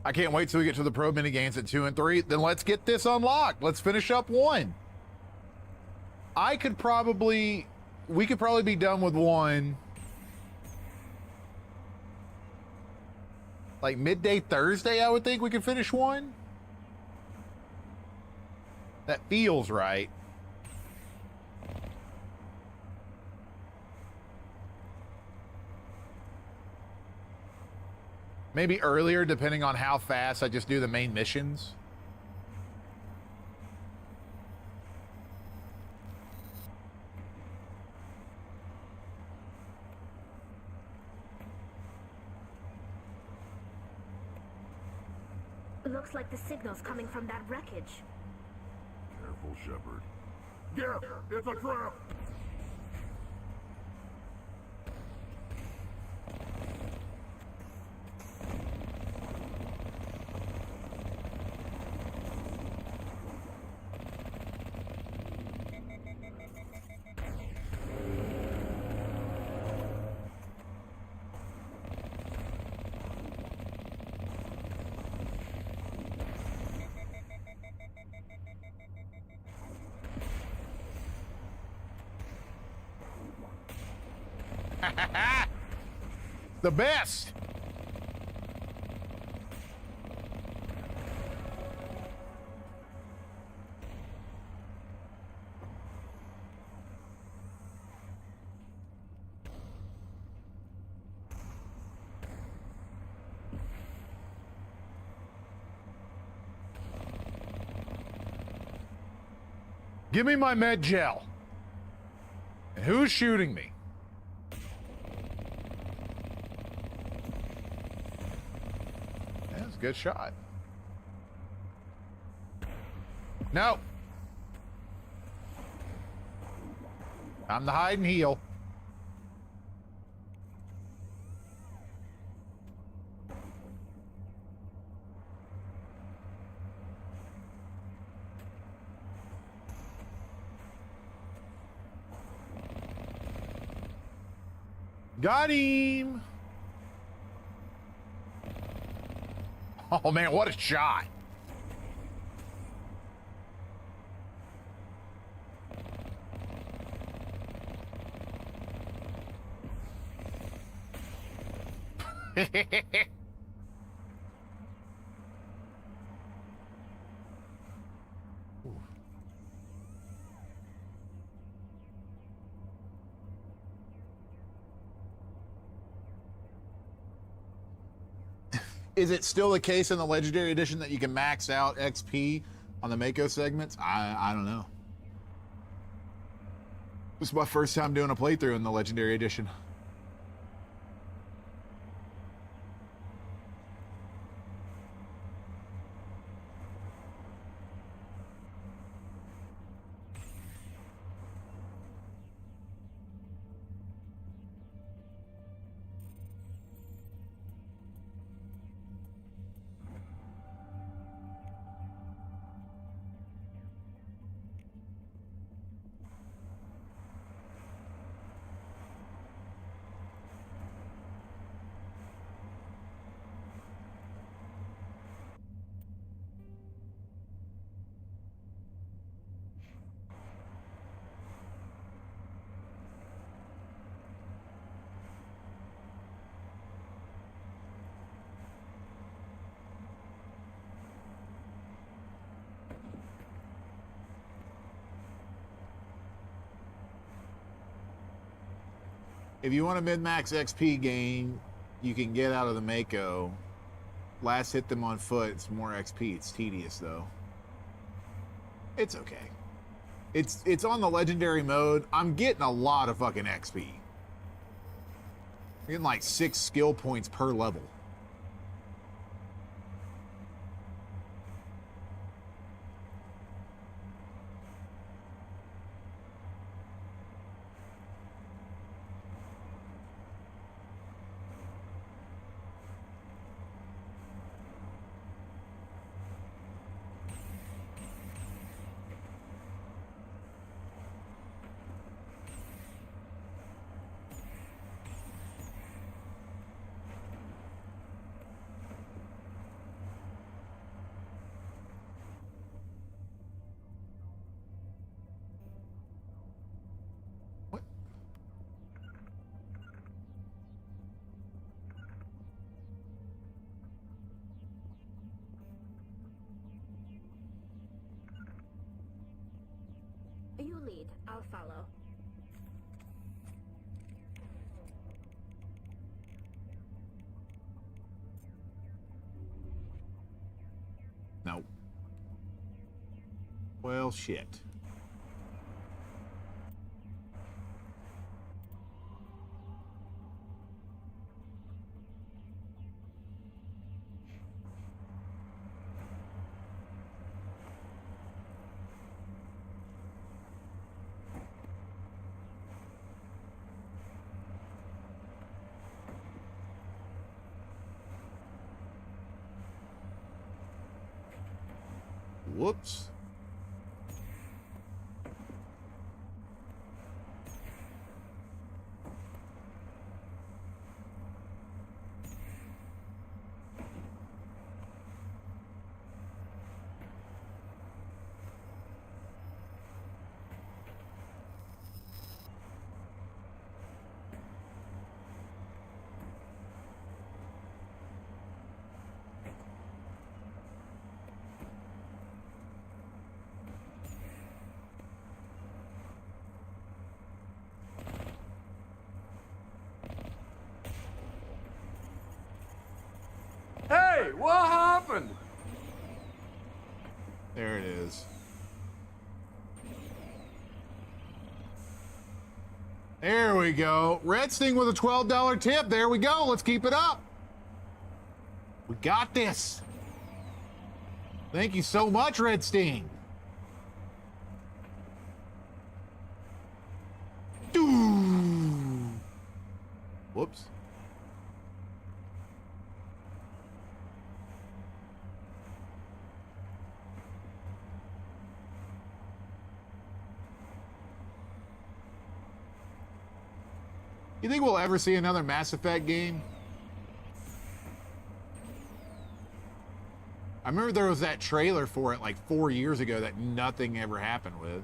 I can't wait till we get to the pro mini games at 2 and 3. Then let's get this unlocked. Let's finish up 1. We could probably be done with 1 like midday Thursday. I would think we could finish 1. That feels right. Maybe earlier, depending on how fast I just do the main missions. Looks like the signal's coming from that wreckage. Careful, Shepard. Geth, it's a trap! The best. Give me my med gel. And who's shooting me? That's a good shot. No. Time to hide and heal. Got him. Oh man, what a shot. Is it still the case in the Legendary Edition that you can max out XP on the Mako segments? I don't know. This is my first time doing a playthrough in the Legendary Edition. If you want a min-max XP gain, you can get out of the Mako. Last hit them on foot, it's more XP. It's tedious though. It's okay. It's on the legendary mode. I'm getting a lot of fucking XP. I'm getting like 6 skill points per level. You lead. I'll follow. No. Well, shit. Whoops. Hey, what happened? There it is. There we go. Red Sting with a $12 tip. There we go. Let's keep it up. We got this. Thank you so much, Red Sting. Whoops. You think we'll ever see another Mass Effect game? I remember there was that trailer for it like 4 years ago that nothing ever happened with.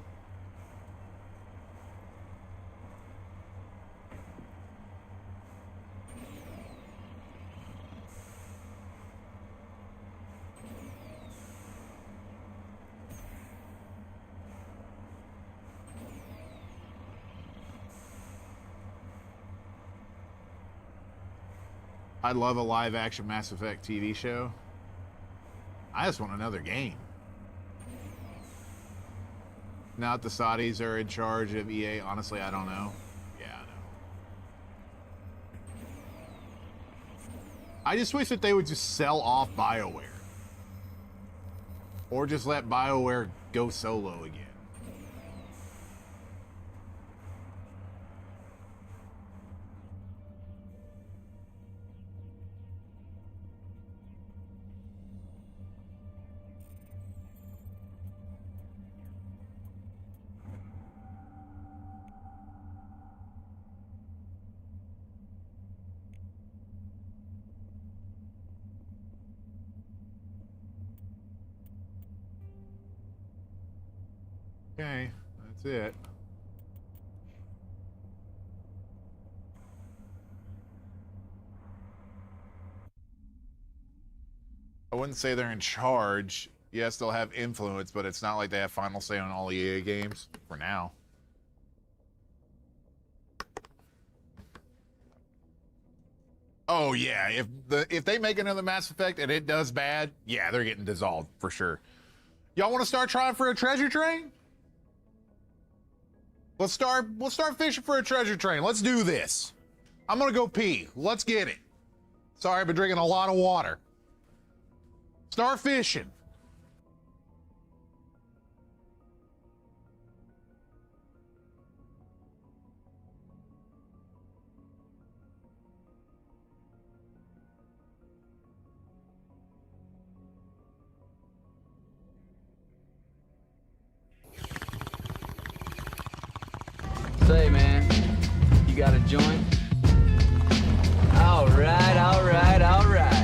I'd love a live-action Mass Effect TV show. I just want another game. Now that the Saudis are in charge of EA, honestly, I don't know. Yeah, I know. I just wish that they would just sell off BioWare. Or just let BioWare go solo again. Okay, that's it. I wouldn't say they're in charge. Yes, they'll have influence, but it's not like they have final say on all EA games for now. Oh yeah, if they make another Mass Effect and it does bad, yeah, they're getting dissolved for sure. Y'all want to start trying for a treasure train? We'll start fishing for a treasure train. Let's do this. I'm gonna go pee. Let's get it. Sorry, I've been drinking a lot of water. Start fishing. Say, man, you got a joint? All right, all right, all right.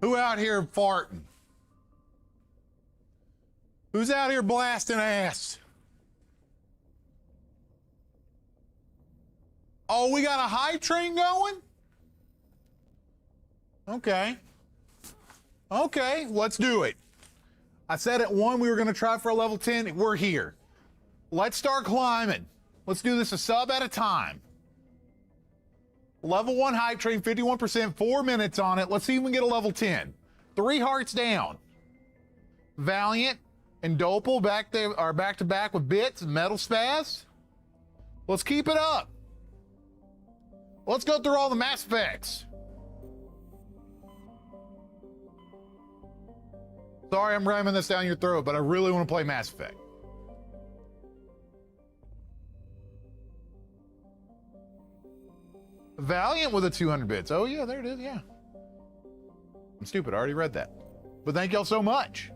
Who out here farting? Who's out here blasting ass? Oh, we got a high train going? Okay. Okay, let's do it. I said at 1 we were going to try for a level 10. We're here. Let's start climbing. Let's do this a sub at a time. Level 1 hype train, 51%, 4 minutes on it. Let's see if we can get a level 10. 3 hearts down. Valiant and Dopal back to back with bits and metal spaz. Let's keep it up. Let's go through all the Mass Effects. Sorry I'm ramming this down your throat, but I really want to play Mass Effect. Valiant with a 200 bits. Oh yeah, there it is, yeah. I'm stupid, I already read that. But thank y'all so much.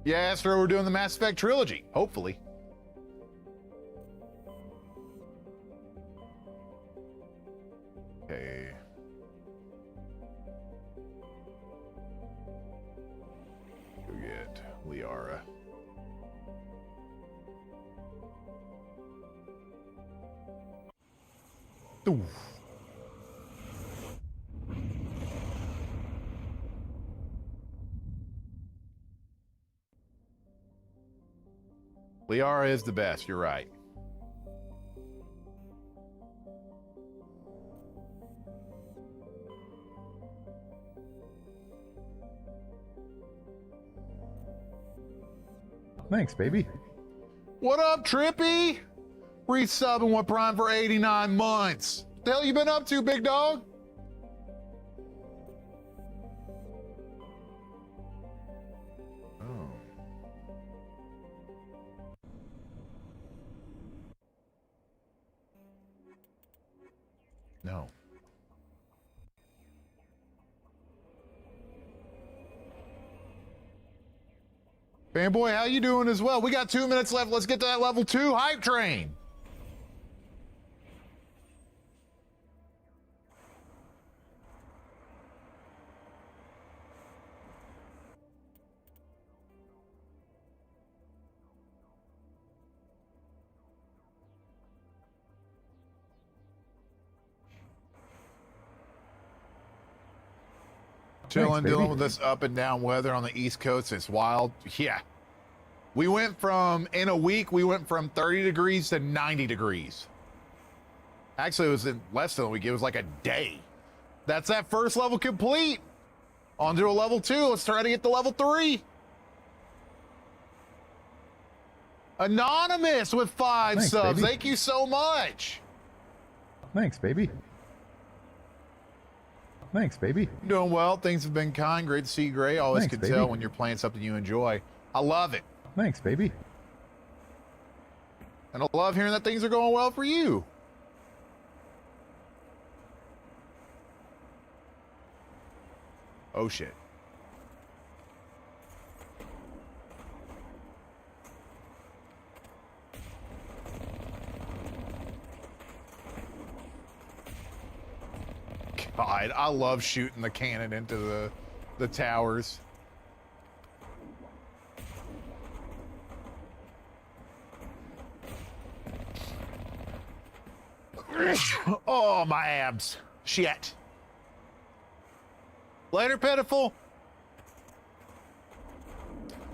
Yeah, Astro, we're doing the Mass Effect trilogy, hopefully. Okay. Go get Liara. Ooh. Liara is the best, you're right. Thanks, baby. What up, Trippy? Resubbing with Prime for 89 months. What the hell you been up to, big dog? Oh. Fanboy, how you doing as well? We got 2 minutes left. Let's get to that level 2 hype train. Chilling, dealing with this up and down weather on the East Coast. It's wild. Yeah. We went from, in a week, we went from 30 degrees to 90 degrees. Actually, it was in less than a week. It was like a day. That's that first level complete. On to a level 2. Let's try to get to level 3. Anonymous with 5 subs. Baby. Thank you so much. Thanks, baby. Thanks, baby. Doing well. Things have been kind. Great to see you, Gray. Always Thanks, can baby. tell when you're playing something you enjoy. I love it. Thanks, baby. And I love hearing that things are going well for you. Oh, shit. God, I love shooting the cannon into the towers. Oh, my abs. Shit. Later, pitiful.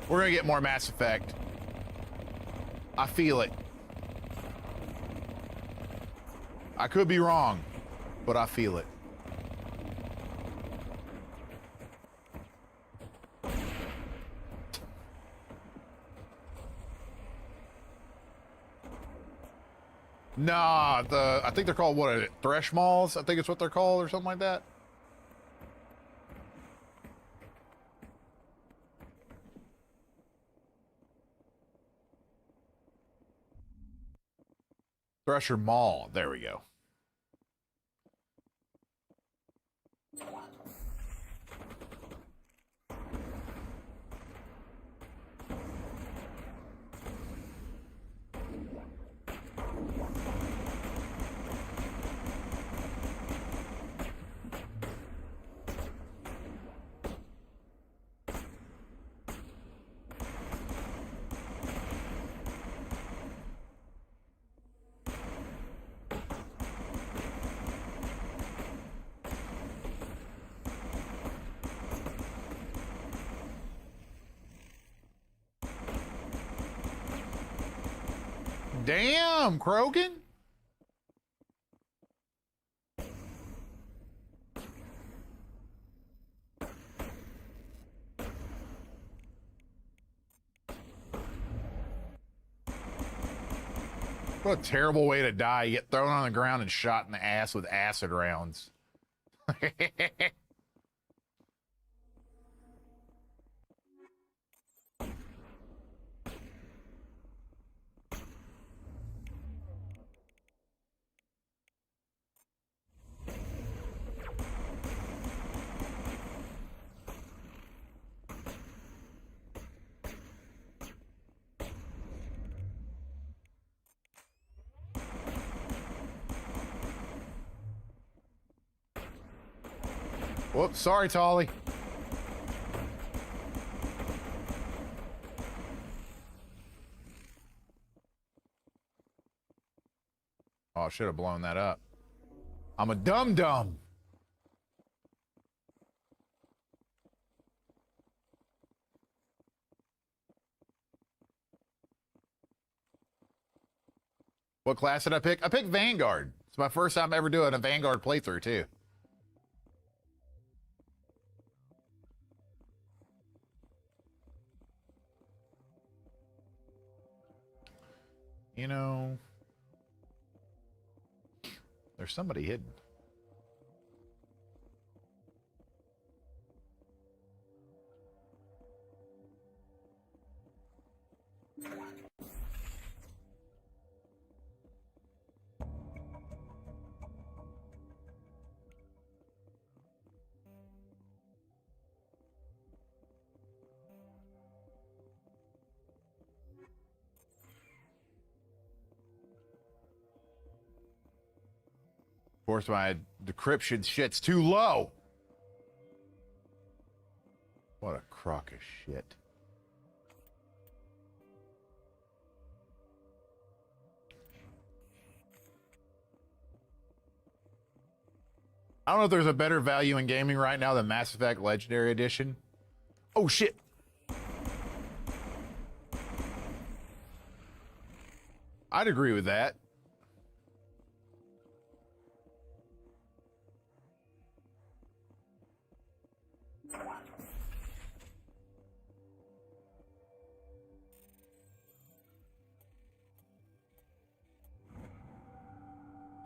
We're gonna get more Mass Effect. I feel it. I could be wrong, but I feel it. Nah, I think they're called, what are it, Thresh Malls? I think it's what they're called or something like that. Thresher Mall. There we go. Damn, Krogan. What a terrible way to die. You get thrown on the ground and shot in the ass with acid rounds. Whoops, sorry, Tali. Oh, I should have blown that up. I'm a dum-dum. What class did I pick? I picked Vanguard. It's my first time ever doing a Vanguard playthrough, too. You know, there's somebody hidden. course, my decryption shit's too low. What a crock of shit. I don't know if there's a better value in gaming right now than Mass Effect Legendary Edition. Oh, shit. I'd agree with that.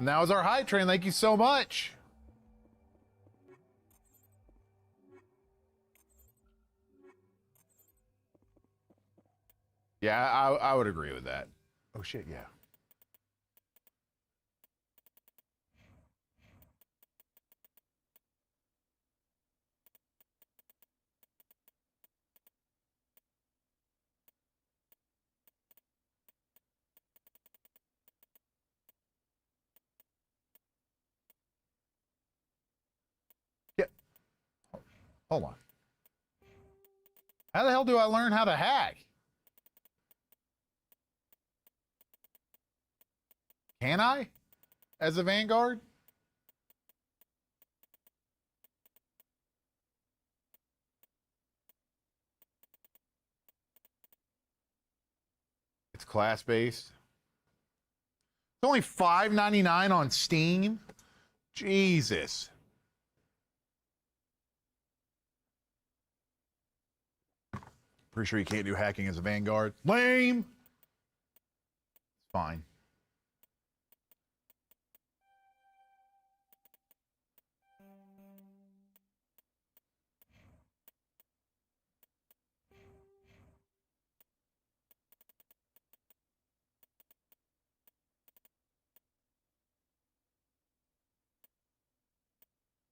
And that was our hype train. Thank you so much. Yeah, I would agree with that. Oh, shit, yeah. Yeah. Hold on. How the hell do I learn how to hack? Can I? As a Vanguard? It's class-based. It's only $5.99 on Steam? Jesus. Pretty sure you can't do hacking as a Vanguard. Lame! It's fine.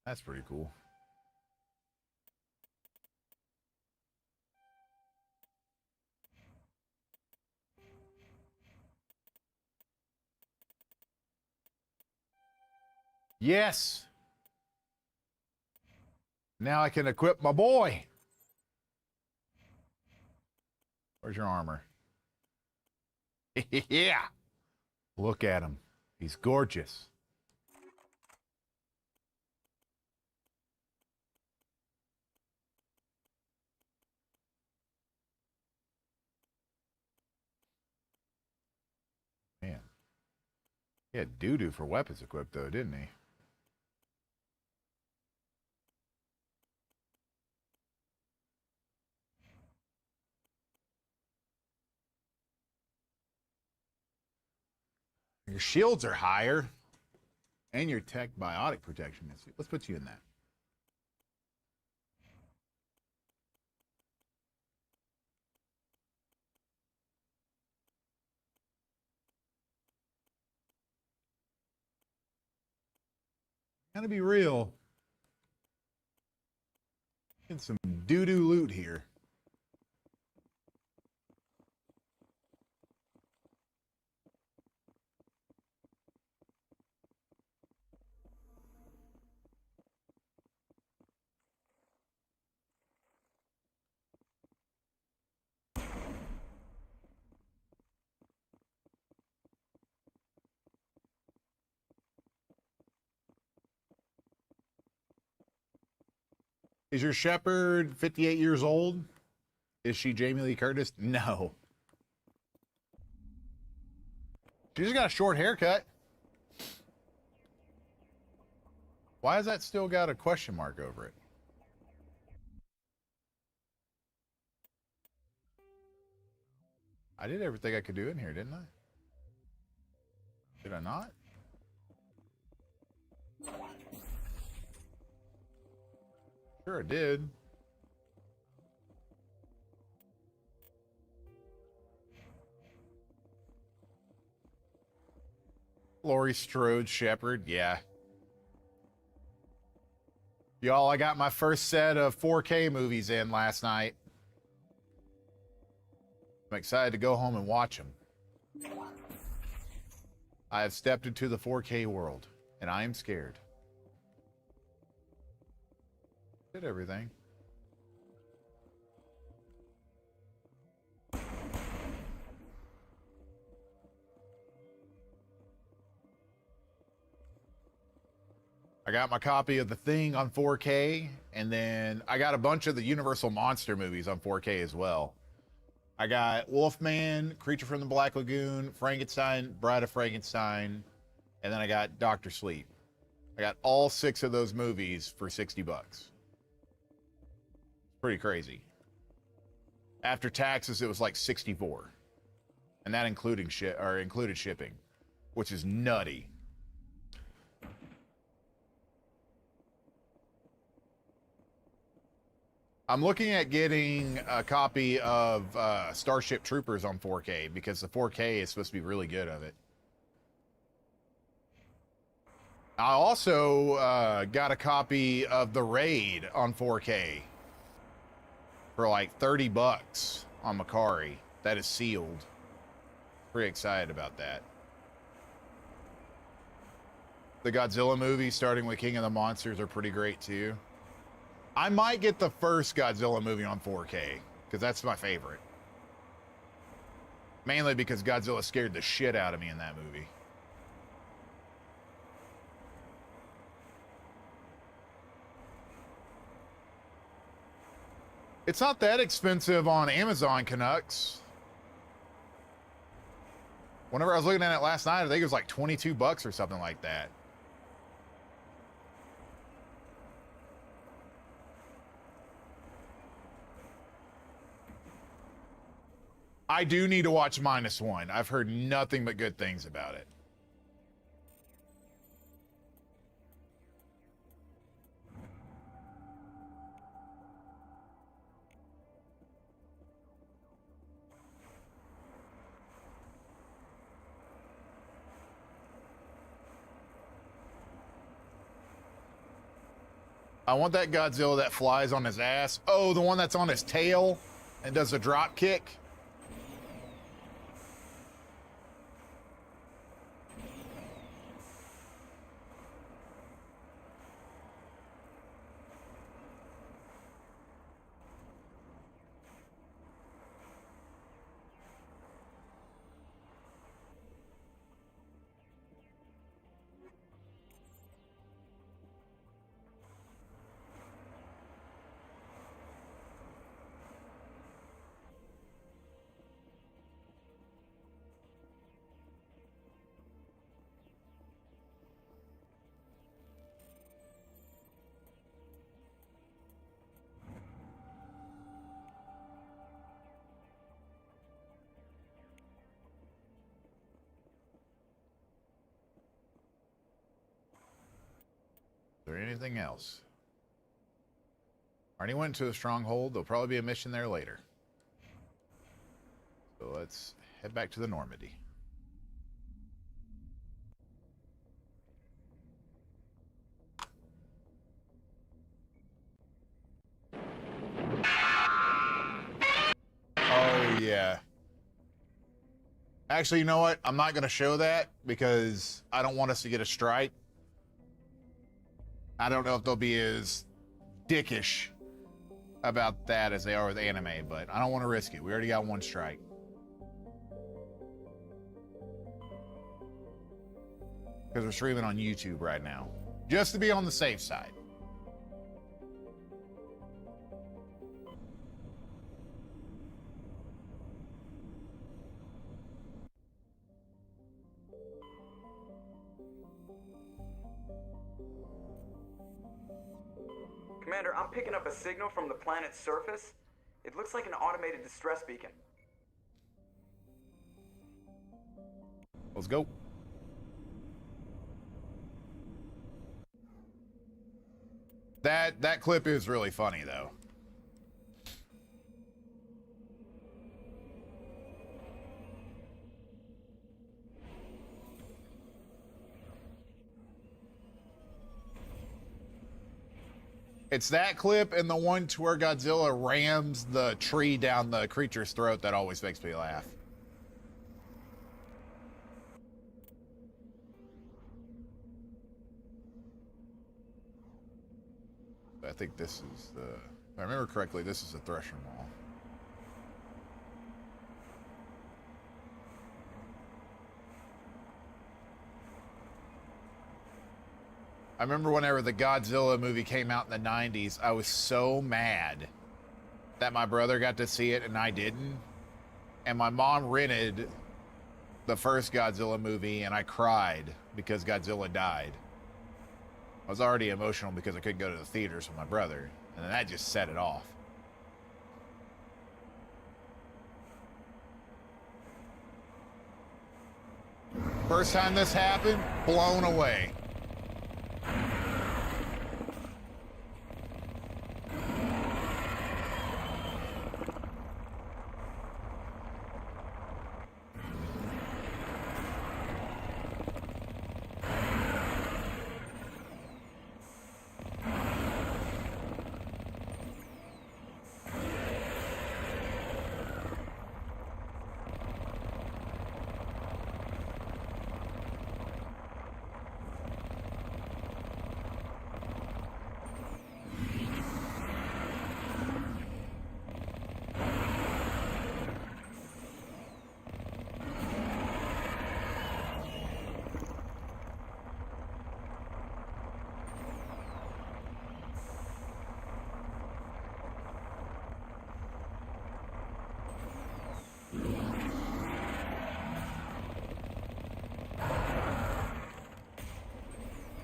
That's pretty cool. Yes. Now I can equip my boy. Where's your armor? Yeah. Look at him. He's gorgeous. Man. He had doo-doo for weapons equipped, though, didn't he? Your shields are higher. And your tech biotic protection is. Let's put you in that. Gotta be real. Get some doo-doo loot here. Is your Shepard 58 years old? Is she Jamie Lee Curtis? No. She just got a short haircut. Why has that still got a question mark over it? I did everything I could do in here, didn't I? Did I not? Sure I did. Laurie Strode, Shepard, yeah. Y'all, I got my first set of 4K movies in last night. I'm excited to go home and watch them. I have stepped into the 4K world, And I am scared. Did everything. I got my copy of The Thing on 4K, and then I got a bunch of the Universal Monster movies on 4K as well. I got Wolfman, Creature from the Black Lagoon, Frankenstein, Bride of Frankenstein, and then I got Dr. Sleep. I got all 6 of those movies for $60. Pretty crazy. After taxes, it was like $64, and that included shipping, which is nutty. I'm looking at getting a copy of Starship Troopers on 4K because the 4K is supposed to be really good of it. I also got a copy of The Raid on 4K for like $30 on Macari. That is sealed. Pretty excited about that. The Godzilla movies, starting with King of the Monsters, are pretty great too. I might get the first Godzilla movie on 4K, because that's my favorite. Mainly because Godzilla scared the shit out of me in that movie. It's not that expensive on Amazon, Canucks. Whenever I was looking at it last night, I think it was like $22 or something like that. I do need to watch -1. I've heard nothing but good things about it. I want that Godzilla that flies on his ass. Oh, the one that's on his tail and does a drop kick. Is there anything else? Already went to the stronghold. There'll probably be a mission there later. So let's head back to the Normandy. Oh, yeah. Actually, you know what? I'm not going to show that because I don't want us to get a strike. I don't know if they'll be as dickish about that as they are with anime, but I don't want to risk it. We already got 1 strike. Because we're streaming on YouTube right now. Just to be on the safe side. Commander, I'm picking up a signal from the planet's surface. It looks like an automated distress beacon. Let's go. That clip is really funny, though. It's that clip and the one to where Godzilla rams the tree down the creature's throat that always makes me laugh. think this is the... If I remember correctly, this is the Thresher Mall. I remember whenever the Godzilla movie came out in the 90s, I was so mad that my brother got to see it and I didn't. And my mom rented the first Godzilla movie and I cried because Godzilla died. I was already emotional because I couldn't go to the theaters with my brother, and then that just set it off. First time this happened, blown away.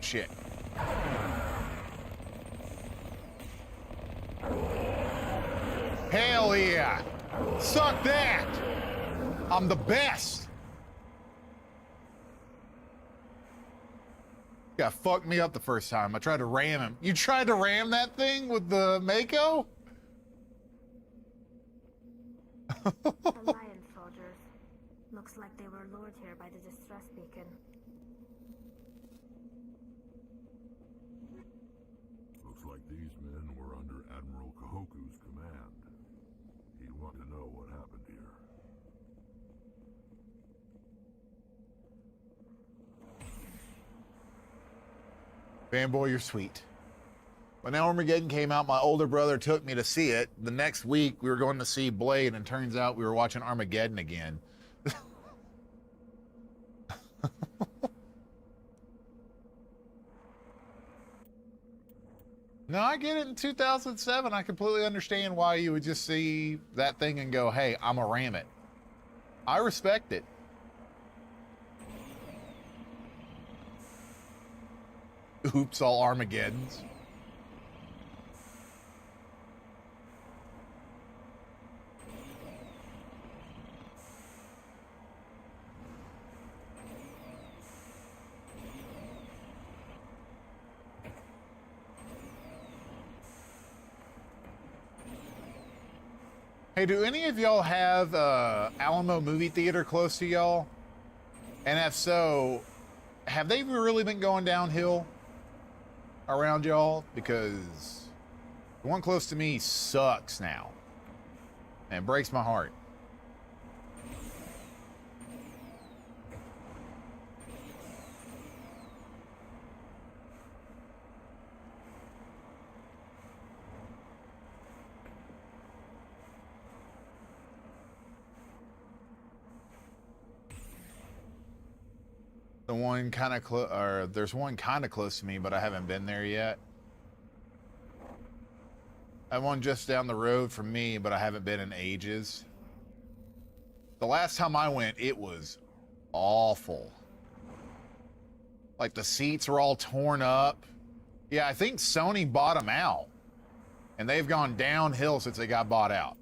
Shit. Hell yeah. Suck that. I'm the best. Yeah, fucked me up the first time. I tried to ram him. You tried to ram that thing with the Mako? Alliance soldiers. Looks like they were lured here by the distress beacon. Looks like these men were under Admiral Kahoku's command. He'd want to know what happened here. Fanboy, you're sweet. When Armageddon came out, my older brother took me to see it. The next week, we were going to see Blade, and turns out we were watching Armageddon again. No, I get it. In 2007, I completely understand why you would just see that thing and go, hey, I'm a ram it. I respect it. Oops, all Armageddons. Hey, do any of y'all have Alamo movie theater close to y'all? And if so, have they really been going downhill around y'all? Because the one close to me sucks now. And it breaks my heart. The one kind of close, or there's one kind of close to me, but I haven't been there yet. I have one just down the road from me, but I haven't been in ages. The last time I went, it was awful. Like the seats were all torn up. Yeah, I think Sony bought them out, and they've gone downhill since they got bought out.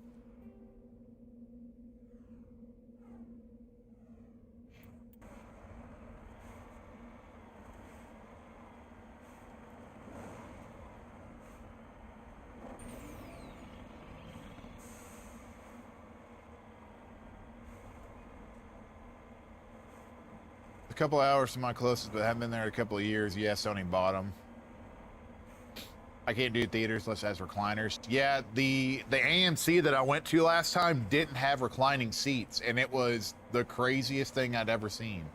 A couple hours to my closest, but I haven't been there in a couple of years. Yeah, Sony bought them. I can't do theaters unless it has recliners. Yeah, the AMC that I went to last time didn't have reclining seats, and it was the craziest thing I'd ever seen.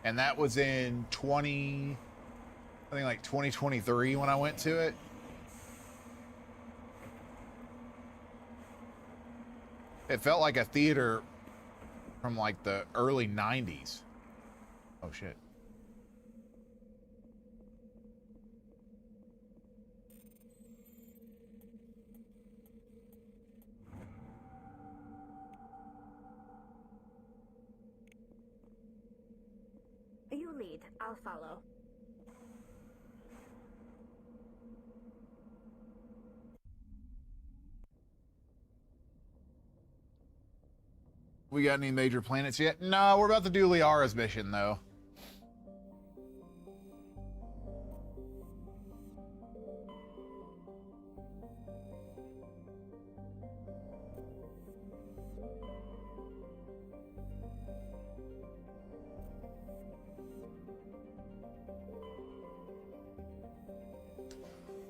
And that was in 2023 when I went to it. It felt like a theater from like the early 90s. Oh shit. You lead. I'll follow. We got any major planets yet? No, we're about to do Liara's mission, though.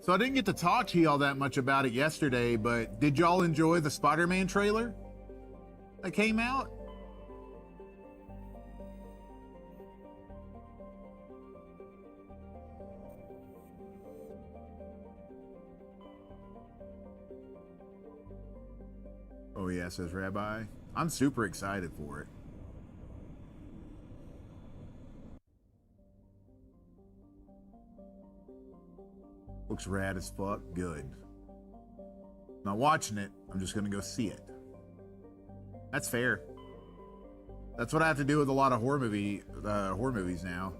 So I didn't get to talk to y'all that much about it yesterday, but did y'all enjoy the Spider-Man trailer that came out? Oh yeah, says Rabbi. I'm super excited for it. Looks rad as fuck. Good. Not watching it. I'm just gonna go see it. That's fair. That's what I have to do with a lot of horror movies now.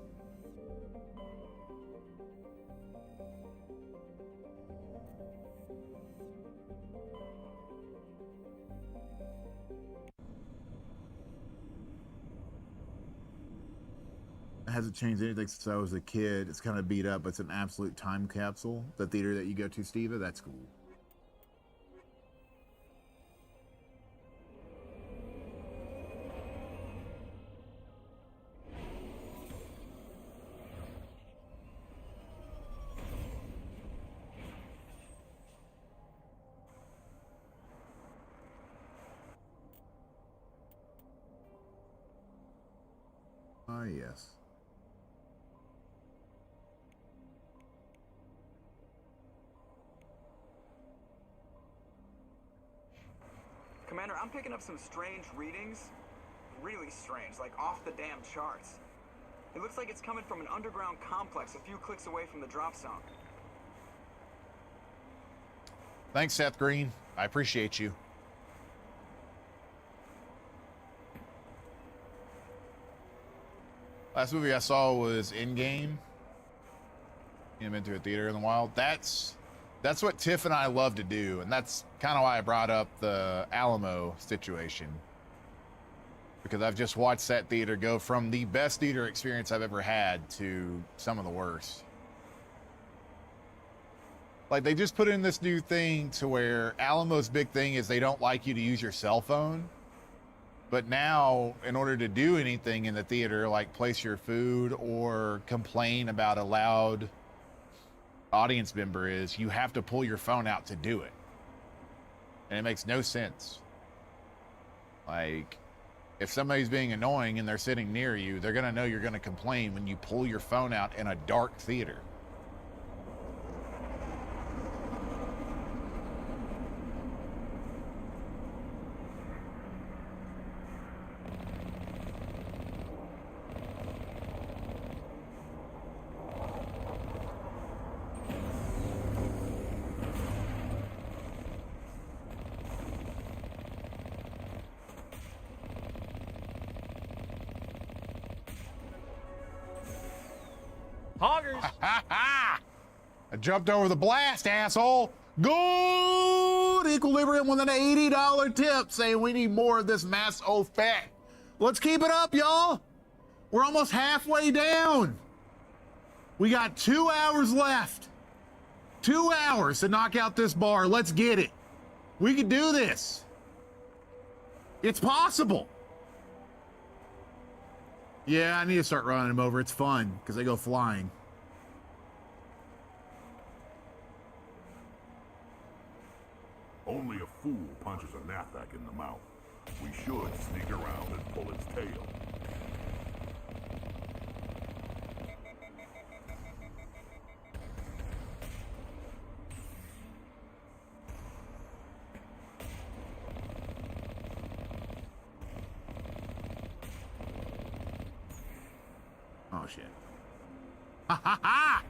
It hasn't changed anything since I was a kid. It's kind of beat up, but it's an absolute time capsule. The theater that you go to, Steva, that's cool. Ah, yes. Commander, I'm picking up some strange readings. Really strange, like off the damn charts. It looks like it's coming from an underground complex a few clicks away from the drop zone. Thanks, Seth Green. I appreciate you. Last movie I saw was Endgame. I've been to a theater in a while. That's what Tiff and I love to do, and that's kind of why I brought up the Alamo situation. Because I've just watched that theater go from the best theater experience I've ever had to some of the worst. Like, they just put in this new thing to where Alamo's big thing is they don't like you to use your cell phone. But now, in order to do anything in the theater, like place your food or complain about a loud audience member, is you have to pull your phone out to do it. And it makes no sense. Like, if somebody's being annoying and they're sitting near you, they're going to know you're going to complain when you pull your phone out in a dark theater. Hoggers! I jumped over the blast, asshole. Good Equilibrium with an $80 tip saying we need more of this mass effect. Let's keep it up, y'all. We're almost halfway down. We got 2 hours left. 2 hours to knock out this bar. Let's get it. We can do this. It's possible. Yeah, I need to start running them over. It's fun because they go flying. Only a fool punches a Nathak in the mouth. We should sneak around and pull its tail. Oh, shit. Ha ha ha!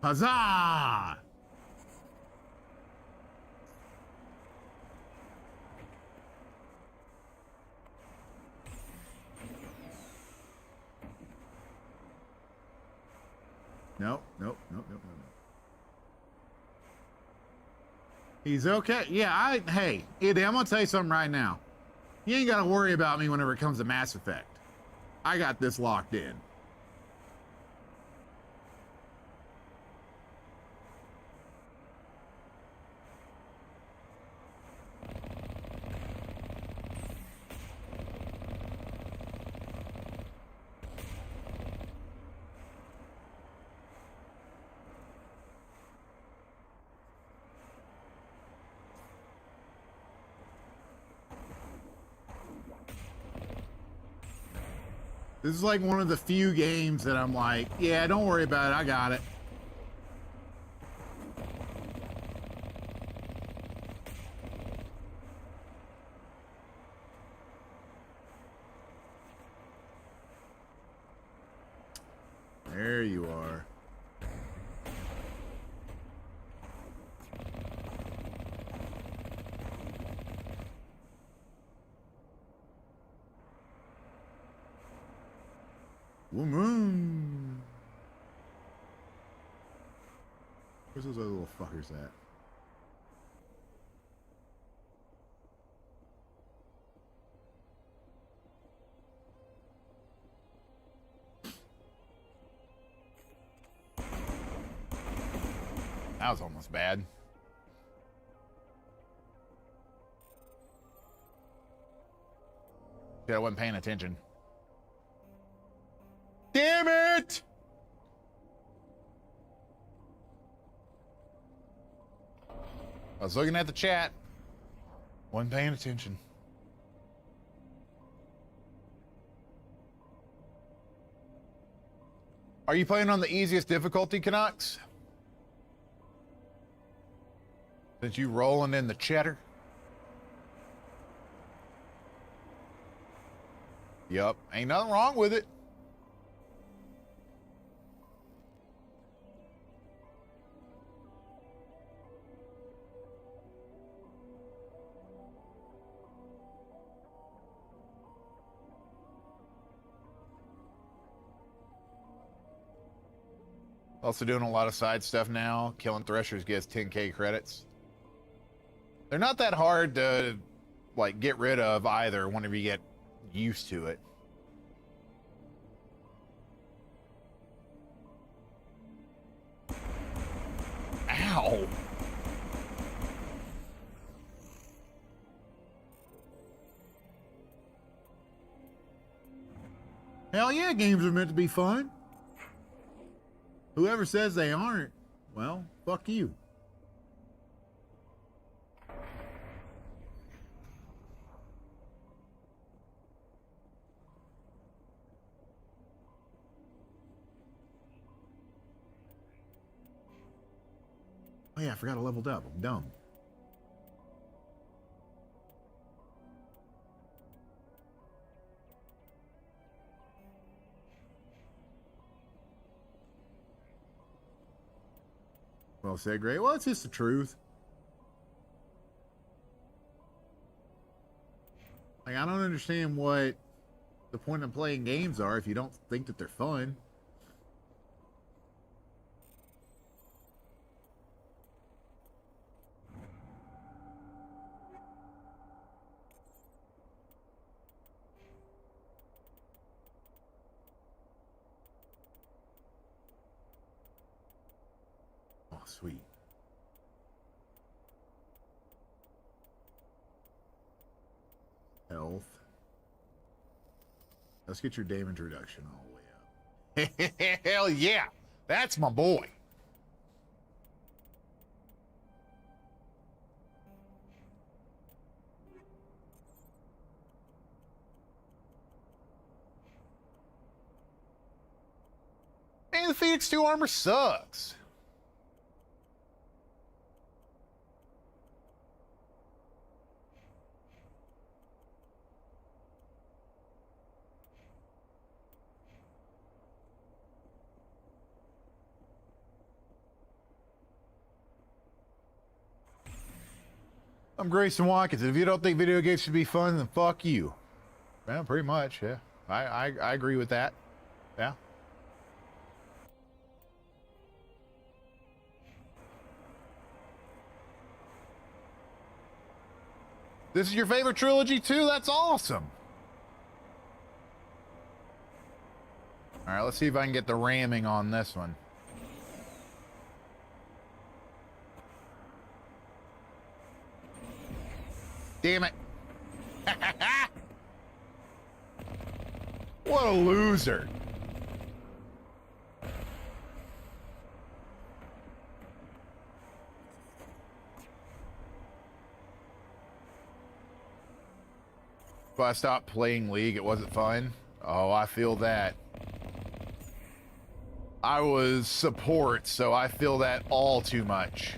Huzzah! Nope. He's okay. Yeah, hey, Eddie, I'm gonna tell you something right now. You ain't gotta worry about me whenever it comes to Mass Effect. I got this locked in. This is like one of the few games that I'm like, yeah, don't worry about it. I got it. There you are. Woman. Where's those other little fuckers at? That was almost bad. Yeah, I wasn't paying attention. Damn it! I was looking at the chat. Wasn't paying attention. Are you playing on the easiest difficulty, Canucks? Since you rolling in the cheddar? Yup, ain't nothing wrong with it. Also doing a lot of side stuff now. Killing Threshers gets 10k credits. They're not that hard to like get rid of either whenever you get used to it. Ow. Hell yeah, games are meant to be fun. Whoever says they aren't, well, fuck you. Oh yeah, I forgot I leveled up. I'm dumb. Well said, Gray. Well, it's just the truth. Like, I don't understand what the point of playing games are if you don't think that they're fun. Oh, sweet. Health. Let's get your damage reduction all the way up. Hell yeah! That's my boy. And the Phoenix 2 armor sucks. I'm Greyson Watkins. If you don't think video games should be fun, then fuck you. Well, pretty much, yeah. I agree with that. Yeah. This is your favorite trilogy too? That's awesome. All right, let's see if I can get the ramming on this one. Damn it. What a loser. If I stopped playing League, it wasn't fun. Oh, I feel that. I was support, so I feel that all too much.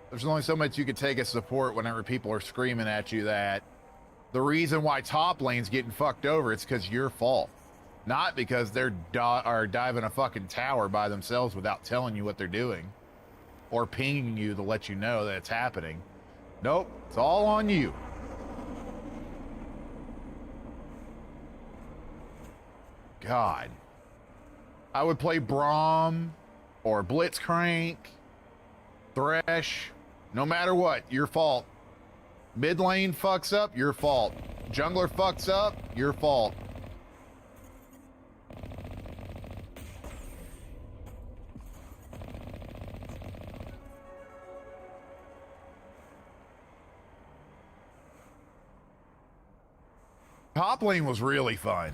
There's only so much you can take as support whenever people are screaming at you that the reason why top lane's getting fucked over, it's because your fault. Not because they're diving a fucking tower by themselves without telling you what they're doing. Or pinging you to let you know that it's happening. Nope, it's all on you. God. I would play Braum or Blitzcrank, Thresh, no matter what, your fault. Mid lane fucks up, your fault. Jungler fucks up, your fault. Top lane was really fun.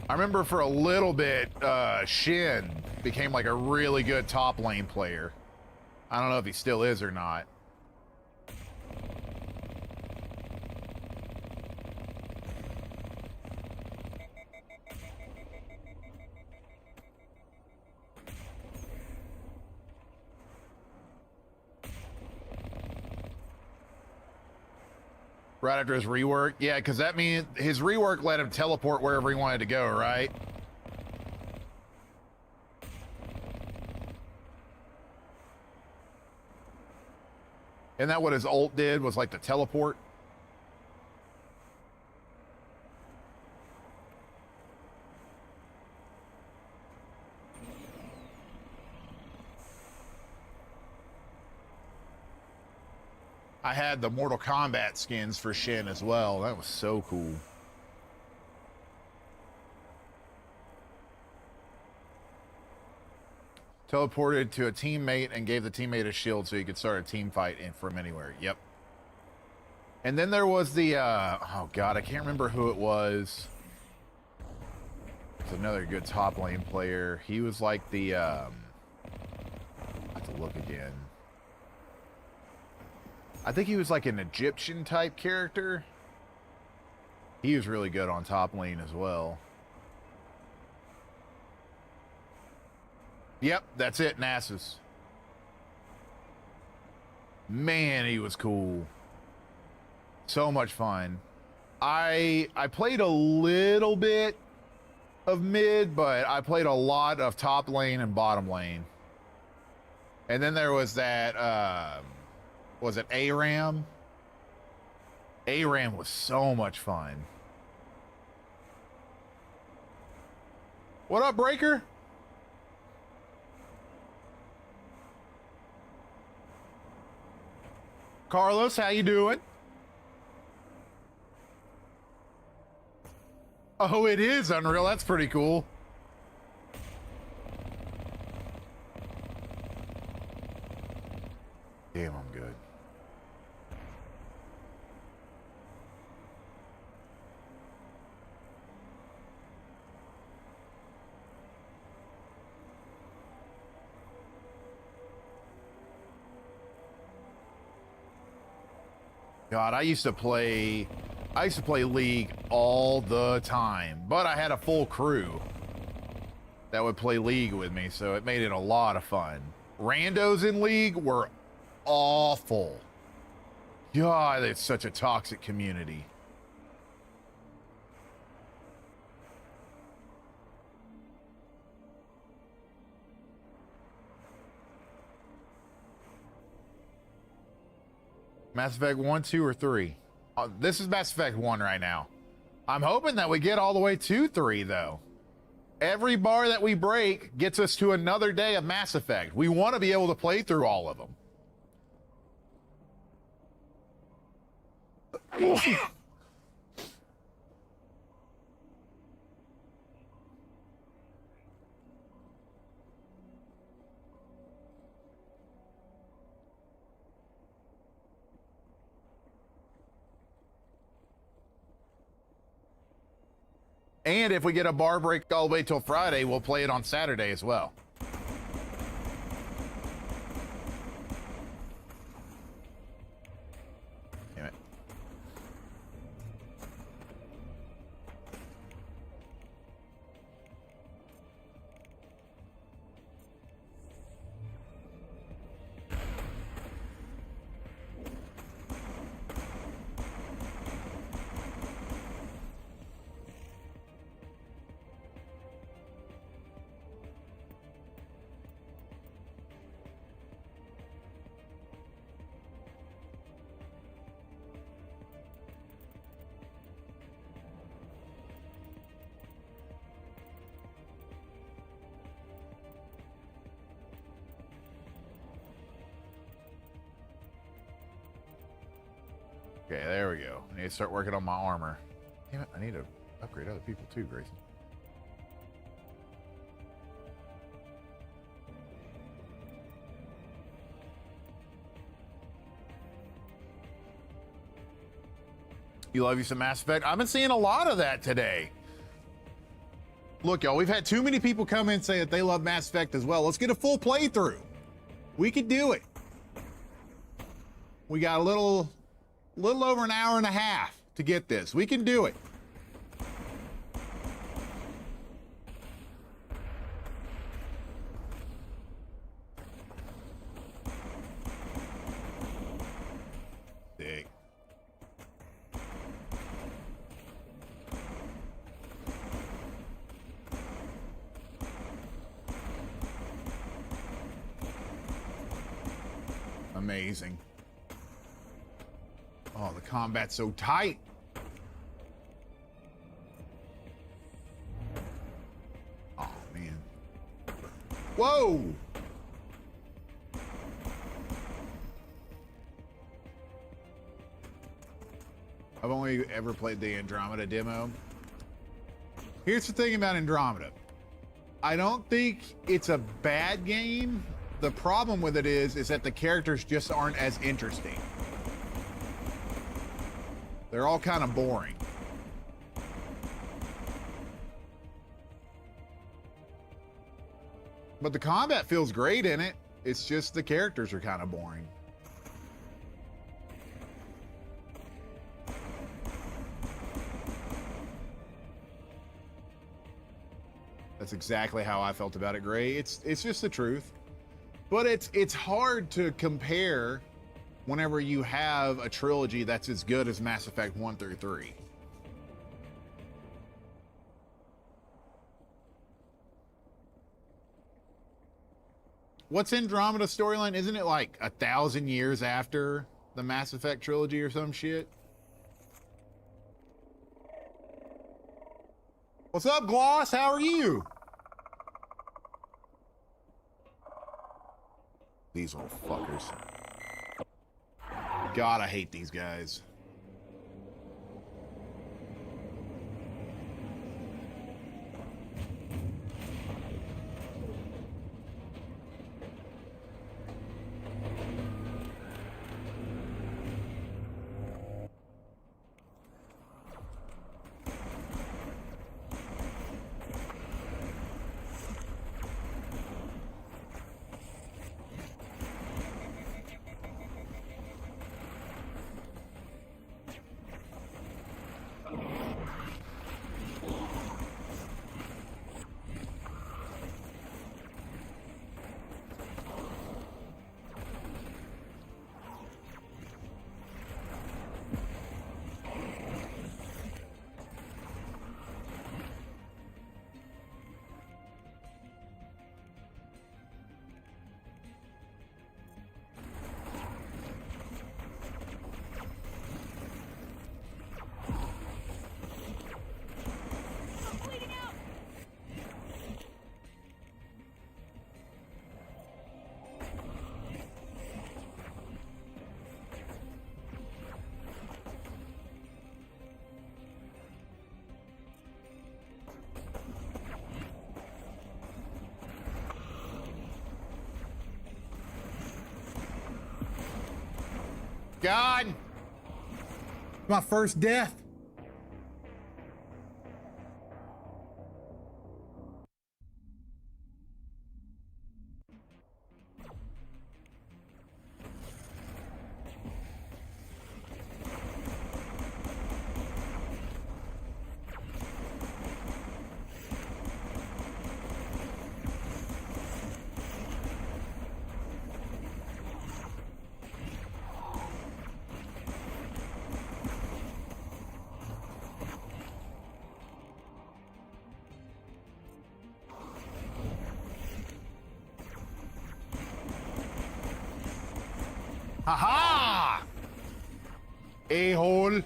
I remember for a little bit, Shin became like a really good top lane player. I don't know if he still is or not. Right after his rework? Yeah, because that means his rework let him teleport wherever he wanted to go, right? Isn't that what his ult did, was like the teleport? I had the Mortal Kombat skins for Shin as well. That was so cool. Teleported to a teammate and gave the teammate a shield so he could start a team fight from anywhere. Yep. And then there was the, oh God, I can't remember who it was. It's another good top lane player. He was like the, I have to look again. I think he was like an Egyptian type character. He was really good on top lane as well. Yep, that's it, Nasus. Man, he was cool. So much fun. I played a little bit of mid, but I played a lot of top lane and bottom lane. And then there was that, was it ARAM? ARAM was so much fun. What up, Breaker? Carlos, how you doing? Oh, it is Unreal. That's pretty cool. Damn, I'm good. God, I used to play League all the time, but I had a full crew that would play League with me, so it made it a lot of fun. Randos in League were awful. God, it's such a toxic community. Mass Effect 1, 2, or 3? This is Mass Effect 1 right now. I'm hoping that we get all the way to 3, though. Every bar that we break gets us to another day of Mass Effect. We want to be able to play through all of them. And if we get a bar break all the way till Friday, we'll play it on Saturday as well. Damn it. Okay, there we go. I need to start working on my armor. Damn it, I need to upgrade other people too, Greyson. You love you some Mass Effect? I've been seeing a lot of that today. Look, y'all, we've had too many people come in and say that they love Mass Effect as well. Let's get a full playthrough. We could do it. We got a little over an hour and a half to get this. We can do it. Sick. Amazing. Oh, the combat's so tight. Oh, man. Whoa! I've only ever played the Andromeda demo. Here's the thing about Andromeda. I don't think it's a bad game. The problem with it is that the characters just aren't as interesting. They're all kind of boring. But the combat feels great in it. It's just the characters are kind of boring. That's exactly how I felt about it, Gray. It's just the truth. But it's hard to compare whenever you have a trilogy that's as good as Mass Effect 1 through 3. What's Andromeda's storyline? Isn't it like 1,000 years after the Mass Effect trilogy or some shit? What's up, Gloss? How are you? These little fuckers. God, I hate these guys. God! My first death. Aha! A-hole.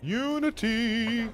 Unity.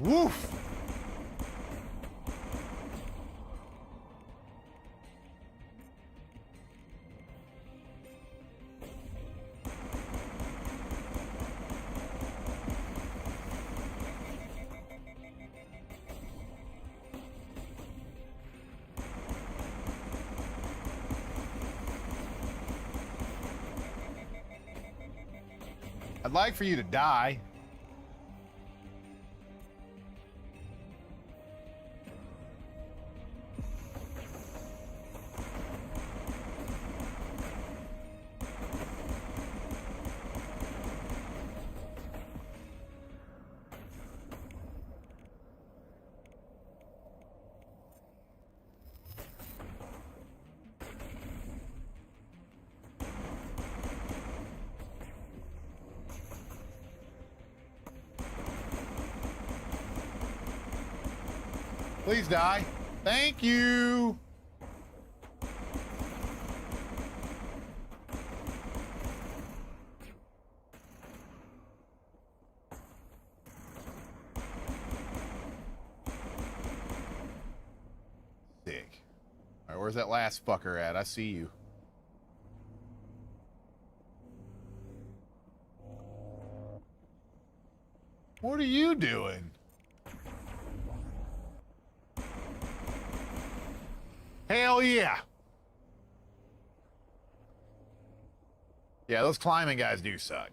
Woof! I'd like for you to die. Please die. Thank you. Sick. All right, where's that last fucker at? I see you. What are you doing? Hell yeah. Yeah, those climbing guys do suck.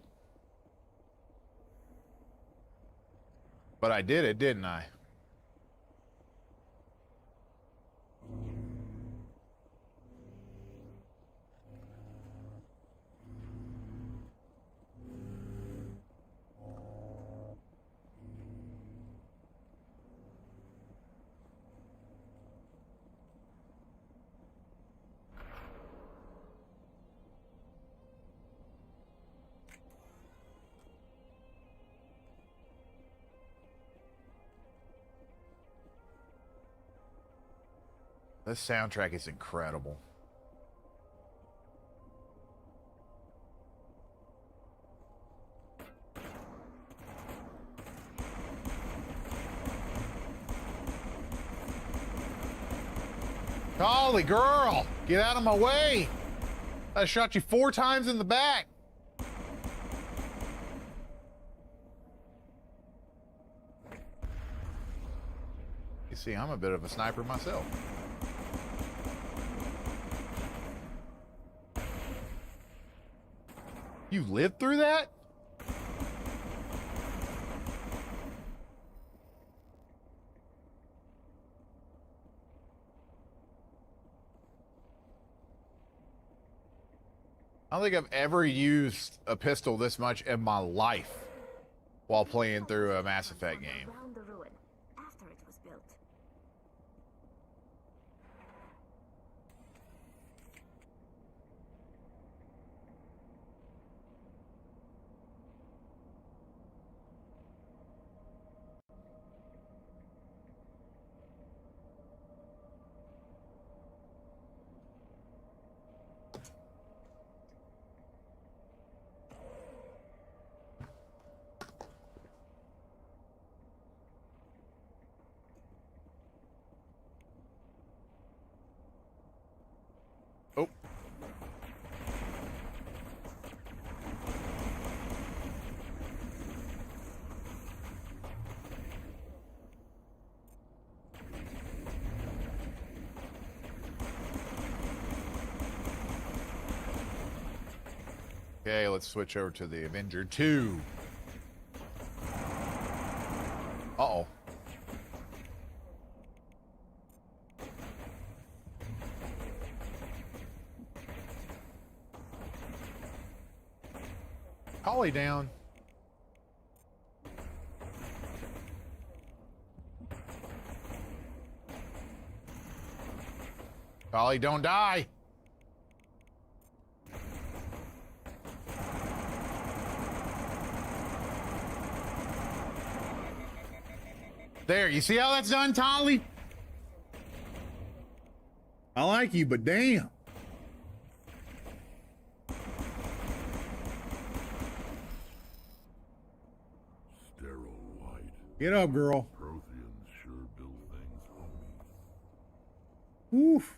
But I did it, didn't I? This soundtrack is incredible. Tali, girl, get out of my way. I shot you 4 times in the back. You see, I'm a bit of a sniper myself. You lived through that? I don't think I've ever used a pistol this much in my life while playing through a Mass Effect game. Around the ruin, after it was built. Oh. Okay, let's switch over to the Avenger 2. Uh-oh. Tali down. Tali, don't die. There, you see how that's done, Tali? I like you, but damn. Get up, girl. Protheans sure build things, homie. Oof.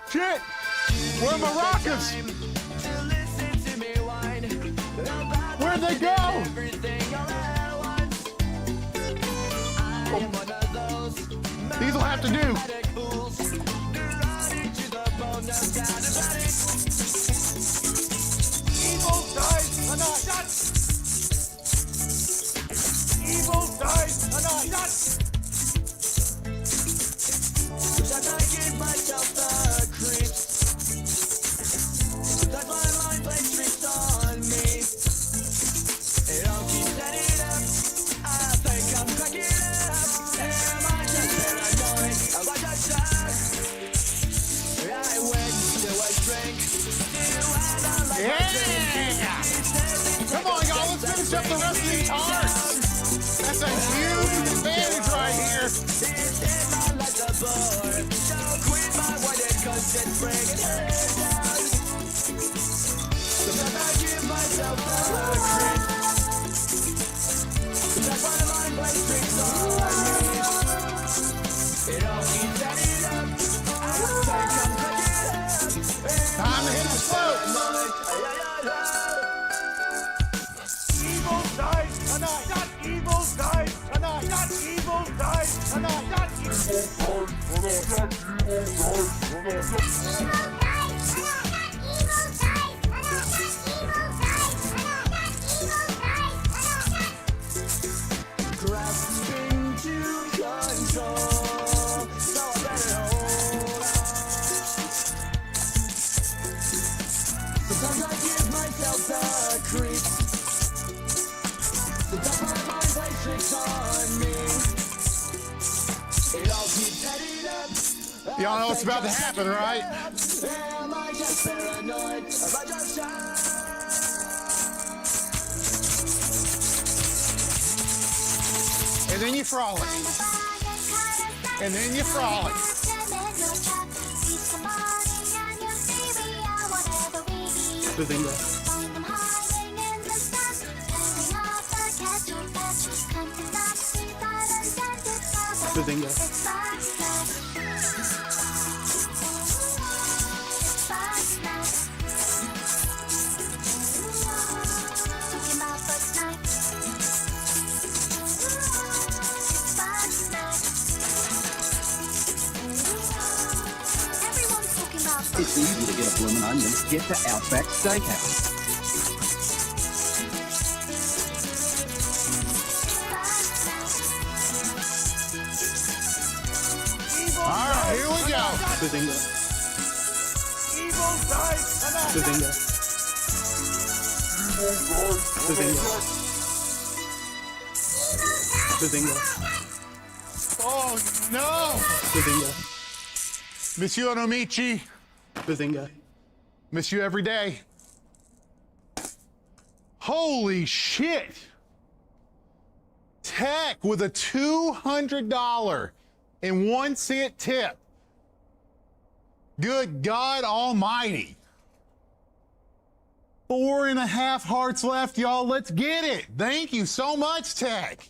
Shit! Where are my rockets? Where'd they go? Oh. These will have to do. Evil dies tonight. Evil dies tonight. I give myself the creeps. That my mind plays tricks on me. It all keeps setting up. I think I'm cracking up. Am I just paranoid? About to shock? I went to a drink. Yeah! Come on, y'all, let's finish up the rest of these cards. That's a huge advantage right here. Sometimes I give myself a grip. That's why the mind plays tricks on me. It all keeps adding up. I think I'm cracking up. Time to hit the slope. Evil dies tonight. Not evil dies tonight. Not evil dies tonight. Not evil dies tonight. Grasping to control, so I better hold on. Y'all know what's about to happen, right? Am I just paranoid? Have I just And then you frolic. And then you frolic. It's easy to get a bloomin' onion. Get to Outback Steakhouse. All right, here we go. Bazinga. Evil dice. Bazinga. Bazinga. Oh no! Bazinga. Monsieur Nomichi. Bazinga. Miss you every day. Holy shit! Tech with a $200.01 tip. Good God Almighty. 4.5 hearts left, y'all. Let's get it. Thank you so much, Tech.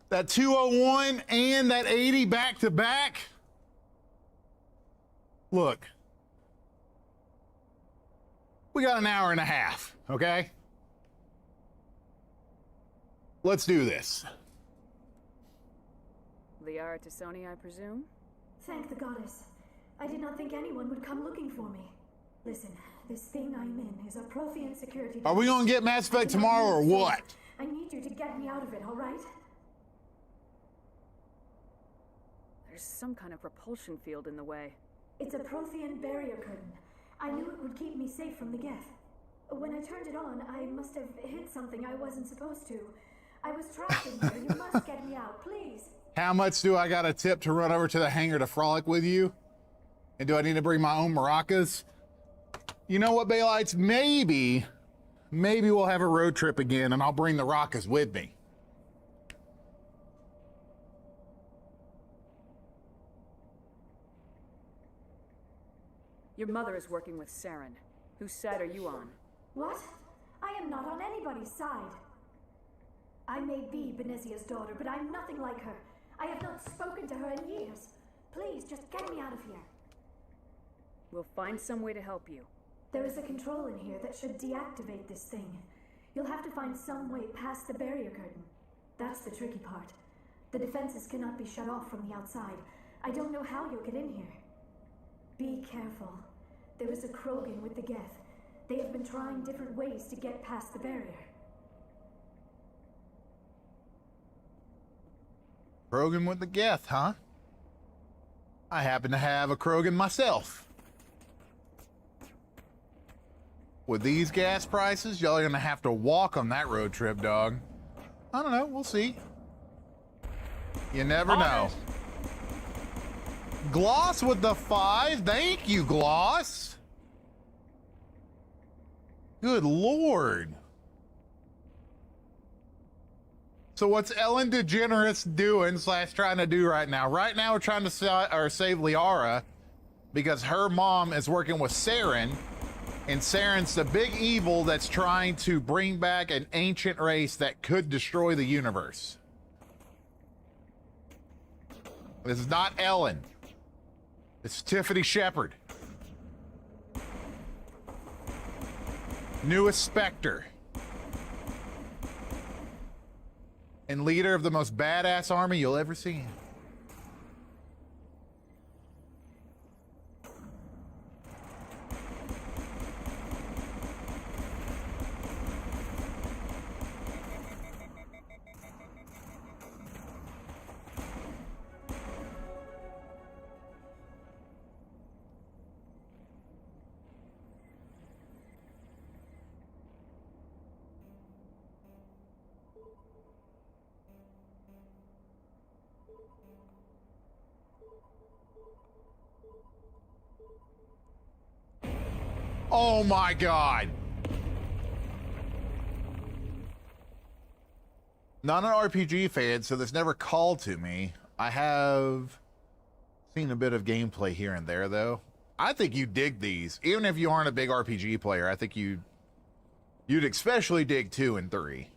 That 201 and that 80 back to back. Look, we got an hour and a half, okay? Let's do this. Liara to Sony, I presume? Thank the goddess. I did not think anyone would come looking for me. Listen, this thing I'm in is a Prothean security. Are we gonna get Mass Effect tomorrow or what? I need you to get me out of it, all right? There's some kind of repulsion field in the way. It's a Prothean barrier curtain. I knew it would keep me safe from the Geth. When I turned it on, I must have hit something I wasn't supposed to. I was trapped in here. You must get me out, please. How much do I got a tip to run over to the hangar to frolic with you? And do I need to bring my own maracas? You know what, Baylights? Maybe we'll have a road trip again and I'll bring the rockets with me. Your mother is working with Saren. Whose side are you on? What? I am not on anybody's side. I may be Benezia's daughter, but I'm nothing like her. I have not spoken to her in years. Please, just get me out of here. We'll find some way to help you. There is a control in here that should deactivate this thing. You'll have to find some way past the barrier curtain. That's the tricky part. The defenses cannot be shut off from the outside. I don't know how you'll get in here. Be careful. There is a Krogan with the Geth. They have been trying different ways to get past the barrier. Krogan with the Geth, huh? I happen to have a Krogan myself. With these gas prices, y'all are gonna have to walk on that road trip, dog. I don't know, we'll see. You never know. Gloss with the 5. Thank you, Gloss. Good Lord. So what's Ellen DeGeneres doing / trying to do right now? Right now we're trying to save Liara because her mom is working with Saren, and Saren's the big evil that's trying to bring back an ancient race that could destroy the universe. This is not Ellen. It's Tiffany Shepard. Newest Spectre. And leader of the most badass army you'll ever see. Oh my God. Not an RPG fan, so this never called to me. I have seen a bit of gameplay here and there, though. I think you dig these. Even if you aren't a big RPG player, I think you'd especially dig 2 and 3.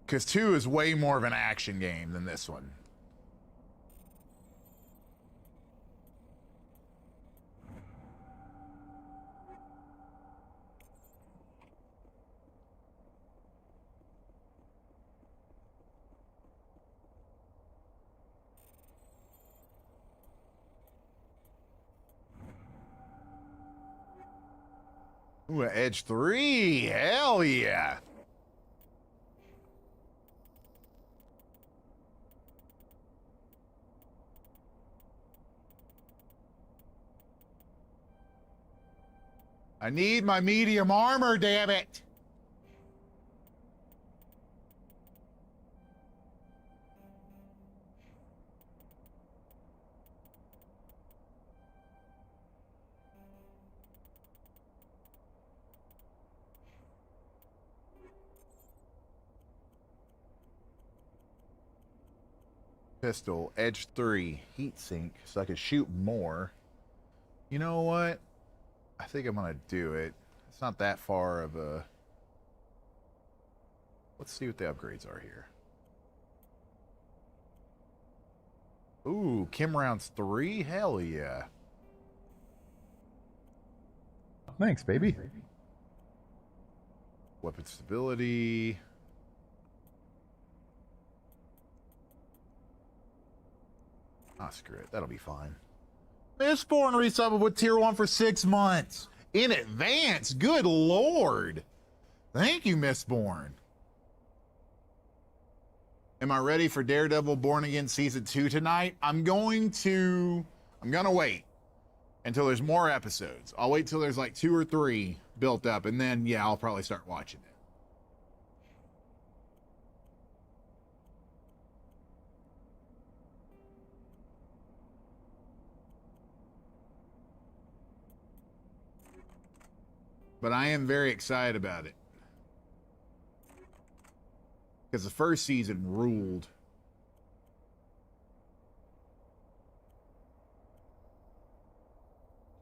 Because 2 is way more of an action game than this one. Ooh, Edge 3. Hell yeah. I need my medium armor, damn it. Pistol, Edge 3, heatsink, so I can shoot more. You know what? I think I'm gonna do it. It's not that far of a... Let's see what the upgrades are here. Ooh, Chem rounds 3? Hell yeah. Thanks, baby. Weapon stability. Ah, screw it. That'll be fine. Mistborn resubbed with tier 1 for 6 months. In advance. Good lord. Thank you, Mistborn. Am I ready for Daredevil Born Again Season 2 tonight? I'm gonna wait until there's more episodes. I'll wait till there's like 2 or 3 built up, and then, yeah, I'll probably start watching it. But I am very excited about it. Because the first season ruled.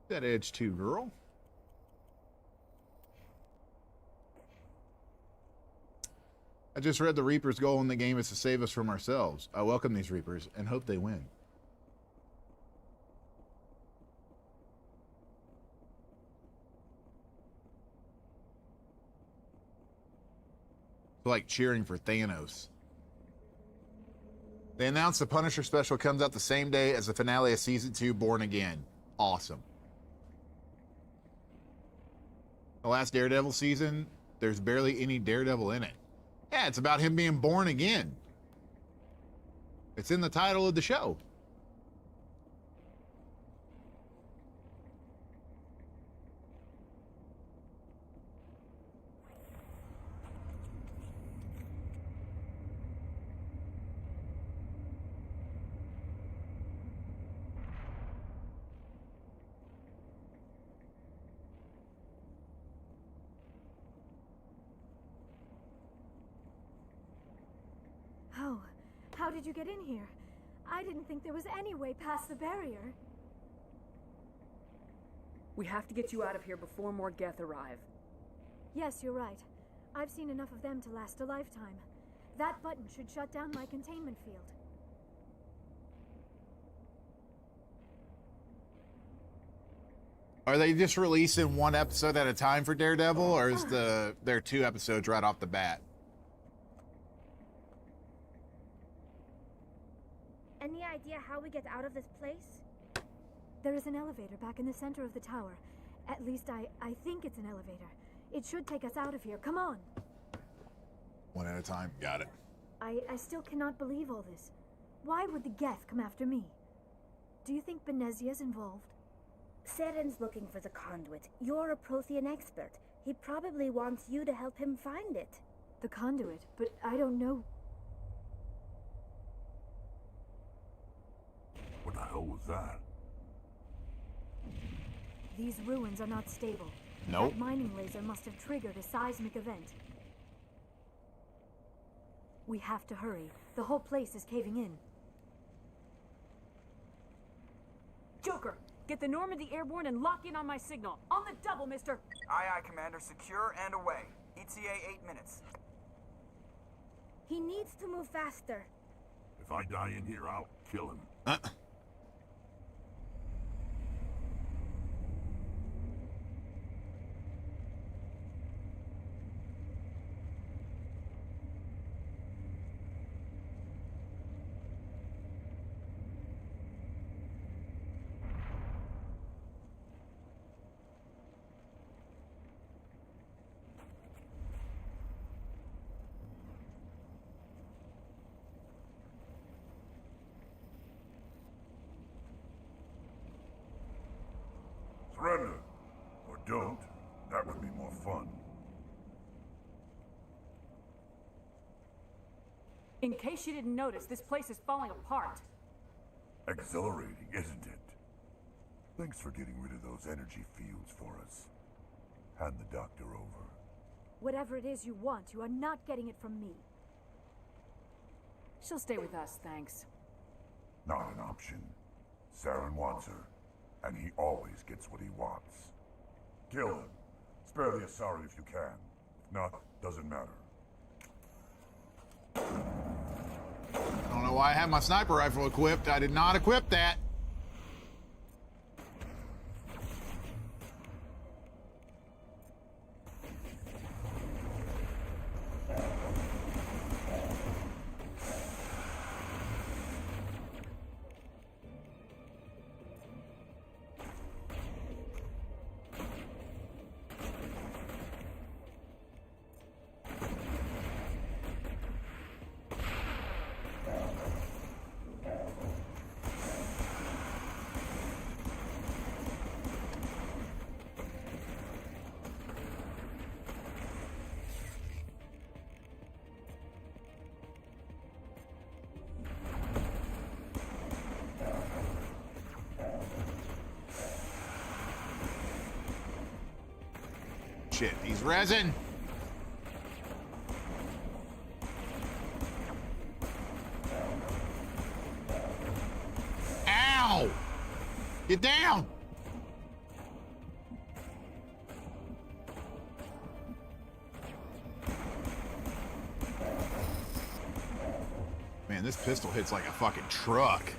That Edge 2, girl. I just read the Reaper's goal in the game is to save us from ourselves. I welcome these Reapers and hope they win. Like cheering for Thanos. They announced the Punisher special comes out the same day as the finale of Season 2, Born Again. Awesome. The last Daredevil season, there's barely any Daredevil in it. Yeah, it's about him being born again. It's in the title of the show. How did you get in here? I didn't think there was any way past the barrier. We have to get you out of here before more Geth arrive. Yes, you're right. I've seen enough of them to last a lifetime. That button should shut down my containment field. Are they just releasing 1 episode at a time for Daredevil, or is there 2 episodes right off the bat? Any idea how we get out of this place? There is an elevator back in the center of the tower. At least I think it's an elevator. It should take us out of here. Come on. 1 at a time. Got it. I still cannot believe all this. Why would the Geth come after me? Do you think Benezia's involved? Saren's looking for the conduit. You're a Prothean expert. He probably wants you to help him find it. The conduit? But I don't know. hell was that? These ruins are not stable. Nope. That mining laser must have triggered a seismic event. We have to hurry. The whole place is caving in. Joker, get the Normandy airborne and lock in on my signal. On the double, mister. Aye, aye, Commander. Secure and away. ETA 8 minutes. He needs to move faster. If I die in here, I'll kill him. Surrender. Or don't. That would be more fun. In case you didn't notice, this place is falling apart. Exhilarating, isn't it? Thanks for getting rid of those energy fields for us. Hand the doctor over. Whatever it is you want, you are not getting it from me. She'll stay with us, thanks. Not an option. Saren wants her, and he always gets what he wants. Kill him. Spare the Asari if you can. If not, doesn't matter. I don't know why I have my sniper rifle equipped. I did not equip that. Shit, he's resin. Ow! Get down! Man, this pistol hits like a fucking truck.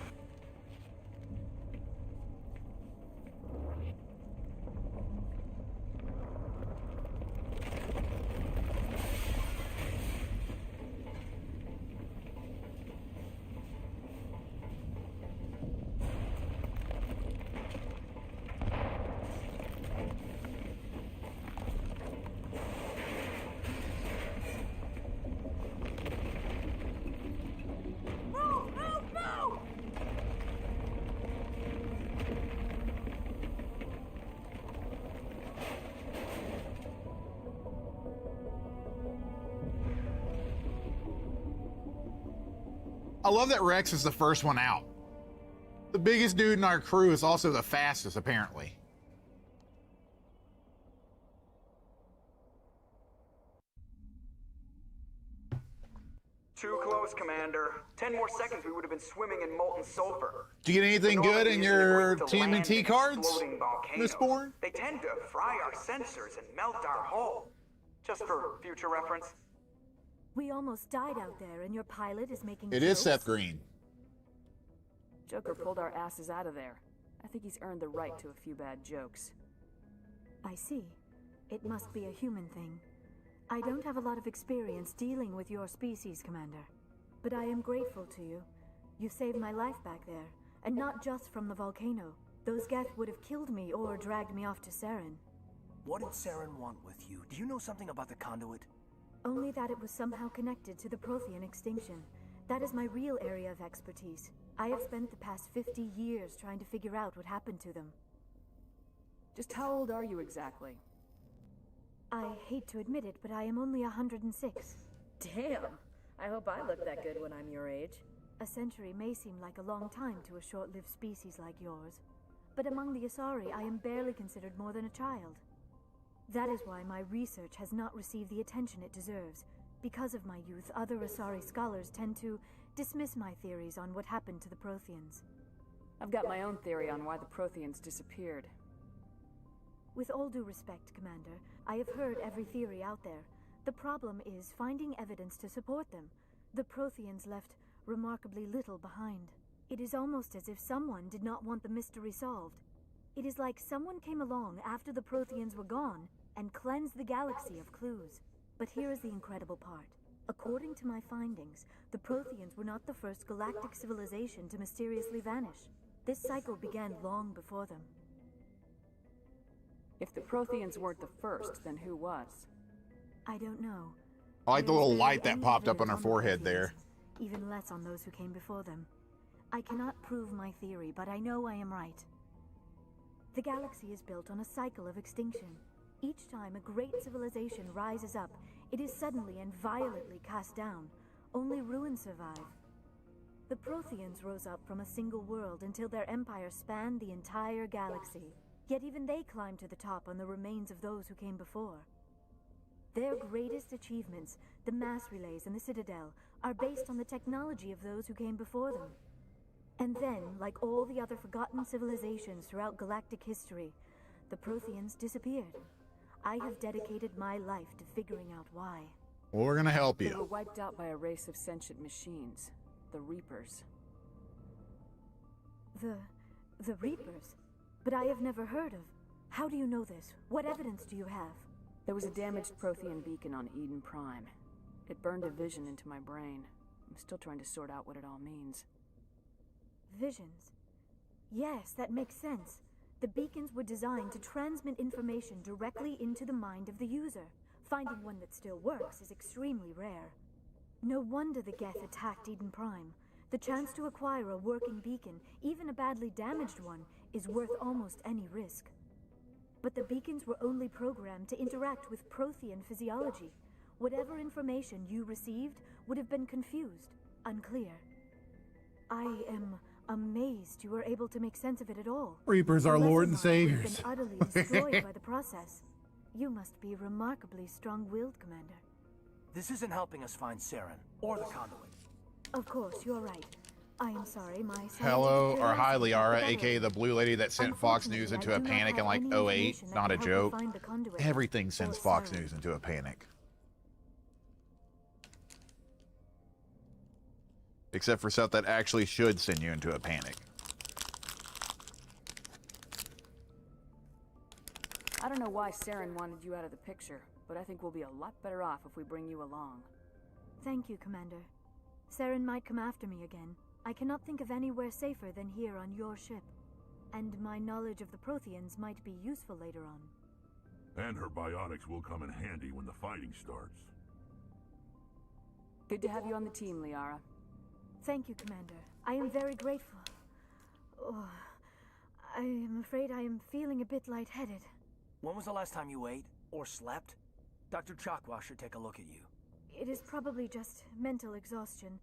I love that Wrex is the first one out. The biggest dude in our crew is also the fastest, apparently. Too close, Commander. 10 more seconds, we would have been swimming in molten sulfur. Did you get anything good in your TMNT cards, Miss Bourne? They tend to fry our sensors and melt our hull. Just for future reference. We almost died out there, and your pilot is making It jokes? is Seth Green. Joker pulled our asses out of there. I think he's earned the right to a few bad jokes. I see. It must be a human thing. I don't have a lot of experience dealing with your species, Commander. But I am grateful to you. You saved my life back there, and not just from the volcano. Those Geth would have killed me or dragged me off to Saren. What did Saren want with you? Do you know something about the conduit? Only that it was somehow connected to the Prothean extinction. That is my real area of expertise. I have spent the past 50 years trying to figure out what happened to them. Just how old are you exactly? I hate to admit it, but I am only 106. Damn. I hope I look that good when I'm your age. A century may seem like a long time to a short-lived species like yours, but among the Asari I am barely considered more than a child. That is why my research has not received the attention it deserves. Because of my youth, other Asari scholars tend to dismiss my theories on what happened to the Protheans. I've got my own theory on why the Protheans disappeared. With all due respect, Commander, I have heard every theory out there. The problem is finding evidence to support them. The Protheans left remarkably little behind. It is almost as if someone did not want the mystery solved. It is like someone came along after the Protheans were gone and cleansed the galaxy of clues. But here is the incredible part. According to my findings, the Protheans were not the first galactic civilization to mysteriously vanish. This cycle began long before them. If the Protheans weren't the first, then who was? I don't know. I like the little light that popped up on her forehead there. Even less on those who came before them. I cannot prove my theory, but I know I am right. The galaxy is built on a cycle of extinction. Each time a great civilization rises up, it is suddenly and violently cast down. Only ruins survive. The Protheans rose up from a single world until their empire spanned the entire galaxy. Yet even they climbed to the top on the remains of those who came before. Their greatest achievements, the mass relays and the Citadel, are based on the technology of those who came before them. And then, like all the other forgotten civilizations throughout galactic history, the Protheans disappeared. I have dedicated my life to figuring out why. Well, we're gonna help They were you. wiped out by a race of sentient machines, the Reapers. The Reapers? But I have never heard of. How do you know this? What evidence do you have? There was a damaged Prothean beacon on Eden Prime. It burned a vision into my brain. I'm still trying to sort out what it all means. Visions? Yes, that makes sense. The beacons were designed to transmit information directly into the mind of the user. Finding one that still works is extremely rare. No wonder the Geth attacked Eden Prime. The chance to acquire a working beacon, even a badly damaged one, is worth almost any risk. But the beacons were only programmed to interact with Prothean physiology. Whatever information you received would have been confused, unclear. I am amazed you were able to make sense of it at all. Reapers are Unless Lord and or not, you've Saviors. been utterly destroyed by the process. You must be remarkably strong-willed, Commander. This isn't helping us find Saren or the conduit. Of course, you're right. I am sorry, my Hello, scientific or hi, curiosity Liara, got the aka the blue lady that sent Fox News into a panic in like 08. Not a joke. Everything sends Fox News into a panic. Except for stuff that actually should send you into a panic. I don't know why Saren wanted you out of the picture, but I think we'll be a lot better off if we bring you along. Thank you, Commander. Saren might come after me again. I cannot think of anywhere safer than here on your ship. And my knowledge of the Protheans might be useful later on. And her biotics will come in handy when the fighting starts. Good to have you on the team, Liara. Thank you, Commander. I am very grateful. Oh, I am afraid I am feeling a bit lightheaded. When was the last time you ate or slept? Dr. Chakwa should take a look at you. It is probably just mental exhaustion,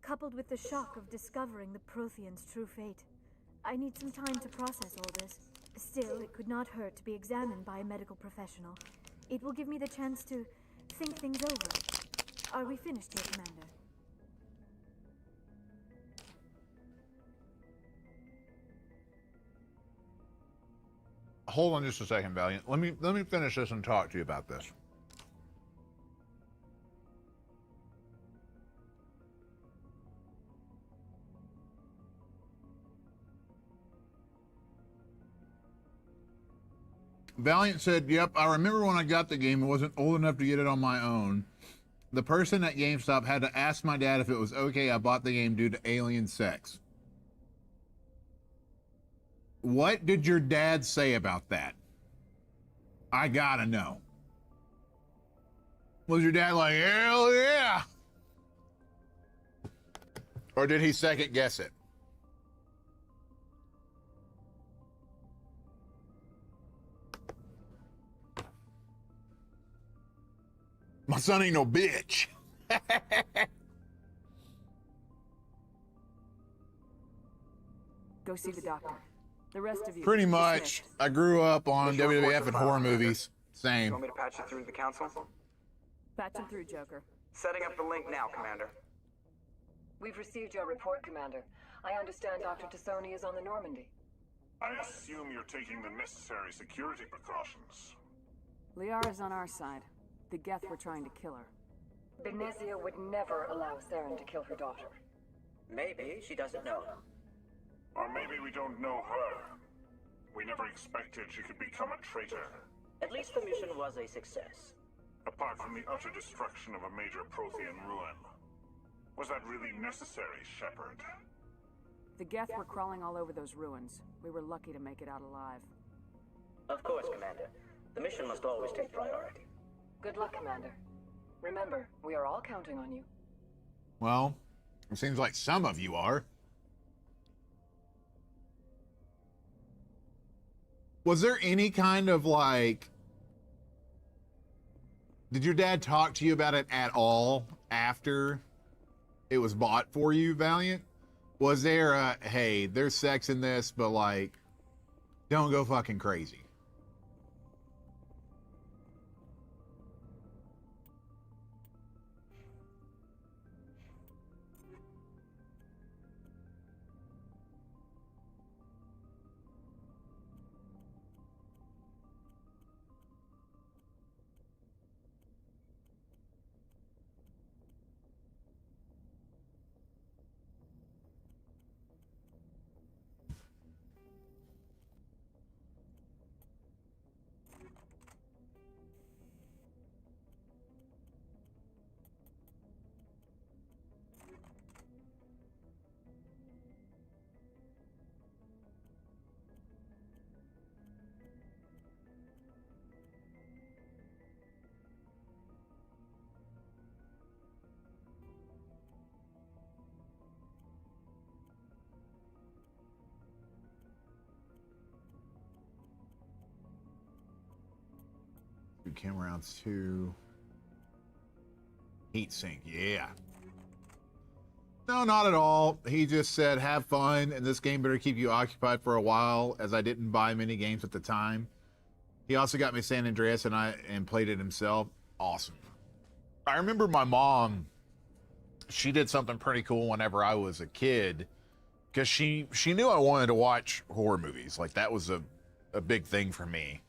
coupled with the shock of discovering the Protheans' true fate. I need some time to process all this. Still, it could not hurt to be examined by a medical professional. It will give me the chance to think things over. Are we finished here, Commander? Hold on just a second, Valiant. Let me finish this and talk to you about this. Valiant said, yep, I remember when I got the game, I wasn't old enough to get it on my own. The person at GameStop had to ask my dad if it was okay I bought the game due to alien sex. What did your dad say about that? I gotta know. Was your dad like, hell yeah? Or did he second guess it? My son ain't no bitch. Go see the doctor. The rest of you... Pretty much. I grew up on WWF and horror movies. You Same. want me to patch it through to the council? Patch him through, Joker. Setting up the link now, Commander. We've received your report, Commander. I understand Dr. Tassoni is on the Normandy. I assume you're taking the necessary security precautions. Liara's on our side. The Geth were trying to kill her. Benezia would never allow Saren to kill her daughter. Maybe she doesn't know. Or maybe we don't know her. We never expected she could become a traitor. At least the mission was a success. Apart from the utter destruction of a major Prothean ruin. Was that really necessary, Shepard? The Geth were crawling all over those ruins. We were lucky to make it out alive. Of course, Commander. The mission must always take priority. Good luck, Commander. Remember, we are all counting on you. Well, it seems like some of you are. Was there any kind of like... Did your dad talk to you about it at all after it was bought for you, Valiant? Was there a, hey, there's sex in this, but like, don't go fucking crazy? Camera rounds 2. Heat sink, yeah. No, not at all. He just said, have fun, and this game better keep you occupied for a while, as I didn't buy many games at the time. He also got me San Andreas, and played it himself. Awesome. I remember my mom, she did something pretty cool whenever I was a kid, because she knew I wanted to watch horror movies. Like, that was a big thing for me.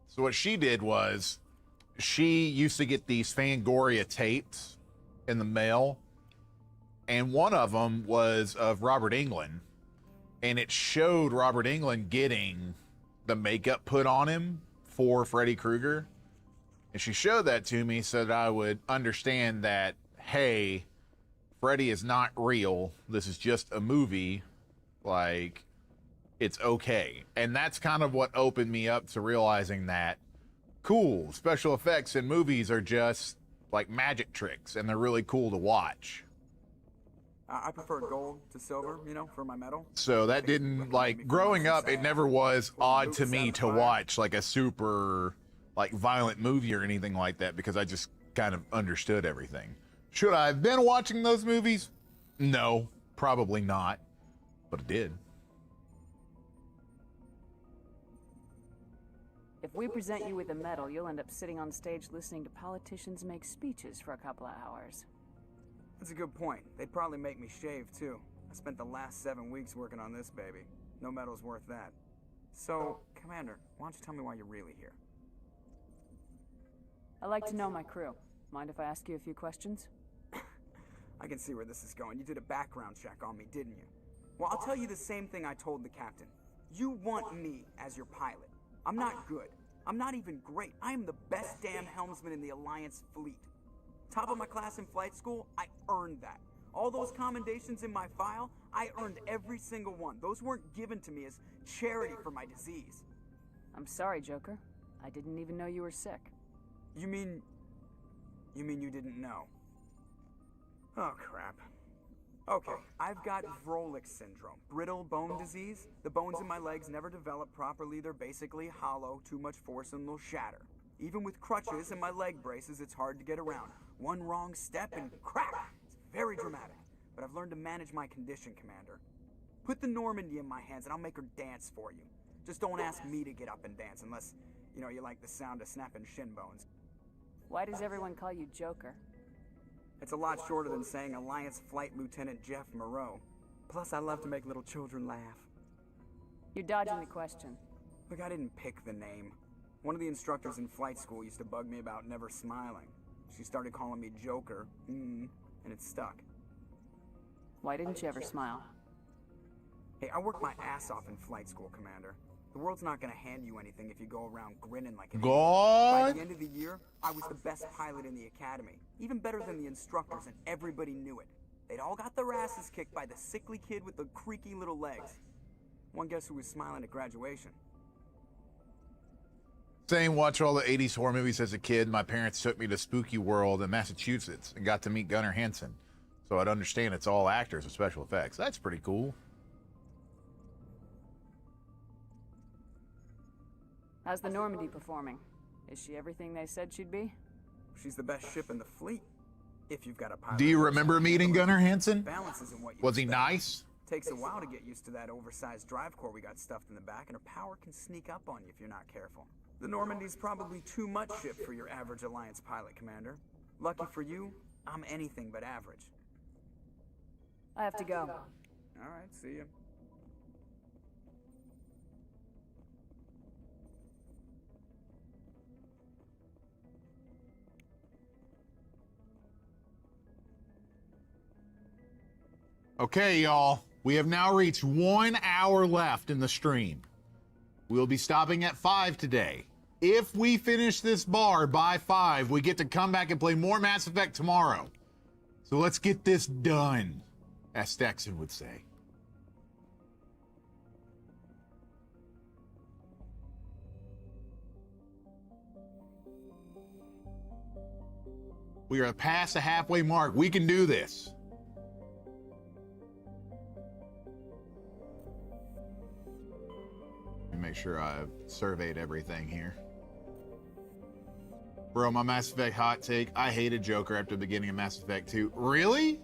So what she did was, she used to get these Fangoria tapes in the mail, and one of them was of Robert Englund, and it showed Robert Englund getting the makeup put on him for Freddy Krueger. And she showed that to me so that I would understand that, hey, Freddy is not real. This is just a movie. Like, it's okay. And that's kind of what opened me up to realizing that, cool, special effects in movies are just like magic tricks, and they're really cool to watch. I prefer gold to silver, you know, for my medal. So that didn't, like, growing up, it never was odd to me to watch like a super like violent movie or anything like that, because I just kind of understood everything. Should I have been watching those movies? No, probably not, but I did. If we present you with a medal, you'll end up sitting on stage listening to politicians make speeches for a couple of hours. That's a good point. They'd probably make me shave, too. I spent the last 7 weeks working on this baby. No medal's worth that. So, Commander, why don't you tell me why you're really here? I like to know my crew. Mind if I ask you a few questions? I can see where this is going. You did a background check on me, didn't you? Well, I'll tell you the same thing I told the captain. You want me as your pilot. I'm not good. I'm not even great. I am the best damn helmsman in the Alliance fleet. Top of my class in flight school, I earned that. All those commendations in my file, I earned every single one. Those weren't given to me as charity for my disease. I'm sorry, Joker. I didn't even know you were sick. You mean you didn't know? Oh, crap. Okay, I've got Vrolik syndrome, brittle bone disease. The bones in my legs never develop properly. They're basically hollow, too much force and they'll shatter. Even with crutches and my leg braces, it's hard to get around. One wrong step and crack! It's very dramatic, but I've learned to manage my condition, Commander. Put the Normandy in my hands and I'll make her dance for you. Just don't ask me to get up and dance unless, you know, you like the sound of snapping shin bones. Why does everyone call you Joker? It's a lot shorter than saying Alliance Flight Lieutenant Jeff Moreau. Plus, I love to make little children laugh. You're dodging the question. Look, I didn't pick the name. One of the instructors in flight school used to bug me about never smiling. She started calling me Joker, and it stuck. Why didn't you ever smile? Hey, I worked my ass off in flight school, Commander. The world's not gonna hand you anything if you go around grinning like an idiot. By the end of the year, I was the best pilot in the academy. Even better than the instructors, and everybody knew it. They'd all got their asses kicked by the sickly kid with the creaky little legs. One guess who was smiling at graduation? Saying watch all the 80s horror movies as a kid, my parents took me to Spooky World in Massachusetts and got to meet Gunnar Hansen. So I'd understand it's all actors with special effects. That's pretty cool. How's the Normandy performing? Is she everything they said she'd be? She's the best ship in the fleet. If you've got a pilot. Do you remember meeting Gunnar Hansen? Balance isn't what you Was he expect. nice? Takes a while to get used to that oversized drive core we got stuffed in the back, and her power can sneak up on you if you're not careful. The Normandy's probably too much ship for your average Alliance pilot, Commander. Lucky for you, I'm anything but average. I have to go. All right, see ya. Okay, y'all. We have now reached 1 hour left in the stream. We'll be stopping at 5 today. If we finish this bar by 5, we get to come back and play more Mass Effect tomorrow. So let's get this done, as Stexon would say. We are past the halfway mark. We can do this. Make sure I've surveyed everything here. Bro, my Mass Effect hot take. I hated Joker after the beginning of Mass Effect 2. Really?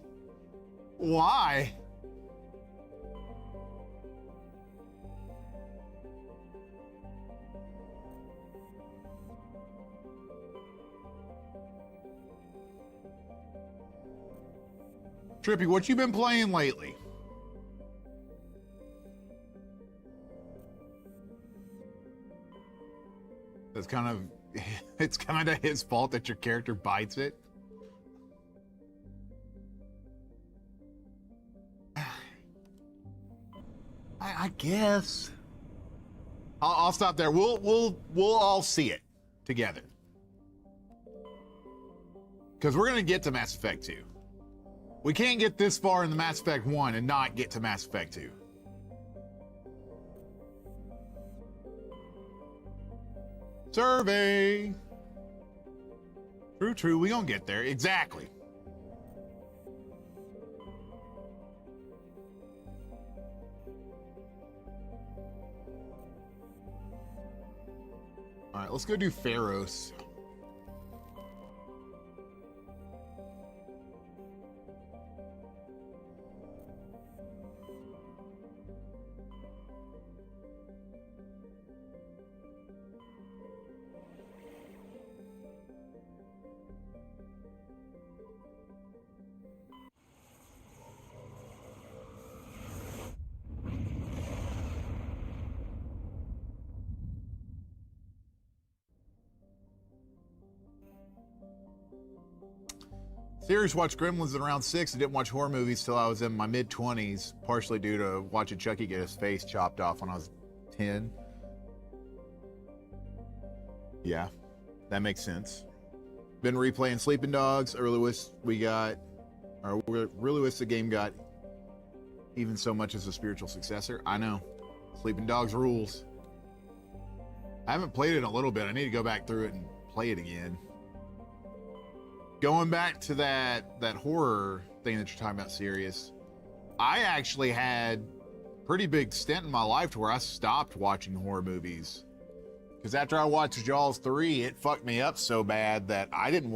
Why? Trippy, what you been playing lately? It's kind of his fault that your character bites it. I guess. I'll stop there. We'll all see it together. Because we're gonna get to Mass Effect 2. We can't get this far in the Mass Effect 1 and not get to Mass Effect 2. Survey. True. We gonna get there. Exactly. All right, let's go do Pharos. Serious watched Gremlins at around 6 and didn't watch horror movies till I was in my mid-20s, partially due to watching Chucky get his face chopped off when I was 10. Yeah, that makes sense. Been replaying Sleeping Dogs. I really wish the game got even so much as a spiritual successor. I know. Sleeping Dogs rules. I haven't played it in a little bit. I need to go back through it and play it again. Going back to that horror thing that you're talking about, Sirius, I actually had a pretty big stint in my life to where I stopped watching horror movies. Because after I watched Jaws 3, it fucked me up so bad that I didn't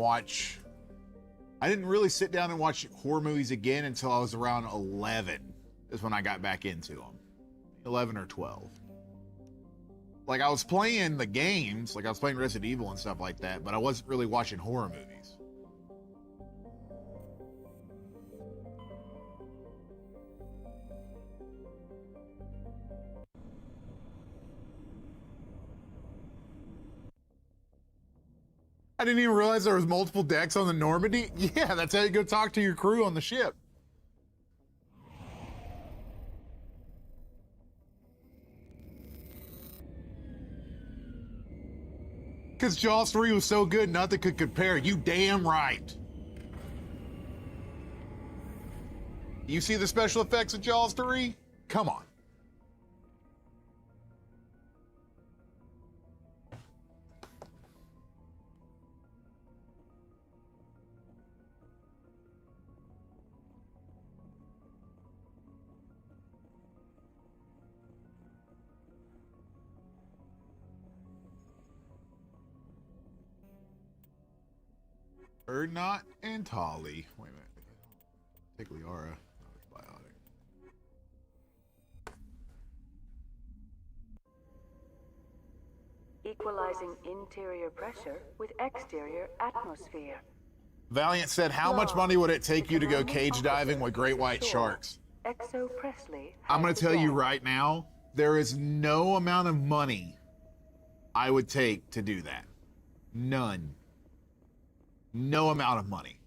really sit down and watch horror movies again until I was around 11. is when I got back into them. 11 or 12. Like, I was playing the games, like I was playing Resident Evil and stuff like that, but I wasn't really watching horror movies. I didn't even realize there was multiple decks on the Normandy. Yeah, that's how you go talk to your crew on the ship. Because Jaws 3 was so good, nothing could compare. You damn right. You see the special effects of Jaws 3? Come on. Erdnot and Tali. Wait a minute. Take Liara. No, it's biotic. Equalizing interior pressure with exterior atmosphere. Valiant said, how much money would it take you to go cage diving with great white sharks? Exo Presley. I'm going to tell you right now, there is no amount of money I would take to do that. None. No amount of money.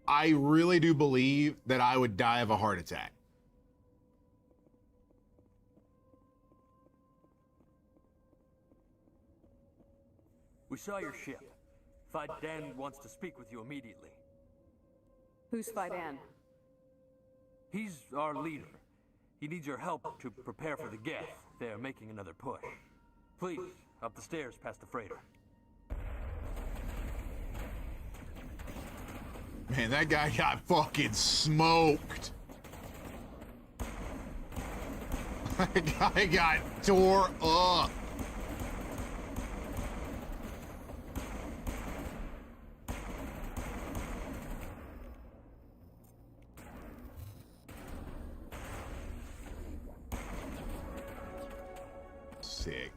I really do believe that I would die of a heart attack. We saw your ship. Fidan wants to speak with you immediately. Who's Fidan? He's our leader. He needs your help to prepare for the Geth. They're making another push. Please, up the stairs past the freighter. Man, that guy got fucking smoked. That guy got tore up. Sick.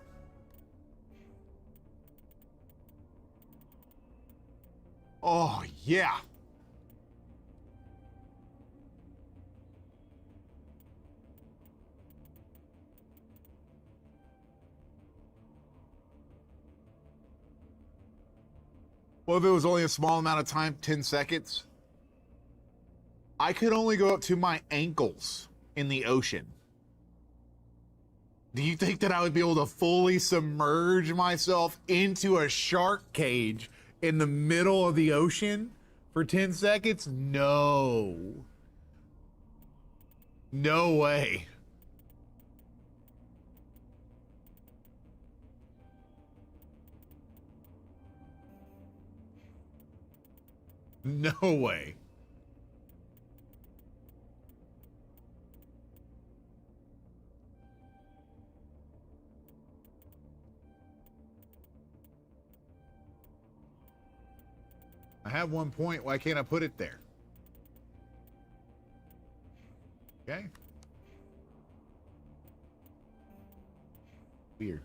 Oh, yeah. Well, if it was only a small amount of time, 10 seconds, I could only go up to my ankles in the ocean. Do you think that I would be able to fully submerge myself into a shark cage in the middle of the ocean for 10 seconds? No. No way. No way. I have 1 point. Why can't I put it there? Okay. Weird.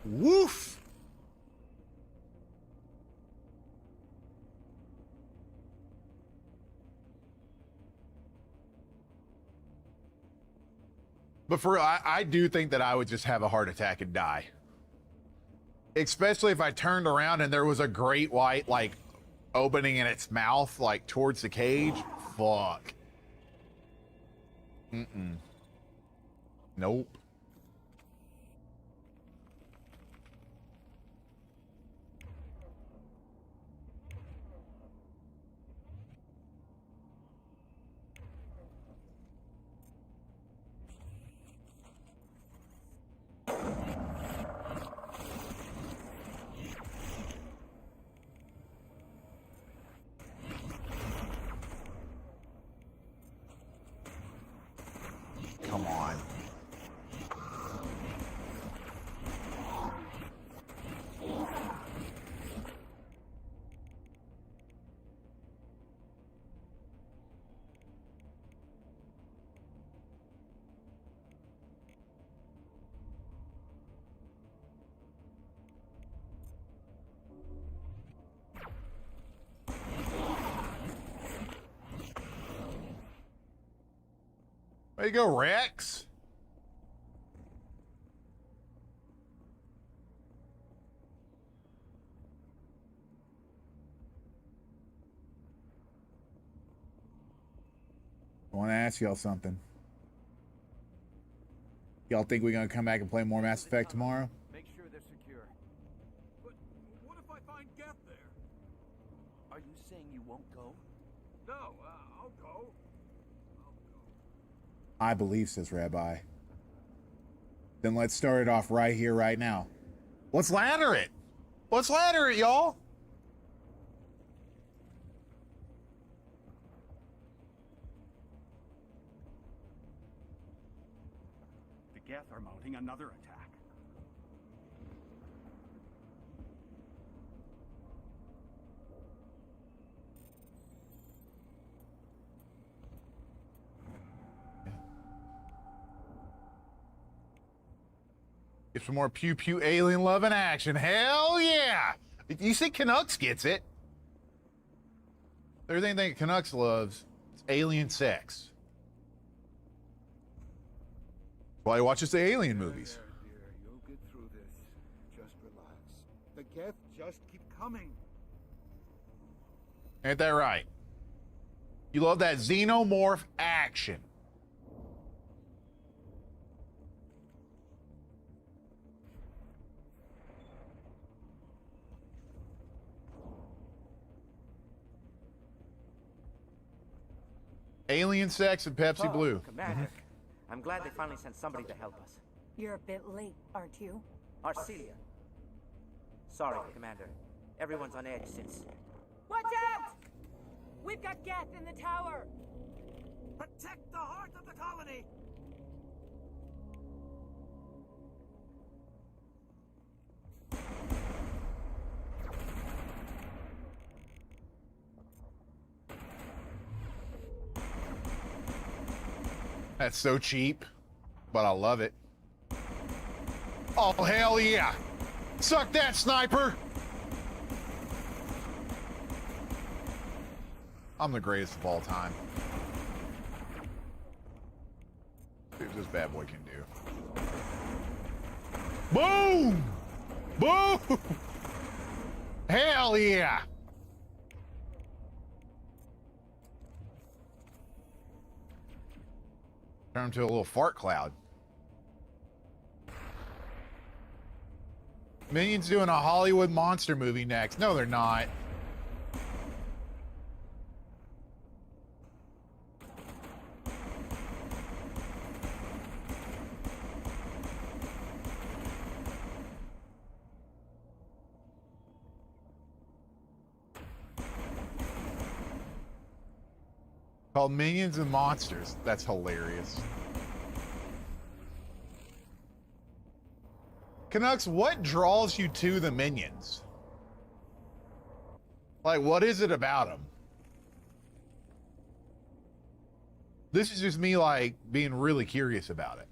Woof! But I do think that I would just have a heart attack and die. Especially if I turned around and there was a great white, like, opening in its mouth, like towards the cage. Fuck. Nope. Come on. There you go, Wrex. I want to ask y'all something. Y'all think we're gonna come back and play more Mass Effect tomorrow? Make sure they're secure. But what if I find Geth there? Are you saying you won't go? No, I'll go. I believe, says Rabbi. Then let's start it off right here, right now. Let's ladder it. Let's ladder it, y'all. The Geth are mounting another attack. Get some more pew pew alien love in action. Hell yeah! You see, Canucks gets it. There's anything Canucks loves, it's alien sex. That's why he watches the alien movies. Dear, you'll get through this. Just relax. The Geth just keep coming. Ain't that right? You love that xenomorph action. Alien sex and Pepsi Blue. Commander, I'm glad they finally sent somebody to help us. You're a bit late, aren't you? Arcelia. Sorry, Commander. Everyone's on edge since... Watch out! We've got Geth in the tower! Protect the heart of the colony! That's so cheap, but I love it. Oh, hell yeah! Suck that, sniper! I'm the greatest of all time. See what this bad boy can do. Boom! Boom! Hell yeah! Turn him to a little fart cloud. Minions doing a Hollywood monster movie next. No, they're not. Called Minions and Monsters. That's hilarious. Canucks, what draws you to the Minions? Like, what is it about them? This is just me, like, being really curious about it.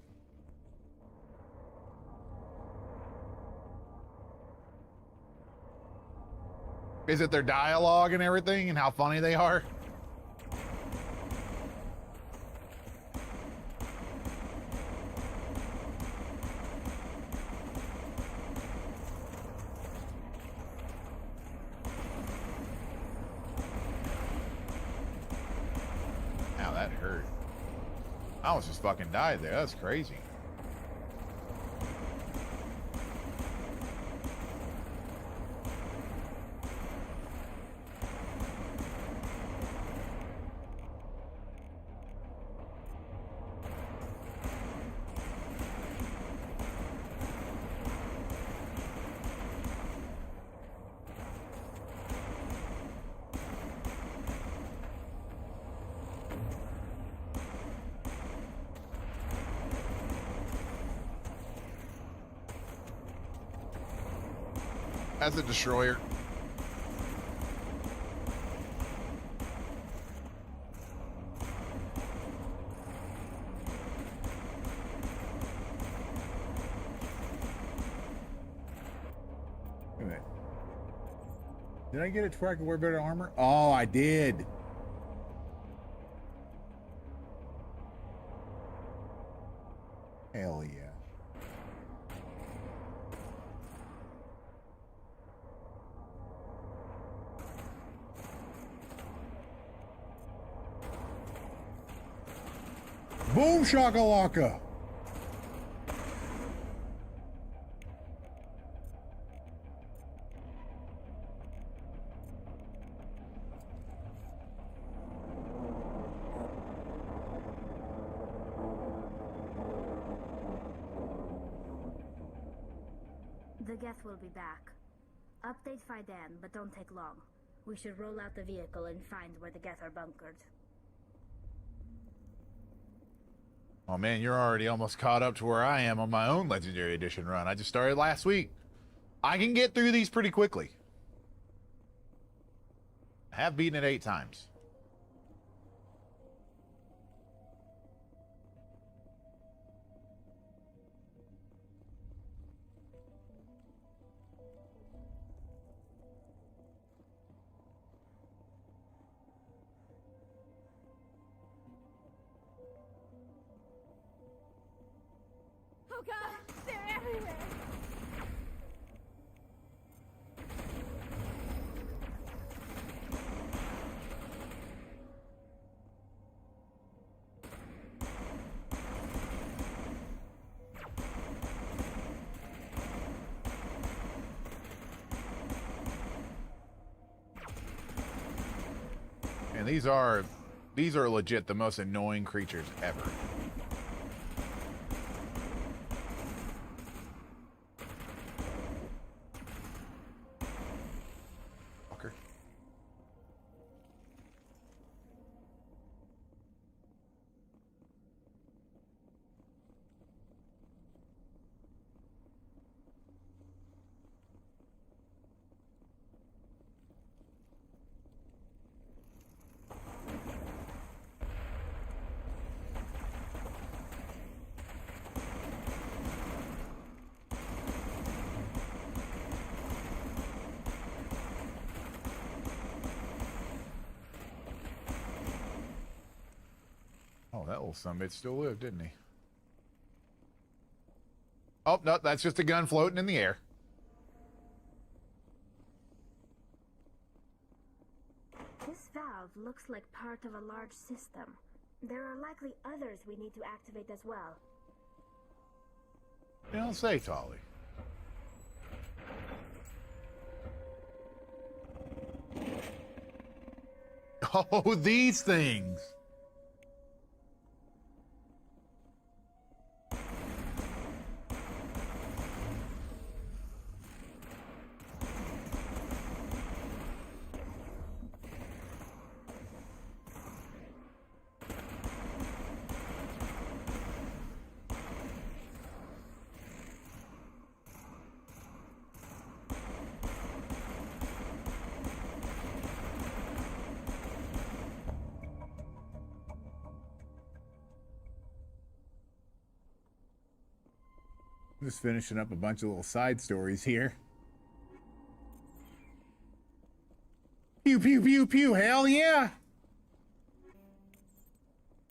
Is it their dialogue and everything and how funny they are? I almost just fucking died there. That's crazy. As a destroyer. Wait a minute. Did I get it to where I could wear better armor? Oh, I did. Hell yeah. Boom shakalaka. The Geth will be back. Update Fidan, but don't take long. We should roll out the vehicle and find where the Geth are bunkered. Oh man, you're already almost caught up to where I am on my own Legendary Edition run. I just started last week. I can get through these pretty quickly. I have beaten it 8 times. Oh god, they're everywhere! And these are legit the most annoying creatures ever. Fucker. Oh, that little summit still lived, didn't he? Oh, no, that's just a gun floating in the air. This valve looks like part of a large system. There are likely others we need to activate as well. You don't say, Tali. Oh, these things. Just finishing up a bunch of little side stories here. Pew, pew, pew, pew. Hell yeah.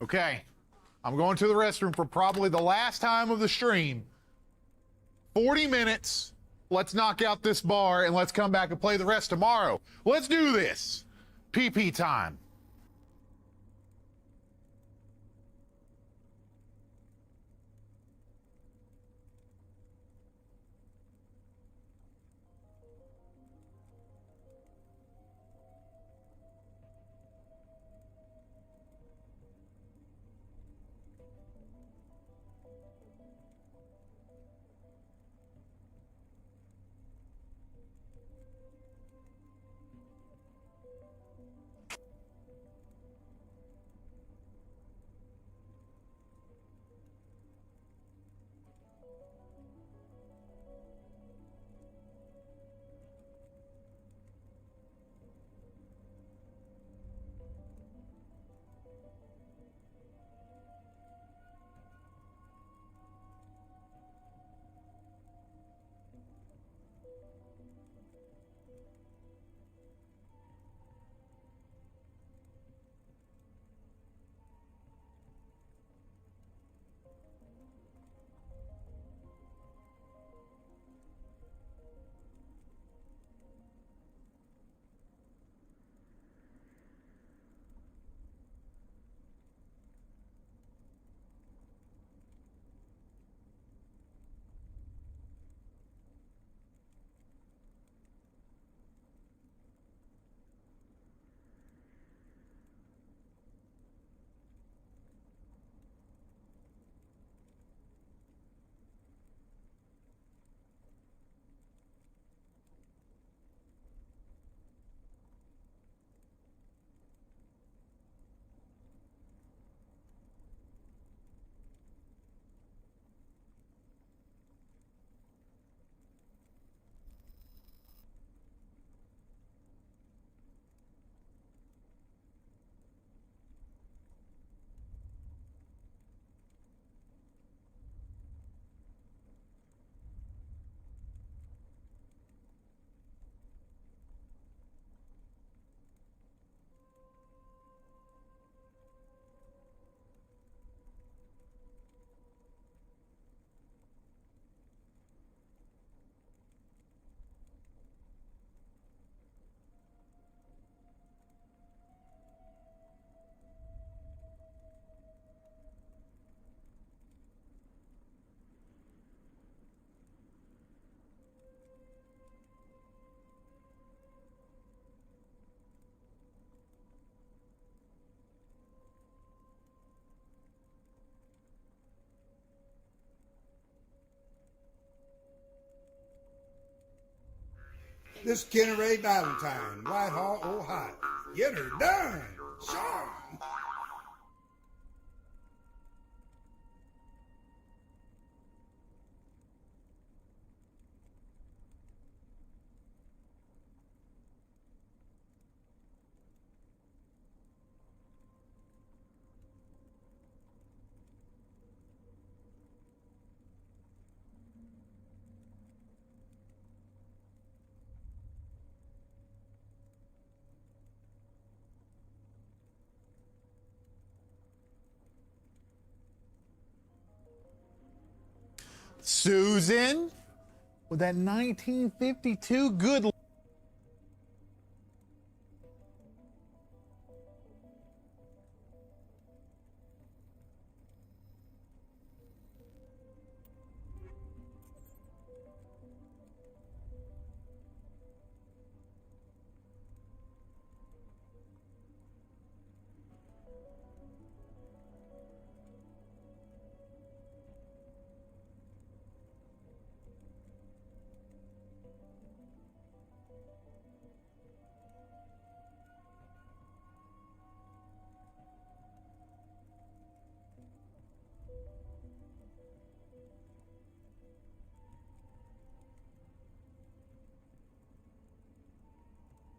Okay. I'm going to the restroom for probably the last time of the stream. 40 minutes. Let's knock out this bar and let's come back and play the rest tomorrow. Let's do this. PP time. This Kenny Ray Valentine, Whitehall, Ohio. Get her done, Shaun. Susan with that 1952 good.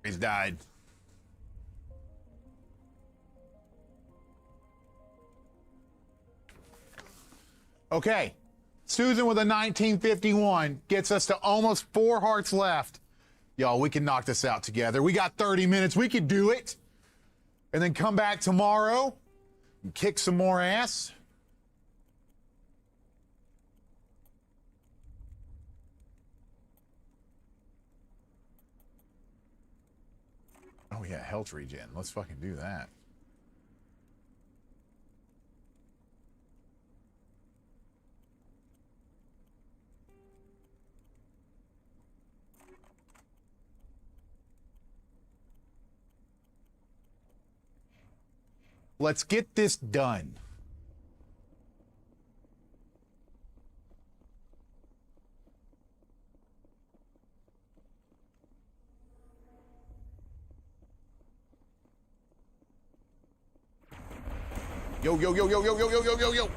He's died. Okay. Susan with a 1951 gets us to almost 4 hearts left. Y'all, we can knock this out together. We got 30 minutes. We could do it. And then come back tomorrow and kick some more ass. Oh yeah, health regen. Let's fucking do that. Let's get this done. Yo, yo, yo, yo, yo, yo, yo, yo, yo, yo.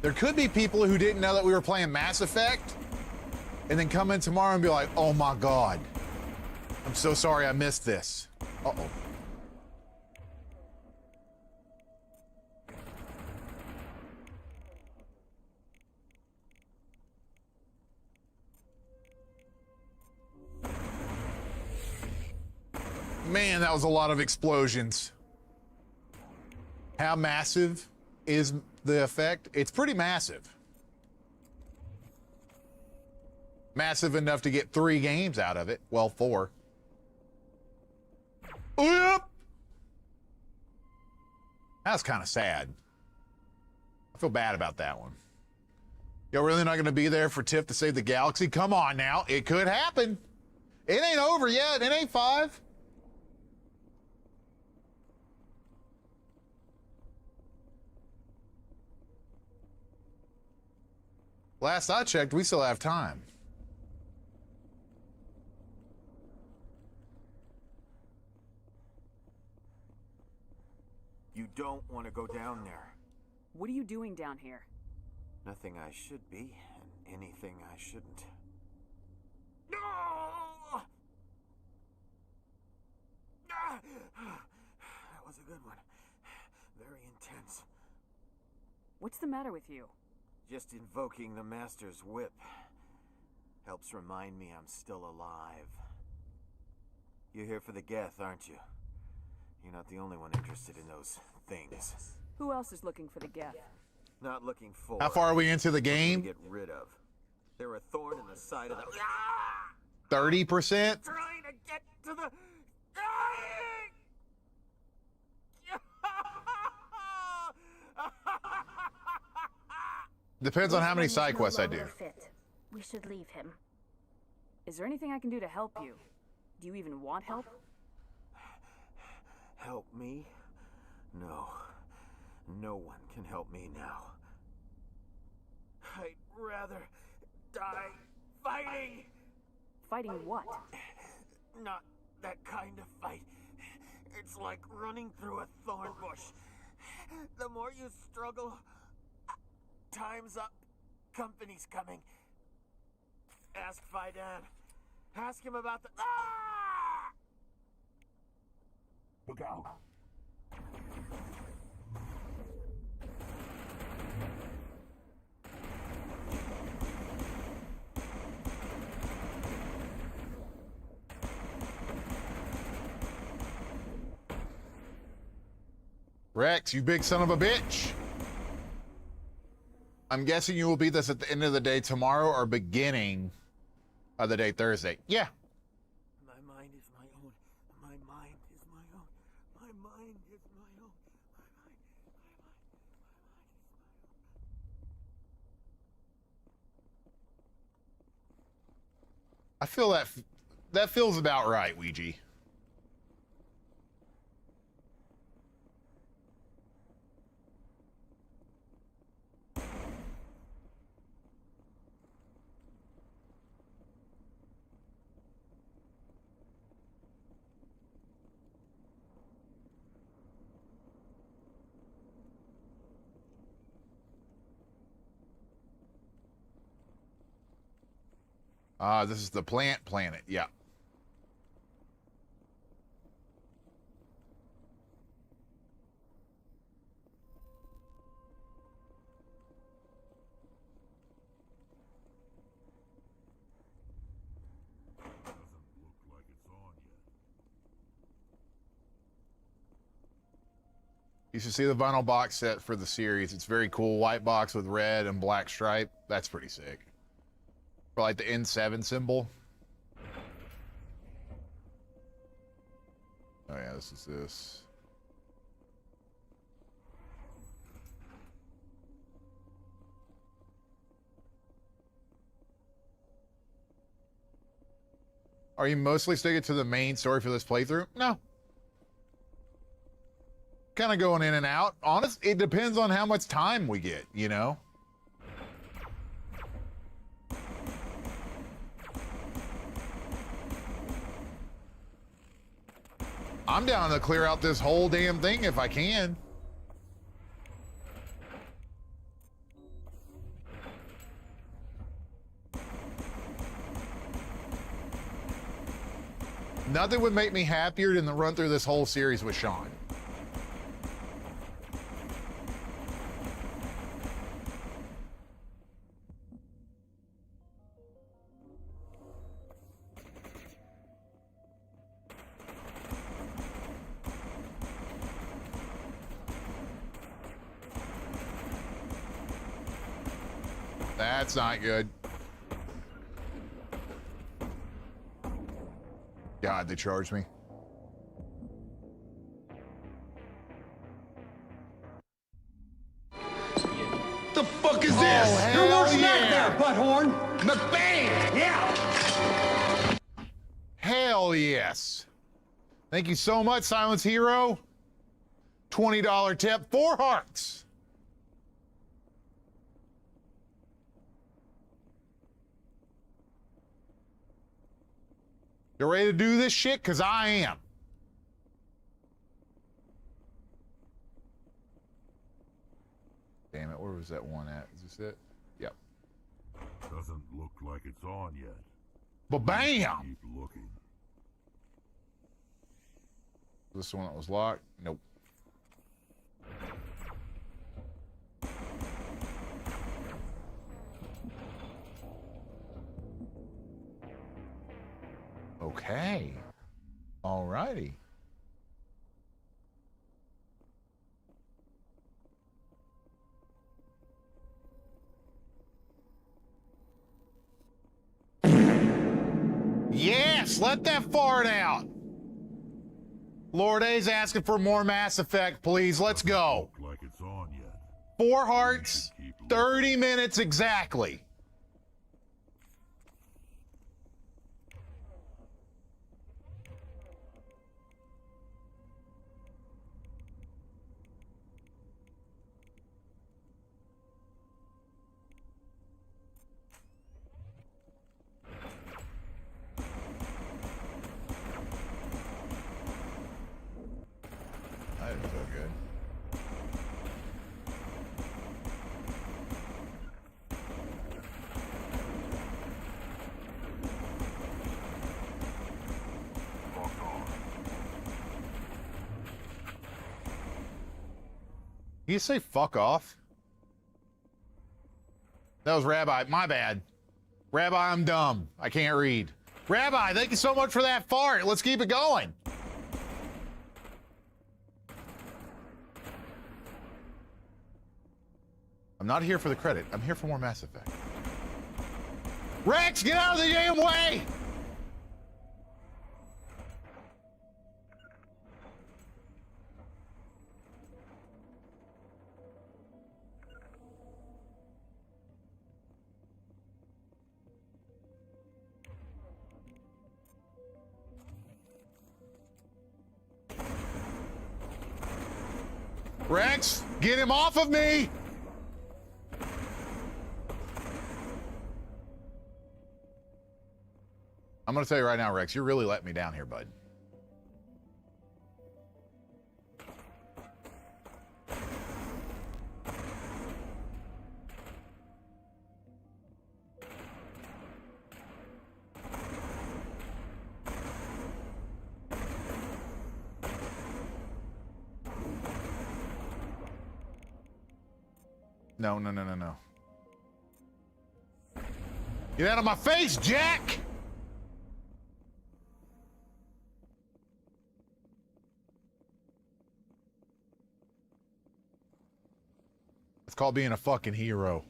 There could be people who didn't know that we were playing Mass Effect and then come in tomorrow and be like, oh my God, I'm so sorry I missed this. Uh-oh. Man, that was a lot of explosions. How massive is the effect? It's pretty massive. Massive enough to get 3 games out of it. Well, 4. Yep. That's kind of sad. I feel bad about that one. Y'all really not going to be there for Tiff to save the galaxy? Come on now. It could happen. It ain't over yet. It ain't 5. Last I checked, we still have time. You don't want to go down there. What are you doing down here? Nothing I should be, and anything I shouldn't. No! That was a good one. Very intense. What's the matter with you? Just invoking the Master's whip helps remind me I'm still alive. You're here for the Geth, aren't you? You're not the only one interested in those things. Who else is looking for the Geth? Not looking for. How far are we into the game? To get rid of. They're a thorn in the side of the. 30%? Trying to get to the. Depends on how many side quests I do. We should leave him. Is there anything I can do to help you? Do you even want help? Help me? No. No one can help me now. I'd rather die fighting! Fighting what? Not that kind of fight. It's like running through a thorn bush. The more you struggle, time's up. Company's coming. Ask Fidan. Ask him about the... Ah! Look out. Wrex, you big son of a bitch. I'm guessing you will beat this at the end of the day tomorrow or beginning of the day Thursday. Yeah. My mind is my own. My mind is my own. My mind is my own. I feel that feels about right, Ouija. This is the plant planet. Yeah. You should see the vinyl box set for the series. It's very cool. White box with red and black stripe. That's pretty sick. For like the N7 symbol. Oh yeah, this is this. Are you mostly sticking to the main story for this playthrough? No. Kind of going in and out. Honest, it depends on how much time we get, you know? I'm down to clear out this whole damn thing if I can. Nothing would make me happier than to run through this whole series with Shaun. That's not good. God, they charged me. The fuck is Oh, this? hell Your worst yeah. nightmare, butthorn! McBain! Yeah! Hell yes. Thank you so much, Silence Hero. $20 tip, 4 hearts. You ready to do this shit? Because I am. Damn it, where was that one at? Is this it? Yep. Doesn't look like it's on yet. Ba-bam! Keep looking. This one that was locked? Nope. Okay. Alrighty. Yes, let that fart out. Lord A's asking for more Mass Effect, please. Let's go. Look like it's on yet. 4 hearts, 30 minutes exactly. You say fuck off? That was Rabbi. My bad. Rabbi, I'm dumb. I can't read. Rabbi, thank you so much for that fart. Let's keep it going. I'm not here for the credit. I'm here for more Mass Effect. Wrex, get out of the damn way! Wrex, get him off of me! I'm gonna tell you right now, Wrex, you're really letting me down here, bud. No, no, no, no, no. Get out of my face, Jack! It's called being a fucking hero.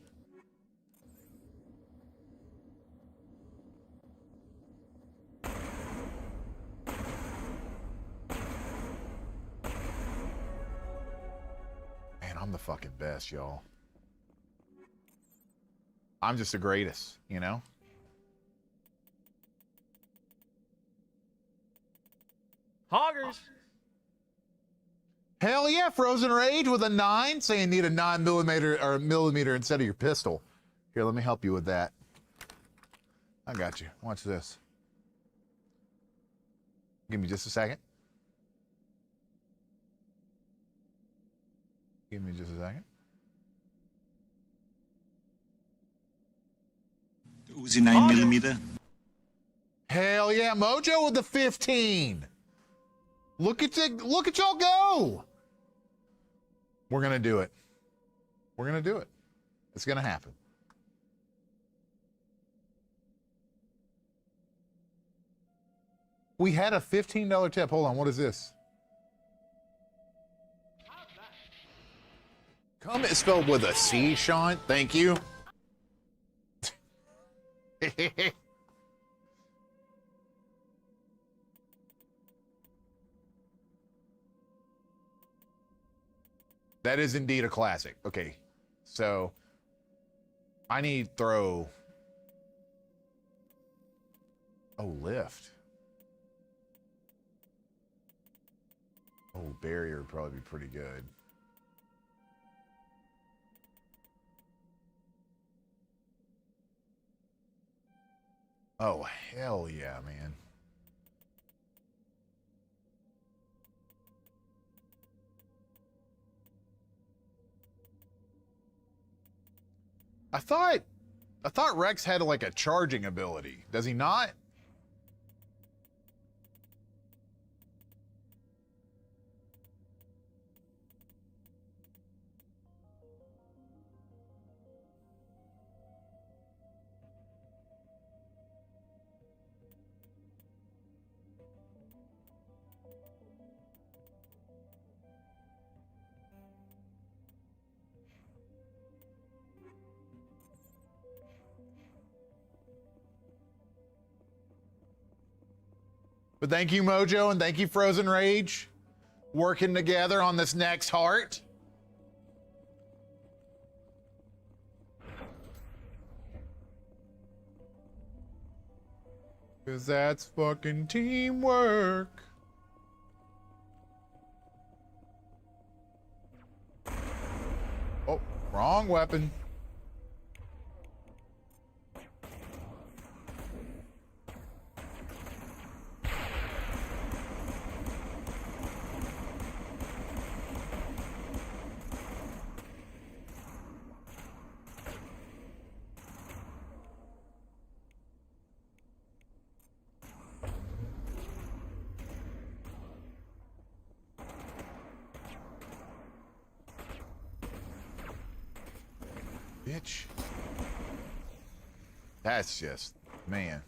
Man, I'm the fucking best, y'all. I'm just the greatest, you know? Hoggers! Hell yeah, Frozen Rage with a 9, saying need a 9mm or a millimeter instead of your pistol. Here, let me help you with that. I got you. Watch this. Give me just a second. Give me just a second. Uzi 9mm. Hell yeah, Mojo with the 15. Look at y'all go. We're gonna do it. We're gonna do it. It's gonna happen. We had a $15 tip. Hold on, what is this? Come is spelled with a C, Shaun. Thank you. That is indeed a classic. Okay, so I need throw. Oh, lift. Oh, barrier would probably be pretty good. Oh, hell yeah, man. I thought Wrex had like a charging ability. Does he not? But thank you, Mojo, and thank you, Frozen Rage, working together on this next heart. Cause that's fucking teamwork. Oh, wrong weapon. bitch. That's just, man.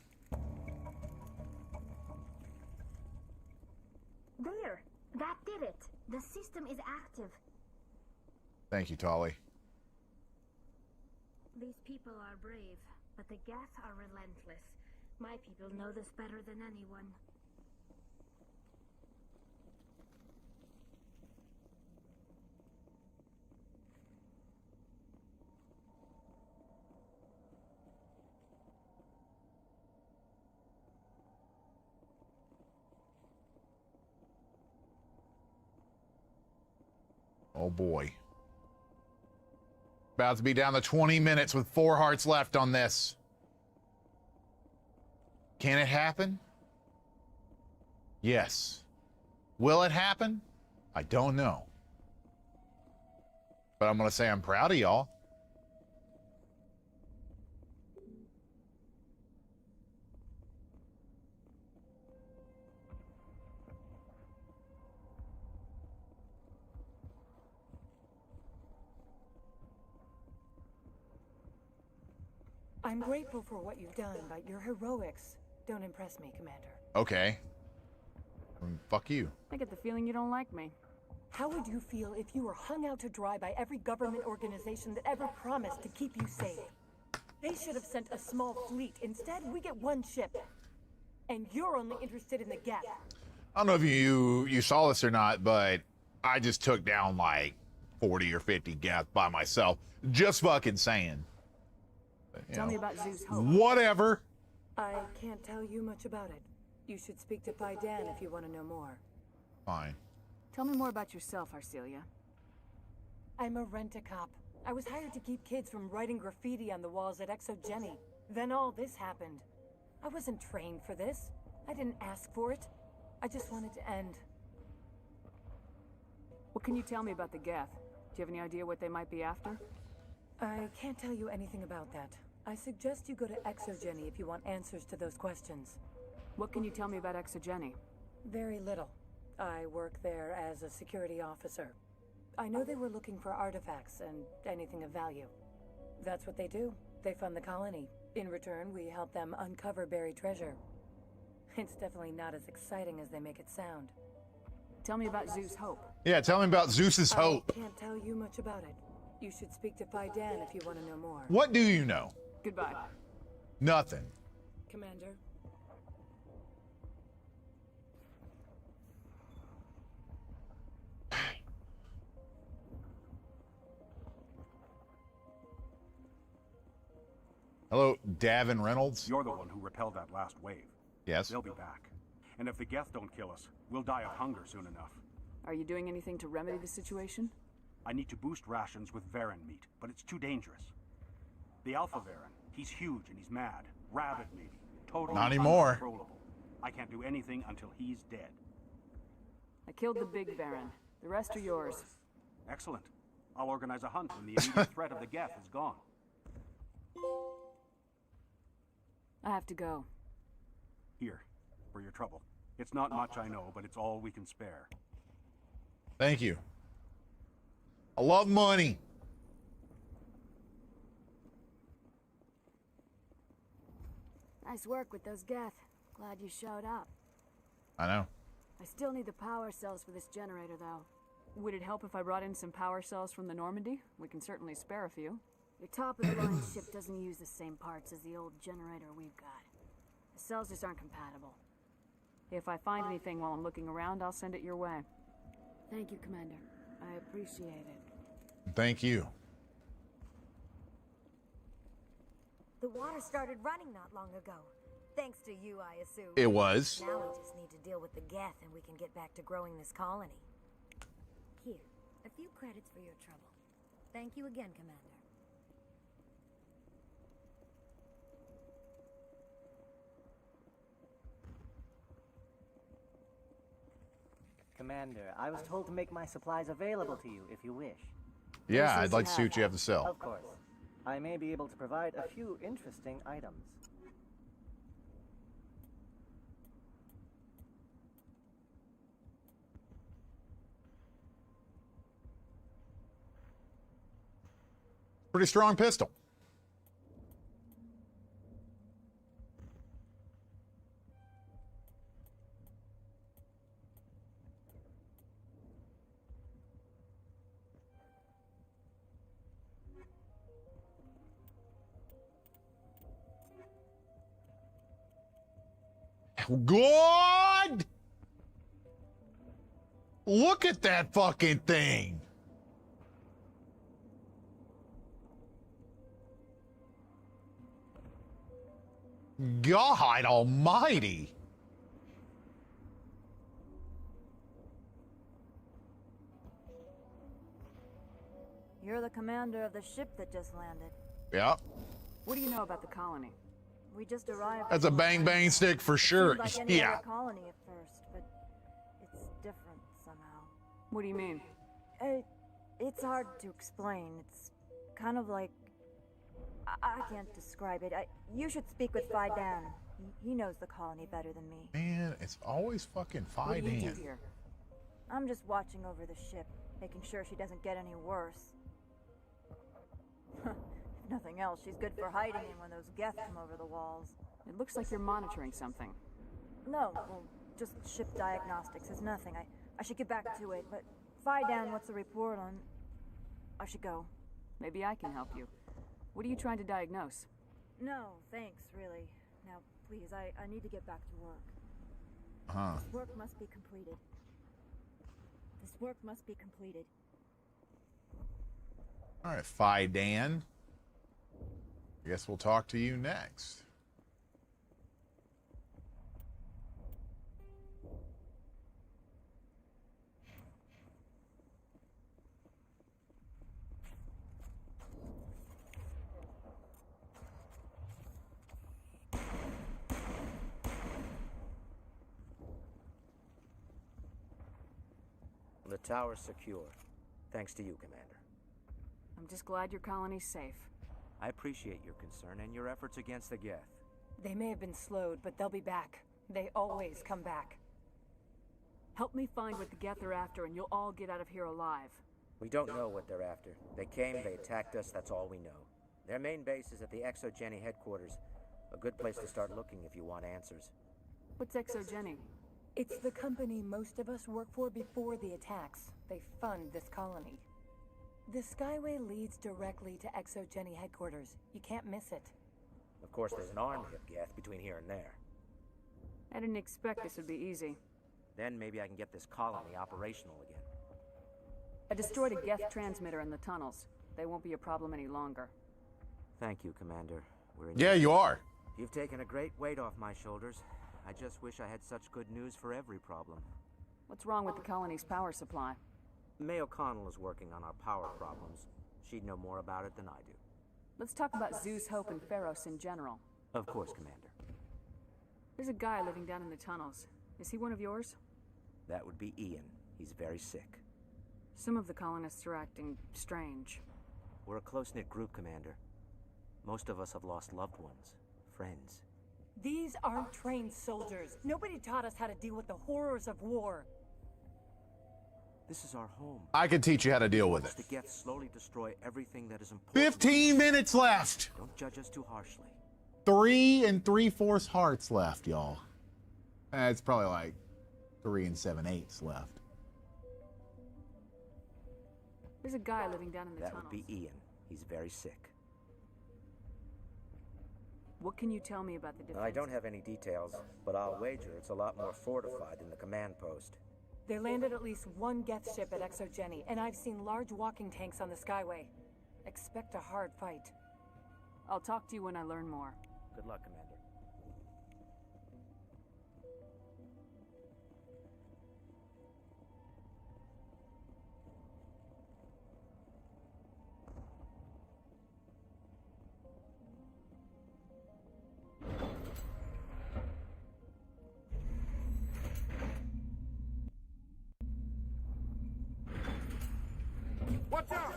There! That did it! The system is active. Thank you, Tali. These people are brave, but the Geth are relentless. My people know this better than anyone. Oh boy. About to be down to 20 minutes with 4 hearts left on this. Can it happen? Yes. Will it happen? I don't know. But I'm going to say I'm proud of y'all. I'm grateful for what you've done, but your heroics don't impress me, Commander. Okay. Fuck you. I get the feeling you don't like me. How would you feel if you were hung out to dry by every government organization that ever promised to keep you safe? They should have sent a small fleet. Instead, we get 1 ship. And you're only interested in the Geth. I don't know if you saw this or not, but I just took down like 40 or 50 Geth by myself. Just fucking saying. Tell me about Zeus Hope. Whatever. I can't tell you much about it. You should speak to Pai Dan if you want to know more. Fine. Tell me more about yourself, Arcelia. I'm a rent-a-cop. I was hired to keep kids from writing graffiti on the walls at Exogeny. Then all this happened. I wasn't trained for this. I didn't ask for it. I just wanted to end. What can you tell me about the Geth? Do you have any idea what they might be after? I can't tell you anything about that. I suggest you go to Exogeny if you want answers to those questions. What can you tell me about Exogeny? Very little. I work there as a security officer. I know they were looking for artifacts and anything of value. That's what they do. They fund the colony. In return, we help them uncover buried treasure. It's definitely not as exciting as they make it sound. Tell me about Zeus Hope. Yeah, tell me about Zeus's hope. I can't tell you much about it. You should speak to Pai Dan if you want to know more. What do you know? Goodbye. Nothing. Commander. Hello, Davin Reynolds. You're the one who repelled that last wave. Yes. They'll be back. And if the Geth don't kill us, we'll die of hunger soon enough. Are you doing anything to remedy the situation? I need to boost rations with Varen meat, but it's too dangerous. The Alpha Varen, he's huge and he's mad. Rabid maybe. Totally Not anymore. uncontrollable. I can't do anything until he's dead. I killed the big Varen. The rest are yours. Excellent. I'll organize a hunt when the immediate threat of the Geth is gone. I have to go. Here, for your trouble. It's not much, I know, but it's all we can spare. Thank you. I love money. Nice work with those Geth. Glad you showed up. I know. I still need the power cells for this generator, though. Would it help if I brought in some power cells from the Normandy? We can certainly spare a few. Your top-of-the-line ship doesn't use the same parts as the old generator we've got. The cells just aren't compatible. If I find anything while I'm looking around, I'll send it your way. Thank you, Commander. I appreciate it. Thank you. The water started running not long ago. Thanks to you, I assume. It was. Now we just need to deal with the Geth and we can get back to growing this colony. Here, a few credits for your trouble. Thank you again, Commander. Commander, I was told to make my supplies available to you if you wish. Yeah, I'd like to see what you have to sell. Of course. I may be able to provide a few interesting items. Pretty strong pistol. God! Look at that fucking thing. God almighty. You're the commander of the ship that just landed. Yeah. What do you know about the colony? We just arrived. That's a bang bang stick for sure. It seemed like any Yeah. other colony at first, but it's different somehow. What do you mean? It's hard to explain. It's kind of like I can't describe it. You should speak with Fidan. He knows the colony better than me. Man, it's always fucking What do you do Fidan. here? I'm just watching over the ship, making sure she doesn't get any worse. If nothing else, she's good for hiding in when those Geth come over the walls. It looks like you're monitoring something. No, well, just ship diagnostics. It's nothing. I should get back to it, but Fidan, what's the report on? I should go. Maybe I can help you. What are you trying to diagnose? No, thanks, really. Now, please, I need to get back to work. Huh. This work must be completed. This work must be completed. All right, Fidan. I guess we'll talk to you next. The tower's secure. Thanks to you, Commander. I'm just glad your colony's safe. I appreciate your concern and your efforts against the Geth. They may have been slowed, but they'll be back. They always come back. Help me find what the Geth are after, and you'll all get out of here alive. We don't know what they're after. They came, they attacked us, that's all we know. Their main base is at the Exogeny headquarters. A good place to start looking if you want answers. What's Exogeny? It's the company most of us work for before the attacks. They fund this colony. The Skyway leads directly to Exogeny headquarters. You can't miss it. Of course, there's an army of Geth between here and there. I didn't expect this would be easy. Then maybe I can get this colony operational again. I destroyed a Geth transmitter in the tunnels. They won't be a problem any longer. Thank you, Commander. We're in Yeah, you are. You've taken a great weight off my shoulders. I just wish I had such good news for every problem. What's wrong with the colony's power supply? May O'Connell is working on our power problems. She'd know more about it than I do. Let's talk about Zeus, Hope, and Pharos in general. Of course, Commander. There's a guy living down in the tunnels. Is he one of yours? That would be Ian. He's very sick. Some of the colonists are acting strange. We're a close-knit group, Commander. Most of us have lost loved ones, friends. These aren't trained soldiers. Nobody taught us how to deal with the horrors of war. This is our home. I can teach you how to deal with it. The Geth slowly destroy everything that is important. 15 minutes left. Don't judge us too harshly. 3 3/4 hearts left, y'all. It's probably like 3 7/8 left. There's a guy living down in the That tunnels. would be Ian. He's very sick. What can you tell me about the defense? I don't have any details, but I'll wager it's a lot more fortified than the command post. They landed at least one Geth ship at Exogeny, and I've seen large walking tanks on the Skyway. Expect a hard fight. I'll talk to you when I learn more. Good luck, Commander. Watch out!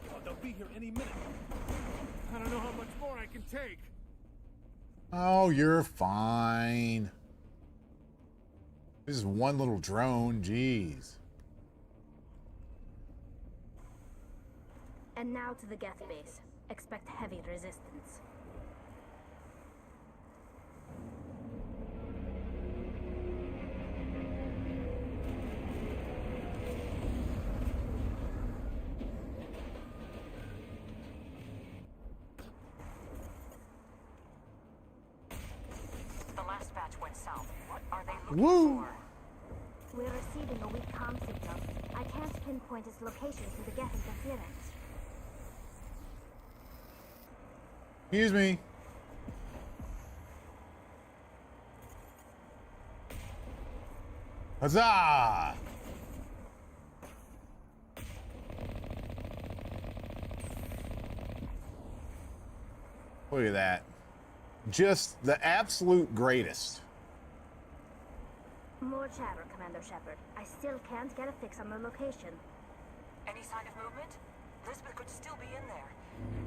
Oh, they'll be here any minute. I don't know how much more I can take. Oh, you're fine. This is one little drone, jeez. And now to the Geth base. Expect heavy resistance. The last batch went south. What are they looking Woo! We're receiving a weak comm signal. I can't pinpoint its location through the Geth interference. Excuse me. Huzzah! Look at that. Just the absolute greatest. More chatter, Commander Shepard. I still can't get a fix on the location. Any sign of movement? Elizabeth could still be in there.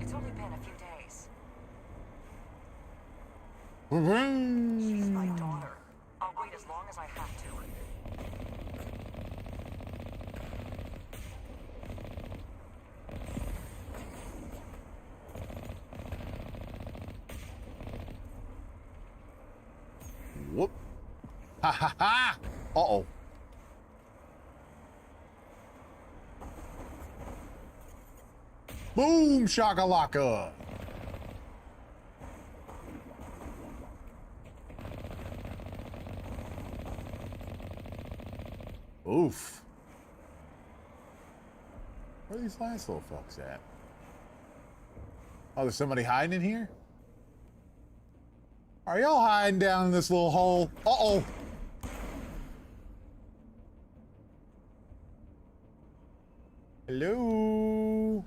It's only been a few days. She's my daughter. I'll wait as long as I have to. Whoop. Ha ha ha! Uh-oh. Boom shakalaka! Oof. Where are these last little fucks at? Oh, there's somebody hiding in here? Are y'all hiding down in this little hole? Uh-oh. Hello?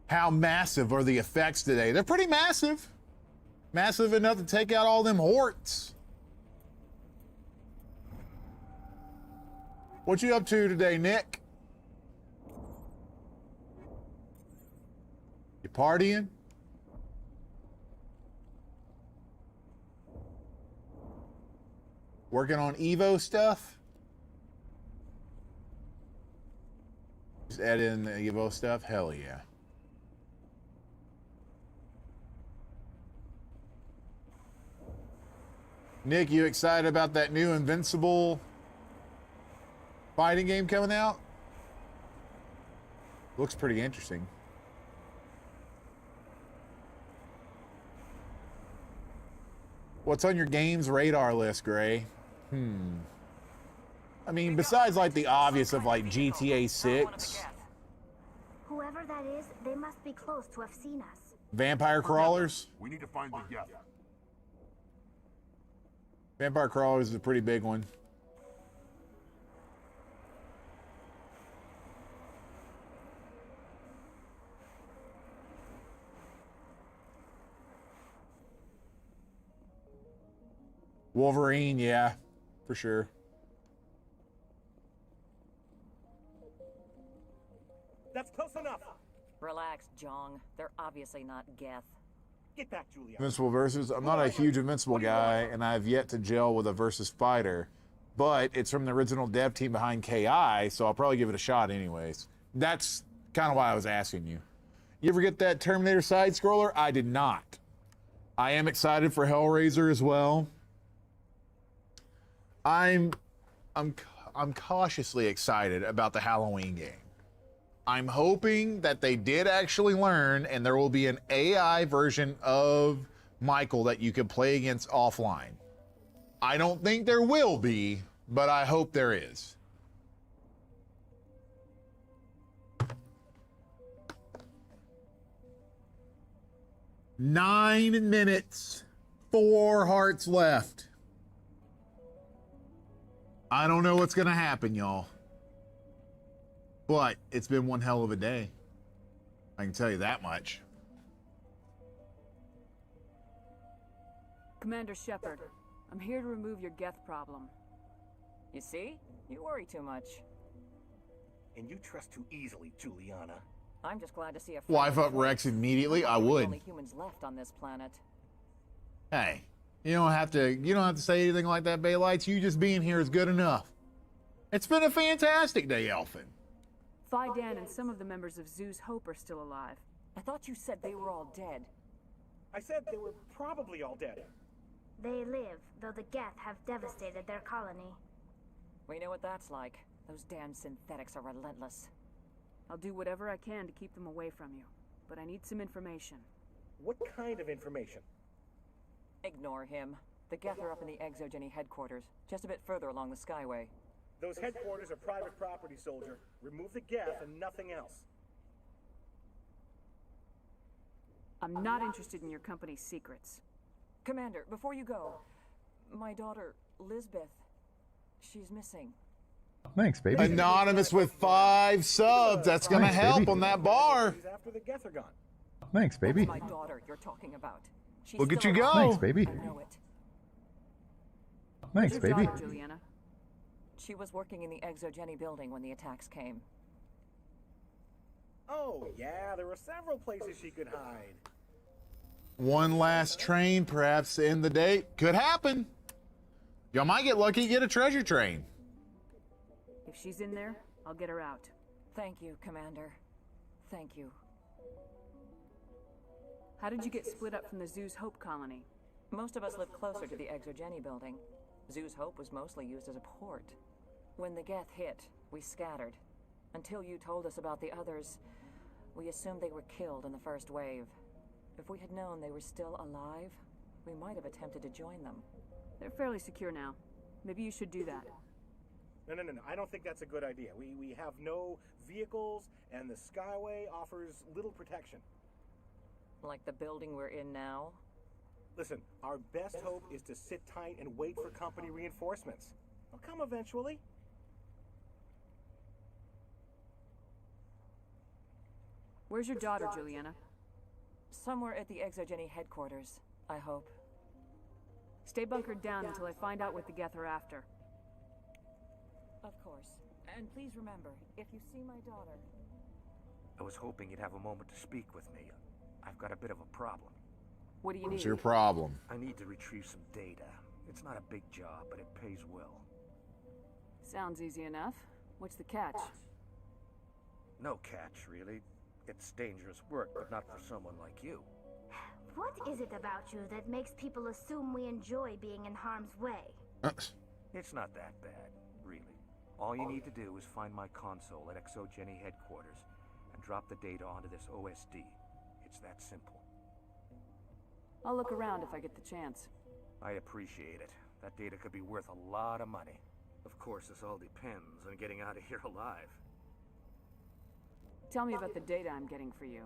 How massive are the effects today? They're pretty massive. Massive enough to take out all them horts. What you up to today, Nick? You partying? Working on Evo stuff? Just add in the Evo stuff? Hell yeah. Nick, you excited about that new Invincible fighting game coming out? Looks pretty interesting. What's on your games radar list, Gray? I mean, besides like the obvious of like GTA 6. Whoever that is, they must be close to have seen us. Vampire crawlers? We need to find the Geth. Vampire crawlers is a pretty big one. Wolverine, yeah, for sure. That's close enough. Relax, Jong. They're obviously not Geth. Get back, Julia. Invincible versus. I'm not a huge Invincible guy, and I've yet to gel with a versus fighter, but it's from the original dev team behind KI, so I'll probably give it a shot anyways. That's kind of why I was asking you. You ever get that Terminator side scroller? I did not. I am excited for Hellraiser as well. I'm cautiously excited about the Halloween game. I'm hoping that they did actually learn and there will be an AI version of Michael that you can play against offline. I don't think there will be, but I hope there is. Nine minutes, 4 hearts left. I don't know what's gonna happen, y'all. But it's been one hell of a day. I can tell you that much. Commander Shepard, I'm here to remove your Geth problem. You see? You worry too much. And you trust too easily, Juliana. I'm just glad to see a Wife up Wrex immediately. I We're the would. only humans left on this planet. Hey, you don't have to say anything like that, Baylights. You just being here is good enough. It's been a fantastic day, Elfin. Fidan and some of the members of Zoo's Hope are still alive. I thought you said they were all dead. I said they were probably all dead. They live, though the Geth have devastated their colony. We know what that's like. Those damn synthetics are relentless. I'll do whatever I can to keep them away from you, but I need some information. What kind of information? Ignore him. The Geth are up in the Exogeny headquarters, just a bit further along the Skyway. Those headquarters are private property, soldier. Remove the Geth and nothing else. I'm not interested in your company's secrets. Commander, before you go, my daughter, Lisbeth, she's missing. Thanks, baby. Anonymous with 5 subs. That's gonna help baby. on that bar. After the Geth are gone. Thanks, baby. That's my daughter you're talking about. She's Look at still you go. alive. Thanks, baby. I know it. Thanks, Your baby. daughter, Juliana. She was working in the Exogeny building when the attacks came. Oh, yeah, there were several places she could hide. One last train, perhaps to end the date. Could happen. Y'all might get lucky and get a treasure train. If she's in there, I'll get her out. Thank you, Commander. Thank you. How did you get split up from the Zoo's Hope colony? Most of us lived closer to the Exogeny building. Zoo's Hope was mostly used as a port. When the Geth hit, we scattered. Until you told us about the others, we assumed they were killed in the first wave. If we had known they were still alive, we might have attempted to join them. They're fairly secure now. Maybe you should do that. No. I don't think that's a good idea. We have no vehicles, and the Skyway offers little protection. Like the building we're in now? Listen, our best hope is to sit tight and wait for company reinforcements. They'll come eventually. Where's your daughter, Juliana? Somewhere at the Exogeny headquarters, I hope. Stay bunkered down until I find out what the Geth are after. Of course. And please remember, if you see my daughter... I was hoping you'd have a moment to speak with me. I've got a bit of a problem. What do you need? What's your problem? I need to retrieve some data. It's not a big job, but it pays well. Sounds easy enough. What's the catch? No catch, really. It's dangerous work, but not for someone like you. What is it about you that makes people assume we enjoy being in harm's way? It's not that bad, really. All you need to do is find my console at Exogeny headquarters and drop the data onto this OSD. It's that simple. I'll look around if I get the chance. I appreciate it. That data could be worth a lot of money. Of course, this all depends on getting out of here alive. Tell me about the data I'm getting for you.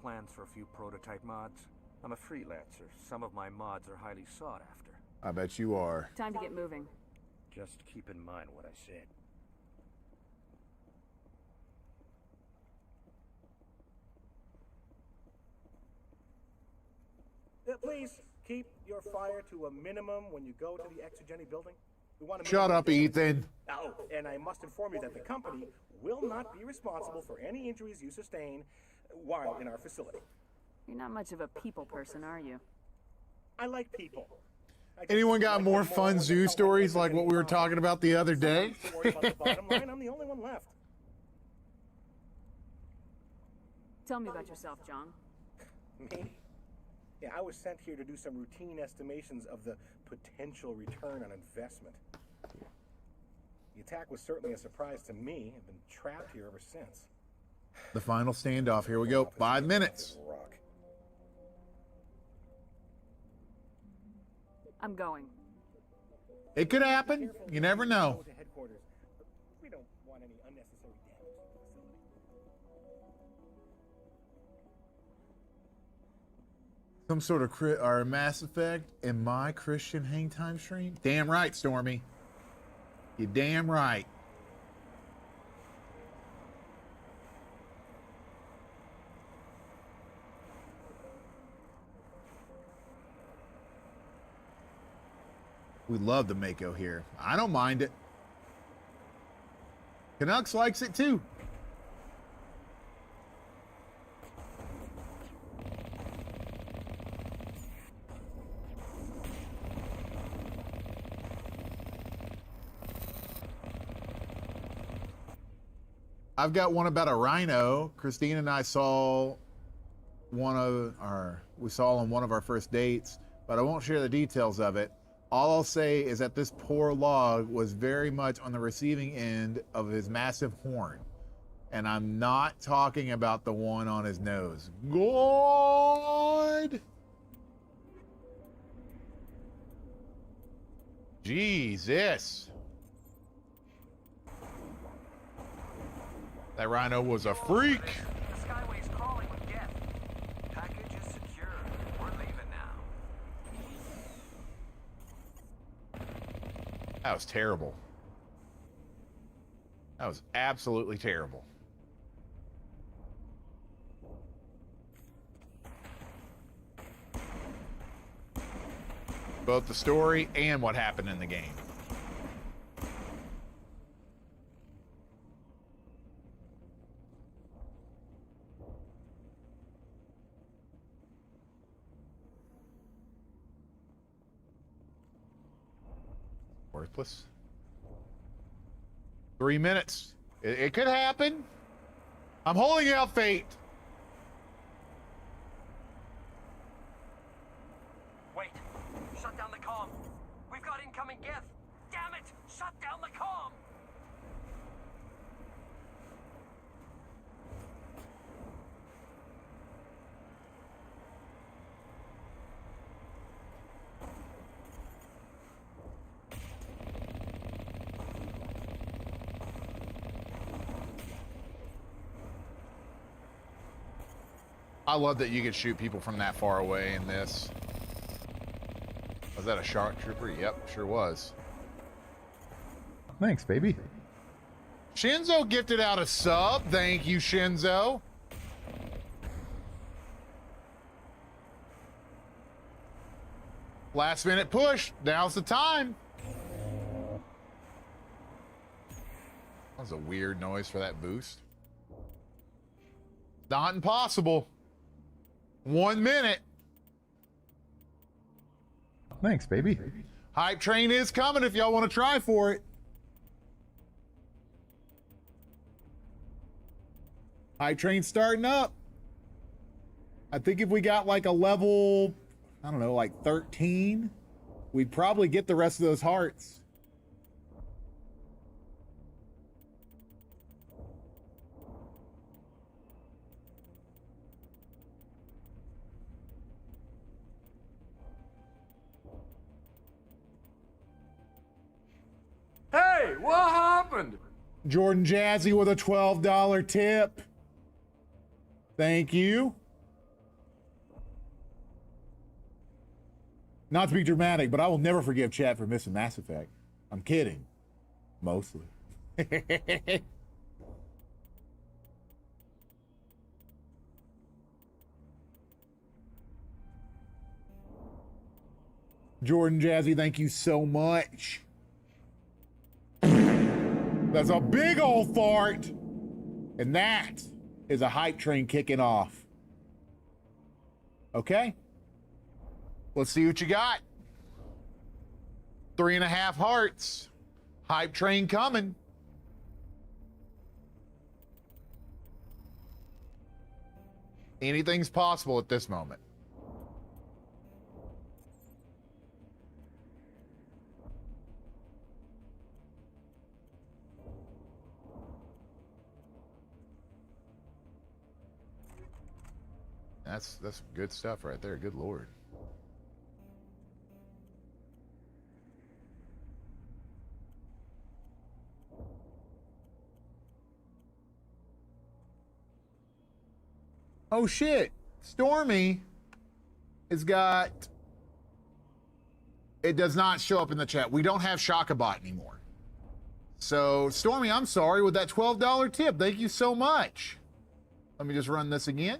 Plans for a few prototype mods? I'm a freelancer. Some of my mods are highly sought after. I bet you are. Time to get moving. Just keep in mind what I said. Please keep your fire to a minimum when you go to the Exogeny building. We want to Shut up, Ethan. Oh, and I must inform you that the company will not be responsible for any injuries you sustain while in our facility. You're not much of a people person, are you? I like people. Anyone got more fun zoo stories like what we were talking about the other day? Don't worry about the bottom line. I'm the only one left. Tell me about yourself, John. Me? Yeah, I was sent here to do some routine estimations of the potential return on investment. The attack was certainly a surprise to me. I've been trapped here ever since. The final standoff. Here we go. 5 minutes. I'm going. It could happen. You never know. To headquarters. We don't want any unnecessary damage to the facility. Some sort of crit or Mass Effect in my Christian hang time stream? Damn right, Stormy. You damn right. We love the Mako here. I don't mind it. Canucks likes it too. I've got one about a rhino. Christine and I saw we saw on one of our first dates, but I won't share the details of it. All I'll say is that this poor log was very much on the receiving end of his massive horn. And I'm not talking about the one on his nose. God! Jesus! That rhino was a freak! The Skyway's crawling with Geth. Package is secure. We're leaving now. That was terrible. That was absolutely terrible. Both the story and what happened in the game. Worthless. 3 minutes. It could happen. I'm holding out fate. Wait. Shut down the comm. We've got incoming Geth. Damn it! Shut down the comm! I love that you can shoot people from that far away in this. Was that a shark trooper? Yep, sure was. Thanks, baby. Shinzo gifted out a sub. Thank you, Shinzo. Last minute push. Now's the time. That was a weird noise for that boost. Not impossible. 1 minute. Thanks, baby. Hype train is coming if y'all want to try for it. Hype train starting up. I think if we got like a level, I don't know, like 13, we'd probably get the rest of those hearts. Hey, what happened? Jordan Jazzy with a $12 tip. Thank you. Not to be dramatic, but I will never forgive chat for missing Mass Effect. I'm kidding. Mostly. Jordan Jazzy, thank you so much. That's a big old fart. And that is a hype train kicking off. Okay? Let's see what you got. 3.5 hearts. Hype train coming. Anything's possible at this moment. That's good stuff right there. Good Lord. Oh shit. Stormy has got... It does not show up in the chat. We don't have Shakabot anymore. So, Stormy, I'm sorry with that $12 tip. Thank you so much. Let me just run this again.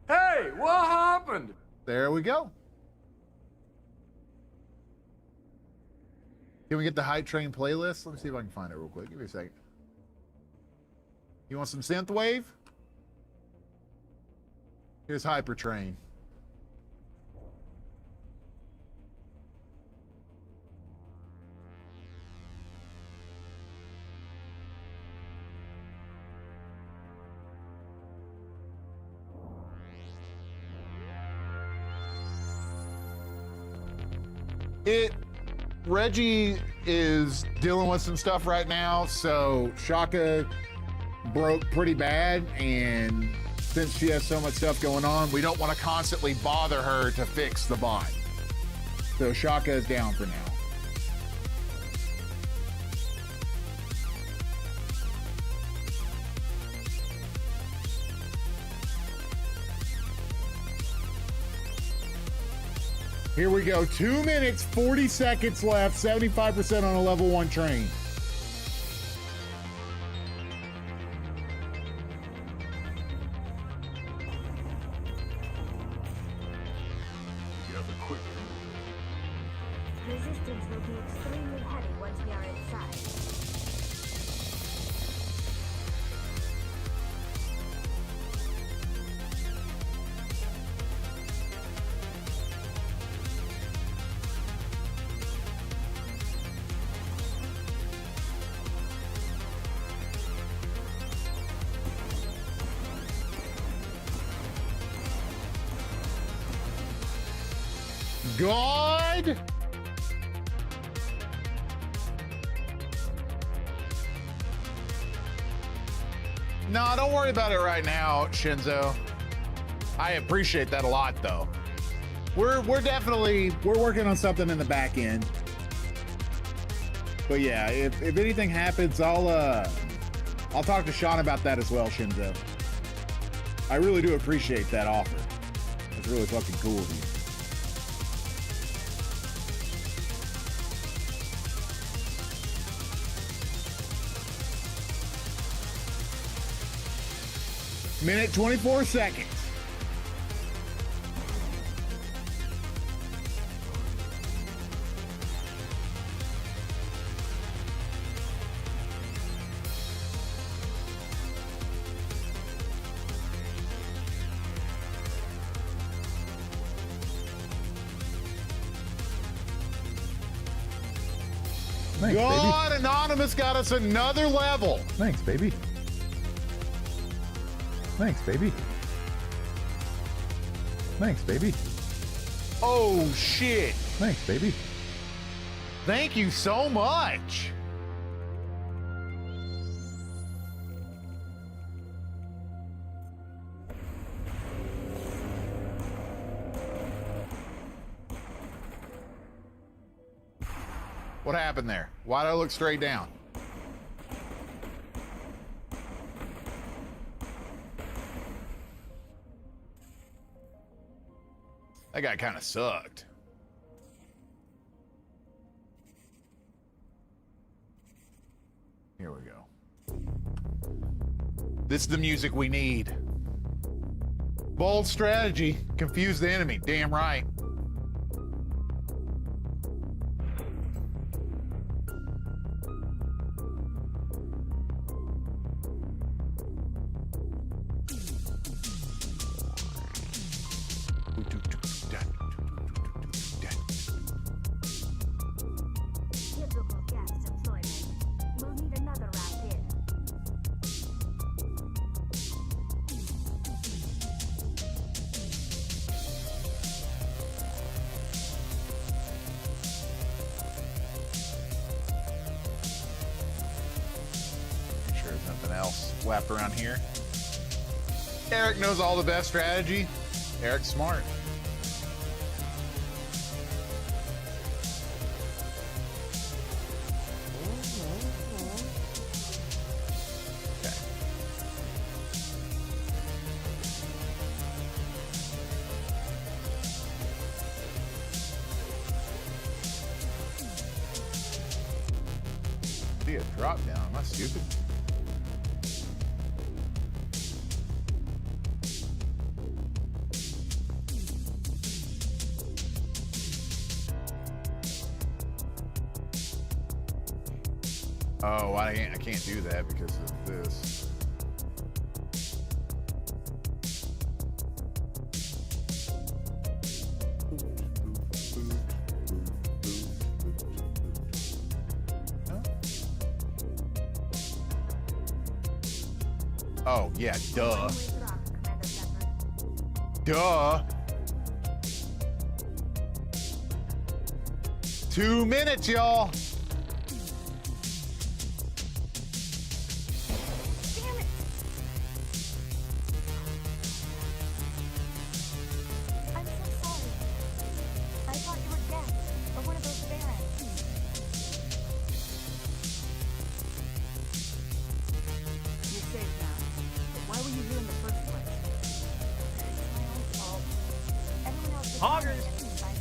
Hey, what happened? There we go. Can we get the Hype Train playlist? Let me see if I can find it real quick. Give me a second. You want some synthwave? Here's Hyper Train. Reggie is dealing with some stuff right now, so Shaka broke pretty bad, and since she has so much stuff going on, we don't want to constantly bother her to fix the bot. So Shaka is down for now. Here we go. 2 minutes, 40 seconds left. 75% on a level 1 train. Together quick. Resistance will be extremely heavy once we are inside. God! No, don't worry about it right now, Shinzo. I appreciate that a lot, though. We're working on something in the back end. But yeah, if anything happens, I'll talk to Shaun about that as well, Shinzo. I really do appreciate that offer. It's really fucking cool of you. Minute 24 seconds. Thanks, God, baby. Anonymous got us another level. Thanks, baby. Thanks, baby. Thanks, baby. Oh, shit. Thanks, baby. Thank you so much. What happened there? Why did I look straight down? That guy kind of sucked. Here we go. This is the music we need. Bold strategy. Confuse the enemy. Damn right. Typical gas deployment. We'll need another round in. Make sure there's nothing else wrapped around here. Eric knows all the best strategy. Eric's smart. Okay. See a drop down. Am I stupid? Oh, I can't do that because of this. Oh, yeah, duh. Duh. 2 minutes, y'all. Damn it! I'm so sorry. I thought you were Geth, or one of those Sarens. You're safe now. But why were you here in the first place? It's my own fault. Everyone else was Hoggers. by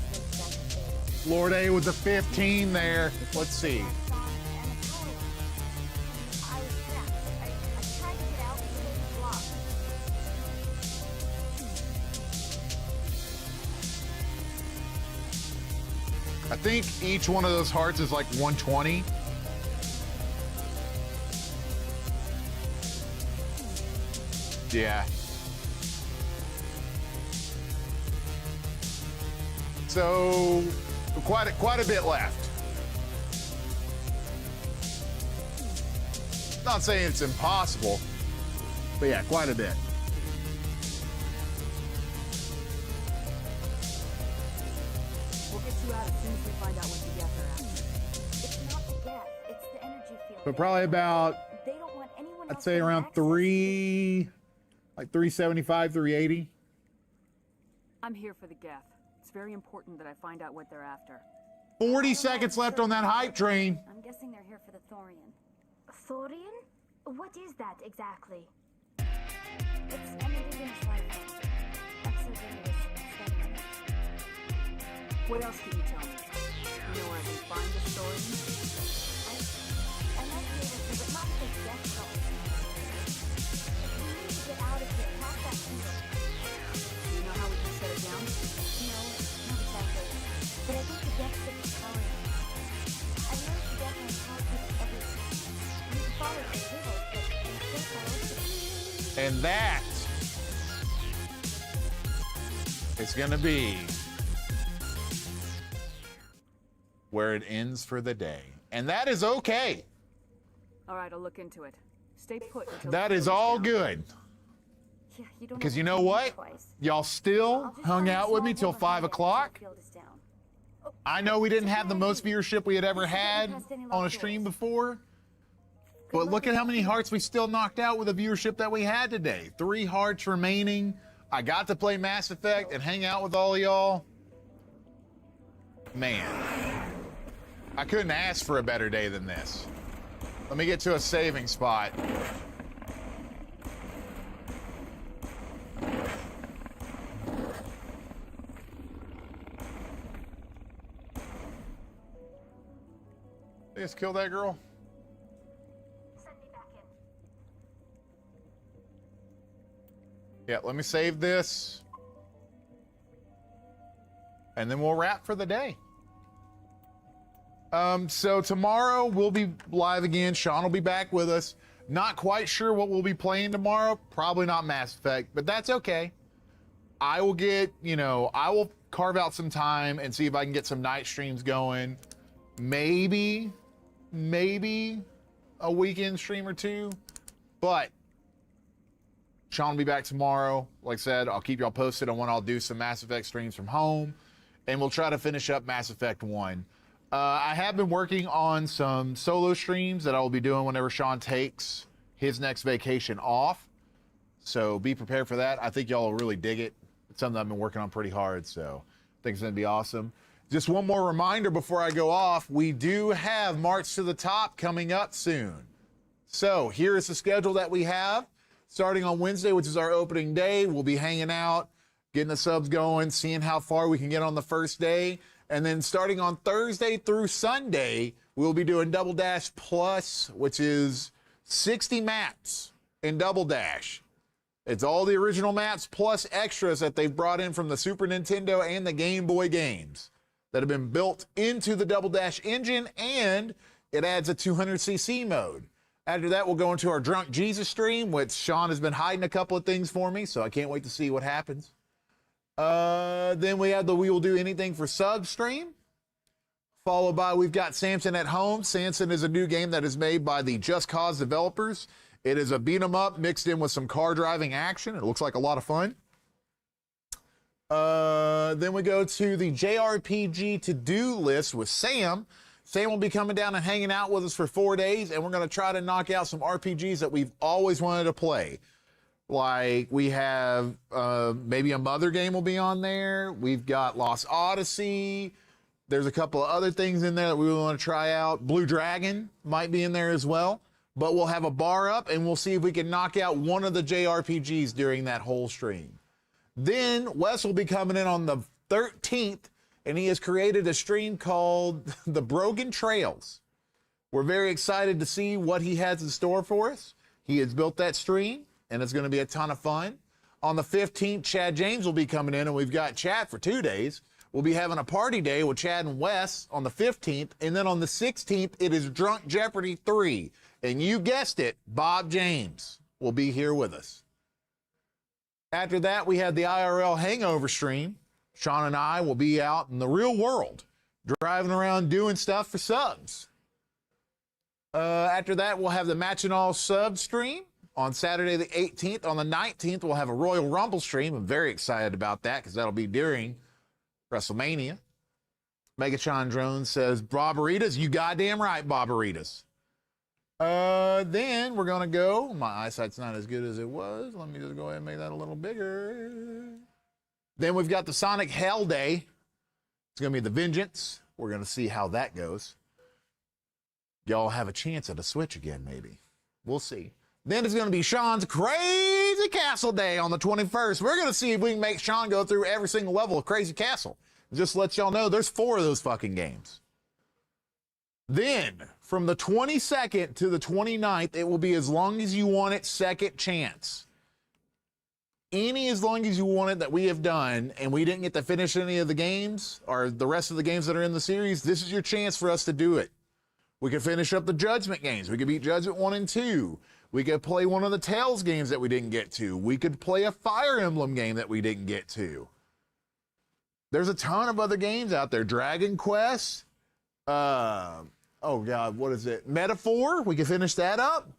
Lord A with the 15 there. Let's see. I was trapped. I tried to get out, but the gate was locked. I think each one of those hearts is like 120. Yeah. So quite a bit left. Not saying it's impossible, but yeah, quite a bit. We'll get you out as soon as we find out what the Geth are after. It's not the Geth, it's the energy field. So probably about, They don't want anyone I'd else say getting around access. 375, 380. I'm here for the Geth. It's very important that I find out what they're after. 40 seconds left on that hype train. I'm guessing they're here for the Thorian. Thorian? What is that exactly? It's an indigenous life form. Exogenous studying it. What else can you tell me? You know where I can find the story? I might be able to, but not the Geth calls. We need to get out of here, past that field. Do you know how we can shut it down? No, not exactly. But I think the Geth should be powering us. I learned the Geth on how to do everything. You can follow the signals, but they still follow. And that is going to be where it ends for the day. And that is okay. All right, I'll look into it. Stay put until That the is field all down. good. Yeah, you don't Because have you to know do it what? twice. Y'all still hung out with me till 5 o'clock. Field is down. I know we didn't have the most viewership we had ever had on a stream before. But look at how many hearts we still knocked out with the viewership that we had today. 3 hearts remaining. I got to play Mass Effect and hang out with all of y'all. Man, I couldn't ask for a better day than this. Let me get to a saving spot. They just killed that girl? Yeah, let me save this. And then we'll wrap for the day. So tomorrow we'll be live again. Shaun will be back with us. Not quite sure what we'll be playing tomorrow. Probably not Mass Effect, but that's okay. I will get, I will carve out some time and see if I can get some night streams going. Maybe a weekend stream or two. But Shaun will be back tomorrow. Like I said, I'll keep y'all posted on when I'll do some Mass Effect streams from home. And we'll try to finish up Mass Effect 1. I have been working on some solo streams that I will be doing whenever Shaun takes his next vacation off. So be prepared for that. I think y'all will really dig it. It's something I've been working on pretty hard, so I think it's going to be awesome. Just one more reminder before I go off. We do have March to the Top coming up soon. So here is the schedule that we have. Starting on Wednesday, which is our opening day, we'll be hanging out, getting the subs going, seeing how far we can get on the first day. And then starting on Thursday through Sunday, we'll be doing Double Dash Plus, which is 60 maps in Double Dash. It's all the original maps plus extras that they've brought in from the Super Nintendo and the Game Boy games that have been built into the Double Dash engine, and it adds a 200cc mode. After that, we'll go into our Drunk Jesus stream, which Shaun has been hiding a couple of things for me, so I can't wait to see what happens. Then we have the We Will Do Anything for Sub stream, followed by we've got Samson at Home. Samson is a new game that is made by the Just Cause developers. It is a beat 'em up mixed in with some car driving action. It looks like a lot of fun. Then we go to the JRPG to-do list with Sam. Sam will be coming down and hanging out with us for 4 days, and we're going to try to knock out some RPGs that we've always wanted to play. Like, we have maybe a Mother game will be on there. We've got Lost Odyssey. There's a couple of other things in there that we want to try out. Blue Dragon might be in there as well. But we'll have a bar up, and we'll see if we can knock out one of the JRPGs during that whole stream. Then Wes will be coming in on the 13th, and he has created a stream called The Broken Trails. We're very excited to see what he has in store for us. He has built that stream, and it's going to be a ton of fun. On the 15th, Chad James will be coming in, and we've got Chad for 2 days. We'll be having a party day with Chad and Wes on the 15th, and then on the 16th, it is Drunk Jeopardy 3. And you guessed it, Bob James will be here with us. After that, we had the IRL Hangover stream. Shaun and I will be out in the real world, driving around doing stuff for subs. After that, we'll have the Matching All sub stream on Saturday the 18th. On the 19th, we'll have a Royal Rumble stream. I'm very excited about that because that'll be during WrestleMania. Megatron Drone says, Barbaritas, you goddamn right, Barbaritas. Then we're going to go. My eyesight's not as good as it was. Let me just go ahead and make that a little bigger. Then we've got the Sonic Hell Day. It's going to be the Vengeance. We're going to see how that goes. Y'all have a chance at a Switch again, maybe. We'll see. Then it's going to be Shaun's Crazy Castle Day on the 21st. We're going to see if we can make Shaun go through every single level of Crazy Castle. Just to let y'all know, there's 4 of those fucking games. Then, from the 22nd to the 29th, it will be As Long As You Want It, Second Chance. Any As Long As You Want It that we have done, and we didn't get to finish any of the games, or the rest of the games that are in the series, this is your chance for us to do it. We could finish up the Judgment games. We could beat Judgment 1 and 2. We could play one of the Tales games that we didn't get to. We could play a Fire Emblem game that we didn't get to. There's a ton of other games out there. Dragon Quest. Oh, God, what is it? Metaphor. We could finish that up.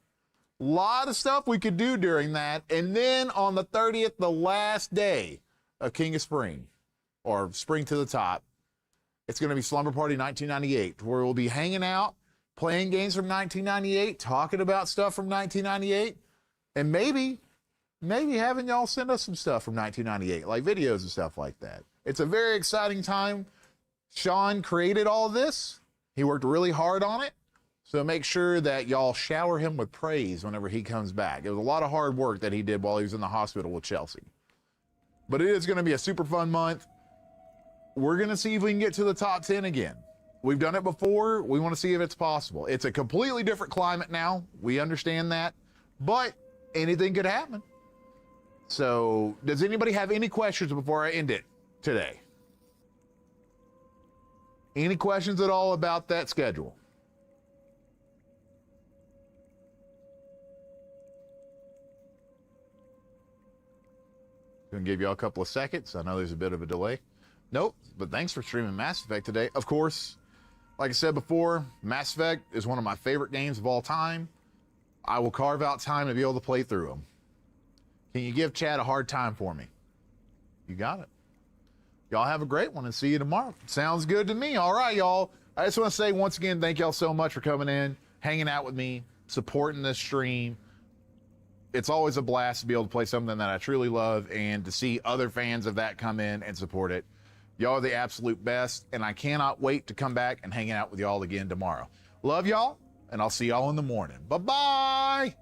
A lot of stuff we could do during that. And then on the 30th, the last day of King of Spring, or Spring to the Top, it's going to be Slumber Party 1998, where we'll be hanging out, playing games from 1998, talking about stuff from 1998, and maybe having y'all send us some stuff from 1998, like videos and stuff like that. It's a very exciting time. Shaun created all this. He worked really hard on it. So make sure that y'all shower him with praise whenever he comes back. It was a lot of hard work that he did while he was in the hospital with Chelsea. But it is going to be a super fun month. We're going to see if we can get to the top 10 again. We've done it before. We want to see if it's possible. It's a completely different climate now. We understand that. But anything could happen. So does anybody have any questions before I end it today? Any questions at all about that schedule? Gonna give y'all a couple of seconds. I know there's a bit of a delay. Nope, but thanks for streaming Mass Effect today. Of course, like I said before, Mass Effect is one of my favorite games of all time. I will carve out time to be able to play through them. Can you give Chad a hard time for me? You got it. Y'all have a great one and see you tomorrow. Sounds good to me. All right, y'all. I just want to say once again, thank y'all so much for coming in, hanging out with me, supporting this stream. It's always a blast to be able to play something that I truly love and to see other fans of that come in and support it. Y'all are the absolute best, and I cannot wait to come back and hang out with y'all again tomorrow. Love y'all, and I'll see y'all in the morning. Bye-bye.